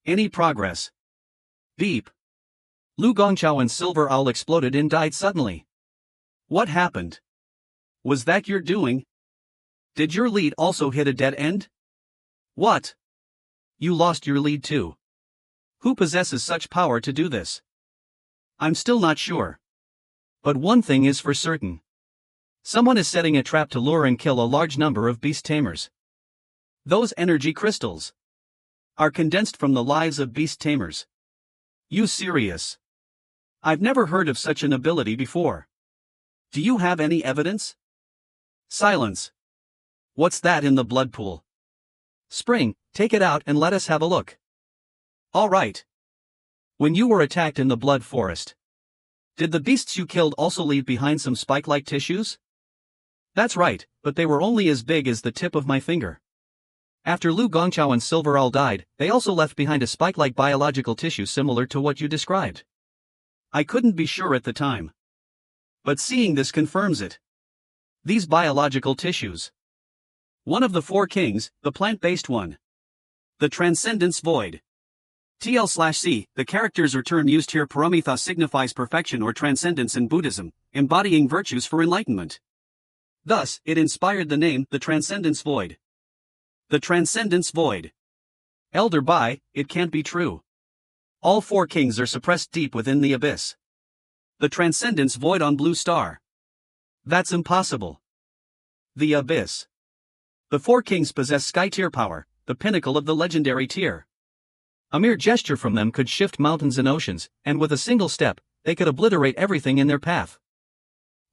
Any progress? Beep. Lu Gongchao and Silver Owl exploded and died suddenly. What happened? Was that your doing? Did your lead also hit a dead end? What? You lost your lead too. Who possesses such power to do this? I'm still not sure. But one thing is for certain. Someone is setting a trap to lure and kill a large number of beast tamers. Those energy crystals are condensed from the lives of beast tamers. You serious? I've never heard of such an ability before. Do you have any evidence? Silence. What's that in the blood pool? Spring, take it out and let us have a look. All right. When you were attacked in the blood forest, did the beasts you killed also leave behind some spike-like tissues? That's right, but they were only as big as the tip of my finger. After Lu Gongchao and Silver Owl died, they also left behind a spike-like biological tissue similar to what you described. I couldn't be sure at the time. But seeing this confirms it. These biological tissues. One of the four kings, the plant-based one. The Transcendence Void. TL/C, the characters or term used here Paramitha signifies perfection or transcendence in Buddhism, embodying virtues for enlightenment. Thus, it inspired the name, the Transcendence Void. The Transcendence Void. Elder Bai, it can't be true. All four kings are suppressed deep within the abyss. The Transcendence Void on Blue Star. That's impossible. The abyss. The four kings possess sky tier power, the pinnacle of the legendary tier. A mere gesture from them could shift mountains and oceans, and with a single step, they could obliterate everything in their path.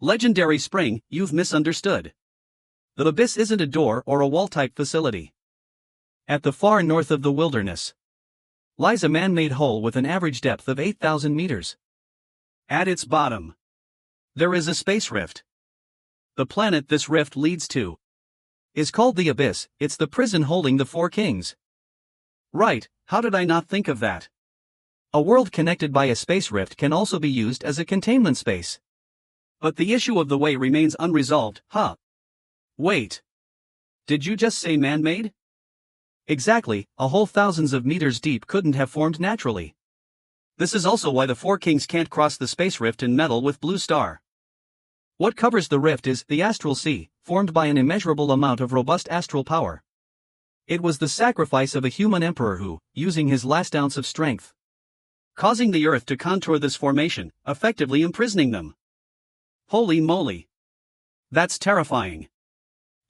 Legendary Spring, you've misunderstood. The abyss isn't a door or a wall-type facility. At the far north of the wilderness lies a man-made hole with an average depth of 8,000 meters. At its bottom, there is a space rift. The planet this rift leads to is called the Abyss. It's the prison holding the four kings. Right, how did I not think of that? A world connected by a space rift can also be used as a containment space. But the issue of the way remains unresolved, huh? Wait. Did you just say man-made? Exactly, a hole thousands of meters deep couldn't have formed naturally. This is also why the four kings can't cross the space rift in metal with Blue Star. What covers the rift is the astral sea, formed by an immeasurable amount of robust astral power. It was the sacrifice of a human emperor who, using his last ounce of strength, causing the earth to contour this formation, effectively imprisoning them. Holy moly. That's terrifying.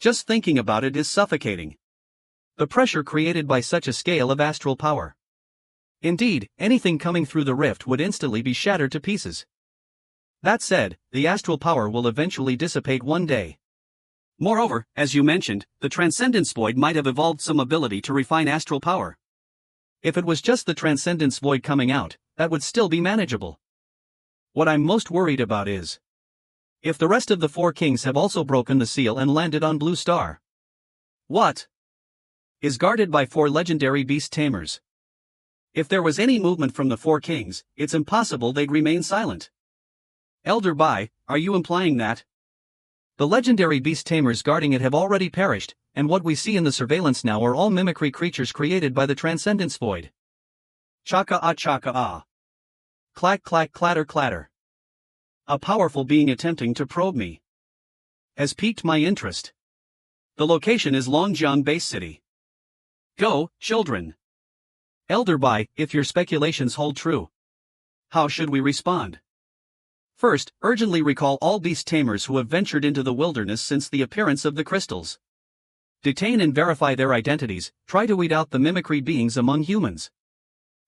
Just thinking about it is suffocating. The pressure created by such a scale of astral power. Indeed, anything coming through the rift would instantly be shattered to pieces. That said, the astral power will eventually dissipate one day. Moreover, as you mentioned, the Transcendence Void might have evolved some ability to refine astral power. If it was just the Transcendence Void coming out, that would still be manageable. What I'm most worried about is if the rest of the four kings have also broken the seal and landed on Blue Star. What? Is guarded by four legendary beast tamers. If there was any movement from the four kings, it's impossible they'd remain silent. Elder Bai, are you implying that the legendary beast tamers guarding it have already perished, and what we see in the surveillance now are all mimicry creatures created by the Transcendence Void? Chaka ah. Clack clack clatter clatter. A powerful being attempting to probe me has piqued my interest. The location is Longjiang Base City. Go, children. Elder Bai, if your speculations hold true, how should we respond? First, urgently recall all beast tamers who have ventured into the wilderness since the appearance of the crystals. Detain and verify their identities, try to weed out the mimicry beings among humans,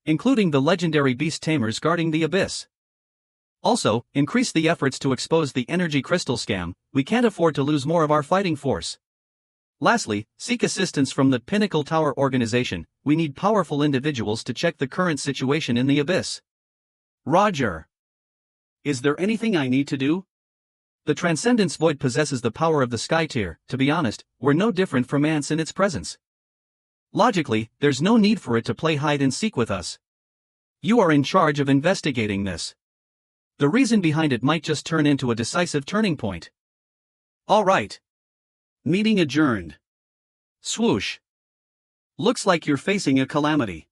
including the legendary beast tamers guarding the abyss. Also, increase the efforts to expose the energy crystal scam, we can't afford to lose more of our fighting force. Lastly, seek assistance from the Pinnacle Tower organization, we need powerful individuals to check the current situation in the abyss. Roger. Is there anything I need to do? The Transcendence Void possesses the power of the Sky Tier, to be honest, we're no different from ants in its presence. Logically, there's no need for it to play hide and seek with us. You are in charge of investigating this. The reason behind it might just turn into a decisive turning point. Alright. Meeting adjourned. Swoosh. Looks like you're facing a calamity.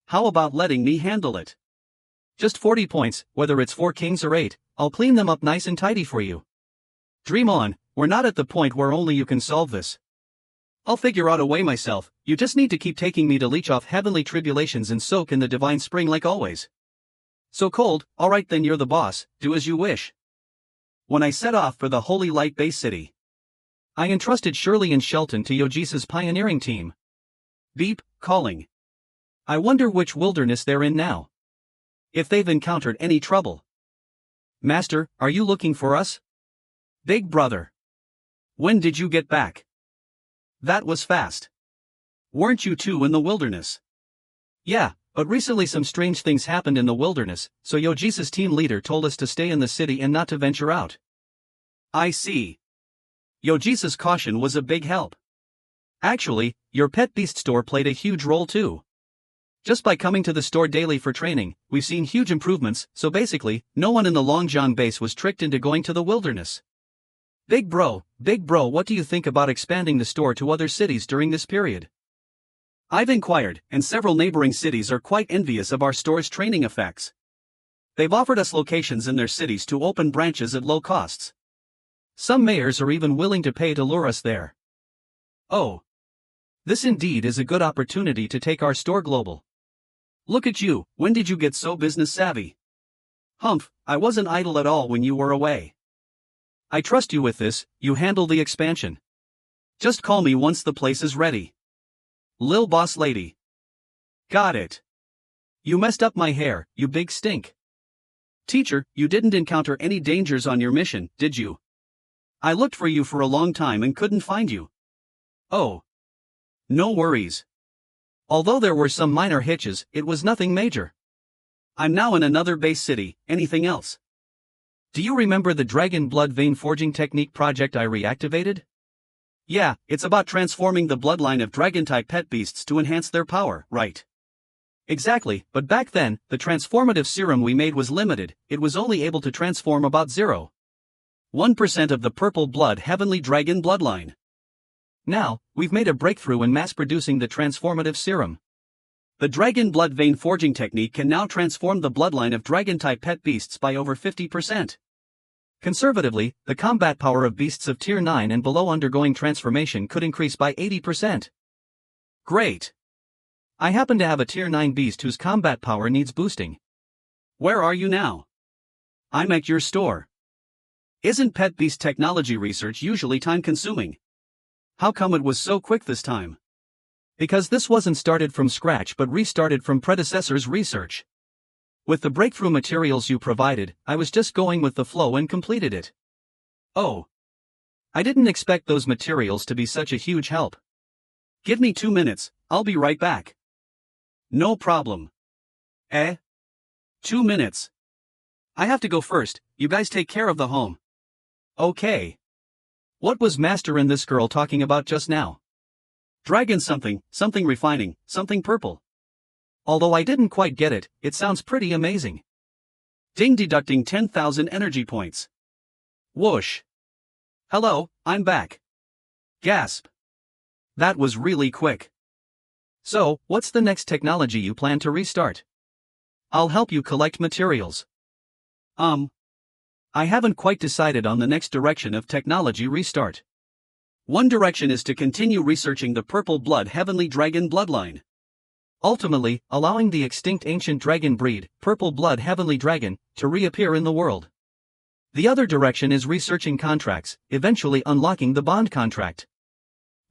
How about letting me handle it? Just 40 points, whether it's 4 kings or 8, I'll clean them up nice and tidy for you. Dream on, we're not at the point where only you can solve this. I'll figure out a way myself, you just need to keep taking me to leech off heavenly tribulations and soak in the divine spring like always. So cold, alright then you're the boss, do as you wish. When I set off for the Holy Light Base City, I entrusted Shirley and Shelton to Yojisa's pioneering team. Beep, calling. I wonder which wilderness they're in now. If they've encountered any trouble. Master, are you looking for us? Big brother. When did you get back? That was fast. Weren't you two in the wilderness? Yeah, but recently some strange things happened in the wilderness, so Yojisa's team leader told us to stay in the city and not to venture out. I see. Yojisa's caution was a big help. Actually, your pet beast store played a huge role too. Just by coming to the store daily for training, we've seen huge improvements, so basically, no one in the Longjiang base was tricked into going to the wilderness. Big bro, what do you think about expanding the store to other cities during this period? I've inquired, and several neighboring cities are quite envious of our store's training effects. They've offered us locations in their cities to open branches at low costs. Some mayors are even willing to pay to lure us there. Oh. This indeed is a good opportunity to take our store global. Look at you, when did you get so business savvy? Humph, I wasn't idle at all when you were away. I trust you with this, you handle the expansion. Just call me once the place is ready. Lil boss lady. Got it. You messed up my hair, you big stink. Teacher, you didn't encounter any dangers on your mission, did you? I looked for you for a long time and couldn't find you. Oh. No worries. Although there were some minor hitches, it was nothing major. I'm now in another base city, anything else? Do you remember the dragon blood vein forging technique project I reactivated? Yeah, it's about transforming the bloodline of dragon-type pet beasts to enhance their power, right? Exactly, but back then, the transformative serum we made was limited, it was only able to transform about 0.1% of the purple blood heavenly dragon bloodline. Now, we've made a breakthrough in mass-producing the transformative serum. The dragon blood vein forging technique can now transform the bloodline of dragon-type pet beasts by over 50%. Conservatively, the combat power of beasts of Tier 9 and below undergoing transformation could increase by 80%. Great! I happen to have a Tier 9 beast whose combat power needs boosting. Where are you now? I'm at your store. Isn't pet beast technology research usually time-consuming? How come it was so quick this time? Because this wasn't started from scratch but restarted from predecessors' research. With the breakthrough materials you provided, I was just going with the flow and completed it. Oh. I didn't expect those materials to be such a huge help. Give me 2 minutes, I'll be right back. No problem. 2 minutes. I have to go first, you guys take care of the home. Okay. What was Master and this girl talking about just now? Dragon something refining, something purple. Although I didn't quite get it, it sounds pretty amazing. Ding, deducting 10,000 energy points. Whoosh. Hello, I'm back. Gasp. That was really quick. So, what's the next technology you plan to restart? I'll help you collect materials. I haven't quite decided on the next direction of technology restart. One direction is to continue researching the purple blood heavenly dragon bloodline. Ultimately, allowing the extinct ancient dragon breed, purple blood heavenly dragon, to reappear in the world. The other direction is researching contracts, eventually unlocking the bond contract.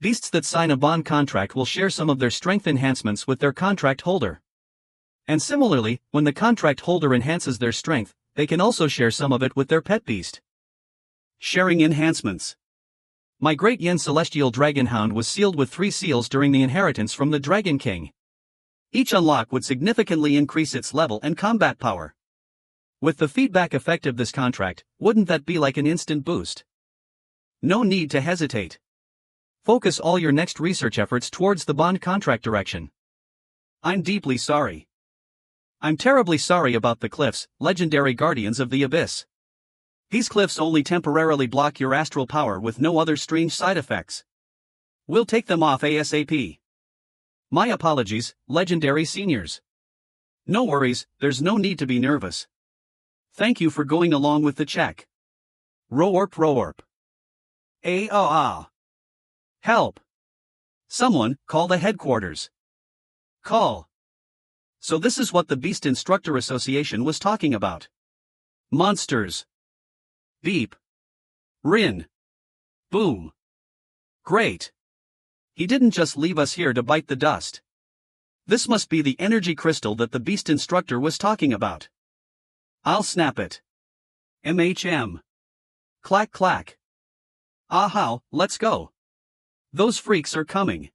Beasts that sign a bond contract will share some of their strength enhancements with their contract holder. And similarly, when the contract holder enhances their strength, they can also share some of it with their pet beast. Sharing enhancements. My great Yen Celestial Dragon Hound was sealed with 3 seals during the inheritance from the Dragon King. Each unlock would significantly increase its level and combat power. With the feedback effect of this contract, wouldn't that be like an instant boost? No need to hesitate. Focus all your next research efforts towards the bond contract direction. I'm deeply sorry. I'm terribly sorry about the cliffs, legendary guardians of the abyss. These cliffs only temporarily block your astral power with no other strange side effects. We'll take them off ASAP. My apologies, legendary seniors. No worries, there's no need to be nervous. Thank you for going along with the check. Roorp. Help! Someone, call the headquarters. Call. So this is what the Beast Instructor Association was talking about. Monsters. Beep. Rin. Boom. Great. He didn't just leave us here to bite the dust. This must be the energy crystal that the Beast Instructor was talking about. I'll snap it. MHM. Clack clack. Aha, let's go. Those freaks are coming.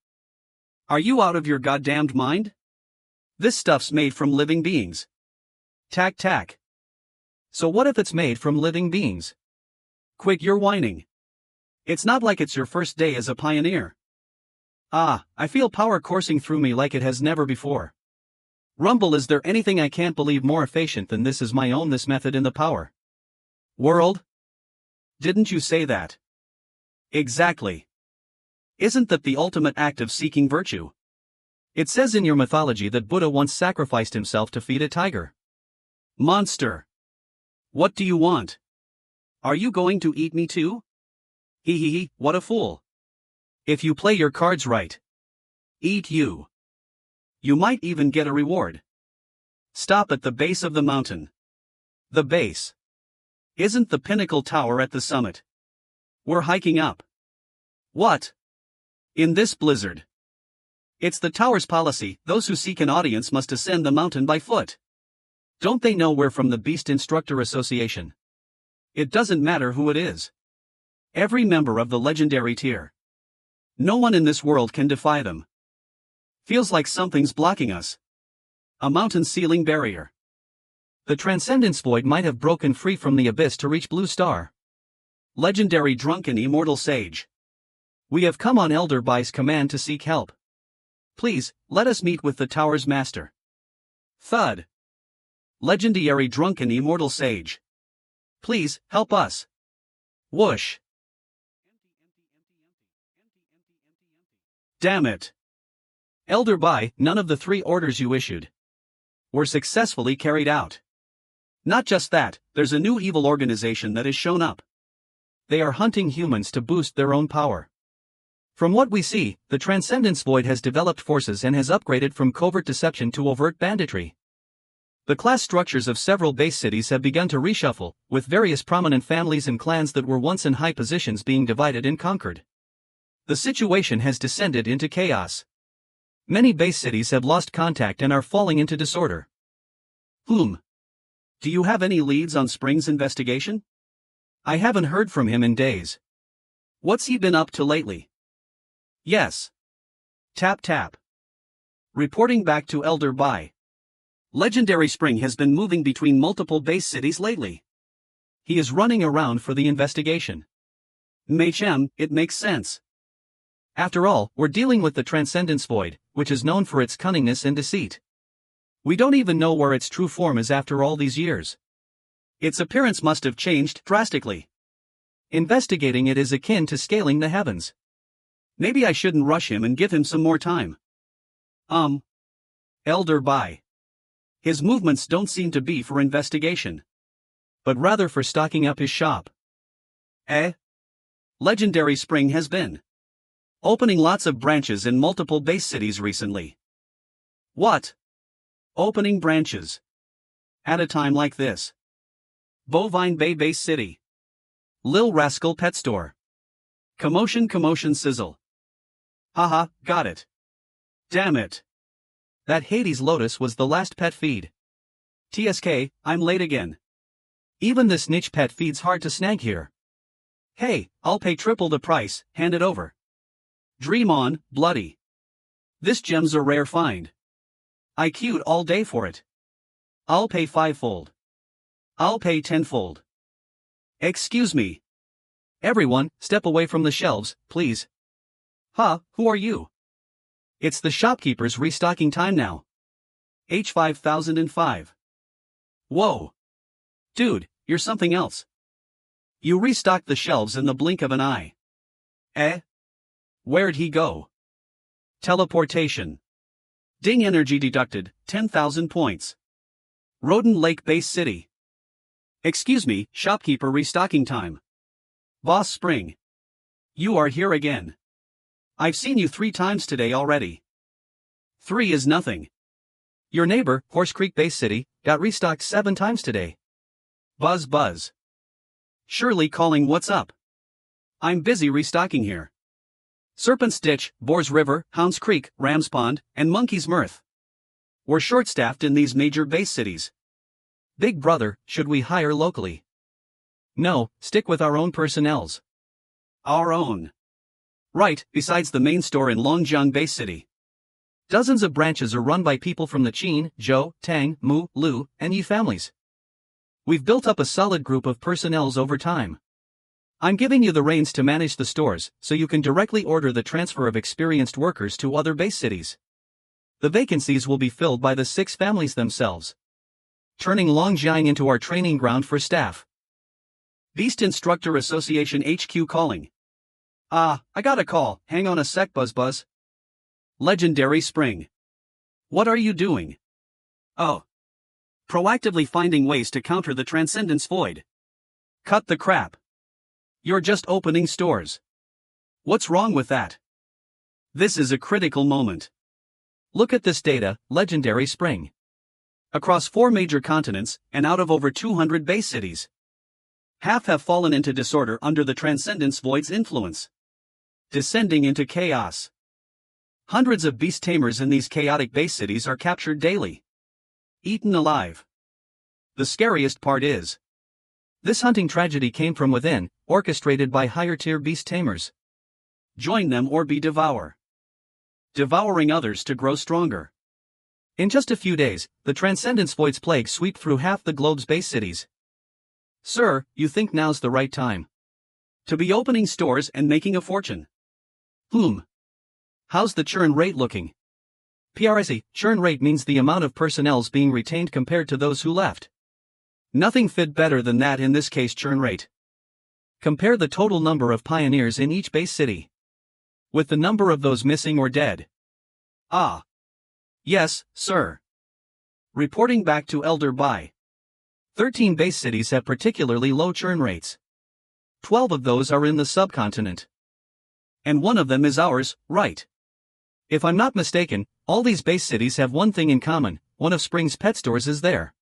Are you out of your goddamned mind? This stuff's made from living beings. Tack tack. So what if it's made from living beings? Quit your whining. It's not like it's your first day as a pioneer. I feel power coursing through me like it has never before. Rumble, is there anything I can't believe more efficient than this this method in the power world? Didn't you say that? Exactly. Isn't that the ultimate act of seeking virtue? It says in your mythology that Buddha once sacrificed himself to feed a tiger. Monster. What do you want? Are you going to eat me too? Hee, what a fool. If you play your cards right. Eat you. You might even get a reward. Stop at the base of the mountain. The base. Isn't the pinnacle tower at the summit? We're hiking up. What? In this blizzard. It's the tower's policy, those who seek an audience must ascend the mountain by foot. Don't they know we're from the Beast Instructor Association? It doesn't matter who it is. Every member of the legendary tier. No one in this world can defy them. Feels like something's blocking us. A mountain ceiling barrier. The Transcendence Void might have broken free from the abyss to reach Blue Star. Legendary drunken immortal sage. We have come on Elder Bai's command to seek help. Please, let us meet with the tower's master. Thud. Legendary drunken immortal sage. Please, help us. Whoosh. Damn it. Elder Bai, none of the 3 orders you issued were successfully carried out. Not just that, there's a new evil organization that has shown up. They are hunting humans to boost their own power. From what we see, the Transcendence Void has developed forces and has upgraded from covert deception to overt banditry. The class structures of several base cities have begun to reshuffle, with various prominent families and clans that were once in high positions being divided and conquered. The situation has descended into chaos. Many base cities have lost contact and are falling into disorder. Do you have any leads on Spring's investigation? I haven't heard from him in days. What's he been up to lately? Yes. Tap tap. Reporting back to Elder Bai. Legendary Spring has been moving between multiple base cities lately. He is running around for the investigation. It makes sense. After all, we're dealing with the Transcendence Void, which is known for its cunningness and deceit. We don't even know where its true form is after all these years. Its appearance must have changed drastically. Investigating it is akin to scaling the heavens. Maybe I shouldn't rush him and give him some more time. Elder Bai. His movements don't seem to be for investigation, but rather for stocking up his shop. Legendary Spring has been opening lots of branches in multiple base cities recently. What? Opening branches? At a time like this? Bovine Bay Base City. Lil Rascal Pet Store. Commotion commotion sizzle. Haha, got it. Damn it. That Hades Lotus was the last pet feed. TSK, I'm late again. Even this niche pet feed's hard to snag here. Hey, I'll pay triple the price, hand it over. Dream on, bloody. This gem's a rare find. I queued all day for it. I'll pay 5-fold. I'll pay 10-fold. Excuse me. Everyone, step away from the shelves, please. Huh, who are you? It's the shopkeepers restocking time now. H5005. Whoa. Dude, you're something else. You restocked the shelves in the blink of an eye. Eh? Where'd he go? Teleportation. Ding energy deducted, 10,000 points. Rodent Lake Base City. Excuse me, shopkeeper restocking time. Boss Spring. You are here again. I've seen you 3 times today already. 3 is nothing. Your neighbor, Horse Creek Base City, got restocked 7 times today. Buzz buzz. Shirley calling what's up? I'm busy restocking here. Serpent's Ditch, Boars River, Hounds Creek, Rams Pond, and Monkey's Mirth. We're short-staffed in these major base cities. Big brother, should we hire locally? No, stick with our own personnels. Our own. Right, besides the main store in Longjiang Base City. Dozens of branches are run by people from the Qin, Zhou, Tang, Mu, Lu, and Yi families. We've built up a solid group of personnels over time. I'm giving you the reins to manage the stores, so you can directly order the transfer of experienced workers to other base cities. The vacancies will be filled by the 6 families themselves, turning Longjiang into our training ground for staff. Beast Instructor Association HQ calling. I got a call, hang on a sec buzz buzz. Legendary Spring. What are you doing? Oh. Proactively finding ways to counter the Transcendence Void. Cut the crap. You're just opening stores. What's wrong with that? This is a critical moment. Look at this data, Legendary Spring. Across 4 major continents, and out of over 200 base cities. Half have fallen into disorder under the Transcendence Void's influence. Descending into chaos. Hundreds of beast tamers in these chaotic base cities are captured daily. Eaten alive. The scariest part is, this hunting tragedy came from within, orchestrated by higher-tier beast tamers. Join them or be devour. Devouring others to grow stronger. In just a few days, the Transcendence Void's plague sweep through half the globe's base cities. Sir, you think now's the right time to be opening stores and making a fortune? How's the churn rate looking? PRSE, churn rate means the amount of personnels being retained compared to those who left. Nothing fit better than that in this case churn rate. Compare the total number of pioneers in each base city with the number of those missing or dead. Yes, sir. Reporting back to Elder Bai. 13 base cities have particularly low churn rates. 12 of those are in the subcontinent. And one of them is ours, right? If I'm not mistaken, all these base cities have one thing in common: one of Spring's pet stores is there.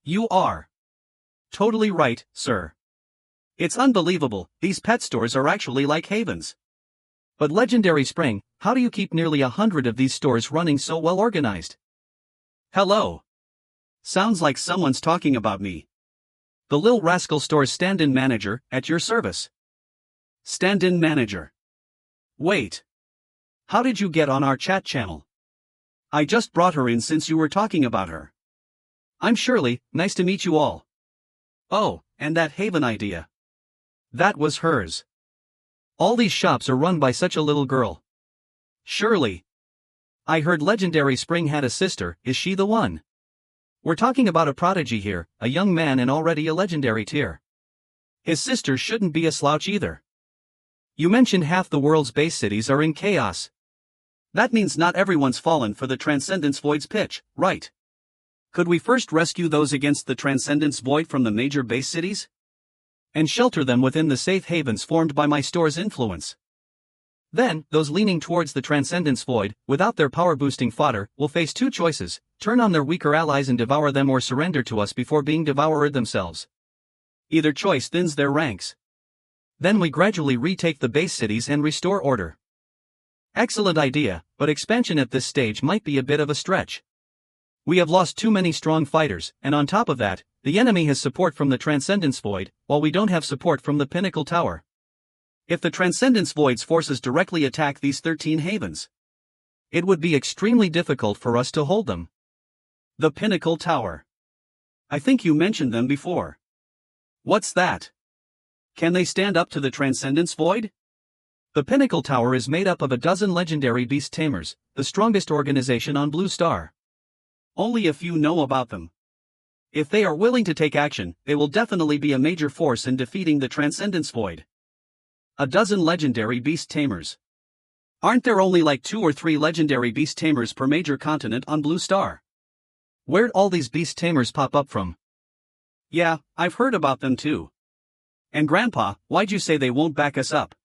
You are totally right, sir. It's unbelievable, these pet stores are actually like havens. But Legendary Spring, how do you keep nearly 100 of these stores running so well organized? Hello. Sounds like someone's talking about me. The Lil Rascal Store's stand-in manager, at your service. Stand-in manager. Wait. How did you get on our chat channel? I just brought her in since you were talking about her. I'm Shirley, nice to meet you all. Oh, and that haven idea. That was hers. All these shops are run by such a little girl. Shirley. I heard Legendary Spring had a sister, is she the one? We're talking about a prodigy here, a young man and already a legendary tier. His sister shouldn't be a slouch either. You mentioned half the world's base cities are in chaos. That means not everyone's fallen for the Transcendence Void's pitch, right? Could we first rescue those against the Transcendence Void from the major base cities? And shelter them within the safe havens formed by my store's influence. Then, those leaning towards the Transcendence Void, without their power-boosting fodder, will face 2 choices: turn on their weaker allies and devour them, or surrender to us before being devoured themselves. Either choice thins their ranks. Then we gradually retake the base cities and restore order. Excellent idea, but expansion at this stage might be a bit of a stretch. We have lost too many strong fighters, and on top of that, the enemy has support from the Transcendence Void, while we don't have support from the Pinnacle Tower. If the Transcendence Void's forces directly attack these 13 havens, it would be extremely difficult for us to hold them. The Pinnacle Tower. I think you mentioned them before. What's that? Can they stand up to the Transcendence Void? The Pinnacle Tower is made up of a dozen legendary beast tamers, the strongest organization on Blue Star. Only a few know about them. If they are willing to take action, they will definitely be a major force in defeating the Transcendence Void. A dozen legendary beast tamers. Aren't there only like 2 or 3 legendary beast tamers per major continent on Blue Star? Where'd all these beast tamers pop up from? Yeah, I've heard about them too. And Grandpa, why'd you say they won't back us up?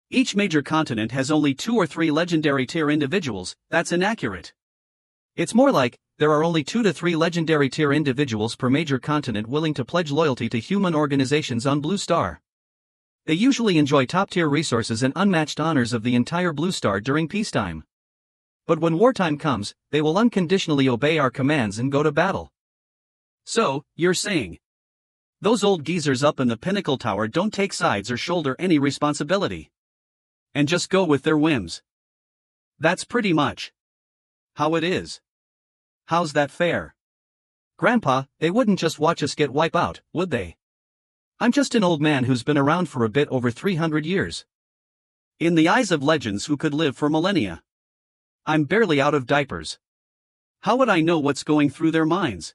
Each major continent has only 2 or 3 legendary tier individuals. That's inaccurate. It's more like, there are only 2 to 3 legendary tier individuals per major continent willing to pledge loyalty to human organizations on Blue Star. They usually enjoy top-tier resources and unmatched honors of the entire Blue Star during peacetime. But when wartime comes, they will unconditionally obey our commands and go to battle. So, you're saying those old geezers up in the Pinnacle Tower don't take sides or shoulder any responsibility, and just go with their whims? That's pretty much how it is. How's that fair? Grandpa, they wouldn't just watch us get wiped out, would they? I'm just an old man who's been around for a bit over 300 years. In the eyes of legends who could live for millennia, I'm barely out of diapers. How would I know what's going through their minds?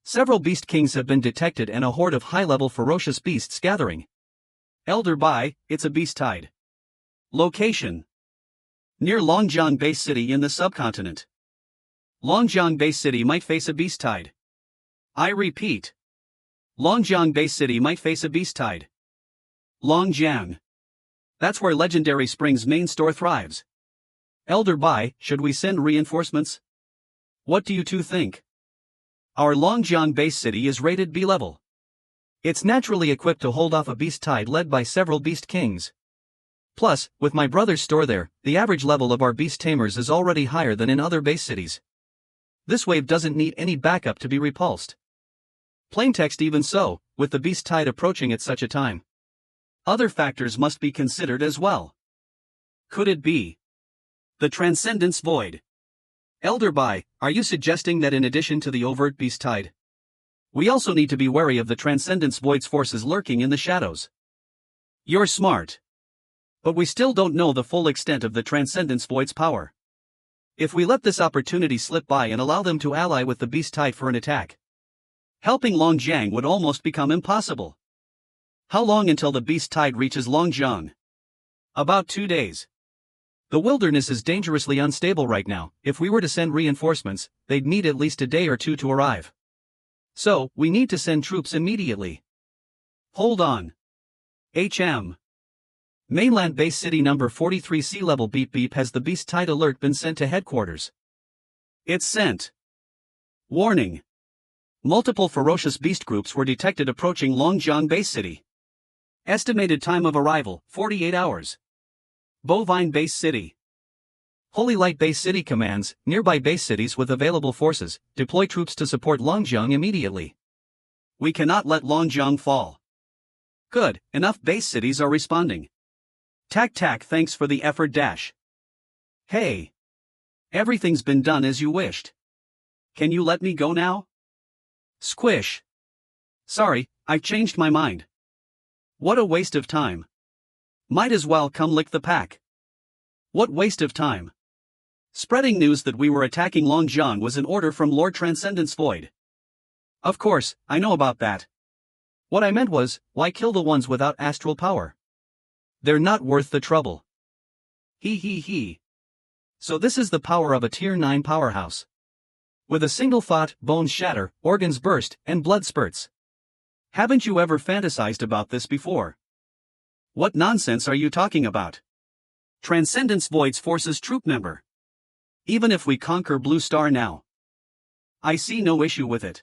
Several beast kings have been detected and a horde of high-level ferocious beasts gathering. Elder Bai, it's a beast tide. Location: near Longjiang Base City in the subcontinent. Longjiang Base City might face a beast tide. I repeat. Longjiang Base City might face a beast tide. Longjiang. That's where Legendary Spring's main store thrives. Elder Bai, should we send reinforcements? What do you two think? Our Longjiang Base City is rated B level. It's naturally equipped to hold off a beast tide led by several beast kings. Plus, with my brother's store there, the average level of our beast tamers is already higher than in other base cities. This wave doesn't need any backup to be repulsed. Plaintext even so, with the beast tide approaching at such a time. Other factors must be considered as well. Could it be the Transcendence Void? Elder Bai, are you suggesting that in addition to the overt beast tide, we also need to be wary of the Transcendence Void's forces lurking in the shadows? You're smart. But we still don't know the full extent of the Transcendence Void's power. If we let this opportunity slip by and allow them to ally with the beast tide for an attack, helping Longjiang would almost become impossible. How long until the beast tide reaches Longjiang? About 2 days. The wilderness is dangerously unstable right now. If we were to send reinforcements, they'd need at least a day or 2 to arrive. So, we need to send troops immediately. Hold on. Mainland Base City number 43 sea level beep beep. Has the beast tide alert been sent to headquarters? It's sent. Warning. Multiple ferocious beast groups were detected approaching Longjiang Base City. Estimated time of arrival, 48 hours. Bovine Base City. Holy Light Base City commands, nearby base cities with available forces, deploy troops to support Longjiang immediately. We cannot let Longjiang fall. Good, enough base cities are responding. Tac thanks for the effort dash. Hey. Everything's been done as you wished. Can you let me go now? Squish. Sorry, I've changed my mind. What a waste of time. Might as well come lick the pack. What waste of time. Spreading news that we were attacking Longjiang was an order from Lord Transcendence Void. Of course, I know about that. What I meant was, why kill the ones without astral power? They're not worth the trouble. So this is the power of a Tier 9 powerhouse. With a single thought, bones shatter, organs burst, and blood spurts. Haven't you ever fantasized about this before? What nonsense are you talking about? Transcendence Void's forces troop member. Even if we conquer Blue Star now, I see no issue with it.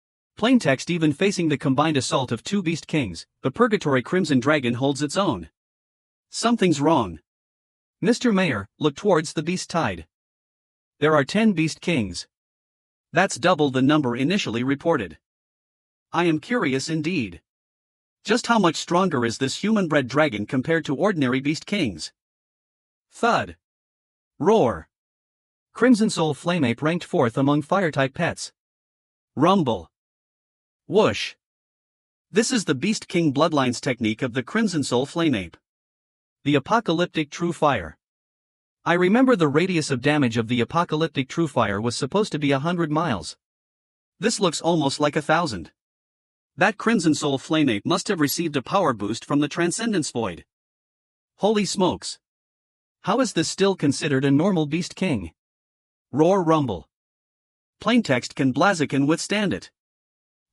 Plain text even facing the combined assault of two Beast Kings, the Purgatory Crimson Dragon holds its own. Something's wrong. Mr. Mayor, look towards the Beast Tide. There are 10 Beast Kings. That's double the number initially reported. I am curious indeed. Just how much stronger is this human-bred dragon compared to ordinary Beast Kings? Thud. Roar. Crimson Soul Flameape ranked 4th among Fire-type pets. Rumble. Whoosh. This is the Beast King Bloodlines technique of the Crimson Soul Flameape. The apocalyptic True Fire. I remember the radius of damage of the apocalyptic Truefire was supposed to be 100 miles. This looks almost like 1,000. That Crimson Soul Flameape must have received a power boost from the Transcendence Void. Holy smokes! How is this still considered a normal Beast King? Roar rumble. Plaintext can Blaziken withstand it?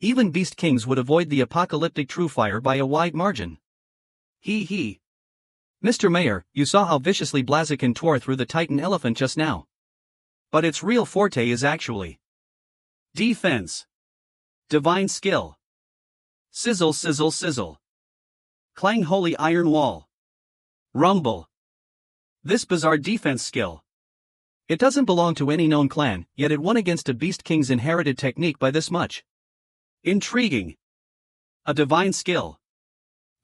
Even Beast Kings would avoid the apocalyptic Truefire by a wide margin. Hee. Mr. Mayor, you saw how viciously Blaziken tore through the Titan Elephant just now. But its real forte is actually defense. Divine skill. Sizzle sizzle sizzle. Clang holy iron wall. Rumble. This bizarre defense skill. It doesn't belong to any known clan, yet it won against a Beast King's inherited technique by this much. Intriguing. A divine skill.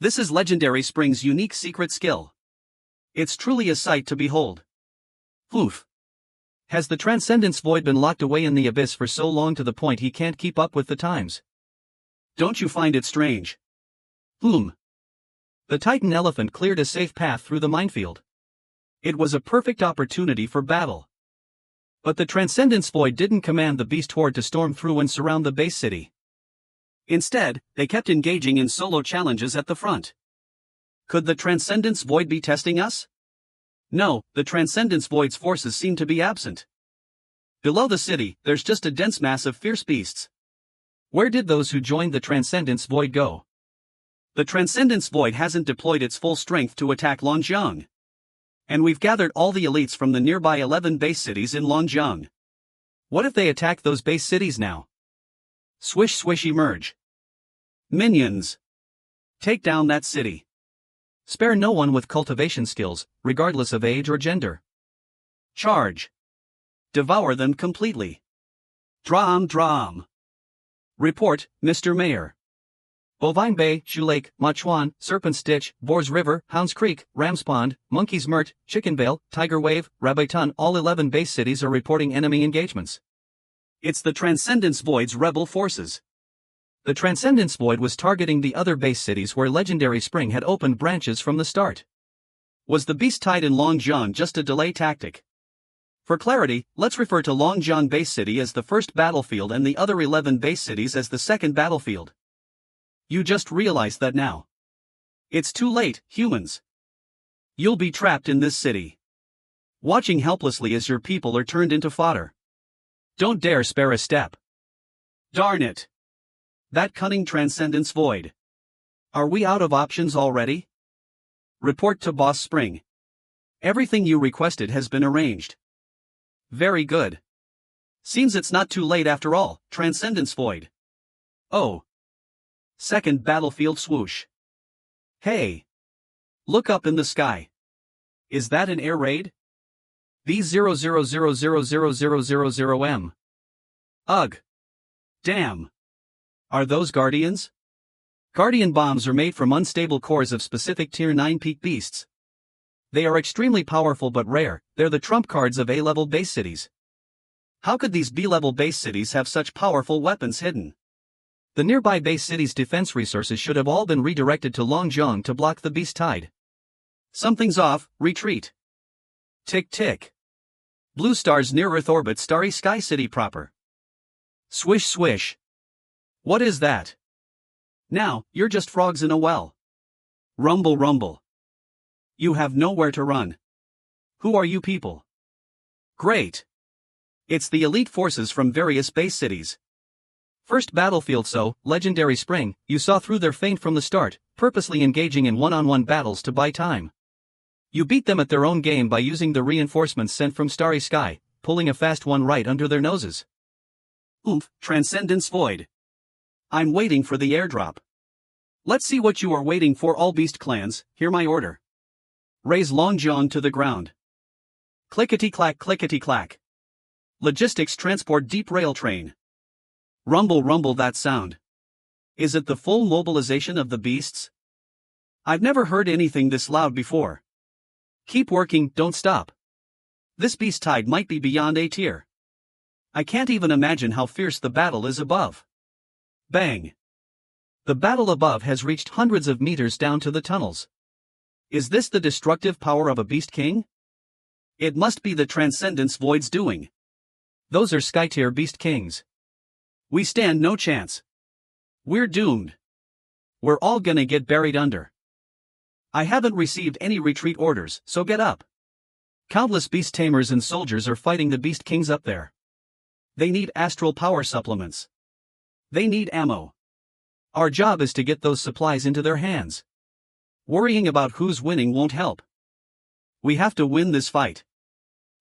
This is Legendary Spring's unique secret skill. It's truly a sight to behold. Oof. Has the Transcendence Void been locked away in the abyss for so long to the point he can't keep up with the times? Don't you find it strange? The Titan Elephant cleared a safe path through the minefield. It was a perfect opportunity for battle. But the Transcendence Void didn't command the Beast Horde to storm through and surround the base city. Instead, they kept engaging in solo challenges at the front. Could the Transcendence Void be testing us? No, the Transcendence Void's forces seem to be absent. Below the city, there's just a dense mass of fierce beasts. Where did those who joined the Transcendence Void go? The Transcendence Void hasn't deployed its full strength to attack Longjiang. And we've gathered all the elites from the nearby 11 base cities in Longjiang. What if they attack those base cities now? Swish swish emerge. Minions. Take down that city. Spare no one with cultivation skills, regardless of age or gender. Charge. Devour them completely. Drum. Report, Mr. Mayor. Bovine Bay, Shoe Lake, Machuan, Serpent's Ditch, Boar's River, Hounds Creek, Ram's Pond, Monkey's Mert, Chicken Vale, Tiger Wave, Rabbit all 11 base cities are reporting enemy engagements. It's the Transcendence Void's rebel forces. The Transcendence Void was targeting the other base cities where Legendary Spring had opened branches from the start. Was the Beast Tide in Longjiang just a delay tactic? For clarity, let's refer to Longjiang Base City as the first battlefield and the other 11 base cities as the second battlefield. You just realized that now. It's too late, humans. You'll be trapped in this city, watching helplessly as your people are turned into fodder. Don't dare spare a step. Darn it. That cunning Transcendence Void. Are we out of options already? Report to Boss Spring. Everything you requested has been arranged. Very good. Seems it's not too late after all, Transcendence Void. Oh. Second battlefield swoosh. Hey. Look up in the sky. Is that an air raid? V00000000M. Ugh. Damn. Are those Guardians? Guardian bombs are made from unstable cores of specific Tier 9 peak beasts. They are extremely powerful but rare, they're the trump cards of A-level base cities. How could these B-level base cities have such powerful weapons hidden? The nearby base cities' defense resources should have all been redirected to Longjiang to block the Beast Tide. Something's off, retreat. Tick tick. Blue stars near Earth orbit starry sky city proper. Swish swish. What is that? Now, you're just frogs in a well. Rumble rumble. You have nowhere to run. Who are you people? Great. It's the elite forces from various base cities. First battlefield, so, Legendary Spring, you saw through their feint from the start, purposely engaging in one-on-one battles to buy time. You beat them at their own game by using the reinforcements sent from Starry Sky, pulling a fast one right under their noses. Oomph, Transcendence Void. I'm waiting for the airdrop. Let's see what you are waiting for, all beast clans. Hear my order. Raise Longjiang to the ground. Clickety-clack clickety-clack. Logistics transport deep rail train. Rumble rumble that sound. Is it the full mobilization of the beasts? I've never heard anything this loud before. Keep working, don't stop. This beast tide might be beyond A tier. I can't even imagine how fierce the battle is above. Bang. The battle above has reached hundreds of meters down to the tunnels. Is this the destructive power of a beast king? It must be the Transcendence Void's doing. Those are Sky-tier beast kings. We stand no chance. We're doomed. We're all gonna get buried under. I haven't received any retreat orders, so get up. Countless beast tamers and soldiers are fighting the beast kings up there. They need astral power supplements. They need ammo. Our job is to get those supplies into their hands. Worrying about who's winning won't help. We have to win this fight.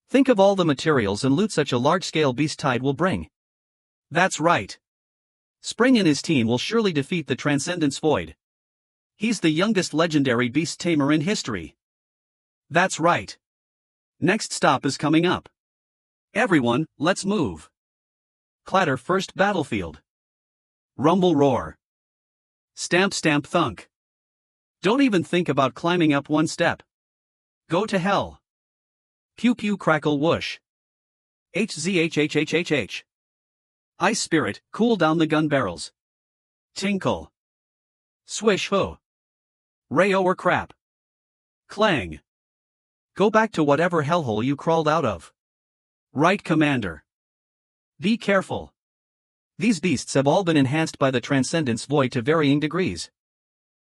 Think of all the materials and loot such a large-scale beast tide will bring. That's right. Spring and his team will surely defeat the Transcendence Void. He's the youngest legendary beast tamer in history. That's right. Next stop is coming up. Everyone, let's move. Clatter first battlefield. Rumble roar. Stamp stamp thunk. Don't even think about climbing up one step. Go to hell. Pew pew crackle whoosh. HZHHHHH. Ice spirit, cool down the gun barrels. Tinkle. Swish ho. Rayo or crap. Clang. Go back to whatever hellhole you crawled out of. Right, Commander. Be careful. These beasts have all been enhanced by the Transcendence Void to varying degrees.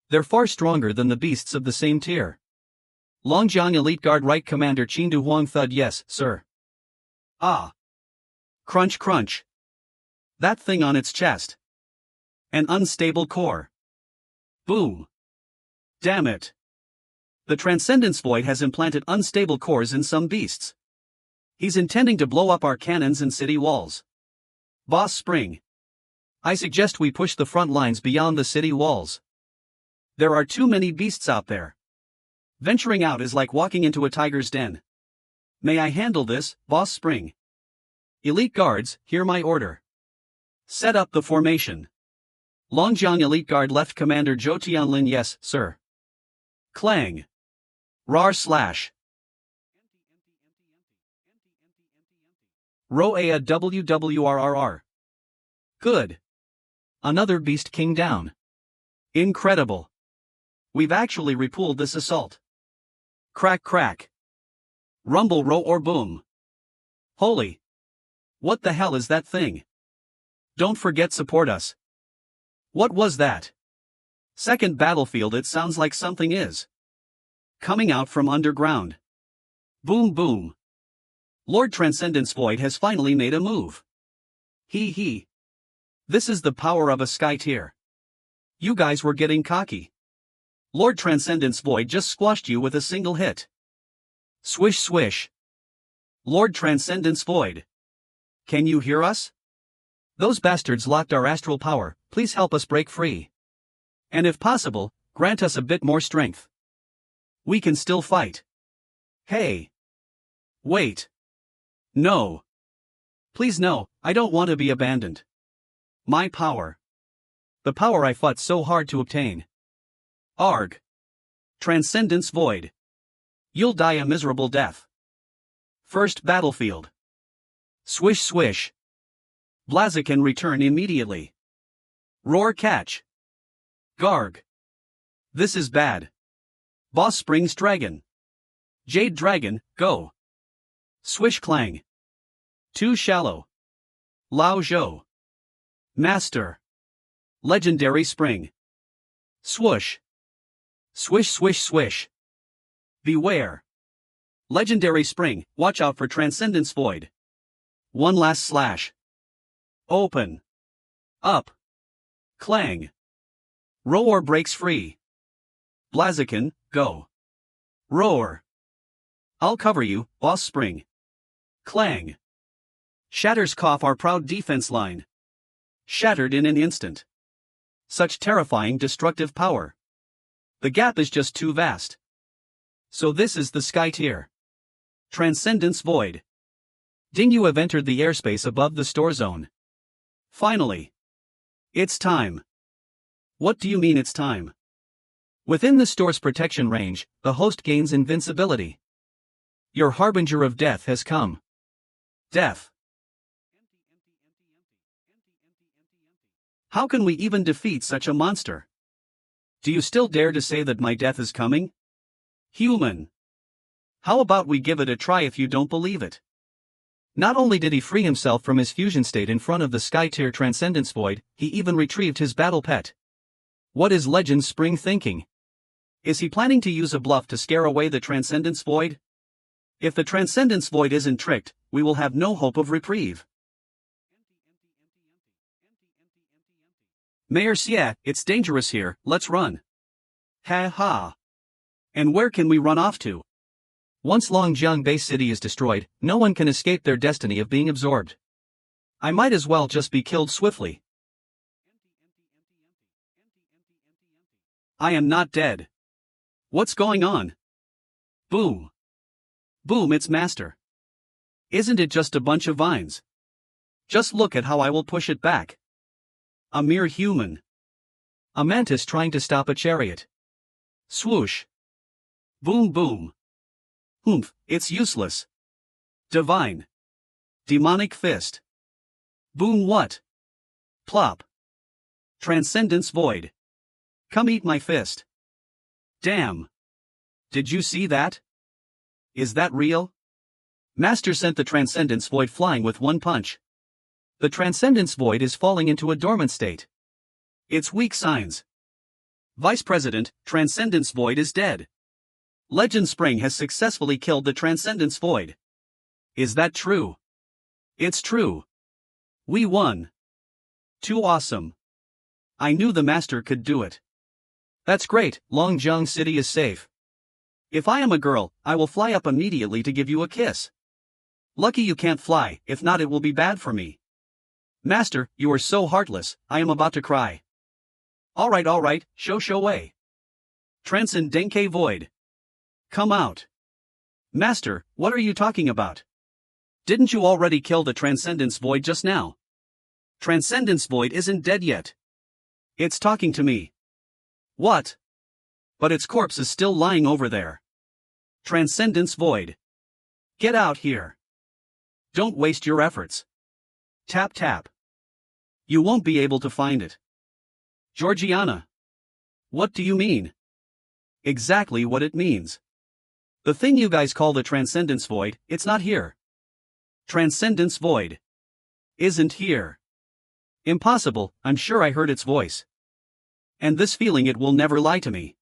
They're far stronger than the beasts of the same tier. Longjiang Elite Guard Right Commander Chindu Huang Thud Yes, sir. Ah. Crunch crunch. That thing on its chest. An unstable core. Boom. Damn it. The Transcendence Void has implanted unstable cores in some beasts. He's intending to blow up our cannons and city walls. Boss Spring. I suggest we push the front lines beyond the city walls. There are too many beasts out there. Venturing out is like walking into a tiger's den. May I handle this, Boss Spring? Elite Guards, hear my order. Set up the formation. Longjiang Elite Guard Left Commander Zhou Tianlin Yes, sir. Clang. Rar slash. Roa WWRRR. Good. Another beast king down. Incredible. We've actually repooled this assault. Crack crack. Rumble row or boom. Holy. What the hell is that thing? Don't forget support us. What was that? Second battlefield, it sounds like something is coming out from underground. Boom boom. Lord Transcendence Void has finally made a move. He. This is the power of a sky tier. You guys were getting cocky. Lord Transcendence Void just squashed you with a single hit. Swish swish. Lord Transcendence Void. Can you hear us? Those bastards locked our astral power, please help us break free. And if possible, grant us a bit more strength. We can still fight. Hey. Wait. No. Please no, I don't want to be abandoned. My power. The power I fought so hard to obtain. Arg. Transcendence Void. You'll die a miserable death. First battlefield. Swish swish. Blaziken return immediately. Roar catch. Garg. This is bad. Boss Springs Dragon. Jade Dragon, go. Swish clang. Too shallow. Lao Zhou. Master. Legendary Spring. Swoosh. Swish swish swish. Beware. Legendary Spring, watch out for Transcendence Void. One last slash. Open. Up. Clang. Roar breaks free. Blaziken, go. Roar. I'll cover you, Boss Spring. Clang. Shatters cough our proud defense line. Shattered in an instant. Such terrifying destructive power. The gap is just too vast. So this is the sky tier. Transcendence Void. Ding, you have entered the airspace above the store zone. Finally. It's time. What do you mean it's time? Within the store's protection range, the host gains invincibility. Your harbinger of death has come. Death. How can we even defeat such a monster? Do you still dare to say that my death is coming? Human. How about we give it a try if you don't believe it? Not only did he free himself from his fusion state in front of the Sky Tier Transcendence Void, he even retrieved his battle pet. What is Legend Spring thinking? Is he planning to use a bluff to scare away the Transcendence Void? If the Transcendence Void isn't tricked, we will have no hope of reprieve. Mayor Xia, it's dangerous here, let's run. Ha ha. And where can we run off to? Once Longjiang Base City is destroyed, no one can escape their destiny of being absorbed. I might as well just be killed swiftly. I am not dead. What's going on? Boom. Boom, it's Master. Isn't it just a bunch of vines? Just look at how I will push it back. A mere human. A mantis trying to stop a chariot. Swoosh. Boom boom. Oomph, it's useless. Divine. Demonic fist. Boom what? Plop. Transcendence Void. Come eat my fist. Damn. Did you see that? Is that real? Master sent the Transcendence Void flying with one punch. The Transcendence Void is falling into a dormant state. It's weak signs. Vice President, Transcendence Void is dead. Legend Spring has successfully killed the Transcendence Void. Is that true? It's true. We won. Too awesome. I knew the Master could do it. That's great, Longjiang City is safe. If I am a girl, I will fly up immediately to give you a kiss. Lucky you can't fly, if not it will be bad for me. Master, you are so heartless, I am about to cry. Alright, show way. Transcend Denke Void. Come out. Master, what are you talking about? Didn't you already kill the Transcendence Void just now? Transcendence Void isn't dead yet. It's talking to me. What? But its corpse is still lying over there. Transcendence Void. Get out here. Don't waste your efforts. Tap tap. You won't be able to find it. Georgiana. What do you mean? Exactly what it means. The thing you guys call the Transcendence Void, it's not here. Transcendence Void isn't here. Impossible, I'm sure I heard its voice. And this feeling it will never lie to me.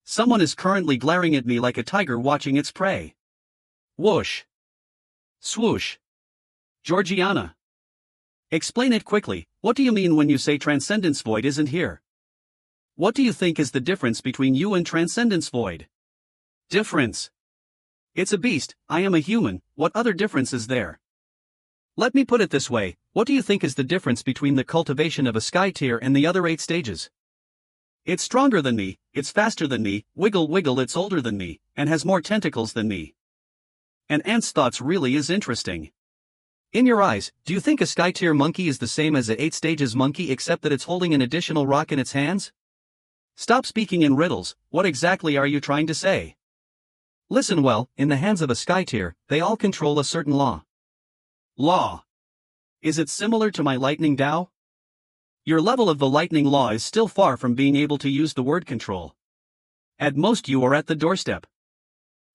Someone is currently glaring at me like a tiger watching its prey. Whoosh. Swoosh. Georgiana. Explain it quickly, what do you mean when you say Transcendence Void isn't here? What do you think is the difference between you and Transcendence Void? Difference. It's a beast, I am a human, what other difference is there? Let me put it this way, what do you think is the difference between the cultivation of a Sky Tier and the other 8 stages? It's stronger than me, it's faster than me, wiggle it's older than me, and has more tentacles than me. And Ant's thoughts really is interesting. In your eyes, do you think a Sky Tier monkey is the same as a 8 stages monkey except that it's holding an additional rock in its hands? Stop speaking in riddles, what exactly are you trying to say? Listen well, in the hands of a Sky Tier, they all control a certain law. Law. Is it similar to my lightning Dao? Your level of the lightning law is still far from being able to use the word control. At most you are at the doorstep.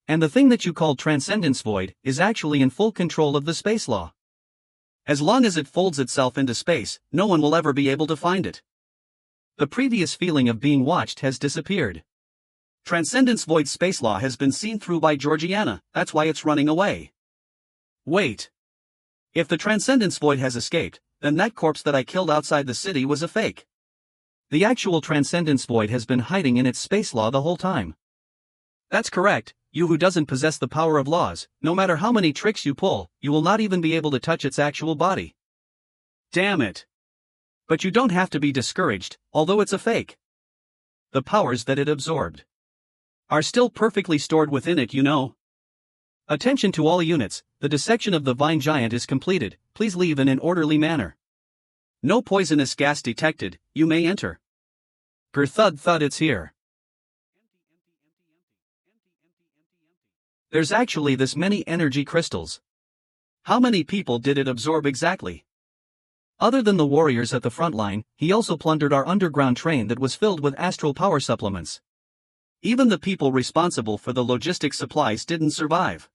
And the thing that you call Transcendence Void is actually in full control of the space law. As long as it folds itself into space, no one will ever be able to find it. The previous feeling of being watched has disappeared. Transcendence Void space law has been seen through by Georgiana, that's why it's running away. Wait. If the Transcendence Void has escaped, then that corpse that I killed outside the city was a fake. The actual Transcendence Void has been hiding in its space law the whole time. That's correct, you who doesn't possess the power of laws, no matter how many tricks you pull, you will not even be able to touch its actual body. Damn it. But you don't have to be discouraged, although it's a fake. The powers that it absorbed are still perfectly stored within it, you know. Attention to all units, the dissection of the Vine Giant is completed, please leave in an orderly manner. No poisonous gas detected, you may enter. Thud, it's here. There's actually this many energy crystals. How many people did it absorb exactly? Other than the warriors at the front line, he also plundered our underground train that was filled with astral power supplements. Even the people responsible for the logistics supplies didn't survive.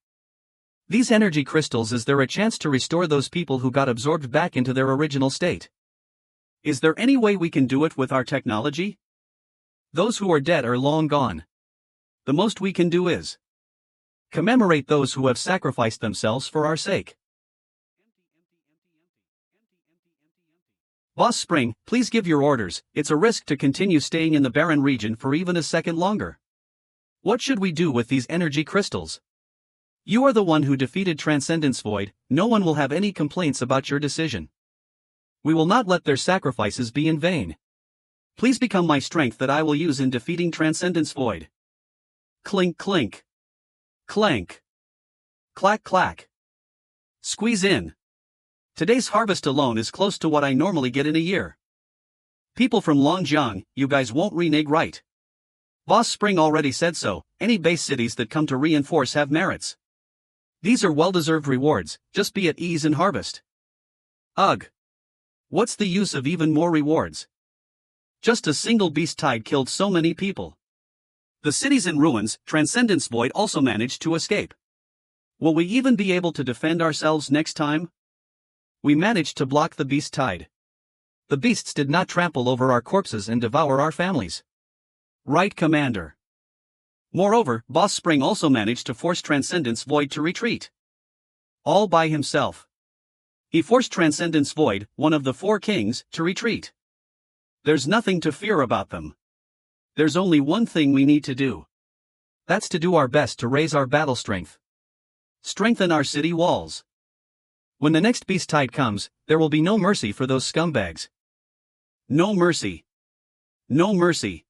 These energy crystals, is there a chance to restore those people who got absorbed back into their original state? Is there any way we can do it with our technology? Those who are dead are long gone. The most we can do is commemorate those who have sacrificed themselves for our sake. Boss Spring, please give your orders. It's a risk to continue staying in the barren region for even a second longer. What should we do with these energy crystals? You are the one who defeated Transcendence Void. No one will have any complaints about your decision. We will not let their sacrifices be in vain. Please become my strength that I will use in defeating Transcendence Void. Clink clink. Clank. Clack clack. Squeeze in. Today's harvest alone is close to what I normally get in a year. People from Longjiang, you guys won't renege, right? Boss Spring already said so. Any base cities that come to reinforce have merits. These are well-deserved rewards, just be at ease and harvest. Ugh. What's the use of even more rewards? Just a single beast tide killed so many people. The city's in ruins. Transcendence Void also managed to escape. Will we even be able to defend ourselves next time? We managed to block the beast tide. The beasts did not trample over our corpses and devour our families. Right, Commander. Moreover, Boss Spring also managed to force Transcendence Void to retreat. All by himself. He forced Transcendence Void, one of the 4 kings, to retreat. There's nothing to fear about them. There's only one thing we need to do. That's to do our best to raise our battle strength. Strengthen our city walls. When the next beast tide comes, there will be no mercy for those scumbags. No mercy. No mercy.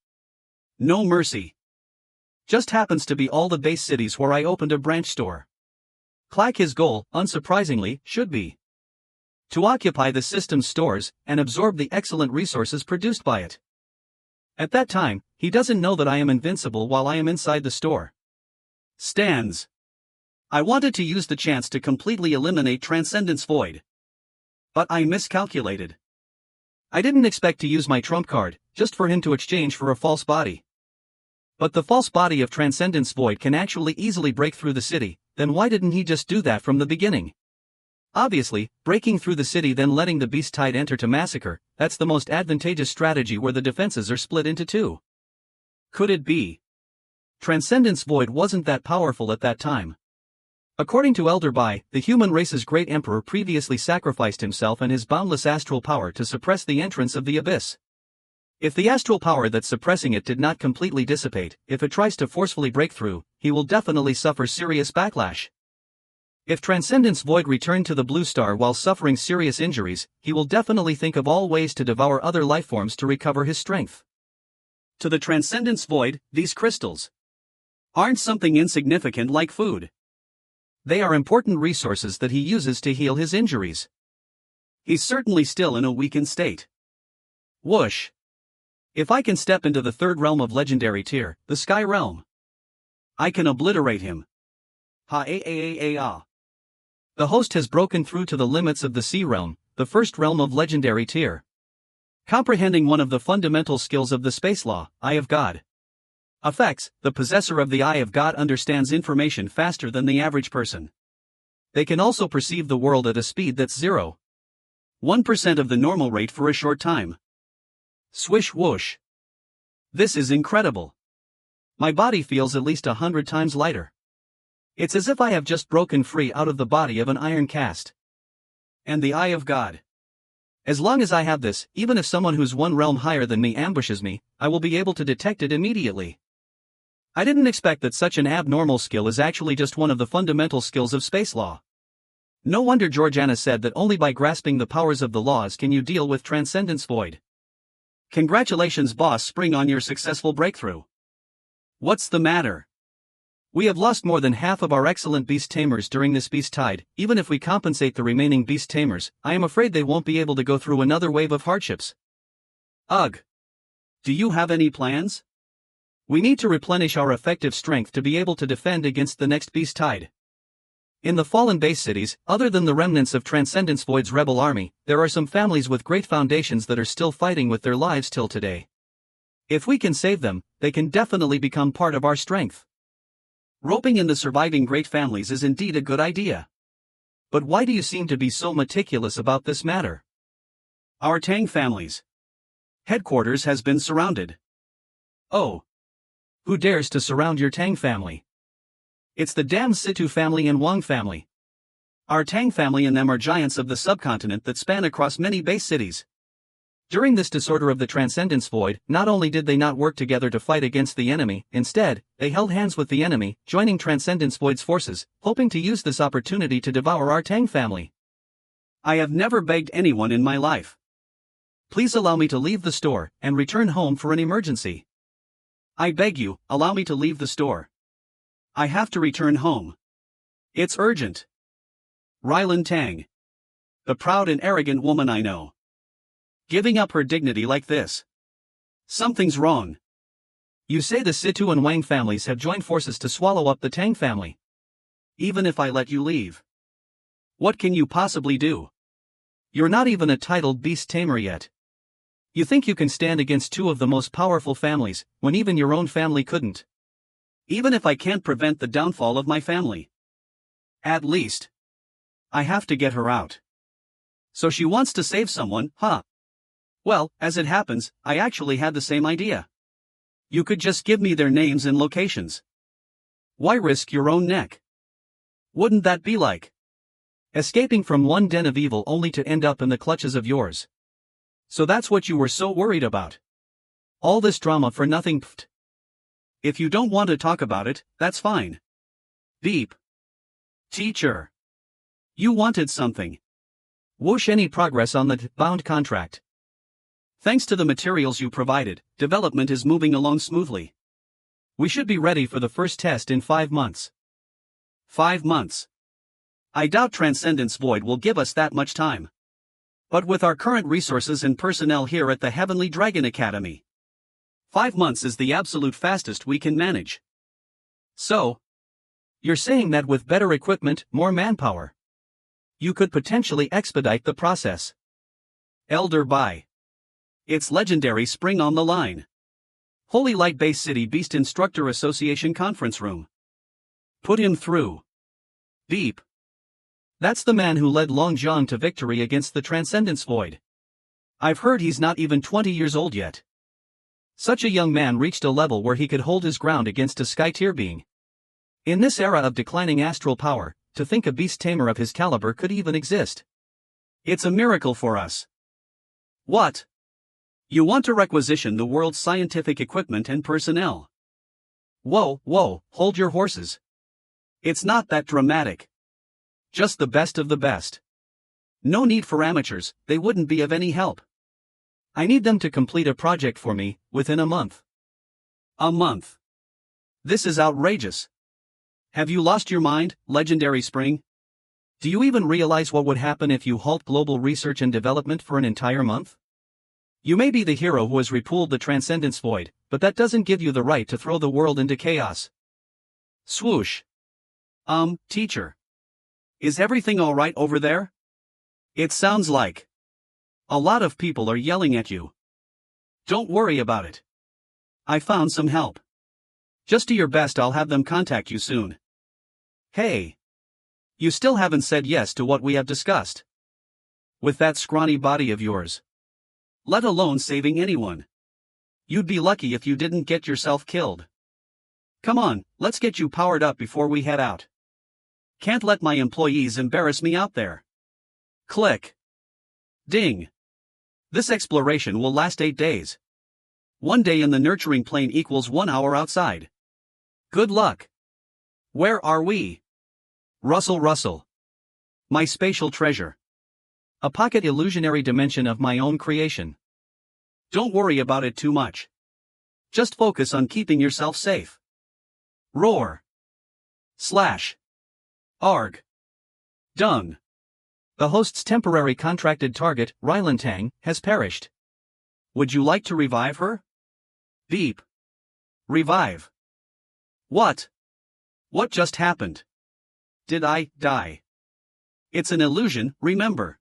No mercy. Just happens to be all the base cities where I opened a branch store. Clack, his goal, unsurprisingly, should be to occupy the system's stores and absorb the excellent resources produced by it. At that time, he doesn't know that I am invincible while I am inside the store. Stands. I wanted to use the chance to completely eliminate Transcendence Void. But I miscalculated. I didn't expect to use my trump card, just for him to exchange for a false body. But the false body of Transcendence Void can actually easily break through the city, then why didn't he just do that from the beginning? Obviously, breaking through the city then letting the beast tide enter to massacre, that's the most advantageous strategy where the defenses are split into 2. Could it be? Transcendence Void wasn't that powerful at that time. According to Elder Bai, the human race's great emperor previously sacrificed himself and his boundless astral power to suppress the entrance of the abyss. If the astral power that's suppressing it did not completely dissipate, if it tries to forcefully break through, he will definitely suffer serious backlash. If Transcendence Void returned to the Blue Star while suffering serious injuries, he will definitely think of all ways to devour other lifeforms to recover his strength. To the Transcendence Void, these crystals aren't something insignificant like food. They are important resources that he uses to heal his injuries. He's certainly still in a weakened state. Whoosh. If I can step into the 3rd realm of legendary tier, the Sky Realm, I can obliterate him. Ha-a-a-a-a-ah. The host has broken through to the limits of the Sea Realm, the 1st realm of legendary tier. Comprehending one of the fundamental skills of the space law, Eye of God. Effects: the possessor of the Eye of God understands information faster than the average person. They can also perceive the world at a speed that's 0.1% of the normal rate for a short time. Swish whoosh. This is incredible. My body feels at least 100 times lighter. It's as if I have just broken free out of the body of an iron cast. And the Eye of God. As long as I have this, even if someone who's 1 realm higher than me ambushes me, I will be able to detect it immediately. I didn't expect that such an abnormal skill is actually just one of the fundamental skills of space law. No wonder Georgiana said that only by grasping the powers of the laws can you deal with Transcendence Void. Congratulations, Boss Spring, on your successful breakthrough. What's the matter? We have lost more than half of our excellent beast tamers during this beast tide. Even if we compensate the remaining beast tamers, I am afraid they won't be able to go through another wave of hardships. Ugh. Do you have any plans? We need to replenish our effective strength to be able to defend against the next beast tide. In the fallen base cities, other than the remnants of Transcendence Void's rebel army, there are some families with great foundations that are still fighting with their lives till today. If we can save them, they can definitely become part of our strength. Roping in the surviving great families is indeed a good idea. But why do you seem to be so meticulous about this matter? Our Tang family's headquarters has been surrounded. Oh. Who dares to surround your Tang family? It's the damn Situ family and Wang family. Our Tang family and them are giants of the subcontinent that span across many base cities. During this disorder of the Transcendence Void, not only did they not work together to fight against the enemy, instead, they held hands with the enemy, joining Transcendence Void's forces, hoping to use this opportunity to devour our Tang family. I have never begged anyone in my life. Please allow me to leave the store and return home for an emergency. I beg you, allow me to leave the store. I have to return home. It's urgent. Rylan Tang. The proud and arrogant woman I know. Giving up her dignity like this. Something's wrong. You say the Situ and Wang families have joined forces to swallow up the Tang family. Even if I let you leave, what can you possibly do? You're not even a titled beast tamer yet. You think you can stand against two of the most powerful families, when even your own family couldn't. Even if I can't prevent the downfall of my family, at least I have to get her out. So she wants to save someone, huh? Well, as it happens, I actually had the same idea. You could just give me their names and locations. Why risk your own neck? Wouldn't that be like escaping from one den of evil only to end up in the clutches of yours? So that's what you were so worried about. All this drama for nothing. Pfft. If you don't want to talk about it, that's fine. Beep. Teacher. You wanted something. Whoosh, any progress on the bound contract? Thanks to the materials you provided, development is moving along smoothly. We should be ready for the first test in 5 months. 5 months. I doubt Transcendence Void will give us that much time. But with our current resources and personnel here at the Heavenly Dragon Academy, 5 months is the absolute fastest we can manage. So, you're saying that with better equipment, more manpower, you could potentially expedite the process? Elder Bai. It's legendary spring on the line. Holy Light Base City Beast Instructor Association Conference Room. Put him through. Beep. That's the man who led Long Zhang to victory against the Transcendence Void. I've heard he's not even 20 years old yet. Such a young man reached a level where he could hold his ground against a sky-tier being. In this era of declining astral power, to think a beast tamer of his caliber could even exist. It's a miracle for us. What? You want to requisition the world's scientific equipment and personnel? Whoa, hold your horses. It's not that dramatic. Just the best of the best. No need for amateurs, they wouldn't be of any help. I need them to complete a project for me, within a month. A month? This is outrageous. Have you lost your mind, Legendary Spring? Do you even realize what would happen if you halt global research and development for an entire month? You may be the hero who has repulled the Transcendence Void, but that doesn't give you the right to throw the world into chaos. Swoosh. Teacher. Is everything alright over there? It sounds like a lot of people are yelling at you. Don't worry about it. I found some help. Just do your best, I'll have them contact you soon. Hey. You still haven't said yes to what we have discussed. With that scrawny body of yours. Let alone saving anyone. You'd be lucky if you didn't get yourself killed. Come on, let's get you powered up before we head out. Can't let my employees embarrass me out there. Click. Ding. This exploration will last 8 days. 1 day in the nurturing plane equals 1 hour outside. Good luck. Where are we? Russell. My spatial treasure. A pocket illusionary dimension of my own creation. Don't worry about it too much. Just focus on keeping yourself safe. Roar. Slash. Arg. Dung. The host's temporary contracted target, Rylan Tang, has perished. Would you like to revive her? Beep. Revive. What? What just happened? Did I die? It's an illusion, remember.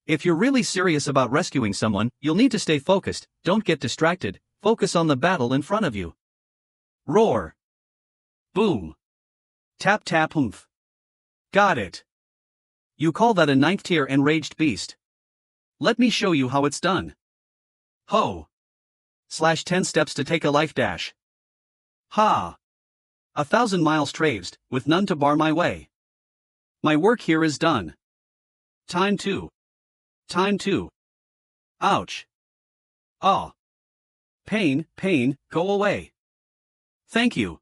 If you're really serious about rescuing someone, you'll need to stay focused, don't get distracted, Focus on the battle in front of you. Roar. Boom. Tap tap humph. Got it. You call that a 9th tier enraged beast? Let me show you how it's done. Ho. / 10 steps to take a life dash. Ha. 1,000 miles traversed, with none to bar my way. My work here is done. Time 2. Time 2. Ouch. Ah. Pain, pain, go away. Thank you.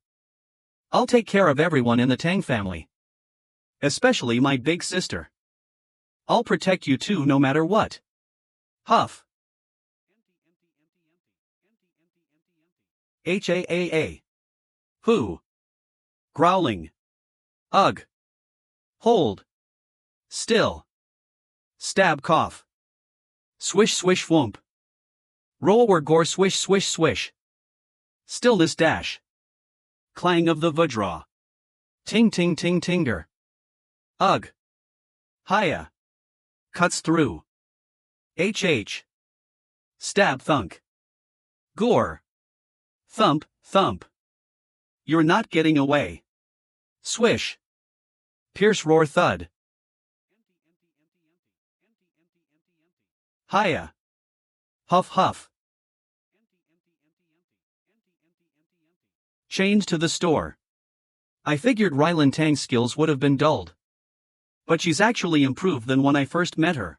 I'll take care of everyone in the Tang family. Especially my big sister. I'll protect you too no matter what. Huff. Haa. Who? Growling. Ugh. Hold. Still. Stab cough. Swish swish whoomp. Roll or gore swish swish swish. Stillness dash. Clang of the vajra. Ting ting ting tinger. Ugh. Hiya. Cuts through. HH. Stab thunk. Gore. Thump, thump. You're not getting away. Swish. Pierce roar thud. Hiya. Huff huff. Chained to the store. I figured Rylan Tang's skills would have been dulled. But she's actually improved than when I first met her.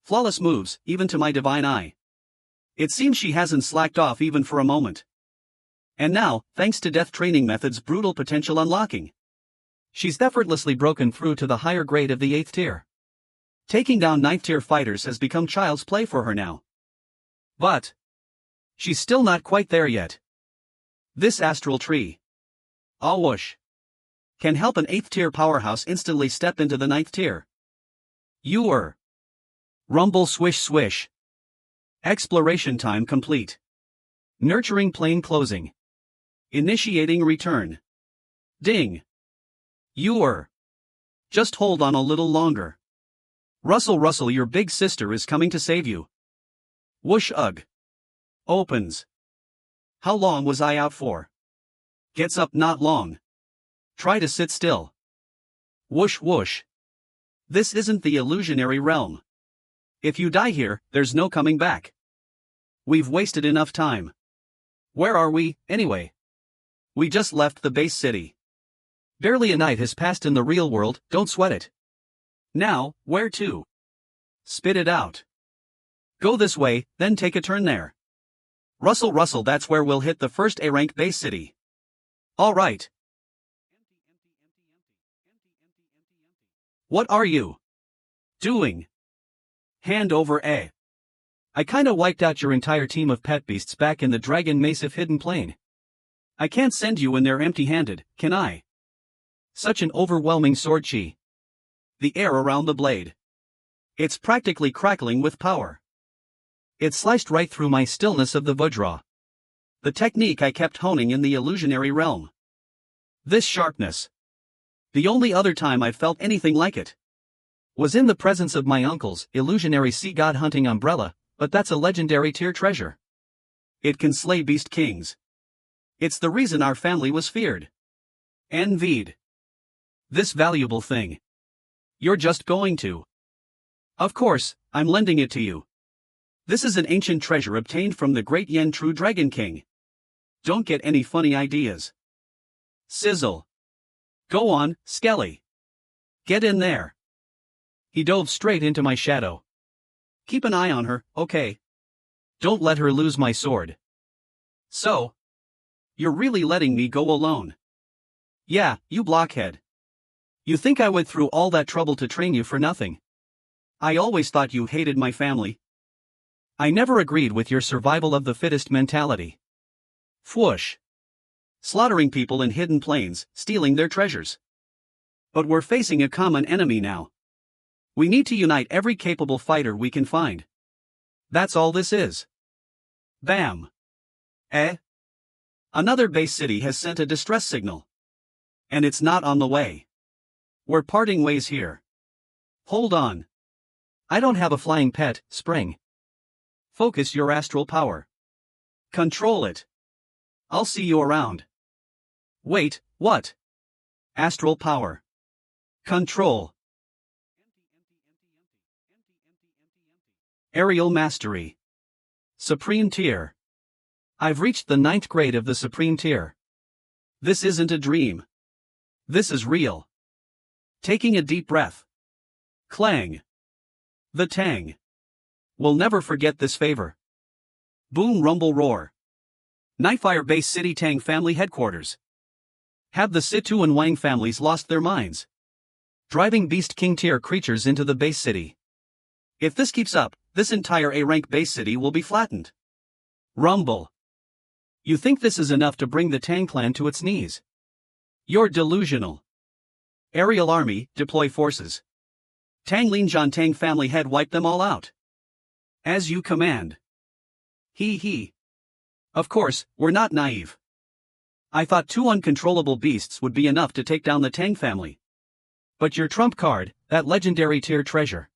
Flawless moves, even to my divine eye. It seems she hasn't slacked off even for a moment. And now, thanks to Death Training Method's brutal potential unlocking, she's effortlessly broken through to the higher grade of the 8th tier. Taking down 9th tier fighters has become child's play for her now. But she's still not quite there yet. This astral tree, whoosh, can help an 8th tier powerhouse instantly step into the 9th tier. Rumble swish swish. Exploration time complete. Nurturing plane closing. Initiating return. Ding. Just hold on a little longer. Rustle rustle, your big sister is coming to save you. Whoosh ugh. Opens. How long was I out for? Gets up, not long. Try to sit still. Whoosh whoosh. This isn't the illusionary realm. If you die here, there's no coming back. We've wasted enough time. Where are we, anyway? We just left the base city. Barely a night has passed in the real world, don't sweat it. Now, where to? Spit it out. Go this way, then take a turn there. Rustle rustle, that's where we'll hit the first A-rank base city. Alright. What are you doing? Hand over A. I kinda wiped out your entire team of pet beasts back in the Dragon Massive Hidden Plain. I can't send you in there empty-handed, can I? Such an overwhelming sword chi. The air around the blade. It's practically crackling with power. It sliced right through my stillness of the Vajra. The technique I kept honing in the illusionary realm. This sharpness. The only other time I felt anything like it was in the presence of my uncle's illusionary sea god hunting umbrella, but that's a legendary tier treasure. It can slay beast kings. It's the reason our family was feared. Envied. This valuable thing. You're just going to. Of course, I'm lending it to you. This is an ancient treasure obtained from the great Yen True Dragon King. Don't get any funny ideas. Sizzle. Go on, Skelly. Get in there. He dove straight into my shadow. Keep an eye on her, okay? Don't let her lose my sword. So? You're really letting me go alone? Yeah, you blockhead. You think I went through all that trouble to train you for nothing? I always thought you hated my family. I never agreed with your survival of the fittest mentality. Fwoosh. Slaughtering people in hidden plains, stealing their treasures. But we're facing a common enemy now. We need to unite every capable fighter we can find. That's all this is. Bam. Another base city has sent a distress signal. And it's not on the way. We're parting ways here. Hold on. I don't have a flying pet, Spring. Focus your astral power. Control it. I'll see you around. Wait, what? Astral power. Control. Aerial mastery. Supreme tier. I've reached the 9th grade of the supreme tier. This isn't a dream. This is real. Taking a deep breath. Clang. The tang. We'll never forget this favor. Boom rumble roar. Nightfire Base City Tang family headquarters. Have the Situ and Wang families lost their minds? Driving Beast King tier creatures into the base city. If this keeps up, this entire A-rank base city will be flattened. Rumble. You think this is enough to bring the Tang clan to its knees? You're delusional. Aerial army, deploy forces. Tang Linjan Tang family head wipe them all out. As you command. He. Of course, we're not naive. I thought 2 uncontrollable beasts would be enough to take down the Tang family. But your trump card, that legendary tier treasure.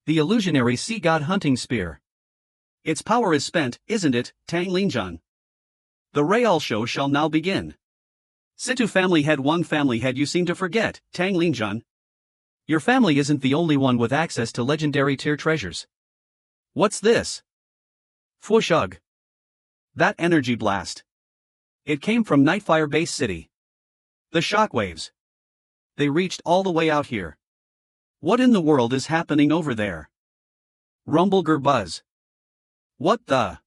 The illusionary sea god hunting spear. Its power is spent, isn't it, Tang Linjan? The Real show shall now begin. Situ family head Wang family head, you seem to forget, Tang Linjan. Your family isn't the only one with access to legendary tier treasures. What's this? Fwooshug. That energy blast. It came from Nightfire Base City. The shockwaves. They reached all the way out here. What in the world is happening over there? Rumbleger buzz. What the?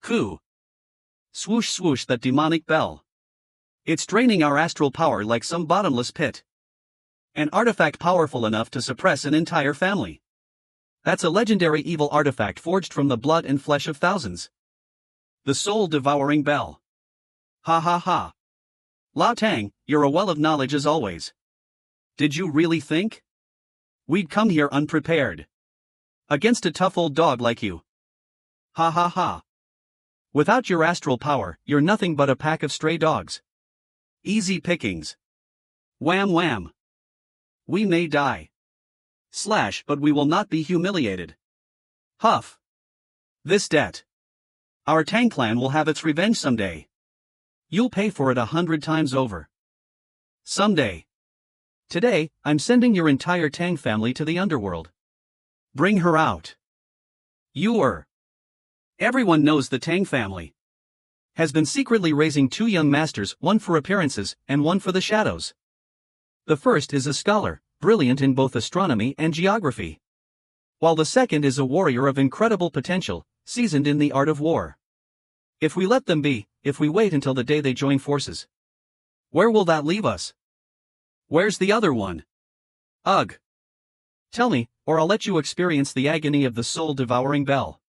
Coo. Swoosh swoosh, that demonic bell. It's draining our astral power like some bottomless pit. An artifact powerful enough to suppress an entire family. That's a legendary evil artifact forged from the blood and flesh of thousands. The soul-devouring bell. Ha ha ha. Lao Tang, you're a well of knowledge as always. Did you really think we'd come here unprepared? Against a tough old dog like you? Ha ha ha. Without your astral power, you're nothing but a pack of stray dogs. Easy pickings. Wham wham. We may die. Slash, but we will not be humiliated. Huff. This debt. Our Tang clan will have its revenge someday. You'll pay for it 100 times over. Someday. Today, I'm sending your entire Tang family to the underworld. Bring her out. Everyone knows the Tang family has been secretly raising 2 young masters, one for appearances, and one for the shadows. The first is a scholar, brilliant in both astronomy and geography. While the second is a warrior of incredible potential, seasoned in the art of war. If we let them be, if we wait until the day they join forces, where will that leave us? Where's the other one? Ugh. Tell me, or I'll let you experience the agony of the soul-devouring bell.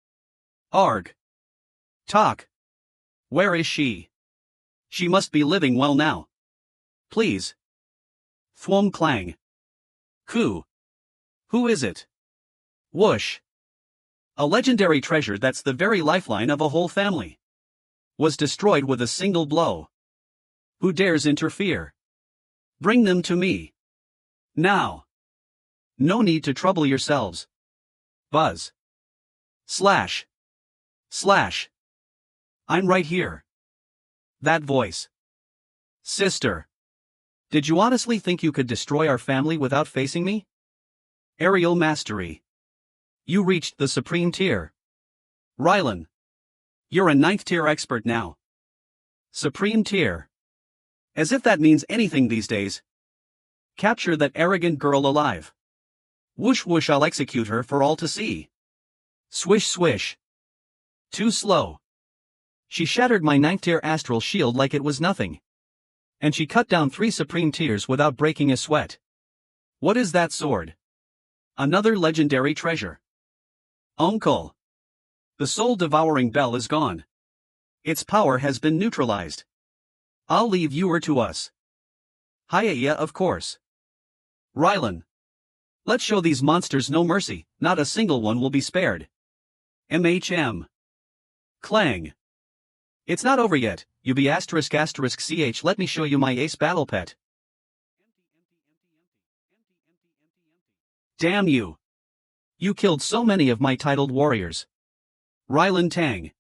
Arg. Talk. Where is she? She must be living well now. Please. Thwom clang. Coo. Who is it? Whoosh. A legendary treasure that's the very lifeline of a whole family. Was destroyed with a single blow. Who dares interfere? Bring them to me. Now. No need to trouble yourselves. Buzz. Slash. Slash. I'm right here. That voice. Sister. Did you honestly think you could destroy our family without facing me? Aerial mastery. You reached the supreme tier. Rylan. You're a 9th tier expert now. Supreme tier. As if that means anything these days. Capture that arrogant girl alive. Whoosh whoosh, I'll execute her for all to see. Swish swish. Too slow. She shattered my 9th tier astral shield like it was nothing. And she cut down 3 supreme tiers without breaking a sweat. What is that sword? Another legendary treasure. Uncle. The soul-devouring bell is gone. Its power has been neutralized. I'll leave you to us. Hiya, of course. Rylan. Let's show these monsters no mercy, not a single one will be spared. MHM. Clang. It's not over yet, you be ****ch, let me show you my ace battle pet. Damn you. You killed so many of my titled warriors. Rylan Tang.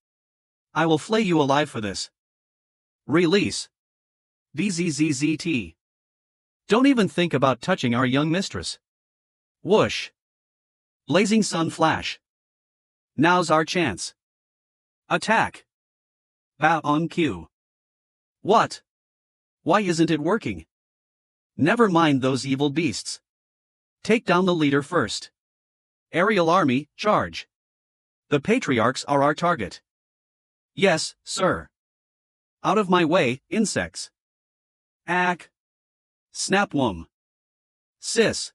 I will flay you alive for this. Release. BZZZT. Don't even think about touching our young mistress. Whoosh. Blazing sun flash. Now's our chance. Attack. Bow on cue. What? Why isn't it working? Never mind those evil beasts. Take down the leader first. Aerial army, charge. The patriarchs are our target. Yes, sir. Out of my way, insects. Ack. Snapwom. Sis.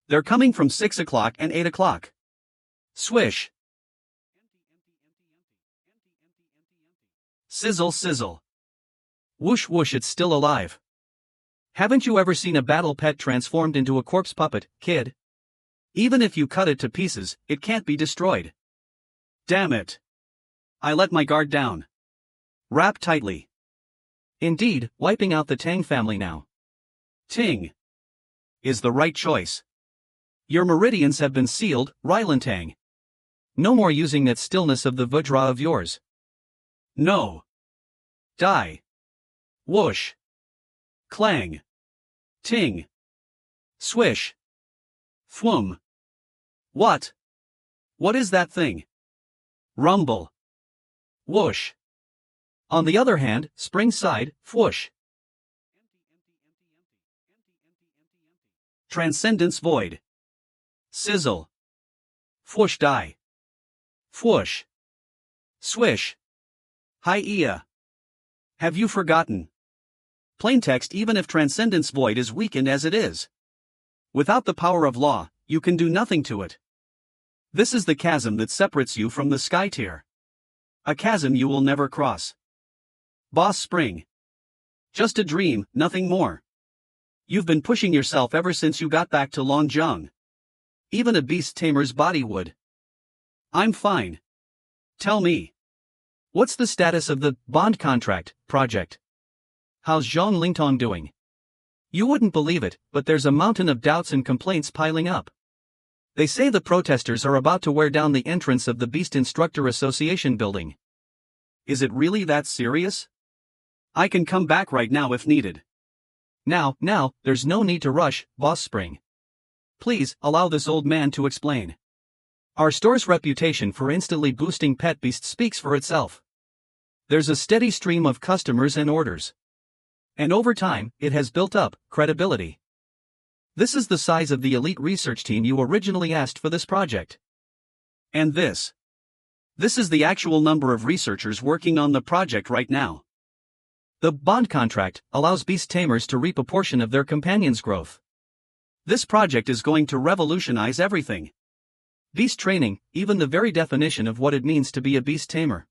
They're coming from 6 o'clock and 8 o'clock. Swish. Sizzle sizzle. Whoosh whoosh, it's still alive. Haven't you ever seen a battle pet transformed into a corpse puppet, kid? Even if you cut it to pieces, it can't be destroyed. Damn it. I let my guard down. Wrap tightly. Indeed, wiping out the Tang family now. Ting. Is the right choice. Your meridians have been sealed, Rylantang. No more using that stillness of the Vajra of yours. No. Die. Whoosh. Clang. Ting. Swish. Thwum. What? What is that thing? Rumble. Whoosh. On the other hand, spring side, whoosh. Transcendence void. Sizzle. Whoosh die. Whoosh. Swish. Hi-ea. Have you forgotten? Plaintext, even if Transcendence Void is weakened as it is. Without the power of law, you can do nothing to it. This is the chasm that separates you from the sky tier. A chasm you will never cross. Boss Spring. Just a dream, nothing more. You've been pushing yourself ever since you got back to Longjiang. Even a beast tamer's body would. I'm fine. Tell me. What's the status of the bond contract project? How's Zhang Lingtong doing? You wouldn't believe it, but there's a mountain of doubts and complaints piling up. They say the protesters are about to wear down the entrance of the Beast Instructor Association building. Is it really that serious? I can come back right now if needed. Now, there's no need to rush, Boss Spring. Please, allow this old man to explain. Our store's reputation for instantly boosting pet beasts speaks for itself. There's a steady stream of customers and orders. And over time, it has built up credibility. This is the size of the elite research team you originally asked for this project. And this is the actual number of researchers working on the project right now. The bond contract allows beast tamers to reap a portion of their companions' growth. This project is going to revolutionize everything. Beast training, even the very definition of what it means to be a beast tamer.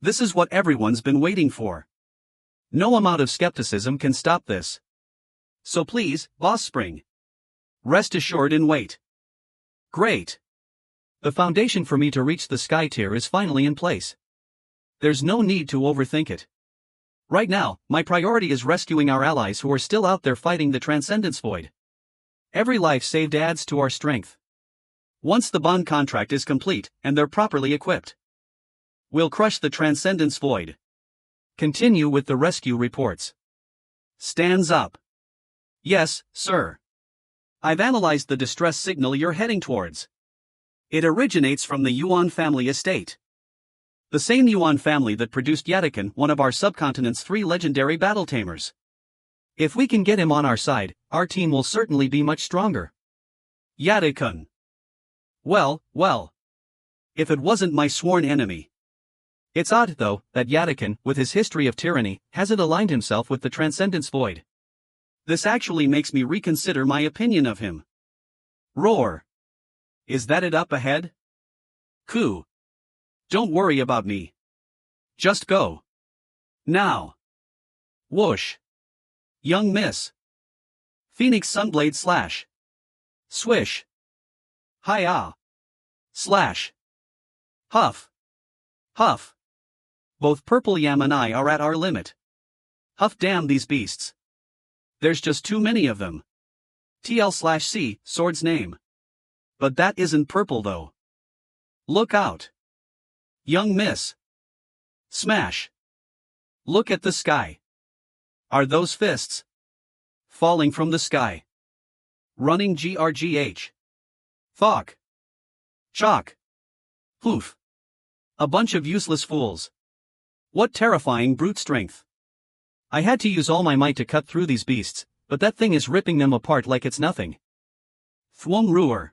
This is what everyone's been waiting for. No amount of skepticism can stop this. So please, Boss Spring. Rest assured and wait. Great. The foundation for me to reach the sky tier is finally in place. There's no need to overthink it. Right now, my priority is rescuing our allies who are still out there fighting the Transcendence Void. Every life saved adds to our strength. Once the bond contract is complete, and they're properly equipped, we'll crush the Transcendence Void. Continue with the rescue reports. Stands up. Yes, sir. I've analyzed the distress signal you're heading towards. It originates from the Yuan family estate. The same Yuan family that produced Yatakan, one of our subcontinent's 3 legendary battle tamers. If we can get him on our side, our team will certainly be much stronger. Yatakan. Well. If it wasn't my sworn enemy. It's odd, though, that Yatakan, with his history of tyranny, hasn't aligned himself with the Transcendence Void. This actually makes me reconsider my opinion of him. Roar. Is that it up ahead? Coo. Don't worry about me. Just go. Now. Whoosh. Young miss. Phoenix Sunblade slash. Swish. Hi-ah. Slash. Huff. Huff. Both Purple Yam and I are at our limit. Huff, damn these beasts. There's just too many of them. TL/C, sword's name. But that isn't purple though. Look out. Young miss. Smash. Look at the sky. Are those fists? Falling from the sky. Running grgh. Thok. Chalk. Poof. A bunch of useless fools. What terrifying brute strength. I had to use all my might to cut through these beasts, but that thing is ripping them apart like it's nothing. Thwom Ruer.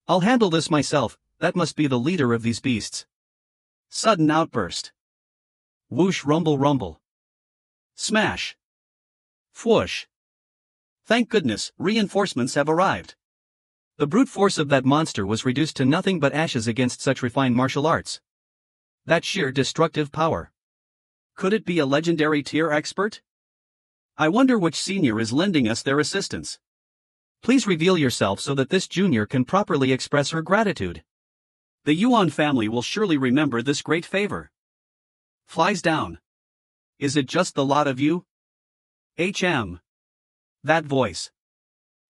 I'll handle this myself, that must be the leader of these beasts. Sudden outburst. Whoosh rumble rumble. Smash. Fwoosh. Thank goodness, reinforcements have arrived. The brute force of that monster was reduced to nothing but ashes against such refined martial arts. That sheer destructive power. Could it be a legendary tier expert? I wonder which senior is lending us their assistance. Please reveal yourself so that this junior can properly express her gratitude. The Yuan family will surely remember this great favor. Flies down. Is it just the lot of you? HM. That voice.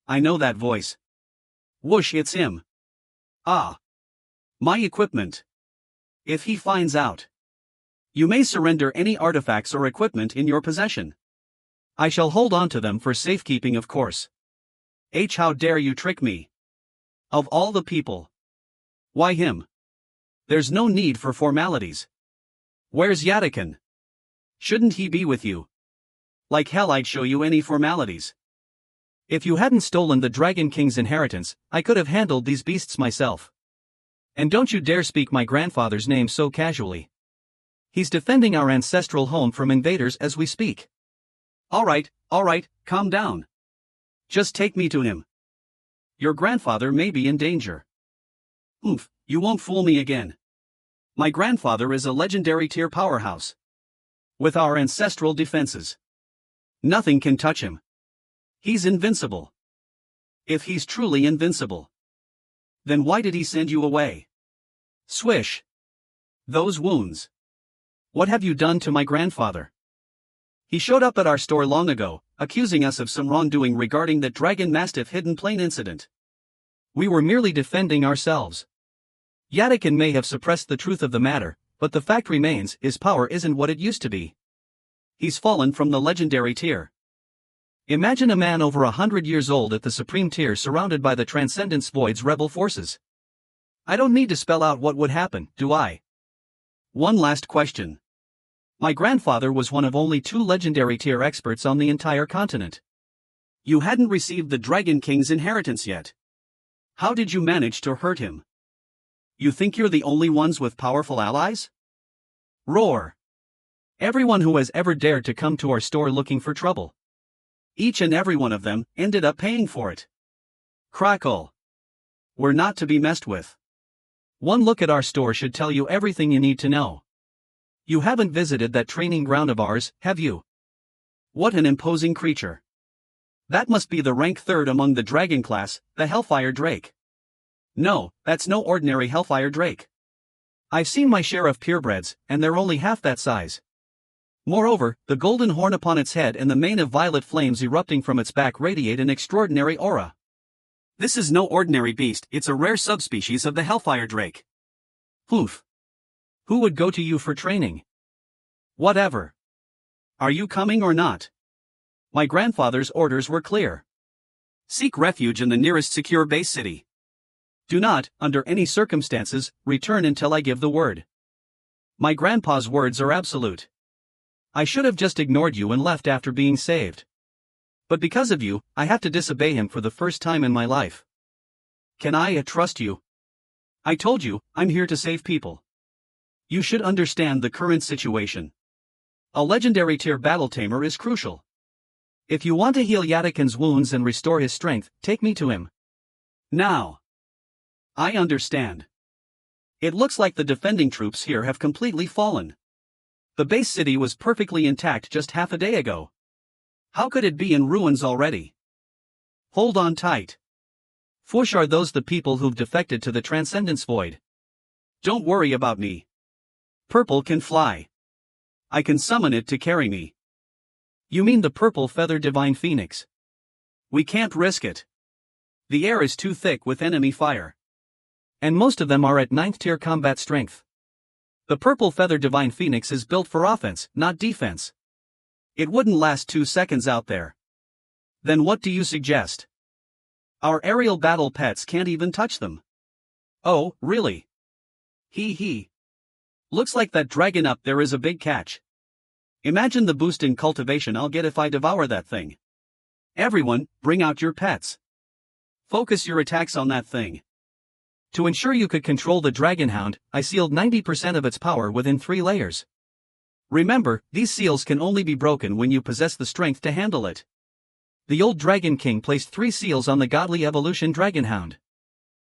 I know that voice. Whoosh, it's him. Ah. My equipment. If he finds out. You may surrender any artifacts or equipment in your possession. I shall hold on to them for safekeeping, of course. How dare you trick me? Of all the people. Why him? There's no need for formalities. Where's Yatakan? Shouldn't he be with you? Like hell I'd show you any formalities. If you hadn't stolen the Dragon King's inheritance, I could have handled these beasts myself. And don't you dare speak my grandfather's name so casually. He's defending our ancestral home from invaders as we speak. Alright, calm down. Just take me to him. Your grandfather may be in danger. Oof, you won't fool me again. My grandfather is a legendary tier powerhouse. With our ancestral defenses. Nothing can touch him. He's invincible. If he's truly invincible, then why did he send you away? Swish. Those wounds. What have you done to my grandfather? He showed up at our store long ago, accusing us of some wrongdoing regarding that Dragon Mastiff hidden plane incident. We were merely defending ourselves. Yatakan may have suppressed the truth of the matter, but the fact remains, his power isn't what it used to be. He's fallen from the legendary tier. Imagine a man over 100 years old at the supreme tier surrounded by the Transcendence Void's rebel forces. I don't need to spell out what would happen, do I? One last question. My grandfather was one of only 2 legendary tier experts on the entire continent. You hadn't received the Dragon King's inheritance yet. How did you manage to hurt him? You think you're the only ones with powerful allies? Roar. Everyone who has ever dared to come to our store looking for trouble. Each and every one of them ended up paying for it. Crackle. We're not to be messed with. One look at our store should tell you everything you need to know. You haven't visited that training ground of ours, have you? What an imposing creature. That must be the rank 3rd among the dragon class, the Hellfire Drake. No, that's no ordinary Hellfire Drake. I've seen my share of purebreds, and they're only half that size. Moreover, the golden horn upon its head and the mane of violet flames erupting from its back radiate an extraordinary aura. This is no ordinary beast, it's a rare subspecies of the Hellfire Drake. Poof. Who would go to you for training? Whatever. Are you coming or not? My grandfather's orders were clear. Seek refuge in the nearest secure base city. Do not, under any circumstances, return until I give the word. My grandpa's words are absolute. I should have just ignored you and left after being saved. But because of you, I have to disobey him for the first time in my life. Can I trust you? I told you, I'm here to save people. You should understand the current situation. A legendary tier battle tamer is crucial. If you want to heal Yatakan's wounds and restore his strength, take me to him. Now. I understand. It looks like the defending troops here have completely fallen. The base city was perfectly intact just half a day ago. How could it be in ruins already? Hold on tight. Fush, are those the people who've defected to the Transcendence Void? Don't worry about me. Purple can fly. I can summon it to carry me. You mean the purple feather divine phoenix? We can't risk it. The air is too thick with enemy fire. And most of them are at 9th tier combat strength. The purple feather divine phoenix is built for offense, not defense. It wouldn't last 2 seconds out there. Then what do you suggest? Our aerial battle pets can't even touch them. Oh, really? Hee hee. Looks like that dragon up there is a big catch. Imagine the boost in cultivation I'll get if I devour that thing. Everyone, bring out your pets. Focus your attacks on that thing. To ensure you could control the dragon hound, I sealed 90% of its power within 3 layers. Remember, these seals can only be broken when you possess the strength to handle it. The old Dragon King placed 3 seals on the godly evolution dragon hound.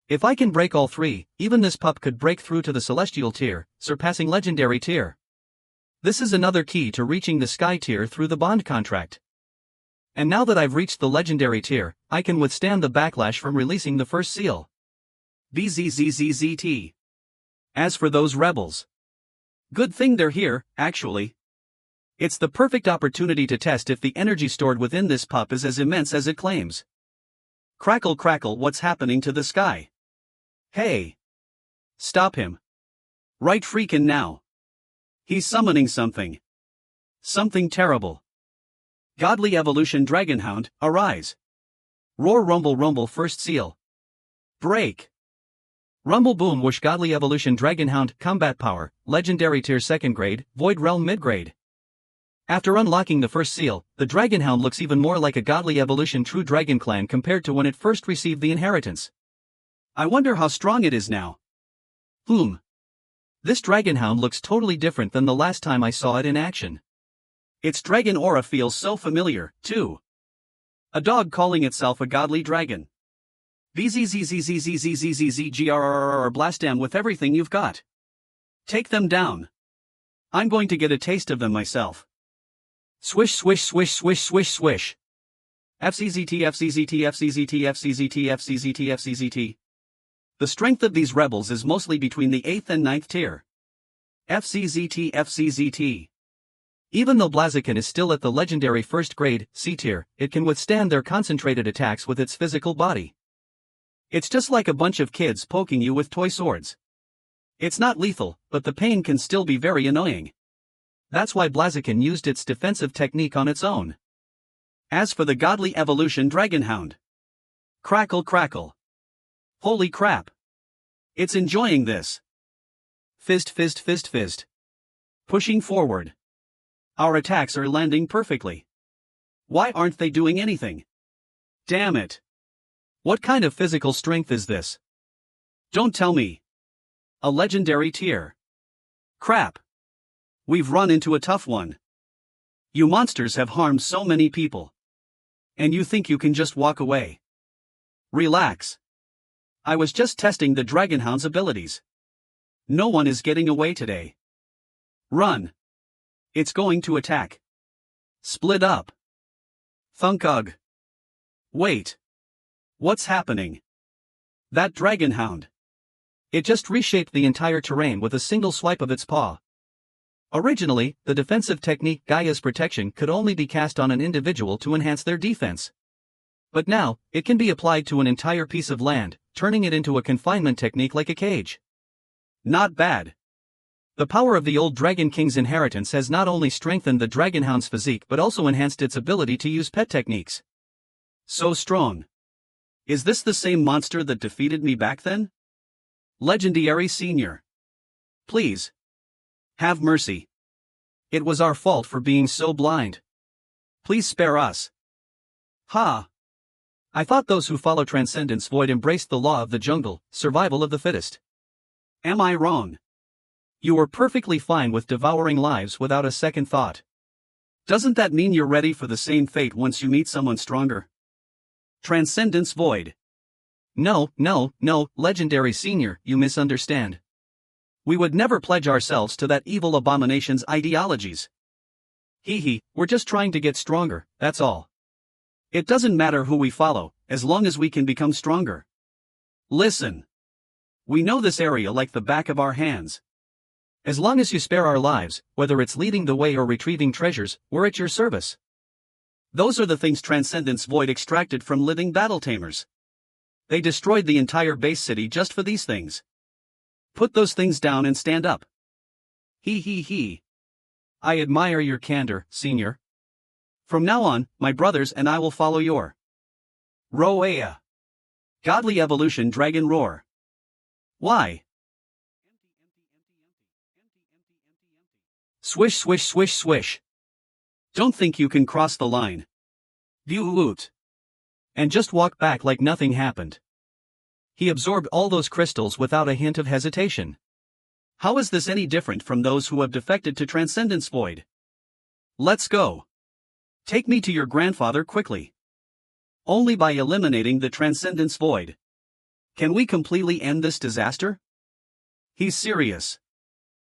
If I can break all 3, even this pup could break through to the celestial tier, surpassing legendary tier. This is another key to reaching the sky tier through the bond contract. And now that I've reached the legendary tier, I can withstand the backlash from releasing the first seal. BZZZZT. As for those rebels. Good thing they're here, actually. It's the perfect opportunity to test if the energy stored within this pup is as immense as it claims. Crackle crackle, what's happening to the sky? Hey! Stop him. Right freakin' now. He's summoning something. Something terrible. Godly evolution dragonhound, arise. Roar rumble rumble first seal. Break. Rumble boom whoosh godly evolution dragonhound, combat power, legendary tier 2nd grade, void realm mid grade. After unlocking the first seal, the dragonhound looks even more like a godly evolution true dragon clan compared to when it first received the inheritance. I wonder how strong it is now. This dragonhound looks totally different than the last time I saw it in action. Its dragon aura feels so familiar, too. A dog calling itself a godly dragon. BZZZZZZZZZGRRR blast them with everything you've got. Take them down. I'm going to get a taste of them myself. Swish swish swish swish swish swish. FCZT FCZT FCZT FCZT FCZT FCZT. The strength of these rebels is mostly between the 8th and 9th tier. FCZT FCZT. Even though Blaziken is still at the legendary 1st grade, C tier, it can withstand their concentrated attacks with its physical body. It's just like a bunch of kids poking you with toy swords. It's not lethal, but the pain can still be very annoying. That's why Blaziken used its defensive technique on its own. As for the godly evolution dragonhound. Crackle crackle. Holy crap. It's enjoying this. Fist fist fist fist. Pushing forward. Our attacks are landing perfectly. Why aren't they doing anything? Damn it. What kind of physical strength is this? Don't tell me. A legendary tier. Crap. We've run into a tough one. You monsters have harmed so many people. And you think you can just walk away? Relax. I was just testing the dragonhound's abilities. No one is getting away today. Run. It's going to attack. Split up. Thunk-ugh. Wait. What's happening? That dragonhound. It just reshaped the entire terrain with a single swipe of its paw. Originally, the defensive technique Gaia's Protection could only be cast on an individual to enhance their defense. But now, it can be applied to an entire piece of land, turning it into a confinement technique like a cage. Not bad. The power of the old Dragon King's inheritance has not only strengthened the dragonhound's physique but also enhanced its ability to use pet techniques. So strong. Is this the same monster that defeated me back then? Legendary Senior. Please. Have mercy. It was our fault for being so blind. Please spare us. Ha! I thought those who follow Transcendence Void embraced the law of the jungle, survival of the fittest. Am I wrong? You were perfectly fine with devouring lives without a second thought. Doesn't that mean you're ready for the same fate once you meet someone stronger? Transcendence Void. No, Legendary Senior, you misunderstand. We would never pledge ourselves to that evil abomination's ideologies. We're just trying to get stronger, that's all. It doesn't matter who we follow, as long as we can become stronger. Listen. We know this area like the back of our hands. As long as you spare our lives, whether it's leading the way or retrieving treasures, we're at your service. Those are the things Transcendence Void extracted from living battle tamers. They destroyed the entire base city just for these things. Put those things down and stand up. He he he. I admire your candor, senior. From now on, my brothers and I will follow your Roea. Godly evolution dragon roar. Why? Swish swish swish swish. Don't think you can cross the line. Woot. And just walk back like nothing happened. He absorbed all those crystals without a hint of hesitation. How is this any different from those who have defected to Transcendence Void? Let's go. Take me to your grandfather quickly. Only by eliminating the Transcendence Void can we completely end this disaster? He's serious.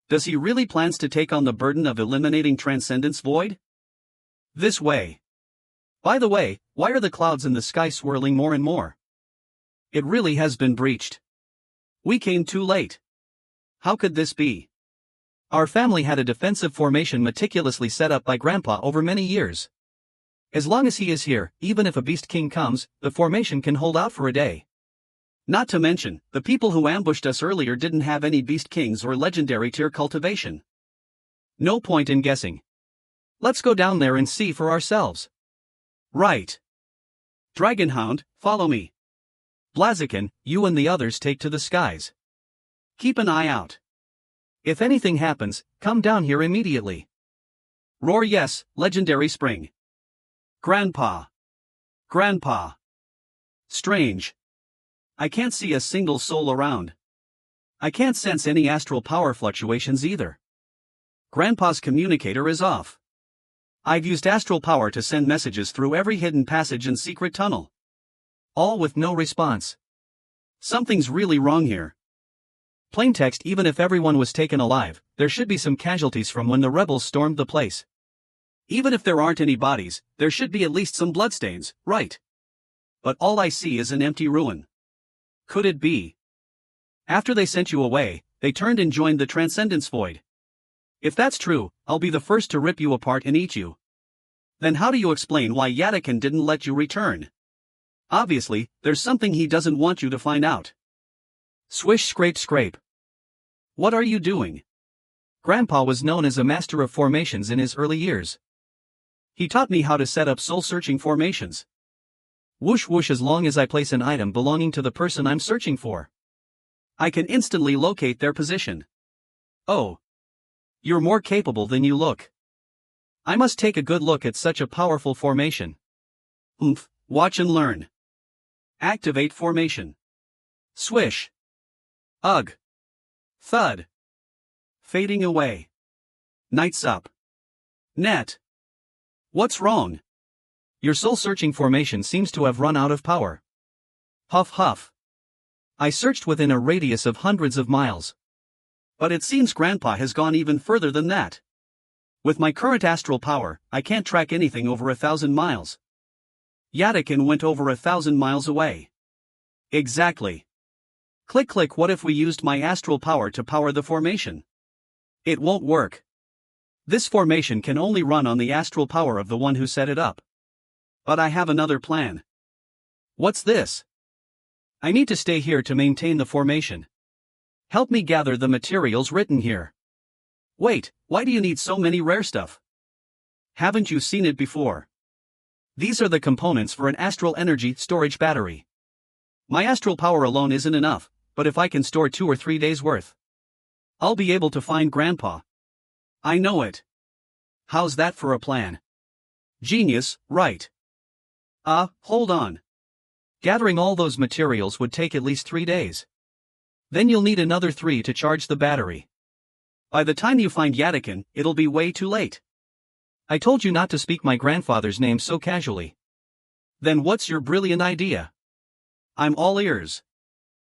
Does he really plans to take on the burden of eliminating Transcendence Void? This way. By the way, why are the clouds in the sky swirling more and more? It really has been breached. We came too late. How could this be? Our family had a defensive formation meticulously set up by Grandpa over many years. As long as he is here, even if a Beast King comes, the formation can hold out for a day. Not to mention, the people who ambushed us earlier didn't have any Beast Kings or legendary tier cultivation. No point in guessing. Let's go down there and see for ourselves. Right. Dragonhound, follow me. Blaziken, you and the others take to the skies. Keep an eye out. If anything happens, come down here immediately. Roar yes, legendary spring. Grandpa. Grandpa. Strange. I can't see a single soul around. I can't sense any astral power fluctuations either. Grandpa's communicator is off. I've used astral power to send messages through every hidden passage and secret tunnel. All with no response. Something's really wrong here. Plaintext: even if everyone was taken alive, there should be some casualties from when the rebels stormed the place. Even if there aren't any bodies, there should be at least some bloodstains, right? But all I see is an empty ruin. Could it be? After they sent you away, they turned and joined the Transcendence Void. If that's true, I'll be the first to rip you apart and eat you. Then how do you explain why Yadakin didn't let you return? Obviously, there's something he doesn't want you to find out. Swish scrape scrape. What are you doing? Grandpa was known as a master of formations in his early years. He taught me how to set up soul-searching formations. Whoosh whoosh. As long as I place an item belonging to the person I'm searching for, I can instantly locate their position. Oh. You're more capable than you look. I must take a good look at such a powerful formation. Oomph, watch and learn. Activate formation. Swish. Ugh. Thud. Fading away. Night's up. Net. What's wrong? Your soul-searching formation seems to have run out of power. Huff huff. I searched within a radius of hundreds of miles. But it seems Grandpa has gone even further than that. With my current astral power, I can't track anything over 1,000 miles. Yadakin went over 1,000 miles away. Exactly. Click click. What if we used my astral power to power the formation? It won't work. This formation can only run on the astral power of the one who set it up. But I have another plan. What's this? I need to stay here to maintain the formation. Help me gather the materials written here. Wait, why do you need so many rare stuff? Haven't you seen it before? These are the components for an astral energy storage battery. My astral power alone isn't enough, but if I can store 2 or 3 days worth, I'll be able to find Grandpa. I know it. How's that for a plan? Genius, right? Hold on. Gathering all those materials would take at least 3 days. Then you'll need another 3 to charge the battery. By the time you find Yadakin, it'll be way too late. I told you not to speak my grandfather's name so casually. Then what's your brilliant idea? I'm all ears.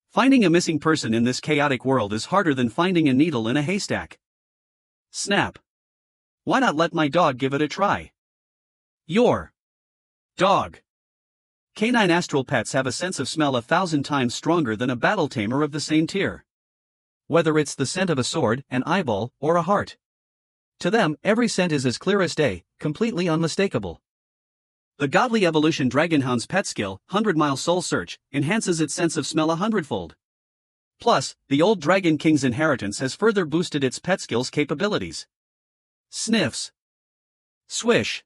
Finding a missing person in this chaotic world is harder than finding a needle in a haystack. Snap. Why not let my dog give it a try? Your dog. Canine astral pets have a sense of smell 1,000 times stronger than a battle tamer of the same tier. Whether it's the scent of a sword, an eyeball, or a heart. To them, every scent is as clear as day, completely unmistakable. The godly evolution Dragonhound's pet skill, 100-mile soul search, enhances its sense of smell 100-fold. Plus, the old Dragon King's inheritance has further boosted its pet skills capabilities. Sniffs. Swish.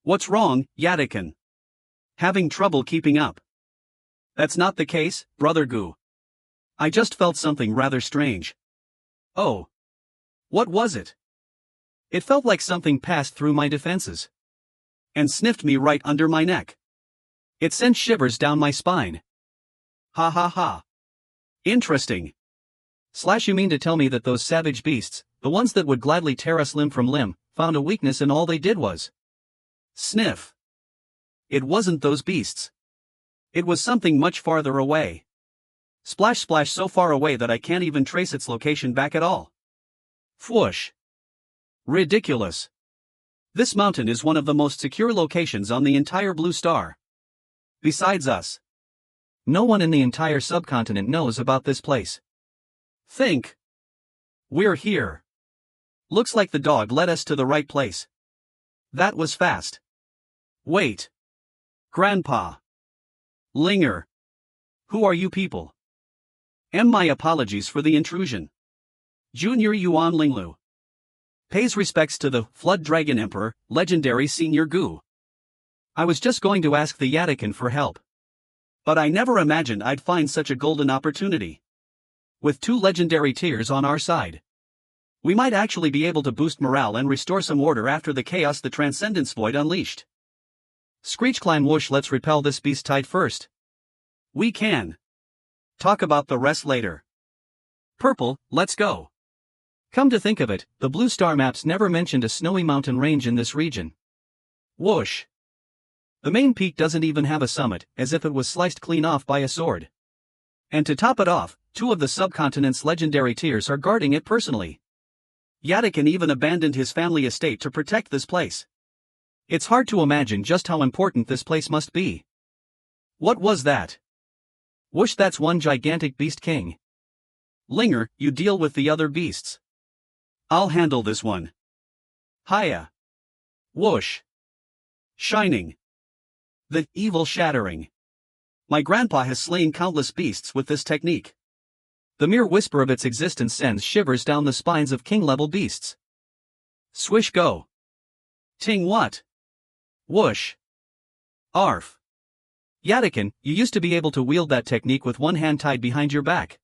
What's wrong, Yadikin? Having trouble keeping up? That's not the case, Brother Goo. I just felt something rather strange. Oh. What was it? It felt like something passed through my defenses and sniffed me right under my neck. It sent shivers down my spine. Ha ha ha. Interesting. You mean to tell me that those savage beasts, the ones that would gladly tear us limb from limb, found a weakness and all they did was sniff? It wasn't those beasts. It was something much farther away. Splash splash, so far away that I can't even trace its location back at all. Whoosh. Ridiculous. This mountain is one of the most secure locations on the entire Blue Star. Besides us, no one in the entire subcontinent knows about this place. Think. We're here. Looks like the dog led us to the right place. That was fast. Wait. Grandpa. Linger. Who are you people? My apologies for the intrusion. Junior Yuan Linglu pays respects to the Flood Dragon Emperor, legendary Senior Gu. I was just going to ask the Yadikin for help, but I never imagined I'd find such a golden opportunity. With 2 legendary tiers on our side, we might actually be able to boost morale and restore some order after the chaos the Transcendence Void unleashed. ScreechClan whoosh, let's repel this beast tide first. We can talk about the rest later. Purple, let's go. Come to think of it, the Blue Star maps never mentioned a snowy mountain range in this region. Whoosh. The main peak doesn't even have a summit, as if it was sliced clean off by a sword. And to top it off, 2 of the subcontinent's legendary tiers are guarding it personally. Yadikin even abandoned his family estate to protect this place. It's hard to imagine just how important this place must be. What was that? Whoosh, that's one gigantic beast king. Linger, you deal with the other beasts. I'll handle this one. Hiya. Whoosh. Shining. The evil shattering. My grandpa has slain countless beasts with this technique. The mere whisper of its existence sends shivers down the spines of king-level beasts. Swish go. Ting what? Whoosh. Arf. Yadikin, you used to be able to wield that technique with one hand tied behind your back.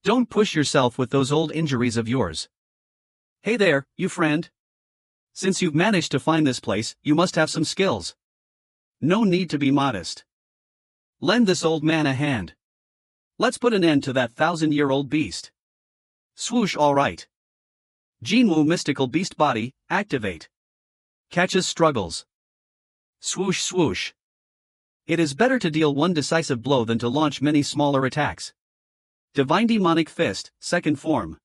Don't push yourself with those old injuries of yours. Hey there, you friend. Since you've managed to find this place, you must have some skills. No need to be modest. Lend this old man a hand. Let's put an end to that 1,000-year-old beast. Swoosh, alright. Jinwoo mystical beast body, activate. Catches struggles. Swoosh swoosh. It is better to deal one decisive blow than to launch many smaller attacks. Divine Demonic Fist, second form.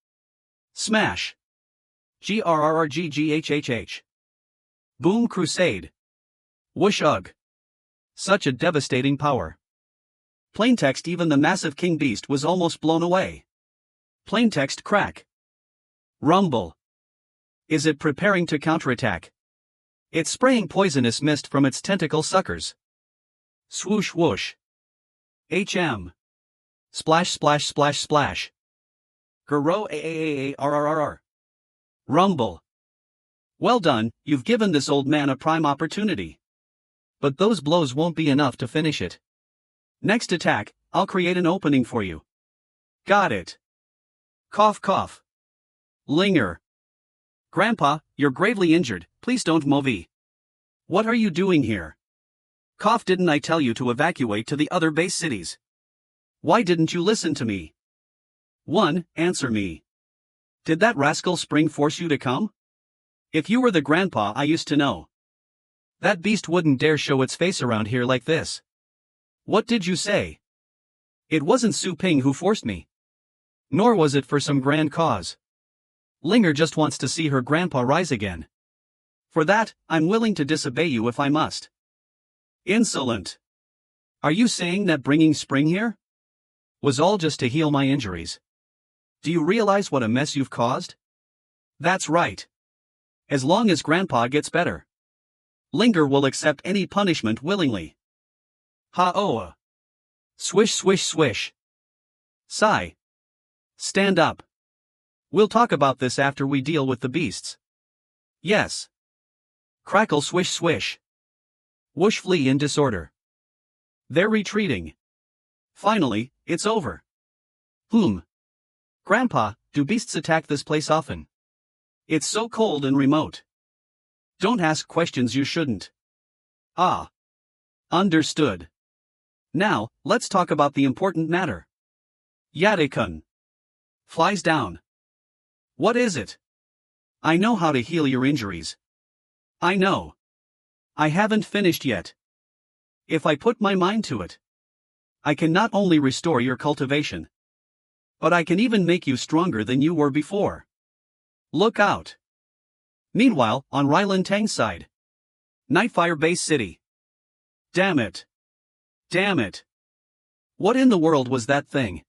Smash. GRRRGGHHH. Boom Crusade. Whoosh ugh. Such a devastating power. Plaintext, even the massive king beast was almost blown away. Plaintext crack. Rumble. Is it preparing to counterattack? It's spraying poisonous mist from its tentacle suckers. Swoosh whoosh. HM. Splash splash splash splash. Guro AAAARRRR. Rumble. Well done, you've given this old man a prime opportunity. But those blows won't be enough to finish it. Next attack, I'll create an opening for you. Got it. Cough cough. Linger. Grandpa, you're gravely injured, please don't move. What are you doing here? Cough, didn't I tell you to evacuate to the other base cities? Why didn't you listen to me? 1. Answer me. Did that rascal Spring force you to come? If you were the grandpa I used to know, that beast wouldn't dare show its face around here like this. What did you say? It wasn't Su Ping who forced me. Nor was it for some grand cause. Linger just wants to see her grandpa rise again. For that, I'm willing to disobey you if I must. Insolent. Are you saying that bringing Spring here was all just to heal my injuries? Do you realize what a mess you've caused? That's right. As long as Grandpa gets better, Linger will accept any punishment willingly. Ha-oh. Swish swish swish. Sigh. Stand up. We'll talk about this after we deal with the beasts. Yes. Crackle swish swish. Whoosh flee in disorder. They're retreating. Finally, it's over. Grandpa, do beasts attack this place often? It's so cold and remote. Don't ask questions you shouldn't. Ah. Understood. Now, let's talk about the important matter. Yadekun. Flies down. What is it? I know how to heal your injuries. I know. I haven't finished yet. If I put my mind to it, I can not only restore your cultivation, but I can even make you stronger than you were before. Look out. Meanwhile, on Rylan Tang's side. Nightfire Base City. Damn it. Damn it. What in the world was that thing?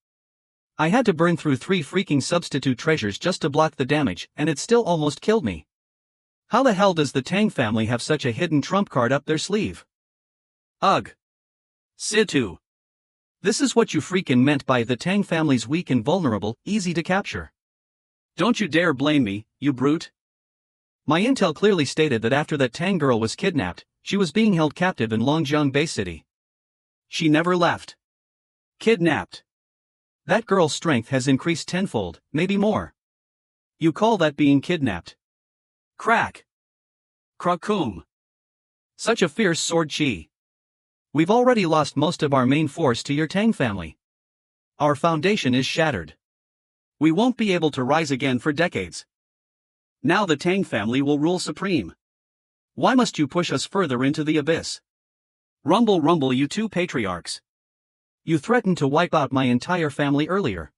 I had to burn through 3 freaking substitute treasures just to block the damage, and it still almost killed me. How the hell does the Tang family have such a hidden trump card up their sleeve? Ugh. Situ. This is what you freaking meant by the Tang family's weak and vulnerable, easy to capture. Don't you dare blame me, you brute. My intel clearly stated that after that Tang girl was kidnapped, she was being held captive in Longjiang Bay City. She never left. Kidnapped. That girl's strength has increased tenfold, maybe more. You call that being kidnapped? Crack. Krakum. Such a fierce sword chi. We've already lost most of our main force to your Tang family. Our foundation is shattered. We won't be able to rise again for decades. Now the Tang family will rule supreme. Why must you push us further into the abyss? Rumble rumble, you 2 patriarchs. You threatened to wipe out my entire family earlier.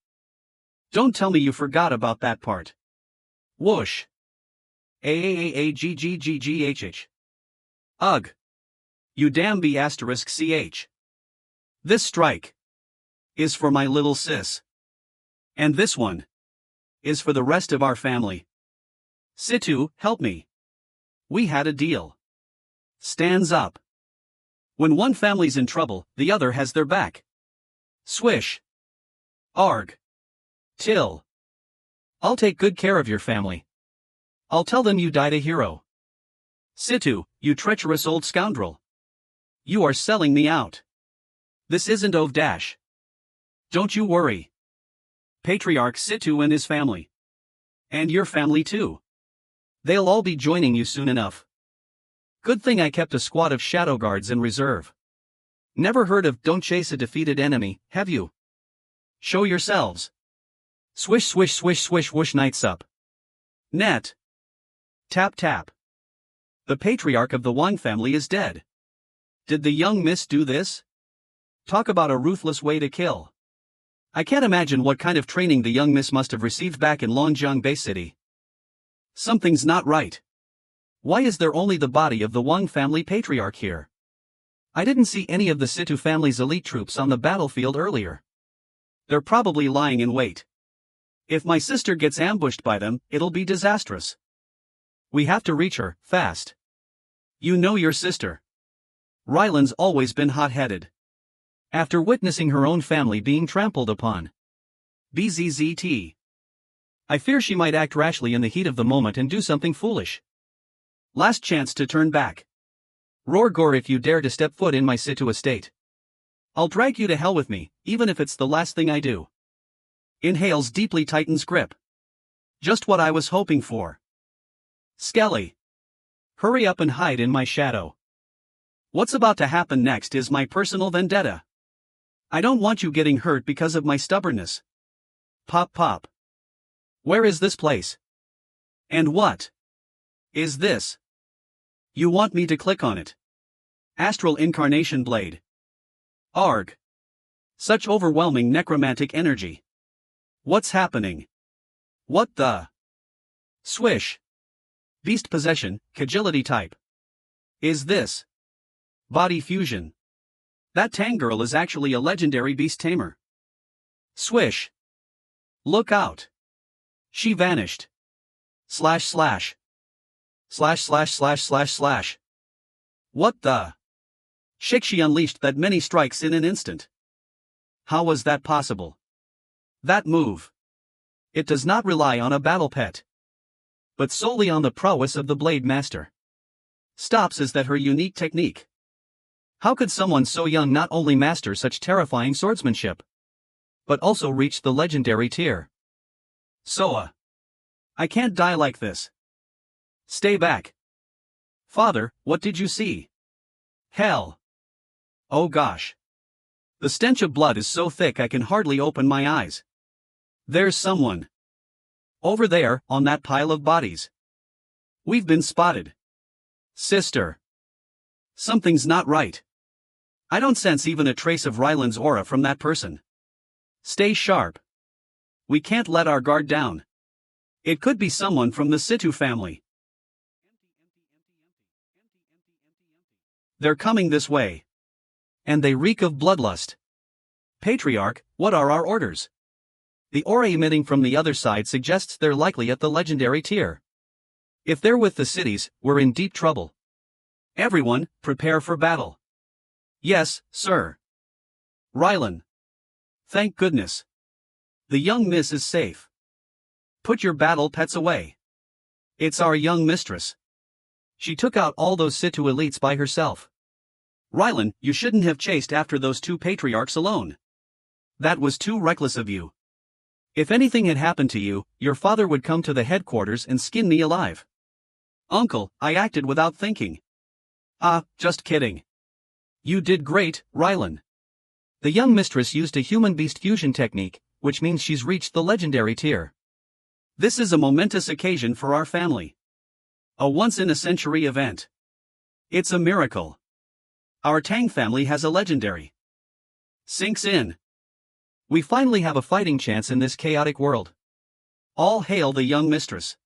Don't tell me you forgot about that part. Whoosh. AAAAGGGGHH. Ugh. You damn B***ch. This strike is for my little sis. And this one is for the rest of our family. Situ, help me. We had a deal. Stands up. When one family's in trouble, the other has their back. Swish. Arg. Till. I'll take good care of your family. I'll tell them you died a hero. Situ, you treacherous old scoundrel. You are selling me out. This isn't Ove Dash. Don't you worry. Patriarch Situ and his family. And your family too. They'll all be joining you soon enough. Good thing I kept a squad of shadow guards in reserve. Never heard of don't chase a defeated enemy, have you? Show yourselves. Swish swish swish swish whoosh, knights up. Net. Tap tap. The patriarch of the Wang family is dead. Did the young miss do this? Talk about a ruthless way to kill. I can't imagine what kind of training the young miss must have received back in Longjiang Bay City. Something's not right. Why is there only the body of the Wang family patriarch here? I didn't see any of the Situ family's elite troops on the battlefield earlier. They're probably lying in wait. If my sister gets ambushed by them, it'll be disastrous. We have to reach her, fast. You know your sister. Rylan's always been hot-headed. After witnessing her own family being trampled upon. BZZT. I fear she might act rashly in the heat of the moment and do something foolish. Last chance to turn back. Roar gore if you dare to step foot in my Situ estate. I'll drag you to hell with me, even if it's the last thing I do. Inhales deeply, tightens grip. Just what I was hoping for. Skelly. Hurry up and hide in my shadow. What's about to happen next is my personal vendetta. I don't want you getting hurt because of my stubbornness. Pop pop. Where is this place? And what is this? You want me to click on it? Astral Incarnation Blade. Arg. Such overwhelming necromantic energy. What's happening? What the? Swish. Beast Possession, Agility type. Is this body fusion? That Tang girl is actually a legendary beast tamer. Swish. Look out. She vanished. Slash slash. Slash slash slash slash slash. What the? Shikshi unleashed that many strikes in an instant. How was that possible? That move. It does not rely on a battle pet, but solely on the prowess of the blade master. Stops is that her unique technique. How could someone so young not only master such terrifying swordsmanship, but also reach the legendary tier? Soa. I can't die like this. Stay back. Father, what did you see? Hell. Oh gosh. The stench of blood is so thick I can hardly open my eyes. There's someone. Over there, on that pile of bodies. We've been spotted. Sister. Something's not right. I don't sense even a trace of Ryland's aura from that person. Stay sharp. We can't let our guard down. It could be someone from the Situ family. They're coming this way. And they reek of bloodlust. Patriarch, what are our orders? The aura emitting from the other side suggests they're likely at the legendary tier. If they're with the cities, we're in deep trouble. Everyone, prepare for battle. Yes, sir. Rylan. Thank goodness. The young miss is safe. Put your battle pets away. It's our young mistress. She took out all those Situ elites by herself. Rylan, you shouldn't have chased after those two patriarchs alone. That was too reckless of you. If anything had happened to you, your father would come to the headquarters and skin me alive. Uncle, I acted without thinking. Ah, just kidding. You did great, Rylan. The young mistress used a human-beast fusion technique, which means she's reached the legendary tier. This is a momentous occasion for our family. A once-in-a-century event. It's a miracle. Our Tang family has a legendary. Sinks in. We finally have a fighting chance in this chaotic world. All hail the young mistress.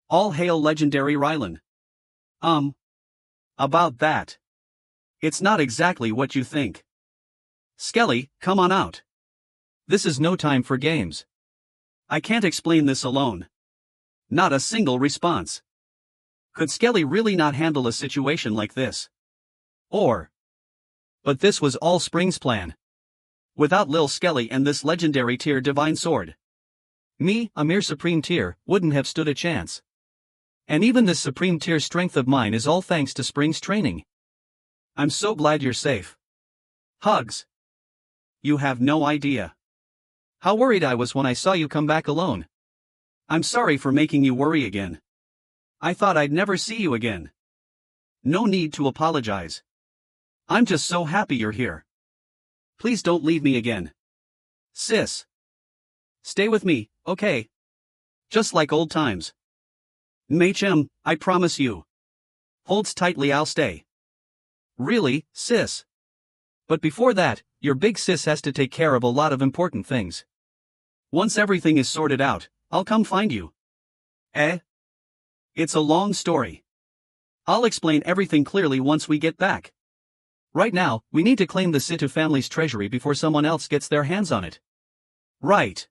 All hail legendary Rylan. About that. It's not exactly what you think. Skelly, come on out. This is no time for games. I can't explain this alone. Not a single response. Could Skelly really not handle a situation like this? But this was all Spring's plan. Without Lil Skelly and this legendary tier divine sword, me, a mere supreme tier, wouldn't have stood a chance. And even this supreme tier strength of mine is all thanks to Spring's training. I'm so glad you're safe. Hugs. You have no idea how worried I was when I saw you come back alone. I'm sorry for making you worry again. I thought I'd never see you again. No need to apologize. I'm just so happy you're here. Please don't leave me again. Sis. Stay with me, okay? Just like old times. Machem, I promise you. Holds tightly, I'll stay. Really, sis? But before that, your big sis has to take care of a lot of important things. Once everything is sorted out, I'll come find you. Eh? It's a long story. I'll explain everything clearly once we get back. Right now, we need to claim the Situ family's treasury before someone else gets their hands on it. Right.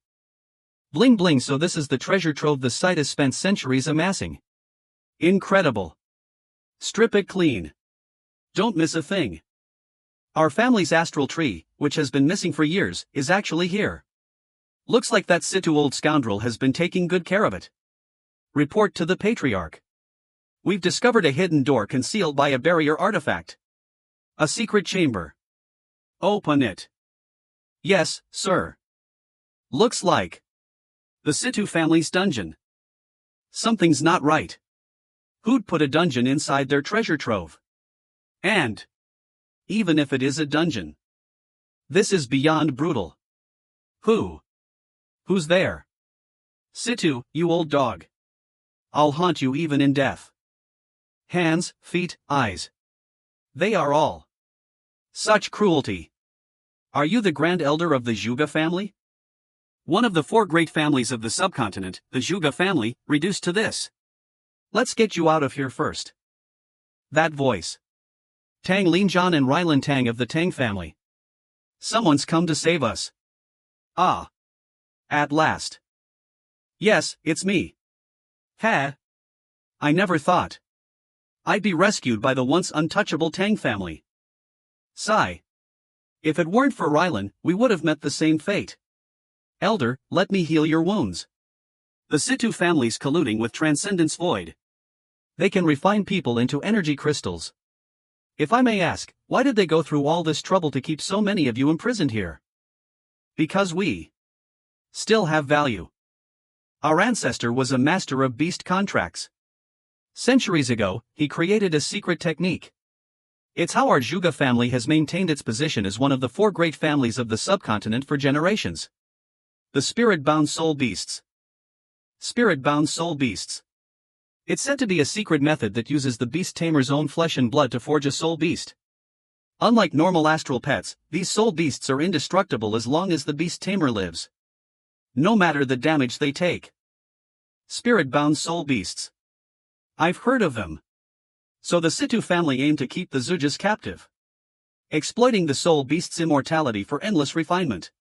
Bling bling, so this is the treasure trove the site has spent centuries amassing. Incredible. Strip it clean. Don't miss a thing. Our family's astral tree, which has been missing for years, is actually here. Looks like that Situ old scoundrel has been taking good care of it. Report to the Patriarch. We've discovered a hidden door concealed by a barrier artifact. A secret chamber. Open it. Yes, sir. Looks like the Situ family's dungeon. Something's not right. Who'd put a dungeon inside their treasure trove? And even if it is a dungeon, this is beyond brutal. Who's there? Situ, you old dog. I'll haunt you even in death. Hands, feet, eyes. They are all. Such cruelty. Are you the Grand Elder of the Zhuge family? One of the 4 great families of the subcontinent, the Zhuge family, reduced to this. Let's get you out of here first. That voice. Tang Linjian and Rylan Tang of the Tang family. Someone's come to save us. Ah. At last. Yes, it's me. Ha. I never thought I'd be rescued by the once untouchable Tang family. Sigh. If it weren't for Rylan, we would have met the same fate. Elder, let me heal your wounds. The Situ family's colluding with Transcendence Void. They can refine people into energy crystals. If I may ask, why did they go through all this trouble to keep so many of you imprisoned here? Because we still have value. Our ancestor was a master of beast contracts. Centuries ago, he created a secret technique. It's how our Juga family has maintained its position as one of the 4 great families of the subcontinent for generations. The spirit-bound soul beasts. Spirit-bound soul beasts. It's said to be a secret method that uses the beast tamer's own flesh and blood to forge a soul beast. Unlike normal astral pets, these soul beasts are indestructible as long as the beast tamer lives. No matter the damage they take. Spirit-bound soul beasts. I've heard of them. So the Situ family aim to keep the Zujas captive, exploiting the soul beast's immortality for endless refinement.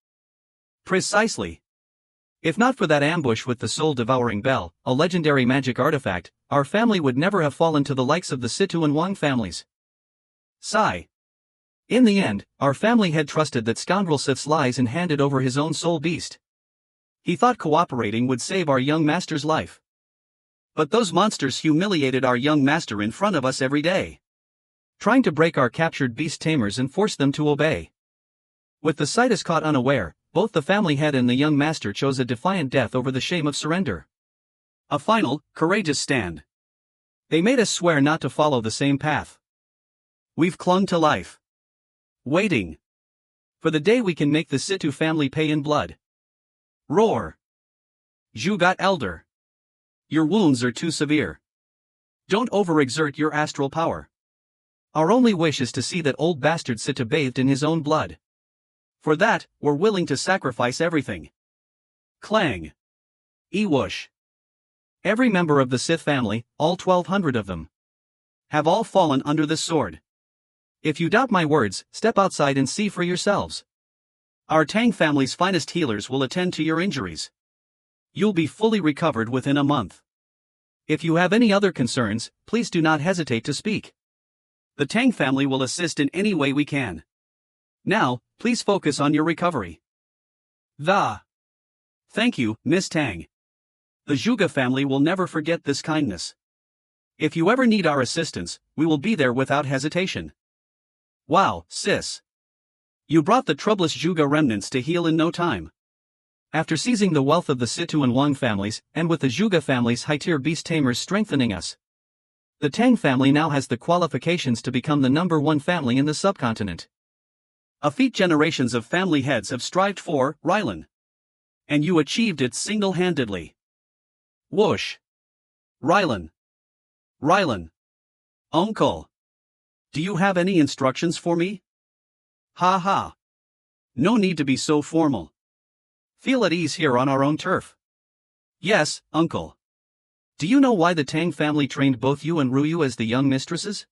Precisely. If not for that ambush with the soul-devouring bell, a legendary magic artifact, our family would never have fallen to the likes of the Situ and Wang families. Sigh. In the end, our family had trusted that scoundrel Sith's lies and handed over his own soul beast. He thought cooperating would save our young master's life. But those monsters humiliated our young master in front of us every day, trying to break our captured beast tamers and force them to obey. With the Situs caught unaware, both the family head and the young master chose a defiant death over the shame of surrender. A final, courageous stand. They made us swear not to follow the same path. We've clung to life, waiting for the day we can make the Situ family pay in blood. Roar. Jugat Elder. Your wounds are too severe. Don't overexert your astral power. Our only wish is to see that old bastard Situ bathed in his own blood. For that, we're willing to sacrifice everything. Clang. Ewoosh. Every member of the Sith family, all 1,200 of them, have all fallen under this sword. If you doubt my words, step outside and see for yourselves. Our Tang family's finest healers will attend to your injuries. You'll be fully recovered within a month. If you have any other concerns, please do not hesitate to speak. The Tang family will assist in any way we can. Now, please focus on your recovery. Thank you, Miss Tang. The Juga family will never forget this kindness. If you ever need our assistance, we will be there without hesitation. Wow, sis. You brought the troublous Juga remnants to heal in no time. After seizing the wealth of the Situ and Wang families, and with the Juga family's high-tier beast tamers strengthening us, the Tang family now has the qualifications to become the #1 family in the subcontinent. A feat generations of family heads have strived for, Rylan. And you achieved it single-handedly. Whoosh. Rylan. Uncle. Do you have any instructions for me? Ha ha. No need to be so formal. Feel at ease here on our own turf. Yes, uncle. Do you know why the Tang family trained both you and Ruyu as the young mistresses?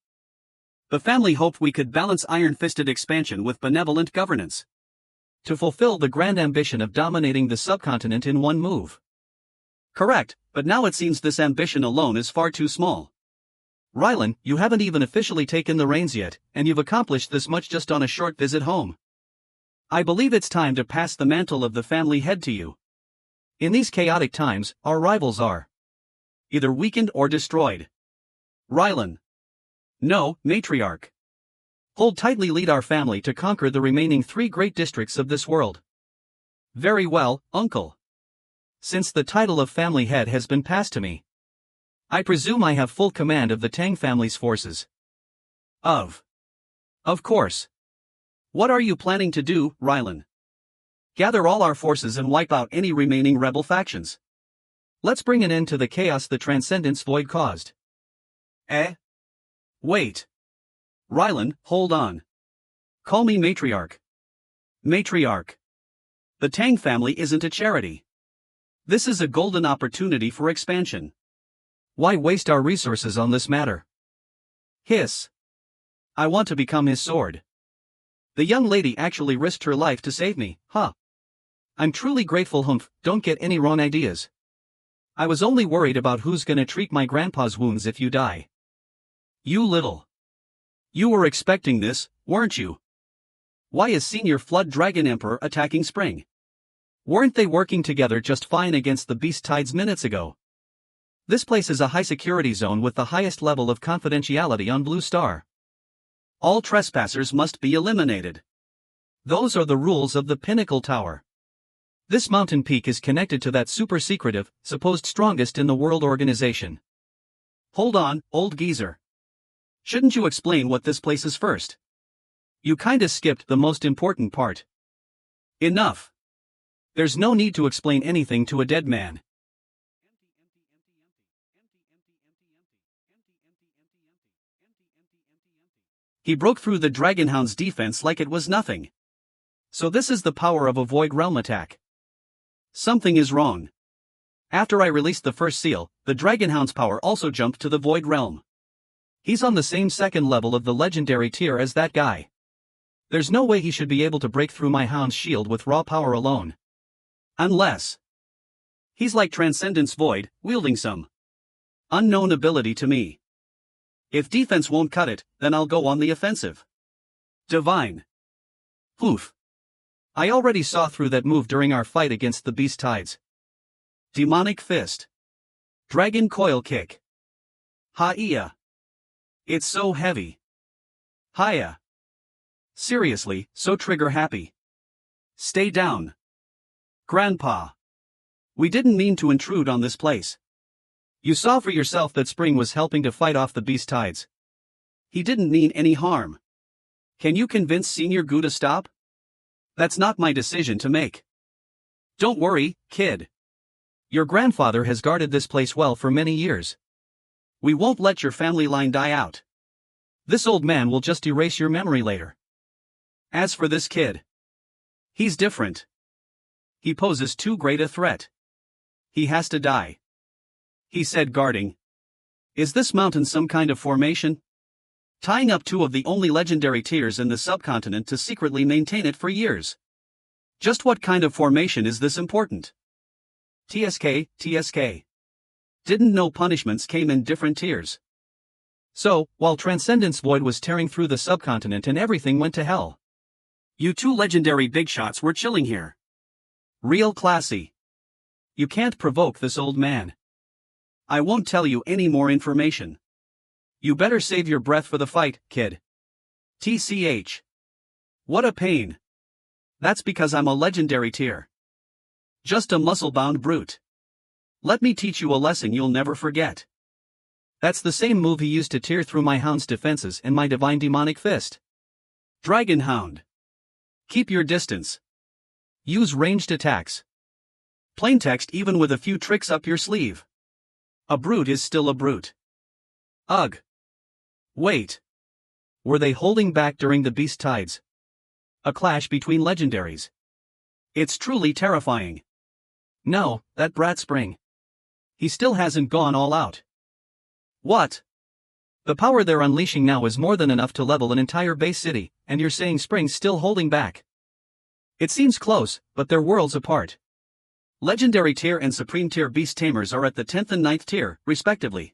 The family hoped we could balance iron-fisted expansion with benevolent governance, to fulfill the grand ambition of dominating the subcontinent in one move. Correct, but now it seems this ambition alone is far too small. Rylan, you haven't even officially taken the reins yet, and you've accomplished this much just on a short visit home. I believe it's time to pass the mantle of the family head to you. In these chaotic times, our rivals are either weakened or destroyed. Rylan. No, matriarch. Hold tightly, lead our family to conquer the remaining 3 great districts of this world. Very well, uncle. Since the title of family head has been passed to me, I presume I have full command of the Tang family's forces. Of course. What are you planning to do, Rylan? Gather all our forces and wipe out any remaining rebel factions. Let's bring an end to the chaos the Transcendence Void caused. Wait. Rylan, hold on. Call me matriarch. Matriarch. The Tang family isn't a charity. This is a golden opportunity for expansion. Why waste our resources on this matter? Hiss. I want to become his sword. The young lady actually risked her life to save me, huh? I'm truly grateful, humph, don't get any wrong ideas. I was only worried about who's gonna treat my grandpa's wounds if you die. You were expecting this, weren't you? Why is Senior Flood Dragon Emperor attacking Spring? Weren't they working together just fine against the beast tides minutes ago? This place is a high security zone with the highest level of confidentiality on Blue Star. All trespassers must be eliminated. Those are the rules of the Pinnacle Tower. This mountain peak is connected to that super secretive, supposed strongest in the world organization. Hold on, old geezer. Shouldn't you explain what this place is first? You kinda skipped the most important part. Enough. There's no need to explain anything to a dead man. He broke through the Dragonhound's defense like it was nothing. So this is the power of a Void Realm attack. Something is wrong. After I released the first seal, the Dragonhound's power also jumped to the Void Realm. He's on the same second level of the legendary tier as that guy. There's no way he should be able to break through my Hound's shield with raw power alone. Unless he's like Transcendence Void, wielding some unknown ability to me. If defense won't cut it, then I'll go on the offensive. Divine. Poof. I already saw through that move during our fight against the beast tides. Demonic Fist. Dragon Coil Kick. Ha-iya. It's so heavy. Hiya. Seriously, so trigger happy. Stay down. Grandpa. We didn't mean to intrude on this place. You saw for yourself that Spring was helping to fight off the beast tides. He didn't mean any harm. Can you convince Senior Gu to stop? That's not my decision to make. Don't worry, kid. Your grandfather has guarded this place well for many years. We won't let your family line die out. This old man will just erase your memory later. As for this kid, he's different. He poses too great a threat. He has to die. He said, guarding. Is this mountain some kind of formation? Tying up two of the only legendary tiers in the subcontinent to secretly maintain it for years. Just what kind of formation is this important? TSK. Didn't know punishments came in different tiers. So, while Transcendence Void was tearing through the subcontinent and everything went to hell, you two legendary big shots were chilling here. Real classy. You can't provoke this old man. I won't tell you any more information. You better save your breath for the fight, kid. TCH. What a pain. That's because I'm a legendary tier. Just a muscle-bound brute. Let me teach you a lesson you'll never forget. That's the same move he used to tear through my Hound's defenses and my Divine Demonic Fist. Dragon Hound. Keep your distance. Use ranged attacks. Plain text even with a few tricks up your sleeve. A brute is still a brute. Ugh. Wait. Were they holding back during the beast tides? A clash between legendaries. It's truly terrifying. No, that brat Spring. He still hasn't gone all out. What? The power they're unleashing now is more than enough to level an entire base city, and you're saying Spring's still holding back. It seems close, but they're worlds apart. Legendary tier and Supreme tier beast tamers are at the 10th and 9th tier, respectively.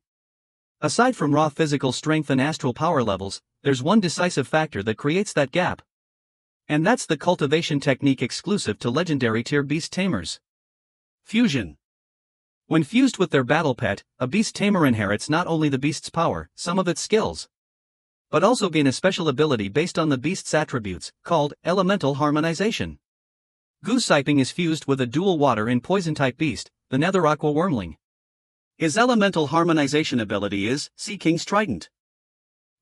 Aside from raw physical strength and astral power levels, there's one decisive factor that creates that gap. And that's the cultivation technique exclusive to legendary tier beast tamers. Fusion. When fused with their battle pet, a beast tamer inherits not only the beast's power, some of its skills, but also gain a special ability based on the beast's attributes, called elemental harmonization. Goosiping is fused with a dual water and poison-type beast, the Nether Aqua Wormling. His elemental harmonization ability is Sea King's Trident.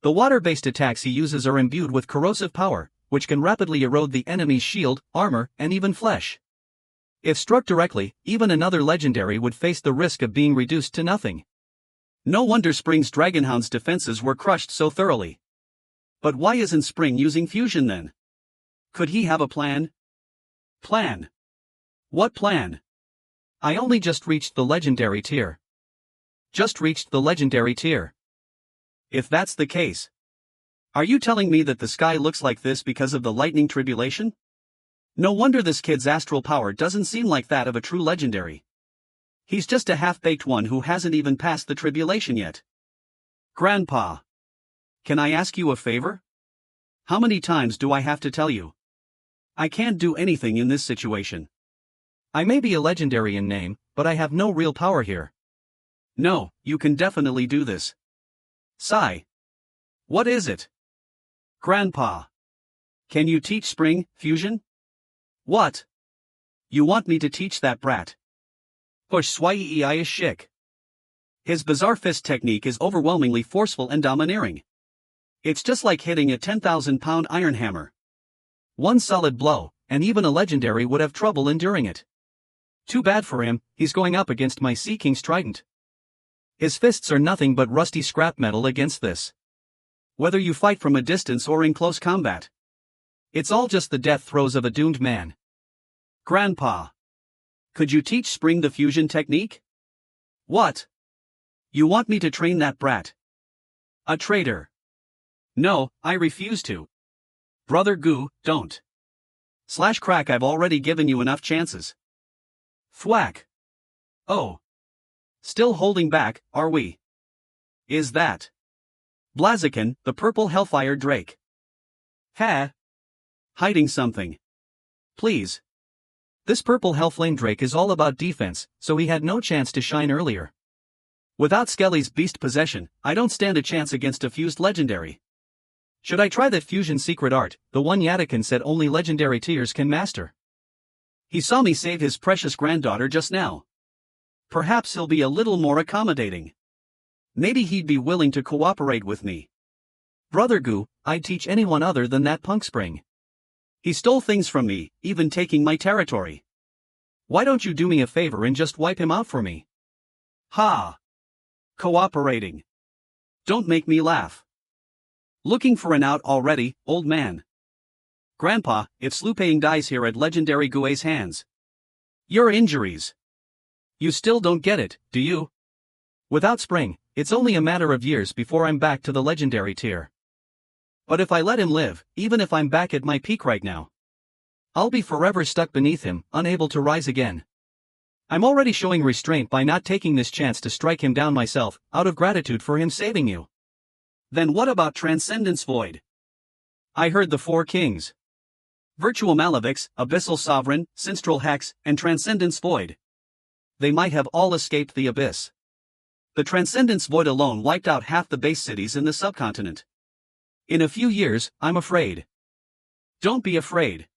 The water-based attacks he uses are imbued with corrosive power, which can rapidly erode the enemy's shield, armor, and even flesh. If struck directly, even another legendary would face the risk of being reduced to nothing. No wonder Spring's Dragonhound's defenses were crushed so thoroughly. But why isn't Spring using fusion then? Could he have a plan? Plan? What plan? I only just reached the legendary tier. Just reached the legendary tier. If that's the case, are you telling me that the sky looks like this because of the lightning tribulation? No wonder this kid's astral power doesn't seem like that of a true legendary. He's just a half-baked one who hasn't even passed the tribulation yet. Grandpa. Can I ask you a favor? How many times do I have to tell you? I can't do anything in this situation. I may be a legendary in name, but I have no real power here. No, you can definitely do this. Sigh. What is it? Grandpa. Can you teach spring fusion? What? You want me to teach that brat? Push swai is shik. His bizarre fist technique is overwhelmingly forceful and domineering. It's just like hitting a 10,000-pound iron hammer. One solid blow, and even a legendary would have trouble enduring it. Too bad for him, he's going up against my Sea King's trident. His fists are nothing but rusty scrap metal against this. Whether you fight from a distance or in close combat, it's all just the death throes of a doomed man. Grandpa. Could you teach Spring the fusion technique? What? You want me to train that brat? A traitor. No, I refuse to. Brother Goo, don't. Slash crack, I've already given you enough chances. Thwack. Oh. Still holding back, are we? Is that Blaziken, the purple hellfire drake? Ha! Hiding something. Please. This purple hellflame drake is all about defense, so he had no chance to shine earlier. Without Skelly's beast possession, I don't stand a chance against a fused legendary. Should I try that fusion secret art, the one Yadakin said only legendary tiers can master? He saw me save his precious granddaughter just now. Perhaps he'll be a little more accommodating. Maybe he'd be willing to cooperate with me. Brother Goo, I'd teach anyone other than that punk Spring. He stole things from me, even taking my territory. Why don't you do me a favor and just wipe him out for me? Ha! Cooperating. Don't make me laugh. Looking for an out already, old man? Grandpa, if Slupaying dies here at legendary Gue's hands. Your injuries. You still don't get it, do you? Without Spring, it's only a matter of years before I'm back to the legendary tier. But if I let him live, even if I'm back at my peak right now, I'll be forever stuck beneath him, unable to rise again. I'm already showing restraint by not taking this chance to strike him down myself, out of gratitude for him saving you. Then what about Transcendence Void? I heard the four kings. Virtual Malavix, Abyssal Sovereign, Sinstral Hex, and Transcendence Void. They might have all escaped the abyss. The Transcendence Void alone wiped out half the base cities in the subcontinent. In a few years, I'm afraid. Don't be afraid.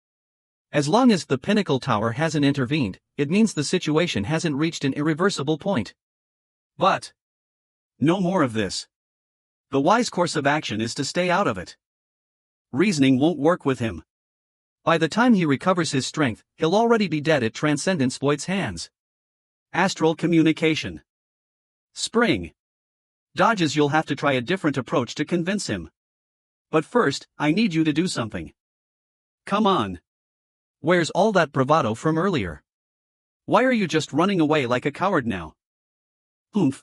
As long as the Pinnacle Tower hasn't intervened, it means the situation hasn't reached an irreversible point. But no more of this. The wise course of action is to stay out of it. Reasoning won't work with him. By the time he recovers his strength, he'll already be dead at Transcendence Void's hands. Astral communication. Spring. Dodges, you'll have to try a different approach to convince him. But first, I need you to do something. Come on. Where's all that bravado from earlier? Why are you just running away like a coward now?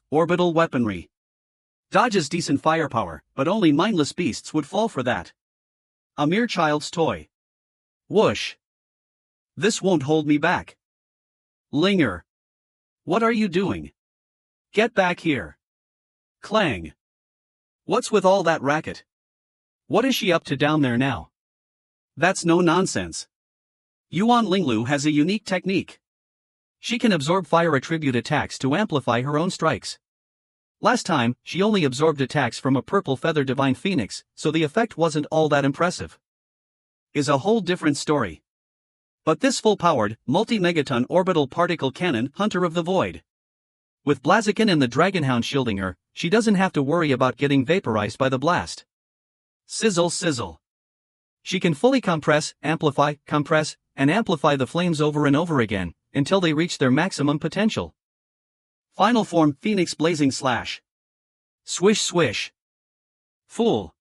Orbital weaponry. Dodge's decent firepower, but only mindless beasts would fall for that. A mere child's toy. Whoosh. This won't hold me back. Linger. What are you doing? Get back here. Clang. What's with all that racket? What is she up to down there now? That's no nonsense. Yuan Linglu has a unique technique. She can absorb fire attribute attacks to amplify her own strikes. Last time, she only absorbed attacks from a purple feather divine phoenix, so the effect wasn't all that impressive. Is a whole different story. But this full-powered, multi-megaton orbital particle cannon, Hunter of the Void. With Blaziken and the Dragonhound shielding her, she doesn't have to worry about getting vaporized by the blast. Sizzle sizzle. She can fully compress, amplify, and amplify the flames over and over again, until they reach their maximum potential. Final form Phoenix Blazing Slash. Swish swish. Fool.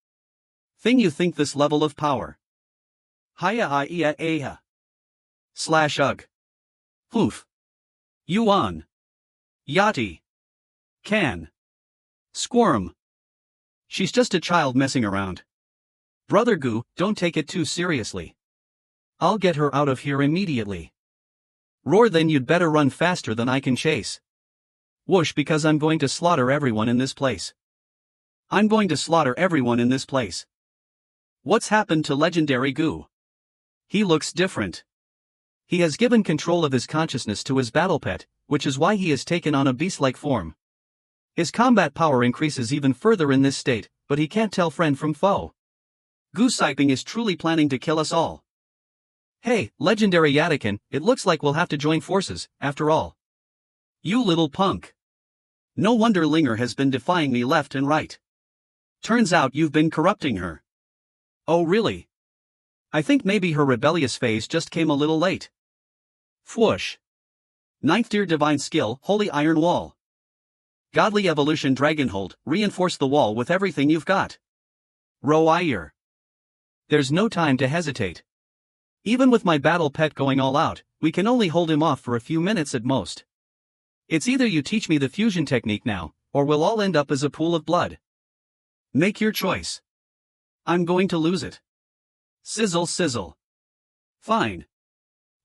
Thing, you think this level of power? Hiya. Slash ugh. Poof. Yuan. Yachty. Can. Squirm. She's just a child messing around. Brother Goo, don't take it too seriously. I'll get her out of here immediately. Roar, then you'd better run faster than I can chase. Whoosh, because I'm going to slaughter everyone in this place. I'm going to slaughter everyone in this place. What's happened to legendary Goo? He looks different. He has given control of his consciousness to his battle pet, which is why he has taken on a beast-like form. His combat power increases even further in this state, but he can't tell friend from foe. Goosiping is truly planning to kill us all. Hey, legendary Yatakin, it looks like we'll have to join forces, after all. You little punk. No wonder Linger has been defying me left and right. Turns out you've been corrupting her. Oh really? I think maybe her rebellious phase just came a little late. Fwoosh. 9th tier divine skill, Holy Iron Wall. Godly evolution Dragonhold, reinforce the wall with everything you've got. Ro'ire. There's no time to hesitate. Even with my battle pet going all out, we can only hold him off for a few minutes at most. It's either you teach me the fusion technique now, or we'll all end up as a pool of blood. Make your choice. I'm going to lose it. Sizzle sizzle. Fine.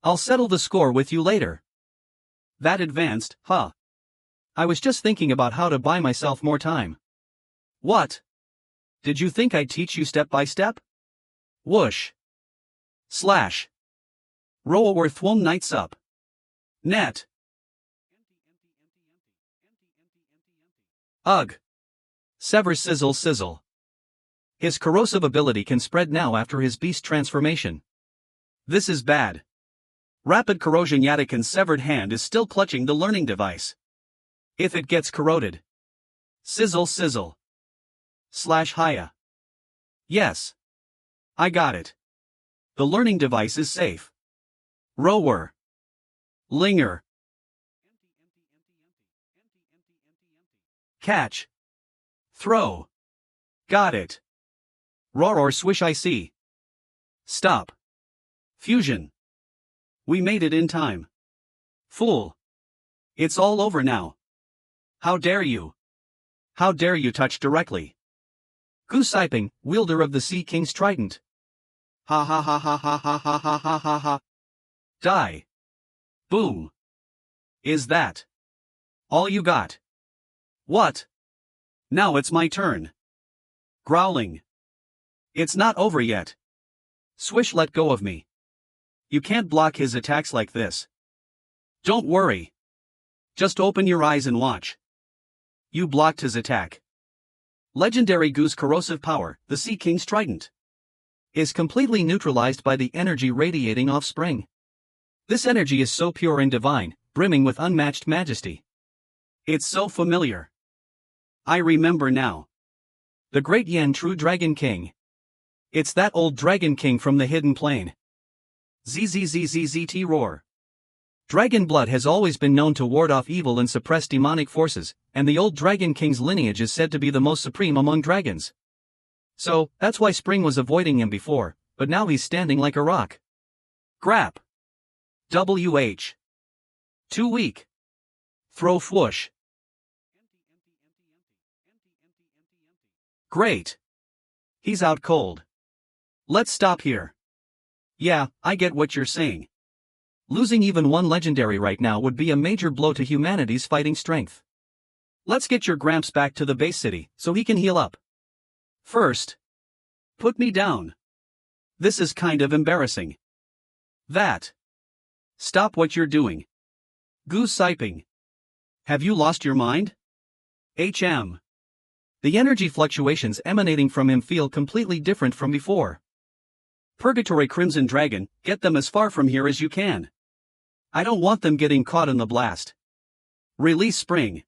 I'll settle the score with you later. That advanced, huh? I was just thinking about how to buy myself more time. What? Did you think I'd teach you step by step? Whoosh. Slash. Ro'or Thwom Knights Up. Net. Ugh. Sever sizzle sizzle. His corrosive ability can spread now after his beast transformation. This is bad. Rapid corrosion Yatakin's severed hand is still clutching the learning device. If it gets corroded. Sizzle sizzle. Slash Haya. Yes. I got it. The learning device is safe. Rower. Linger. Catch. Throw. Got it. Roar or swish I see. Stop. Fusion. We made it in time. Fool. It's all over now. How dare you? How dare you touch directly? Goosiping, wielder of the Sea King's trident. Ha ha ha ha ha ha ha ha ha ha ha. Die. Boom. Is that all you got? What? Now it's my turn. Growling. It's not over yet. Swish, let go of me. You can't block his attacks like this. Don't worry. Just open your eyes and watch. You blocked his attack. Legendary Goose corrosive power, the Sea King's trident, is completely neutralized by the energy radiating off Spring. This energy is so pure and divine, brimming with unmatched majesty. It's so familiar. I remember now. The Great Yen True Dragon King. It's that old Dragon King from the Hidden Plane. ZZZZZT roar. Dragon blood has always been known to ward off evil and suppress demonic forces, and the old Dragon King's lineage is said to be the most supreme among dragons. So, that's why Spring was avoiding him before, but now he's standing like a rock. Grap. WH. Too weak. Throw Fwoosh. Great. He's out cold. Let's stop here. Yeah, I get what you're saying. Losing even one legendary right now would be a major blow to humanity's fighting strength. Let's get your Gramps back to the base city, so he can heal up. First. Put me down. This is kind of embarrassing. That. Stop what you're doing. Goosiping. Have you lost your mind? HM. The energy fluctuations emanating from him feel completely different from before. Purgatory Crimson Dragon, get them as far from here as you can. I don't want them getting caught in the blast. Release Spring.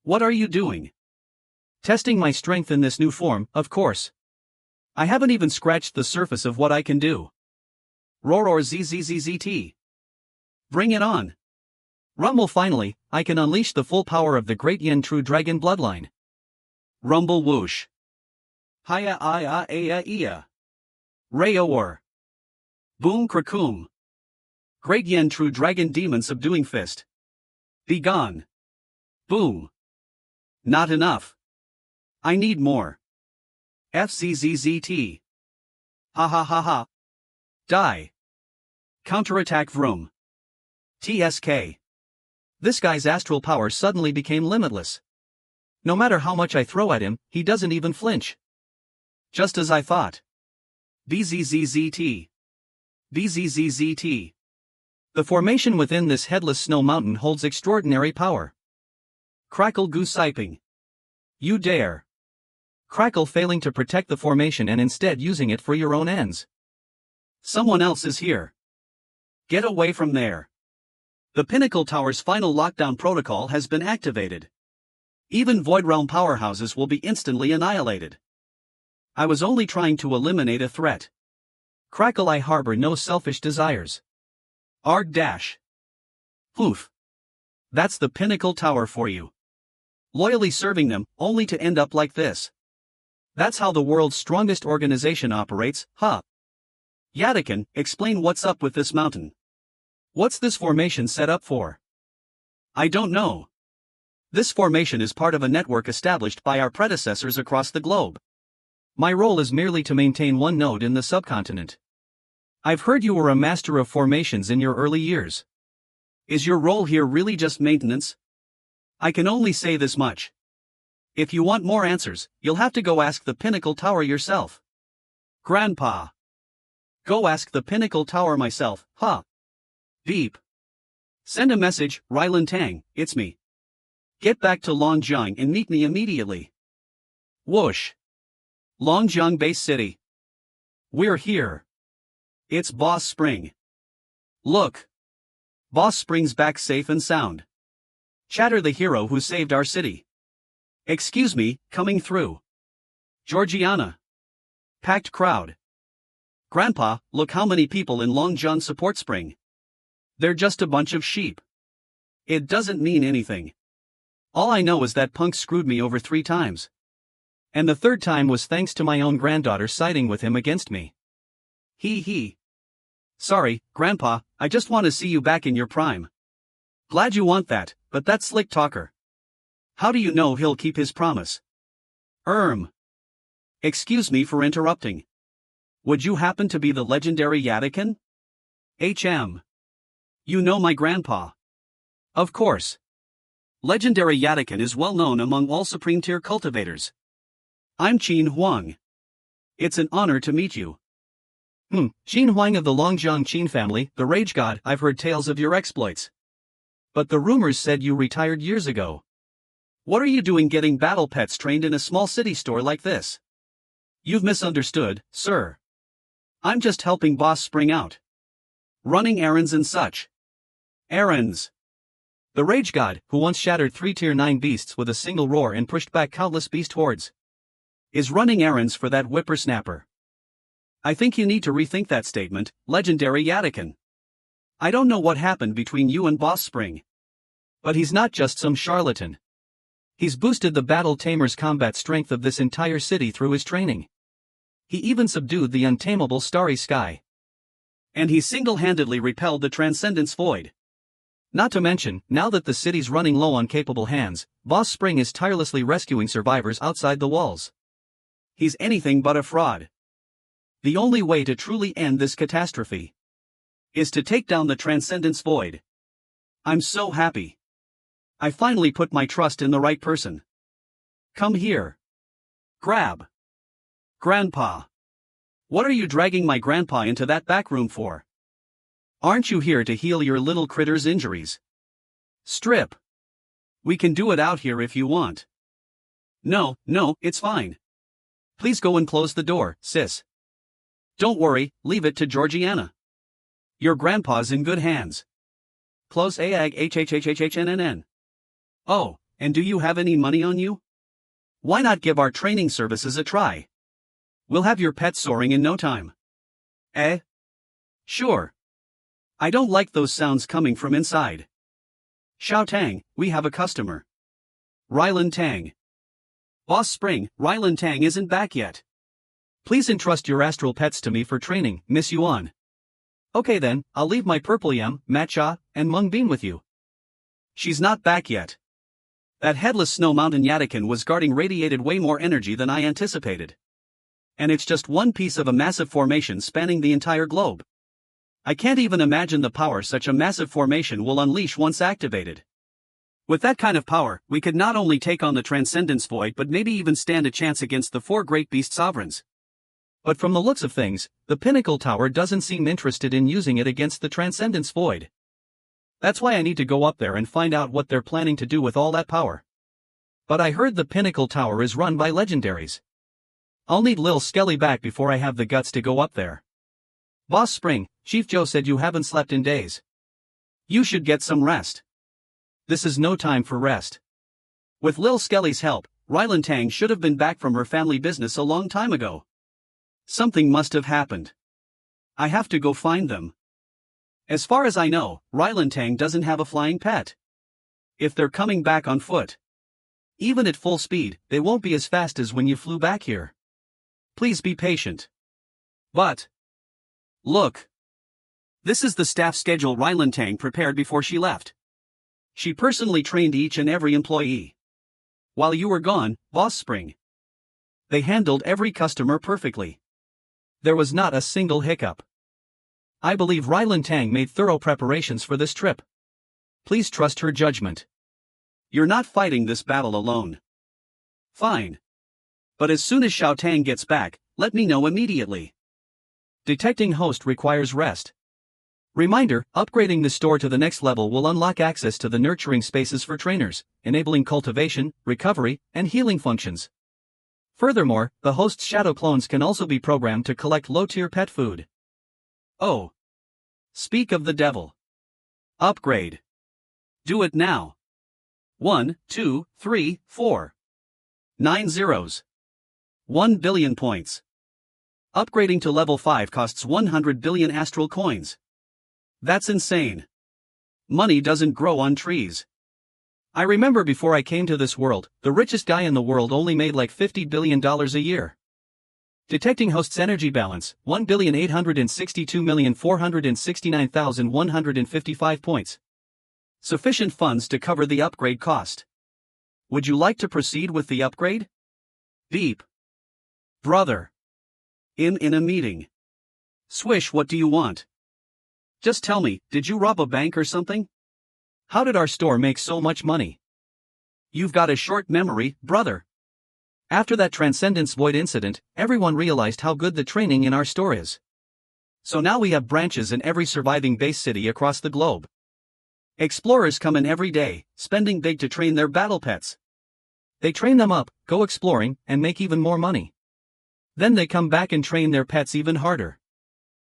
What are you doing? Testing my strength in this new form, of course. I haven't even scratched the surface of what I can do. Roar or ZZZZT. Bring it on. Rumble finally, I can unleash the full power of the Great Yen True Dragon bloodline. Rumble whoosh. Hiya iya iya iya. Rayor. Boom krakum. Great Yen True Dragon Demon Subduing Fist. Be gone. Boom. Not enough. I need more. FCZZT. Ha ha ha ha. Die. Counterattack Vroom. TSK. This guy's astral power suddenly became limitless. No matter how much I throw at him, he doesn't even flinch. Just as I thought. BZZZT. BZZZT. The formation within this headless snow mountain holds extraordinary power. Crackle goose siping. You dare. Crackle failing to protect the formation and instead using it for your own ends. Someone else is here. Get away from there. The Pinnacle Tower's final lockdown protocol has been activated. Even Void Realm powerhouses will be instantly annihilated. I was only trying to eliminate a threat. Crackle, I harbor no selfish desires. Arg dash. Poof. That's the Pinnacle Tower for you. Loyally serving them, only to end up like this. That's how the world's strongest organization operates, huh? Yadakin, explain what's up with this mountain. What's this formation set up for? I don't know. This formation is part of a network established by our predecessors across the globe. My role is merely to maintain one node in the subcontinent. I've heard you were a master of formations in your early years. Is your role here really just maintenance? I can only say this much. If you want more answers, you'll have to go ask the Pinnacle Tower yourself. Grandpa. Go ask the Pinnacle Tower myself, huh? Beep. Send a message, Rylan Tang, it's me. Get back to Longjiang and meet me immediately. Whoosh. Longjiang Base City. We're here. It's Boss Spring. Look. Boss Spring's back safe and sound. Chatter, the hero who saved our city. Excuse me, coming through. Georgiana. Packed crowd. Grandpa, look how many people in Longjiang support Spring. They're just a bunch of sheep. It doesn't mean anything. All I know is that Punk screwed me over 3 times. And the 3rd time was thanks to my own granddaughter siding with him against me. He. Sorry, Grandpa, I just want to see you back in your prime. Glad you want that, but that's slick talker. How do you know he'll keep his promise? Excuse me for interrupting. Would you happen to be the legendary Yadakin? You know my grandpa. Of course. Legendary Yadakin is well known among all Supreme Tier cultivators. I'm Qin Huang. It's an honor to meet you. Qin Huang of the Longjiang Qin family, the Rage God. I've heard tales of your exploits. But the rumors said you retired years ago. What are you doing getting battle pets trained in a small city store like this? You've misunderstood, sir. I'm just helping Boss Spring out. Running errands and such. Errands. The Rage God, who once shattered 3 Tier 9 beasts with a single roar and pushed back countless beast hordes, is running errands for that whippersnapper. I think you need to rethink that statement, legendary Yadakin. I don't know what happened between you and Boss Spring. But he's not just some charlatan. He's boosted the Battle Tamer's combat strength of this entire city through his training. He even subdued the untamable Starry Sky. And he single-handedly repelled the Transcendence Void. Not to mention, now that the city's running low on capable hands, Boss Spring is tirelessly rescuing survivors outside the walls. He's anything but a fraud. The only way to truly end this catastrophe is to take down the Transcendence Void. I'm so happy. I finally put my trust in the right person. Come here. Grab. Grandpa. What are you dragging my grandpa into that back room for? Aren't you here to heal your little critter's injuries? Strip. We can do it out here if you want. No, it's fine. Please go and close the door, sis. Don't worry, leave it to Georgiana. Your grandpa's in good hands. Close AAG. Oh, and do you have any money on you? Why not give our training services a try? We'll have your pet soaring in no time. Sure. I don't like those sounds coming from inside. Xiao Tang, we have a customer. Rylan Tang. Boss Spring, Rylan Tang isn't back yet. Please entrust your astral pets to me for training, Miss Yuan. Okay then, I'll leave my Purple Yam, Matcha, and Mung Bean with you. She's not back yet. That headless snow mountain Yadakin was guarding radiated way more energy than I anticipated. And it's just one piece of a massive formation spanning the entire globe. I can't even imagine the power such a massive formation will unleash once activated. With that kind of power, we could not only take on the Transcendence Void but maybe even stand a chance against the 4 great beast sovereigns. But from the looks of things, the Pinnacle Tower doesn't seem interested in using it against the Transcendence Void. That's why I need to go up there and find out what they're planning to do with all that power. But I heard the Pinnacle Tower is run by legendaries. I'll need Lil Skelly back before I have the guts to go up there. Boss Spring, Chief Joe said you haven't slept in days. You should get some rest. This is no time for rest. With Lil Skelly's help, Rylan Tang should have been back from her family business a long time ago. Something must have happened. I have to go find them. As far as I know, Rylan Tang doesn't have a flying pet. If they're coming back on foot, even at full speed, they won't be as fast as when you flew back here. Please be patient. But look. This is the staff schedule Rylan Tang prepared before she left. She personally trained each and every employee. While you were gone, Boss Spring, they handled every customer perfectly. There was not a single hiccup. I believe Rylan Tang made thorough preparations for this trip. Please trust her judgment. You're not fighting this battle alone. Fine. But as soon as Xiao Tang gets back, let me know immediately. Detecting host requires rest. Reminder, upgrading the store to the next level will unlock access to the nurturing spaces for trainers, enabling cultivation, recovery, and healing functions. Furthermore, the host's shadow clones can also be programmed to collect low-tier pet food. Oh. Speak of the devil. Upgrade. Do it now. 1, 2, 3, 4. 9 zeros. 1 billion points. Upgrading to level 5 costs 100 billion astral coins. That's insane. Money doesn't grow on trees. I remember before I came to this world, the richest guy in the world only made like $50 billion a year. Detecting host's energy balance, 1,862,469,155 points. Sufficient funds to cover the upgrade cost. Would you like to proceed with the upgrade? Beep. Brother. In a meeting. Swish, what do you want? Just tell me, did you rob a bank or something? How did our store make so much money? You've got a short memory, brother. After that Transcendence Void incident, everyone realized how good the training in our store is. So now we have branches in every surviving base city across the globe. Explorers come in every day, spending big to train their battle pets. They train them up, go exploring, and make even more money. Then they come back and train their pets even harder.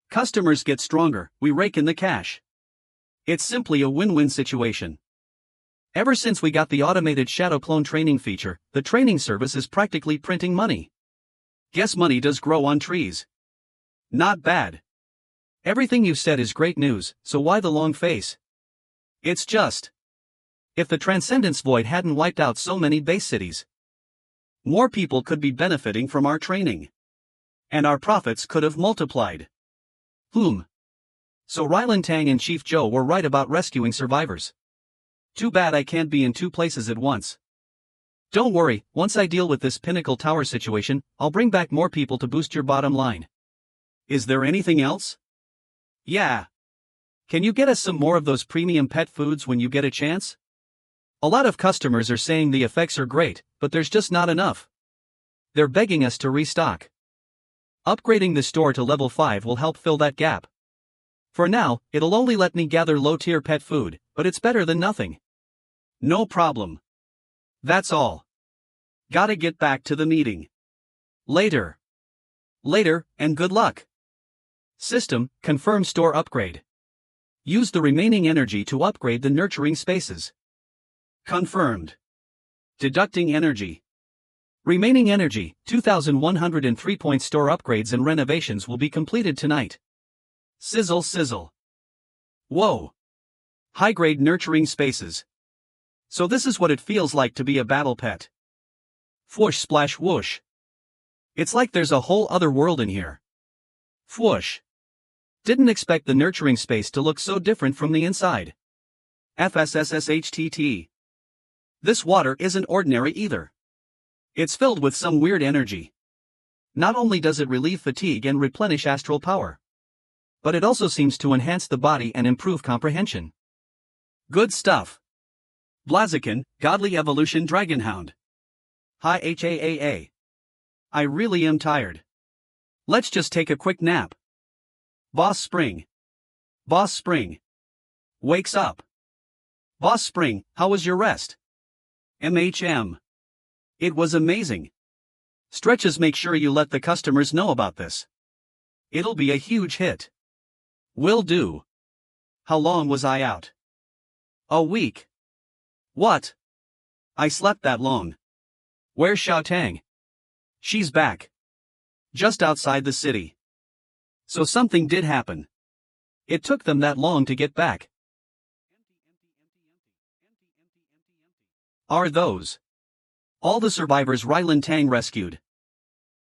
Customers get stronger, we rake in the cash. It's simply a win-win situation. Ever since we got the automated shadow clone training feature, the training service is practically printing money. Guess money does grow on trees. Not bad. Everything you've said is great news, so why the long face? It's just, if the Transcendence Void hadn't wiped out so many base cities, more people could be benefiting from our training. And our profits could have multiplied. So Rylan Tang and Chief Joe were right about rescuing survivors. Too bad I can't be in two places at once. Don't worry, once I deal with this Pinnacle Tower situation, I'll bring back more people to boost your bottom line. Is there anything else? Yeah. Can you get us some more of those premium pet foods when you get a chance? A lot of customers are saying the effects are great, but there's just not enough. They're begging us to restock. Upgrading the store to level 5 will help fill that gap. For now, it'll only let me gather low-tier pet food, but it's better than nothing. No problem. That's all. Gotta get back to the meeting. Later. Later, and good luck. System, confirm store upgrade. Use the remaining energy to upgrade the nurturing spaces. Confirmed. Deducting energy. Remaining energy, 2,103 point store upgrades and renovations will be completed tonight. Sizzle sizzle. Whoa. High-grade nurturing spaces. So this is what it feels like to be a battle pet. Fwoosh splash whoosh. It's like there's a whole other world in here. Fwoosh. Didn't expect the nurturing space to look so different from the inside. FSSSHTT. This water isn't ordinary either. It's filled with some weird energy. Not only does it relieve fatigue and replenish astral power, but it also seems to enhance the body and improve comprehension. Good stuff. Blaziken, Godly Evolution Dragonhound. Hi HAAA. I really am tired. Let's just take a quick nap. Boss Spring. Boss Spring. Wakes up. Boss Spring, how was your rest? MHM. It was amazing. Stretches, make sure you let the customers know about this. It'll be a huge hit. Will do. How long was I out? A week. What? I slept that long. Where's Xiao Tang? She's back. Just outside the city. So something did happen. It took them that long to get back. Are those all the survivors Rylan Tang rescued?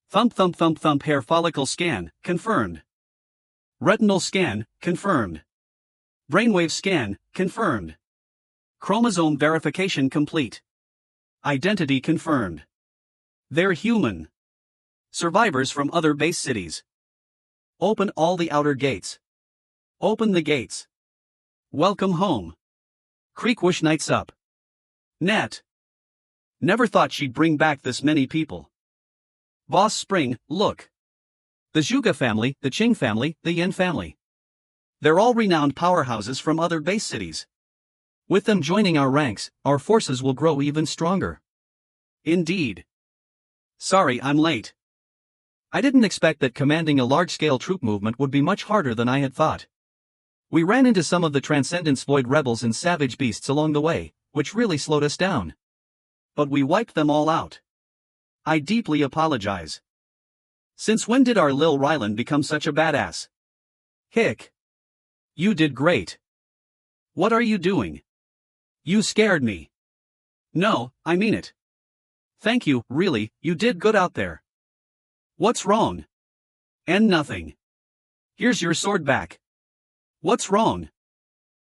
Thump thump thump thump. Hair follicle scan, confirmed. Retinal scan, confirmed. Brainwave scan, confirmed. Chromosome verification complete. Identity confirmed. They're human. Survivors from other base cities. Open all the outer gates. Open the gates. Welcome home. Creekwush Nights Up. Net. Never thought she'd bring back this many people. Boss Spring, look. The Zhuge family, the Qing family, the Yin family. They're all renowned powerhouses from other base cities. With them joining our ranks, our forces will grow even stronger. Indeed. Sorry I'm late. I didn't expect that commanding a large-scale troop movement would be much harder than I had thought. We ran into some of the Transcendence Void rebels and savage beasts along the way, which really slowed us down. But we wiped them all out. I deeply apologize. Since when did our Lil Rylan become such a badass? Hick. You did great. What are you doing? You scared me. No, I mean it. Thank you, really, you did good out there. What's wrong? And nothing. Here's your sword back. What's wrong?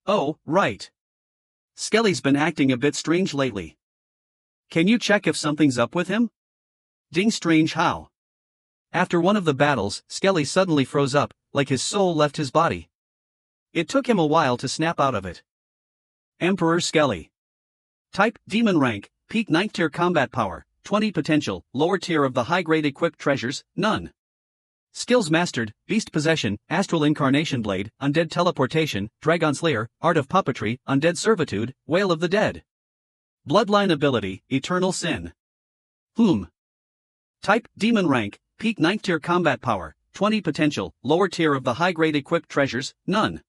Oh, right. Skelly's been acting a bit strange lately. Can you check if something's up with him? Ding, strange how? After one of the battles, Skelly suddenly froze up, like his soul left his body. It took him a while to snap out of it. Emperor Skelly. Type, Demon rank, peak 9th tier combat power, 20 potential, lower tier of the high-grade equipped treasures, none. Skills mastered, Beast Possession, Astral Incarnation Blade, Undead Teleportation, Dragon Slayer, Art of Puppetry, Undead Servitude, Wail of the Dead. Bloodline ability, Eternal Sin. Type, Demon rank, peak 9th tier combat power, 20 potential, lower tier of the high-grade equipped treasures, none.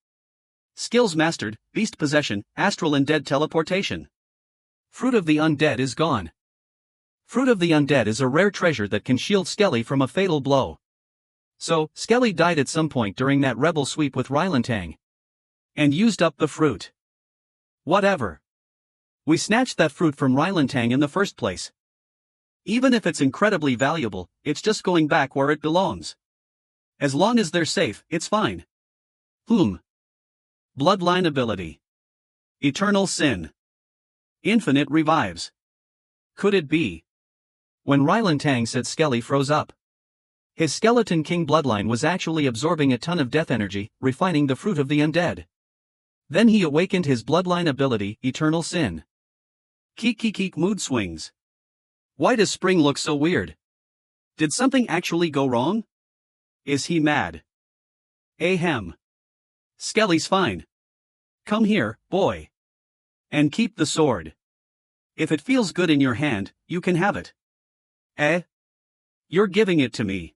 Skills mastered, Beast Possession, Astral Undead Teleportation. Fruit of the Undead is gone. Fruit of the Undead is a rare treasure that can shield Skelly from a fatal blow. So, Skelly died at some point during that rebel sweep with Rylan Tang. And used up the fruit. Whatever. We snatched that fruit from Rylan Tang in the first place. Even if it's incredibly valuable, it's just going back where it belongs. As long as they're safe, it's fine. Bloodline ability. Eternal Sin. Infinite revives. Could it be? When Rylan Tang said Skelly froze up. His Skeleton King bloodline was actually absorbing a ton of death energy, refining the fruit of the undead. Then he awakened his bloodline ability, Eternal Sin. Keek mood swings. Why does Spring look so weird? Did something actually go wrong? Is he mad? Ahem. Skelly's fine. Come here, boy. And keep the sword. If it feels good in your hand, you can have it. You're giving it to me.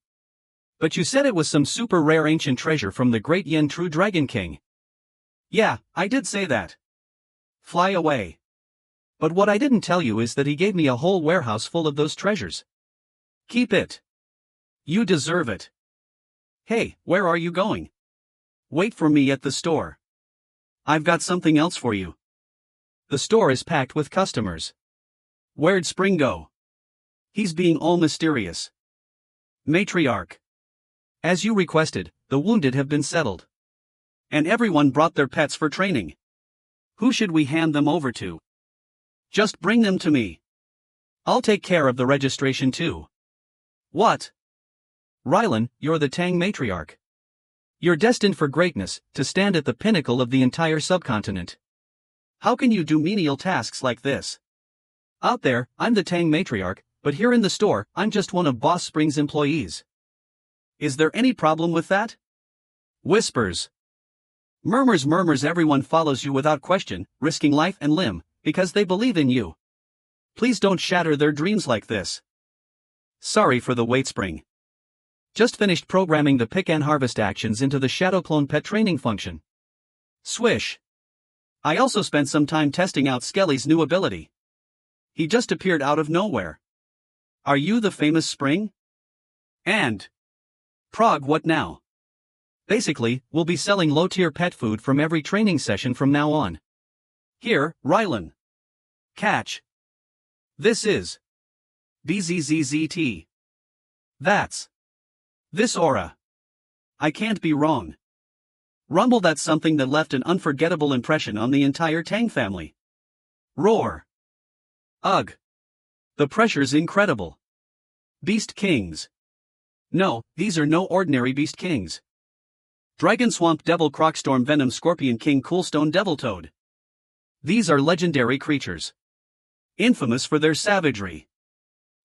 But you said it was some super rare ancient treasure from the great Yin True Dragon King. Yeah, I did say that. Fly away. But what I didn't tell you is that he gave me a whole warehouse full of those treasures. Keep it. You deserve it. Hey, where are you going? Wait for me at the store. I've got something else for you. The store is packed with customers. Where'd Spring go? He's being all mysterious. Matriarch. As you requested, the wounded have been settled. And everyone brought their pets for training. Who should we hand them over to? Just bring them to me. I'll take care of the registration too. What? Rylan, you're the Tang Matriarch. You're destined for greatness, to stand at the pinnacle of the entire subcontinent. How can you do menial tasks like this? Out there, I'm the Tang Matriarch, but here in the store, I'm just one of Boss Spring's employees. Is there any problem with that? Whispers. Murmurs, everyone follows you without question, risking life and limb, because they believe in you. Please don't shatter their dreams like this. Sorry for the wait, Spring. Just finished programming the pick and harvest actions into the Shadow Clone pet training function. Swish. I also spent some time testing out Skelly's new ability. He just appeared out of nowhere. Are you the famous Spring? And Prog, what now? Basically, we'll be selling low-tier pet food from every training session from now on. Here, Rylan. Catch. This is BZZZT. That's this aura. I can't be wrong. Rumble, that's something that left an unforgettable impression on the entire Tang family. Roar. Ugh. The pressure's incredible. Beast Kings. No, these are no ordinary Beast Kings. Dragon Swamp Devil Crocstorm Venom Scorpion King Coolstone Devil Toad. These are legendary creatures. Infamous for their savagery.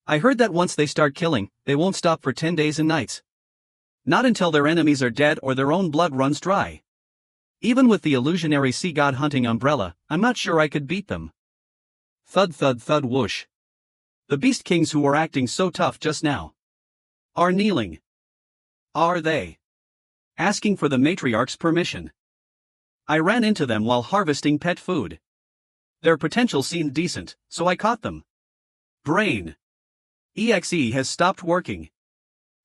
I heard that once they start killing, they won't stop for 10 days and nights. Not until their enemies are dead or their own blood runs dry. Even with the illusionary sea god hunting umbrella, I'm not sure I could beat them. Thud thud thud whoosh. The Beast Kings who were acting so tough just now are kneeling. Are they? Asking for the matriarch's permission. I ran into them while harvesting pet food. Their potential seemed decent, so I caught them. Brain. EXE has stopped working.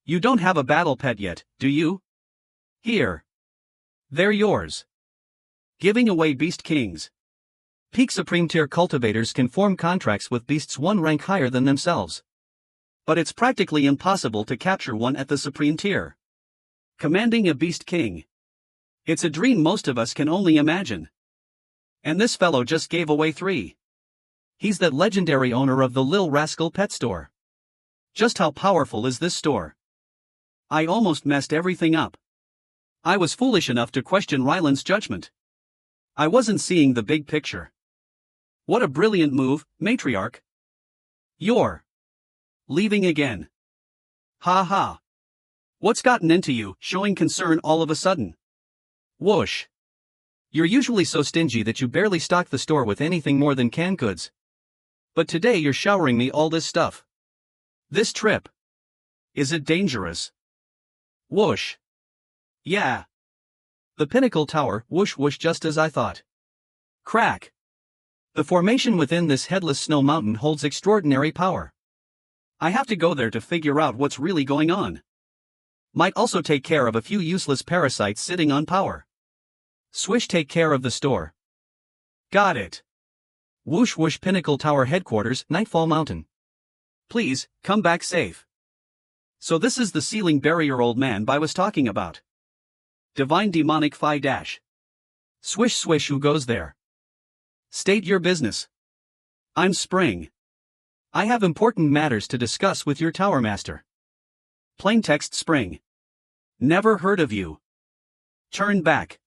You don't have a battle pet yet, do you? Here. They're yours. Giving away Beast Kings. Peak Supreme Tier cultivators can form contracts with beasts one rank higher than themselves. But it's practically impossible to capture one at the Supreme Tier. Commanding a Beast King. It's a dream most of us can only imagine. And this fellow just gave away 3. He's that legendary owner of the Lil Rascal Pet Store. Just how powerful is this store? I almost messed everything up. I was foolish enough to question Rylan's judgment. I wasn't seeing the big picture. What a brilliant move, matriarch. You're leaving again. Ha ha. What's gotten into you, showing concern all of a sudden? Whoosh. You're usually so stingy that you barely stock the store with anything more than canned goods. But today you're showering me all this stuff. This trip. Is it dangerous? Whoosh. Yeah. The pinnacle tower, whoosh whoosh, just as I thought. Crack. The formation within this headless snow mountain holds extraordinary power. I have to go there to figure out what's really going on. Might also take care of a few useless parasites sitting on power. Swish, take care of the store. Got it. Whoosh whoosh, Pinnacle Tower Headquarters, Nightfall Mountain. Please, come back safe. So this is the ceiling barrier old man I was talking about. Divine demonic phi dash. Swish swish, who goes there? State your business. I'm Spring. I have important matters to discuss with your Tower Master. Plain text, Spring. Never heard of you. Turn back.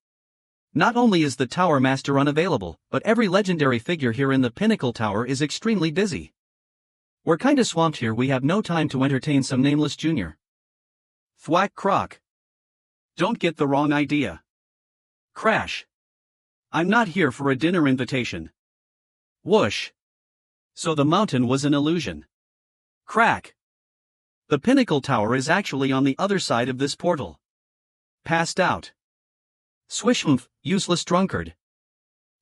Not only is the Tower Master unavailable, but every legendary figure here in the Pinnacle Tower is extremely busy. We're kinda swamped here, we have no time to entertain some nameless junior. Thwack crock. Don't get the wrong idea. Crash. I'm not here for a dinner invitation. Whoosh. So the mountain was an illusion. Crack. The Pinnacle Tower is actually on the other side of this portal. Passed out. Swish oomph, useless drunkard.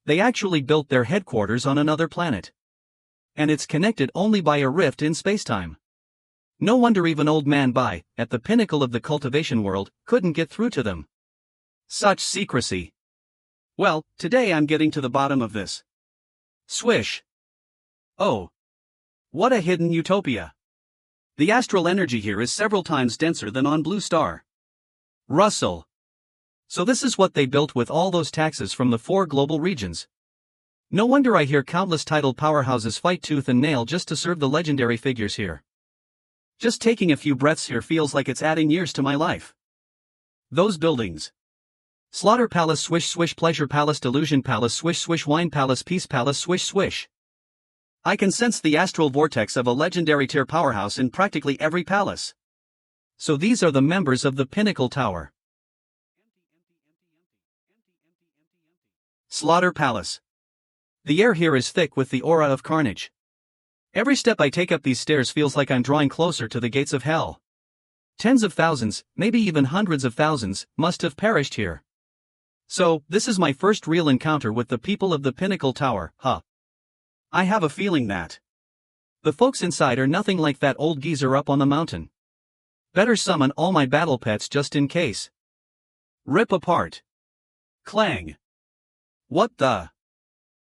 They actually built their headquarters on another planet. And it's connected only by a rift in spacetime. No wonder even old man Bai, at the pinnacle of the cultivation world, couldn't get through to them. Such secrecy. Well, today I'm getting to the bottom of this. Swish. Oh. What a hidden utopia. The astral energy here is several times denser than on Blue Star. Russell. So this is what they built with all those taxes from the 4 global regions. No wonder I hear countless titled powerhouses fight tooth and nail just to serve the legendary figures here. Just taking a few breaths here feels like it's adding years to my life. Those buildings. Slaughter Palace, swish swish, Pleasure Palace, Delusion Palace, swish swish, Wine Palace, Peace Palace, swish swish. I can sense the astral vortex of a legendary tier powerhouse in practically every palace. So these are the members of the Pinnacle Tower. Slaughter Palace. The air here is thick with the aura of carnage. Every step I take up these stairs feels like I'm drawing closer to the gates of hell. Tens of thousands, maybe even hundreds of thousands, must have perished here. So, this is my first real encounter with the people of the Pinnacle Tower, huh? I have a feeling that the folks inside are nothing like that old geezer up on the mountain. Better summon all my battle pets just in case. Rip apart. Clang. What the?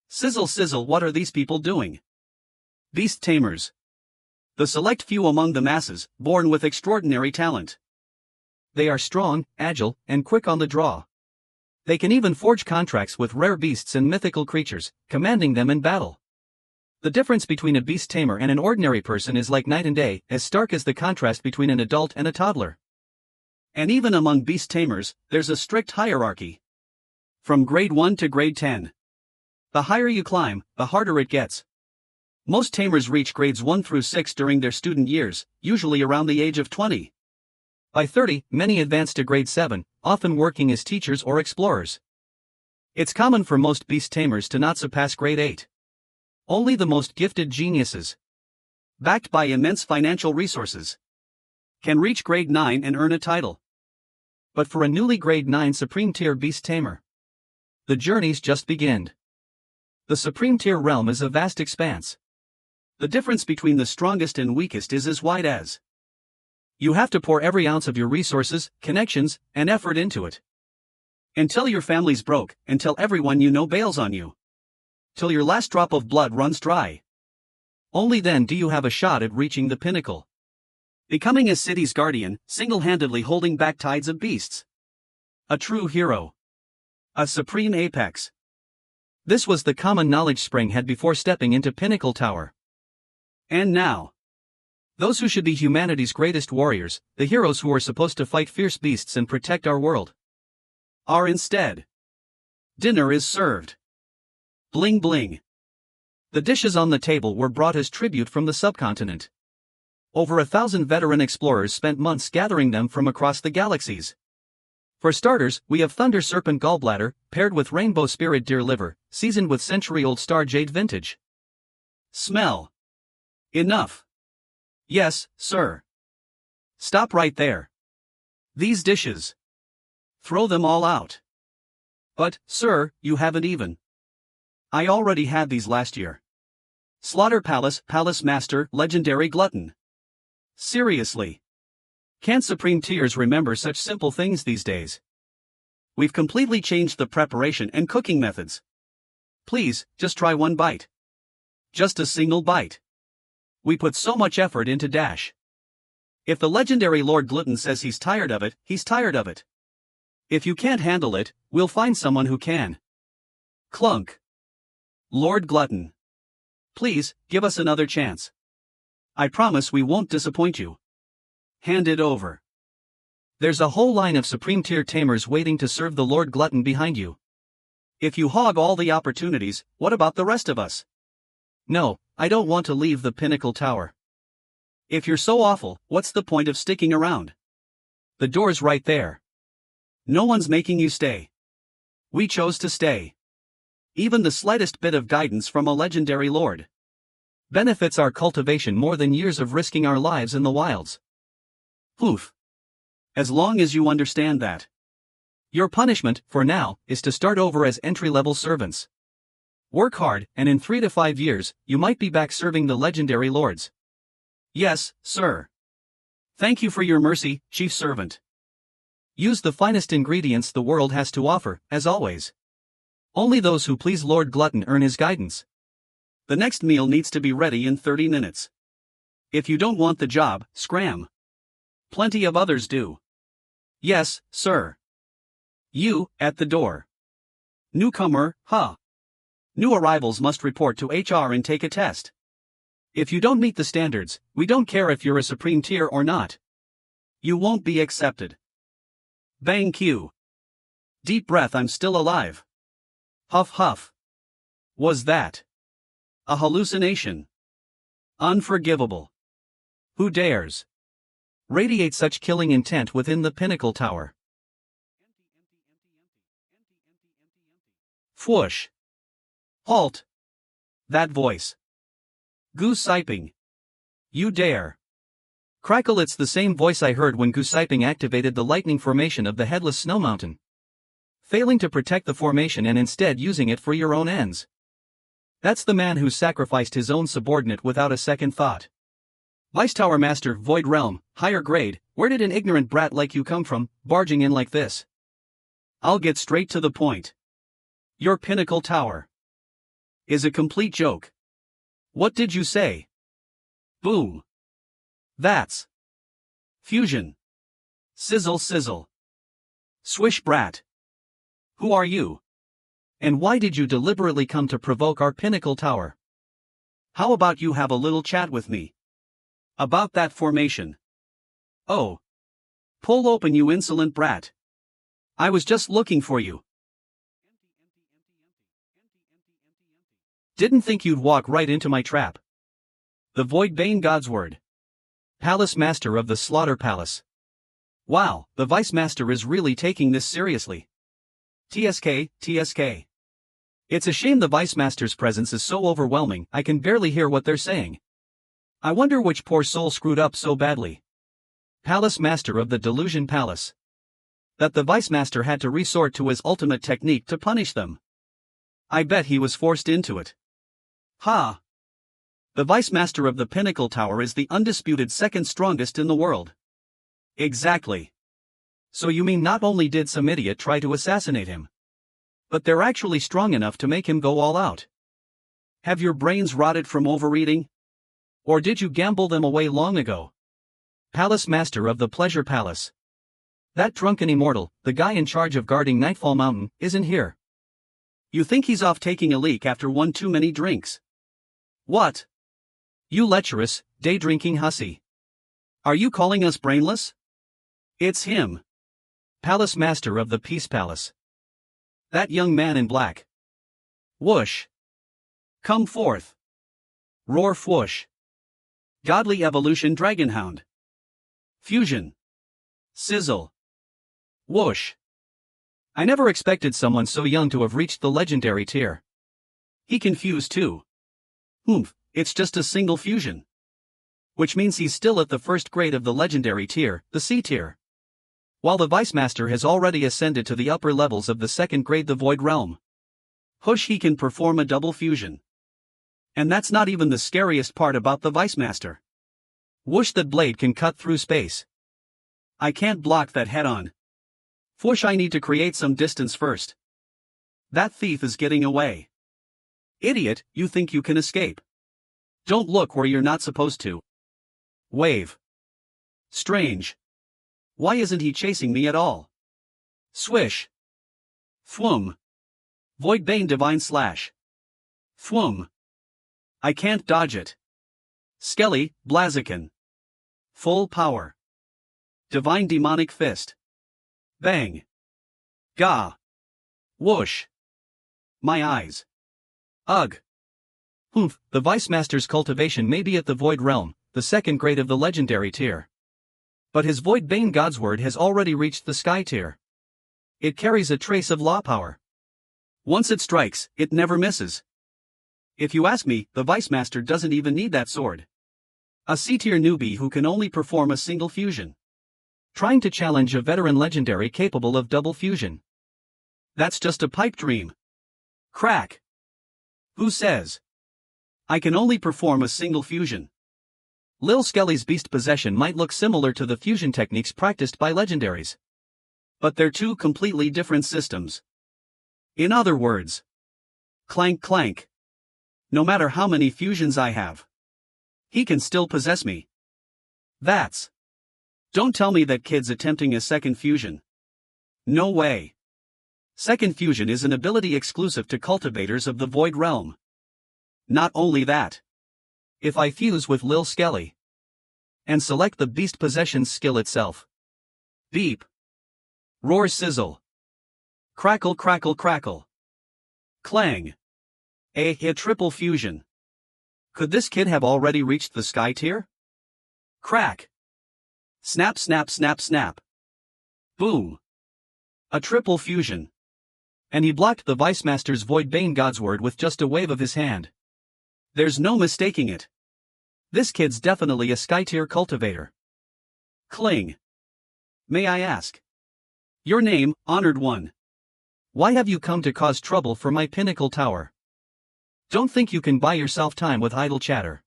Sizzle sizzle, what are these people doing? Beast tamers. The select few among the masses, born with extraordinary talent. They are strong, agile, and quick on the draw. They can even forge contracts with rare beasts and mythical creatures, commanding them in battle. The difference between a beast tamer and an ordinary person is like night and day, as stark as the contrast between an adult and a toddler. And even among beast tamers, there's a strict hierarchy. From grade 1 to grade 10. The higher you climb, the harder it gets. Most tamers reach grades 1 through 6 during their student years, usually around the age of 20. By 30, many advance to grade 7, often working as teachers or explorers. It's common for most beast tamers to not surpass grade 8. Only the most gifted geniuses, backed by immense financial resources, can reach grade 9 and earn a title. But for a newly grade 9 Supreme Tier beast tamer, the journey's just begun. The Supreme Tier realm is a vast expanse. The difference between the strongest and weakest is as wide as. You have to pour every ounce of your resources, connections, and effort into it. Until your family's broke, until everyone you know bails on you. Till your last drop of blood runs dry. Only then do you have a shot at reaching the pinnacle. Becoming a city's guardian, single-handedly holding back tides of beasts. A true hero. A supreme apex. This was the common knowledge Spring had before stepping into Pinnacle Tower. And now, those who should be humanity's greatest warriors, the heroes who are supposed to fight fierce beasts and protect our world, are instead. Dinner is served. Bling bling. The dishes on the table were brought as tribute from the subcontinent. Over 1,000 veteran explorers spent months gathering them from across the galaxies. For starters, we have Thunder Serpent Gallbladder, paired with Rainbow Spirit Deer Liver, seasoned with century-old Star Jade Vintage. Smell. Enough. Yes, sir. Stop right there. These dishes. Throw them all out. But, sir, you haven't even. I already had these last year. Slaughter Palace, Palace Master, Legendary Glutton. Seriously. Can't Supreme Tiers remember such simple things these days? We've completely changed the preparation and cooking methods. Please, just try one bite. Just a single bite. We put so much effort into dash. If the legendary Lord Glutton says he's tired of it, he's tired of it. If you can't handle it, we'll find someone who can. Clunk. Lord Glutton. Please, give us another chance. I promise we won't disappoint you. Hand it over. There's a whole line of Supreme Tier tamers waiting to serve the Lord Glutton behind you. If you hog all the opportunities, what about the rest of us? No, I don't want to leave the Pinnacle Tower. If you're so awful, what's the point of sticking around? The door's right there. No one's making you stay. We chose to stay. Even the slightest bit of guidance from a legendary lord benefits our cultivation more than years of risking our lives in the wilds. Poof. As long as you understand that. Your punishment, for now, is to start over as entry-level servants. Work hard, and in 3 to 5 years, you might be back serving the legendary lords. Yes, sir. Thank you for your mercy, chief servant. Use the finest ingredients the world has to offer, as always. Only those who please Lord Glutton earn his guidance. The next meal needs to be ready in 30 minutes. If you don't want the job, scram. Plenty of others do. Yes, sir. You, at the door. Newcomer, huh? New arrivals must report to HR and take a test. If you don't meet the standards, we don't care if you're a Supreme Tier or not. You won't be accepted. Bang Q. Deep breath, I'm still alive. Huff huff. Was that a hallucination? Unforgivable. Who dares? radiate such killing intent within the pinnacle tower. Fwoosh. Halt. That voice. Goose Siping. You dare. Crackle, it's the same voice I heard when Goose Siping activated the lightning formation of the headless snow mountain. Failing to protect the formation and instead using it for your own ends. That's the man who sacrificed his own subordinate without a second thought. Vice Tower Master, Void Realm, higher grade, where did an ignorant brat like you come from, barging in like this? I'll get straight to the point. Your pinnacle tower is a complete joke. What did you say? Boom. That's fusion. Sizzle sizzle. Swish brat. Who are you? And why did you deliberately come to provoke our pinnacle tower? How about you have a little chat with me? About that formation. Oh. Pull open, you insolent brat. I was just looking for you. Didn't think you'd walk right into my trap. The Void Bane God's Word. Palace Master of the Slaughter Palace. Wow, the Vice Master is really taking this seriously. TSK, TSK. It's a shame the Vice Master's presence is so overwhelming, I can barely hear what they're saying. I wonder which poor soul screwed up so badly. Palace Master of the Delusion Palace. That the Vice Master had to resort to his ultimate technique to punish them. I bet he was forced into it. Ha! The Vice Master of the Pinnacle Tower is the undisputed second strongest in the world. Exactly. So you mean not only did some idiot try to assassinate him, but they're actually strong enough to make him go all out? Have your brains rotted from overeating? Or did you gamble them away long ago? Palace Master of the Pleasure Palace. That drunken immortal, the guy in charge of guarding Nightfall Mountain, isn't here. You think he's off taking a leak after one too many drinks? What? You lecherous, day-drinking hussy. Are you calling us brainless? It's him. Palace Master of the Peace Palace. That young man in black. Whoosh. Come forth. Roar fwoosh. Godly Evolution Dragonhound. Fusion. Sizzle. Whoosh. I never expected someone so young to have reached the legendary tier. He confused too. It's just a single fusion. Which means he's still at the first grade of the legendary tier, the C tier. While the Vice Master has already ascended to the upper levels of the second grade, the Void Realm. Hush, he can perform a double fusion. And that's not even the scariest part about the Vice Master. Whoosh, that blade can cut through space. I can't block that head on. Whoosh, I need to create some distance first. That thief is getting away. Idiot, you think you can escape? Don't look where you're not supposed to. Wave. Strange. Why isn't he chasing me at all? Swish. Thwum. Void Bane Divine Slash. Thwum. I can't dodge it. Skelly, Blaziken. Full power. Divine Demonic Fist. Bang. Gah. Whoosh. My eyes. Ugh. The Vice Master's cultivation may be at the Void Realm, the second grade of the legendary tier. But his Void Bane God's Word has already reached the Sky tier. It carries a trace of law power. Once it strikes, it never misses. If you ask me, the Vice Master doesn't even need that sword. A C-tier newbie who can only perform a single fusion. Trying to challenge a veteran legendary capable of double fusion. That's just a pipe dream. Crack. Who says? I can only perform a single fusion. Lil Skelly's beast possession might look similar to the fusion techniques practiced by legendaries. But they're two completely different systems. In other words, clank clank. No matter how many fusions I have, he can still possess me. That's. Don't tell me that kid's attempting a second fusion. No way. Second fusion is an ability exclusive to cultivators of the Void Realm. Not only that. If I fuse with Lil Skelly and select the beast possession skill itself. Beep. Roar sizzle. Crackle crackle crackle. Clang. A triple fusion. Could this kid have already reached the Sky tier? Crack. Snap snap snap snap. Boom. A triple fusion. And he blocked the Vice Master's Void Bane Godsword with just a wave of his hand. There's no mistaking it. This kid's definitely a Sky-tier cultivator. Cling. May I ask? Your name, Honored One. Why have you come to cause trouble for my pinnacle tower? Don't think you can buy yourself time with idle chatter.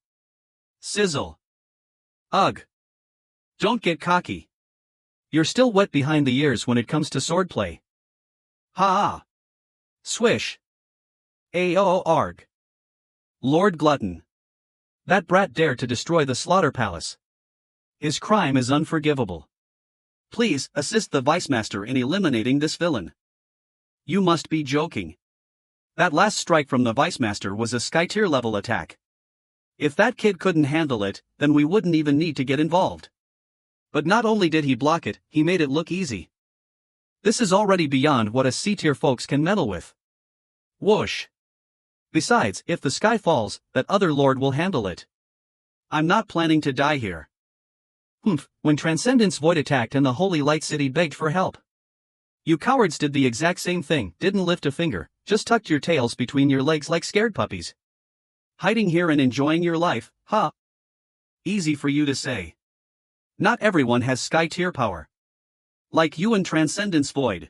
Sizzle. Ugh. Don't get cocky. You're still wet behind the ears when it comes to swordplay. Ha-ha. Swish. Aoarg. Lord Glutton. That brat dared to destroy the slaughter palace. His crime is unforgivable. Please, assist the Vice Master in eliminating this villain. You must be joking. That last strike from the Vice Master was a Sky-tier level attack. If that kid couldn't handle it, then we wouldn't even need to get involved. But not only did he block it, he made it look easy. This is already beyond what us C-tier folks can meddle with. Whoosh. Besides, if the sky falls, that other lord will handle it. I'm not planning to die here. Humph, when Transcendence Void attacked and the Holy Light City begged for help. You cowards did the exact same thing, didn't lift a finger, just tucked your tails between your legs like scared puppies. Hiding here and enjoying your life, huh? Easy for you to say. Not everyone has Sky-tier power. Like you and Transcendence Void.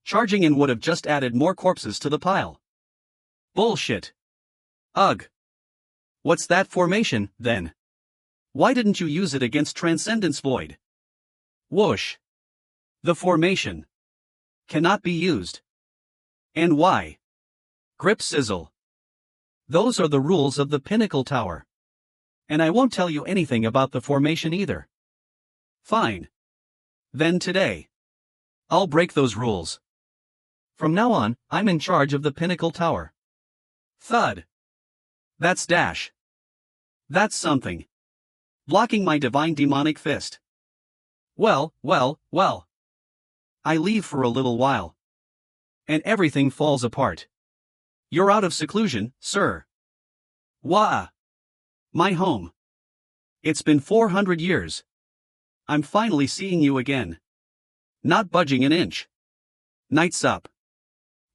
Charging in would have just added more corpses to the pile. Bullshit. Ugh. What's that formation, then? Why didn't you use it against Transcendence Void? Whoosh. The formation cannot be used. And why? Grip sizzle. Those are the rules of the Pinnacle Tower. And I won't tell you anything about the formation either. Fine. Then today, I'll break those rules. From now on, I'm in charge of the Pinnacle Tower. Thud. That's dash. That's something. Blocking my divine demonic fist. Well. I leave for a little while. And everything falls apart. You're out of seclusion, sir. Wah. My home. It's been 400 years. I'm finally seeing you again. Not budging an inch. Night's up.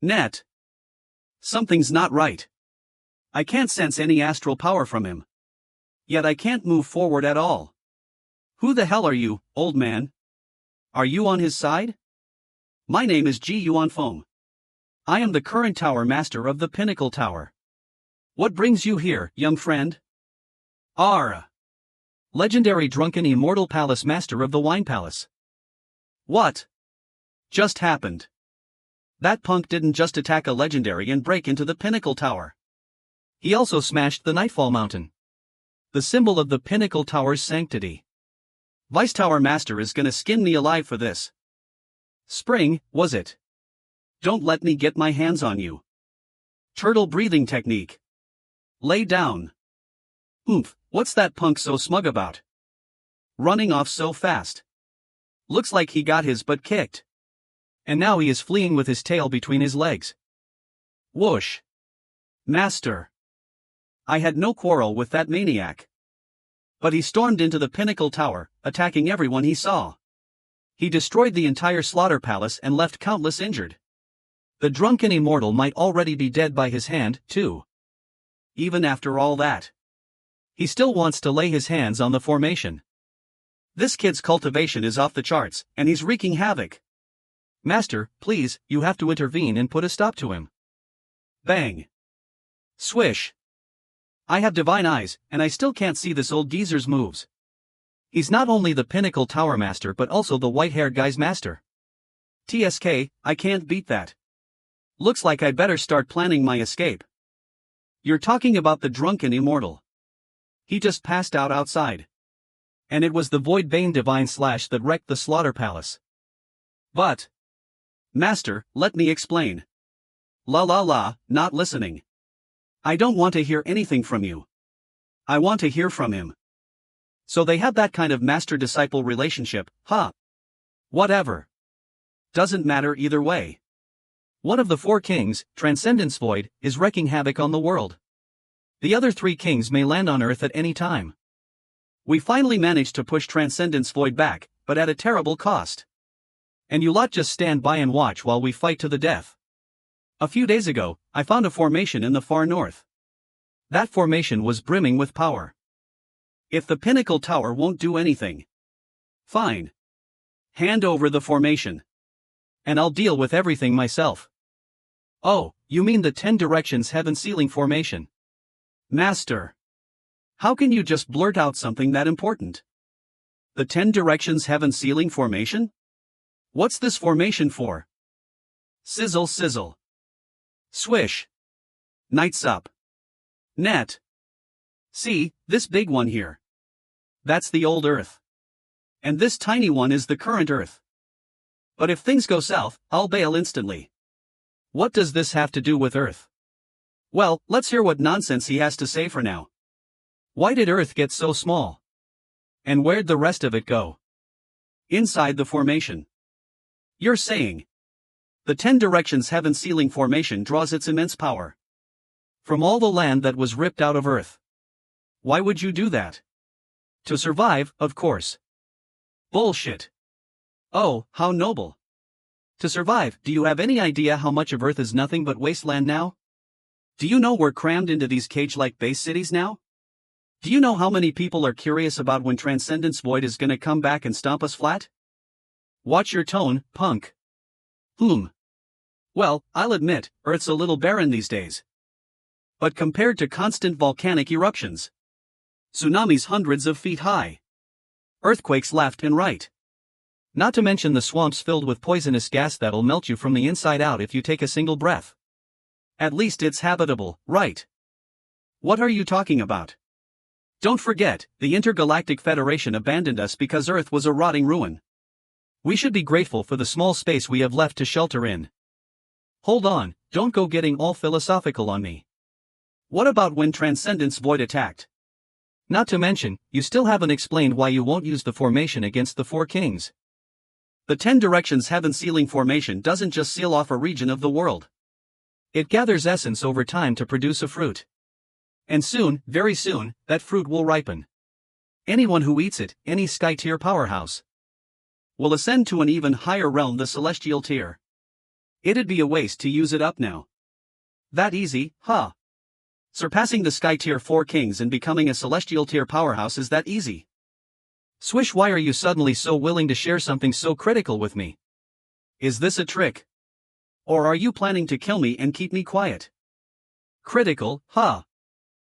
Net. Something's not right. I can't sense any astral power from him. Yet I can't move forward at all. Who the hell are you, old man? Are you on his side? My name is Ji Yuan Foam. I am the current Tower Master of the Pinnacle Tower. What brings you here, young friend? Legendary drunken immortal palace master of the Wine Palace. What just happened? That punk didn't just attack a legendary and break into the Pinnacle Tower. He also smashed the Nightfall Mountain, the symbol of the Pinnacle Tower's sanctity. Vice Tower Master is gonna skin me alive for this. Spring, was it? Don't let me get my hands on you. Turtle breathing technique. Lay down. Oomph, what's that punk so smug about? Running off so fast. Looks like he got his butt kicked. And now he is fleeing with his tail between his legs. Whoosh. Master. I had no quarrel with that maniac. But he stormed into the Pinnacle Tower, attacking everyone he saw. He destroyed the entire slaughter palace and left countless injured. The drunken immortal might already be dead by his hand, too. Even after all that, he still wants to lay his hands on the formation. This kid's cultivation is off the charts, and he's wreaking havoc. Master, please, you have to intervene and put a stop to him. Bang. Swish. I have divine eyes, and I still can't see this old geezer's moves. He's not only the Pinnacle Tower Master but also the white-haired guy's master. TSK, I can't beat that. Looks like I better start planning my escape. You're talking about the drunken immortal. He just passed out outside. And it was the Void Bane Divine Slash that wrecked the Slaughter Palace. But, Master, let me explain. Not listening. I don't want to hear anything from you. I want to hear from him. So they have that kind of master-disciple relationship, huh? Whatever. Doesn't matter either way. One of the four kings, Transcendence Void, is wreaking havoc on the world. The other three kings may land on Earth at any time. We finally managed to push Transcendence Void back, but at a terrible cost. And you lot just stand by and watch while we fight to the death. A few days ago, I found a formation in the far north. That formation was brimming with power. If the pinnacle tower won't do anything, fine. Hand over the formation. And I'll deal with everything myself. Oh, you mean the 10 Directions Heaven Sealing Formation? Master. How can you just blurt out something that important? The 10 Directions Heaven Sealing Formation? What's this formation for? Sizzle sizzle. Swish. Nights up. Net. See, this big one here. That's the old Earth. And this tiny one is the current Earth. But if things go south, I'll bail instantly. What does this have to do with Earth? Well, let's hear what nonsense he has to say for now. Why did Earth get so small? And where'd the rest of it go? Inside the formation. You're saying the 10 Directions Heaven Sealing Formation draws its immense power from all the land that was ripped out of Earth. Why would you do that? To survive, of course. Bullshit. Oh, how noble. To survive. Do you have any idea how much of Earth is nothing but wasteland now? Do you know we're crammed into these cage-like base cities now? Do you know how many people are curious about when Transcendence Void is gonna come back and stomp us flat? Watch your tone, punk. Well, I'll admit, Earth's a little barren these days. But compared to constant volcanic eruptions, tsunamis hundreds of feet high, earthquakes left and right, not to mention the swamps filled with poisonous gas that'll melt you from the inside out if you take a single breath. At least it's habitable, right? What are you talking about? Don't forget, the Intergalactic Federation abandoned us because Earth was a rotting ruin. We should be grateful for the small space we have left to shelter in. Hold on, don't go getting all philosophical on me. What about when Transcendence Void attacked? Not to mention, you still haven't explained why you won't use the formation against the 4 kings. The 10 Directions Heaven Sealing Formation doesn't just seal off a region of the world. It gathers essence over time to produce a fruit. And soon, very soon, that fruit will ripen. Anyone who eats it, any sky-tier powerhouse, will ascend to an even higher realm, the celestial tier. It'd be a waste to use it up now. That easy, huh? Surpassing the sky tier 4 kings and becoming a celestial tier powerhouse is that easy. Swish, why are you suddenly so willing to share something so critical with me? Is this a trick? Or are you planning to kill me and keep me quiet? Critical, huh?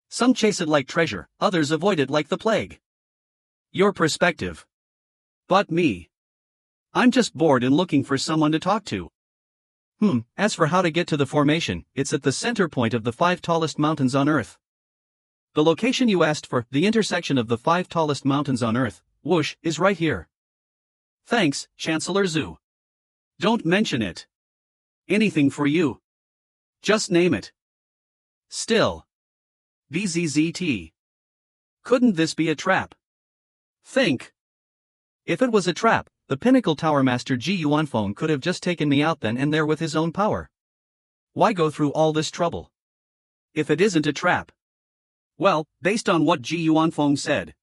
Some chase it like treasure, others avoid it like the plague. Your perspective. But me. I'm just bored and looking for someone to talk to. As for how to get to the formation, it's at the center point of the 5 tallest mountains on Earth. The location you asked for, the intersection of the 5 tallest mountains on Earth, whoosh, is right here. Thanks, Chancellor Zhu. Don't mention it. Anything for you. Just name it. Still. BZZT. Couldn't this be a trap? Think. If it was a trap, the Pinnacle Tower Master Ji Yuanfeng could have just taken me out then and there with his own power. Why go through all this trouble? If it isn't a trap. Well, based on what Ji Yuanfeng said,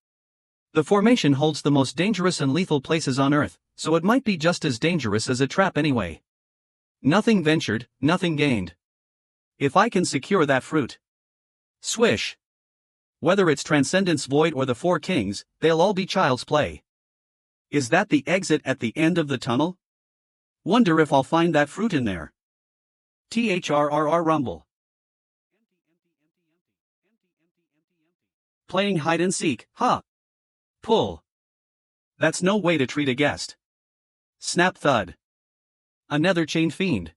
the formation holds the most dangerous and lethal places on Earth, so it might be just as dangerous as a trap anyway. Nothing ventured, nothing gained. If I can secure that fruit. Swish. Whether it's Transcendence Void or the 4 kings, they'll all be child's play. Is that the exit at the end of the tunnel? Wonder if I'll find that fruit in there. THRRR rumble. Playing hide and seek, huh? Pull. That's no way to treat a guest. Snap thud. Another chain fiend.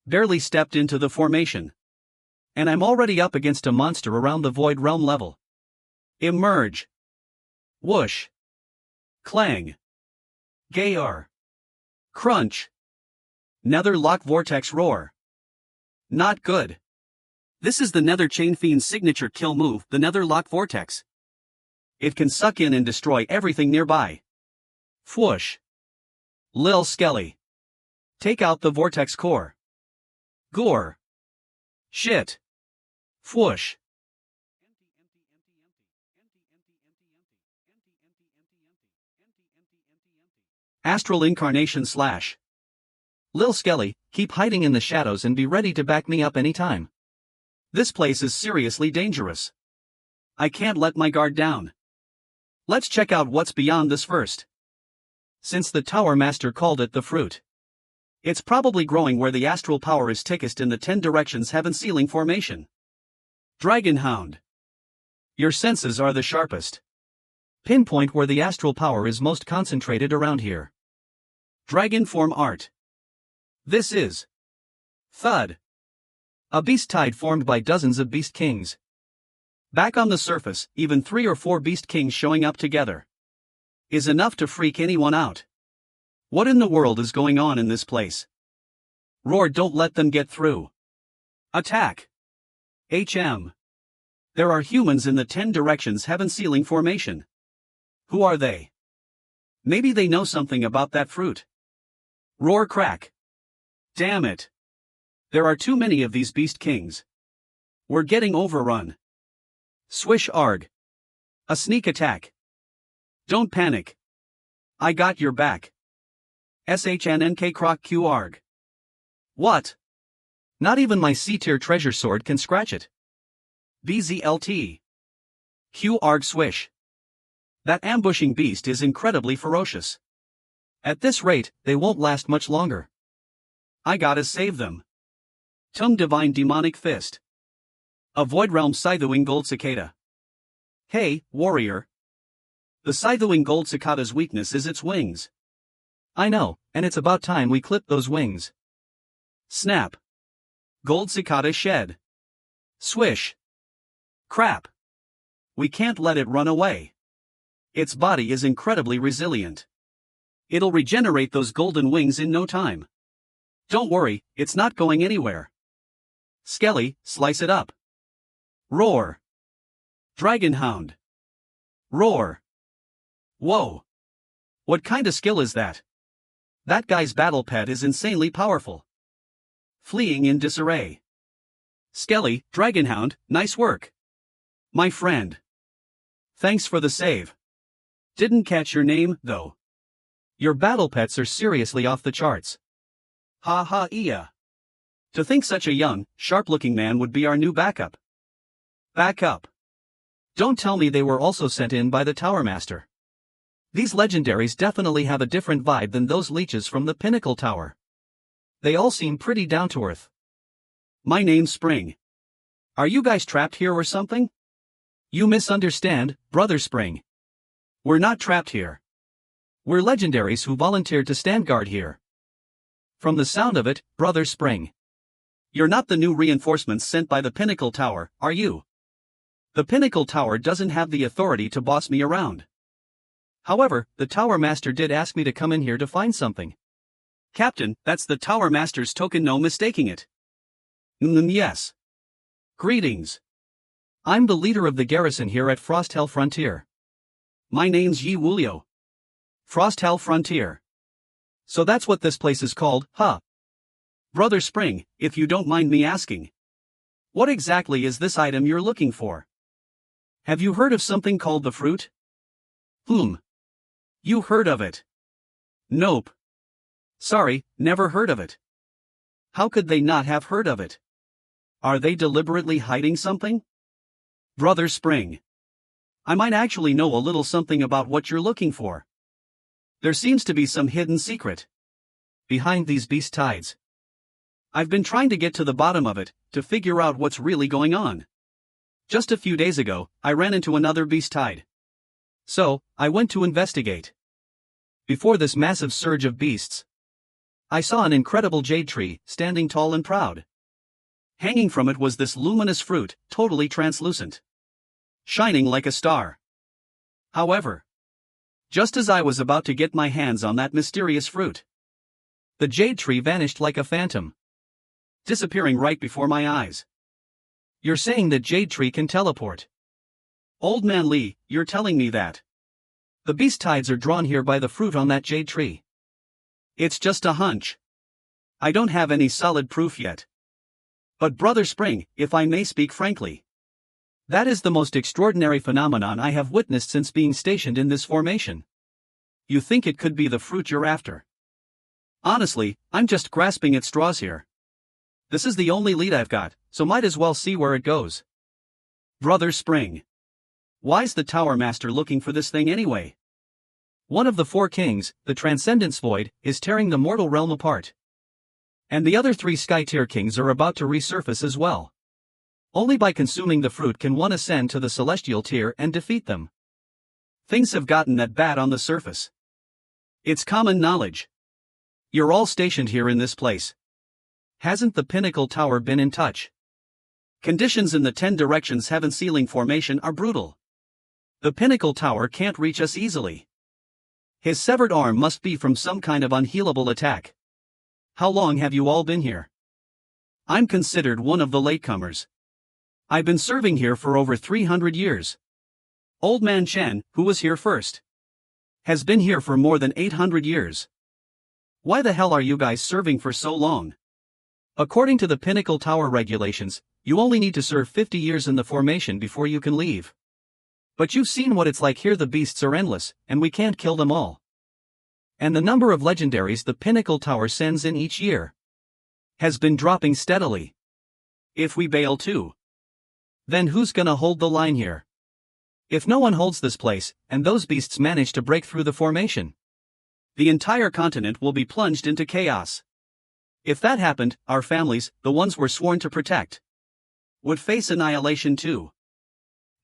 Barely stepped into the formation. And I'm already up against a monster around the void realm level. Emerge. Whoosh. Clang. Gayar. Crunch. Nether lock vortex roar. Not good. This is the Nether Chain Fiend's signature kill move, the Nether lock vortex. It can suck in and destroy everything nearby. Fwoosh. Lil Skelly. Take out the vortex core. Gore. Shit. Fwoosh. Astral incarnation slash. Lil Skelly, keep hiding in the shadows and be ready to back me up anytime. This place is seriously dangerous. I can't let my guard down. Let's check out what's beyond this first. Since the Tower Master called it the fruit, it's probably growing where the astral power is thickest in the 10 directions heaven ceiling formation. Dragon Hound. Your senses are the sharpest. Pinpoint where the astral power is most concentrated around here. Dragon form art. This is Thud. A beast tide formed by dozens of beast kings. Back on the surface, even 3 or 4 beast kings showing up together is enough to freak anyone out. What in the world is going on in this place? Roar, don't let them get through. Attack. HM. There are humans in the 10 directions heaven ceiling formation. Who are they? Maybe they know something about that fruit. Roar, crack. Damn it. There are too many of these beast kings. We're getting overrun. Swish arg. A sneak attack. Don't panic. I got your back. SHNNK croc Q arg. What? Not even my C-tier treasure sword can scratch it. BZLT. Q arg swish. That ambushing beast is incredibly ferocious. At this rate, they won't last much longer. I gotta save them. Tum divine demonic fist. A void realm scythewing gold cicada. Hey, warrior. The scythewing gold cicada's weakness is its wings. I know, and it's about time we clip those wings. Snap. Gold cicada shed. Swish. Crap. We can't let it run away. Its body is incredibly resilient. It'll regenerate those golden wings in no time. Don't worry, it's not going anywhere. Skelly, slice it up. Roar. Dragon Hound. Roar. Whoa. What kind of skill is that? That guy's battle pet is insanely powerful. Fleeing in disarray. Skelly, Dragon Hound, nice work. My friend. Thanks for the save. Didn't catch your name, though. Your battle pets are seriously off the charts. Ha ha iya. To think such a young, sharp-looking man would be our new backup. Backup. Don't tell me they were also sent in by the Tower Master. These legendaries definitely have a different vibe than those leeches from the Pinnacle Tower. They all seem pretty down-to-earth. My name's Spring. Are you guys trapped here or something? You misunderstand, Brother Spring. We're not trapped here. We're legendaries who volunteered to stand guard here. From the sound of it, Brother Spring. You're not the new reinforcements sent by the Pinnacle Tower, are you? The Pinnacle Tower doesn't have the authority to boss me around. However, the Tower Master did ask me to come in here to find something. Captain, that's the Tower Master's token, no mistaking it. Yes. Greetings. I'm the leader of the garrison here at Frosthell Frontier. My name's Yi Wulio. Frosthell Frontier. So that's what this place is called, huh? Brother Spring, if you don't mind me asking. What exactly is this item you're looking for? Have you heard of something called the fruit? You heard of it? Nope. Sorry, never heard of it. How could they not have heard of it? Are they deliberately hiding something? Brother Spring. I might actually know a little something about what you're looking for. There seems to be some hidden secret behind these beast tides. I've been trying to get to the bottom of it, to figure out what's really going on. Just a few days ago, I ran into another beast tide. So, I went to investigate. Before this massive surge of beasts, I saw an incredible jade tree, standing tall and proud. Hanging from it was this luminous fruit, totally translucent. Shining like a star. However, just as I was about to get my hands on that mysterious fruit, the jade tree vanished like a phantom, disappearing right before my eyes. You're saying that jade tree can teleport? Old Man Lee, you're telling me that the beast tides are drawn here by the fruit on that jade tree? It's just a hunch. I don't have any solid proof yet. But Brother Spring, if I may speak frankly, that is the most extraordinary phenomenon I have witnessed since being stationed in this formation. You think it could be the fruit you're after? Honestly, I'm just grasping at straws here. This is the only lead I've got, so might as well see where it goes. Brother Spring. Why's the Tower Master looking for this thing anyway? One of the four kings, the Transcendence Void, is tearing the mortal realm apart. And the other three Sky Tier kings are about to resurface as well. Only by consuming the fruit can one ascend to the Celestial tier and defeat them. Things have gotten that bad on the surface. It's common knowledge. You're all stationed here in this place. Hasn't the Pinnacle Tower been in touch? Conditions in the 10 Directions Heaven Ceiling formation are brutal. The Pinnacle Tower can't reach us easily. His severed arm must be from some kind of unhealable attack. How long have you all been here? I'm considered one of the latecomers. I've been serving here for over 300 years. Old Man Chen, who was here first, has been here for more than 800 years. Why the hell are you guys serving for so long? According to the Pinnacle Tower regulations, you only need to serve 50 years in the formation before you can leave. But you've seen what it's like here. The beasts are endless, and we can't kill them all. And the number of legendaries the Pinnacle Tower sends in each year has been dropping steadily. If we bail too, then who's gonna hold the line here? If no one holds this place, and those beasts manage to break through the formation, the entire continent will be plunged into chaos. If that happened, our families, the ones we're sworn to protect, would face annihilation too.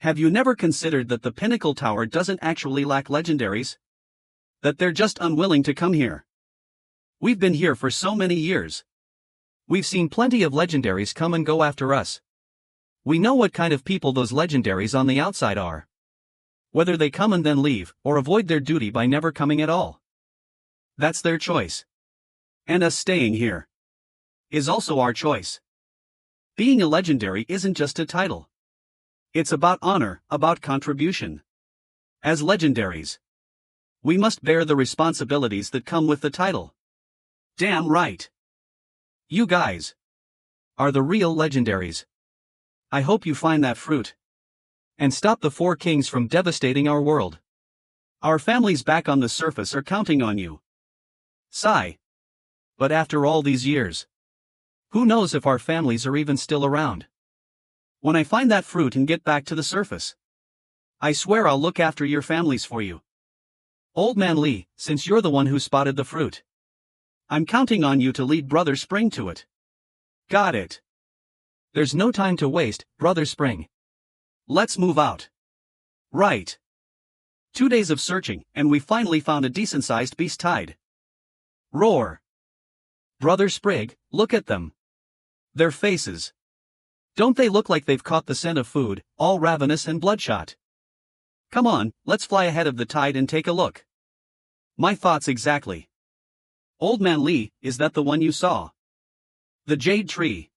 Have you never considered that the Pinnacle Tower doesn't actually lack legendaries? That they're just unwilling to come here? We've been here for so many years. We've seen plenty of legendaries come and go after us. We know what kind of people those legendaries on the outside are. Whether they come and then leave, or avoid their duty by never coming at all. That's their choice. And us staying here is also our choice. Being a legendary isn't just a title. It's about honor, about contribution. As legendaries, we must bear the responsibilities that come with the title. Damn right. You guys are the real legendaries. I hope you find that fruit and stop the four kings from devastating our world. Our families back on the surface are counting on you. Sigh. But after all these years, who knows if our families are even still around? When I find that fruit and get back to the surface, I swear I'll look after your families for you. Old Man Lee, since you're the one who spotted the fruit, I'm counting on you to lead Brother Spring to it. Got it. There's no time to waste, Brother Spring. Let's move out. Right. 2 days of searching, and we finally found a decent-sized beast tied. Roar. Brother Sprig, look at them. Their faces. Don't they look like they've caught the scent of food, all ravenous and bloodshot? Come on, let's fly ahead of the tide and take a look. My thoughts exactly. Old Man Lee, is that the one you saw? The jade tree.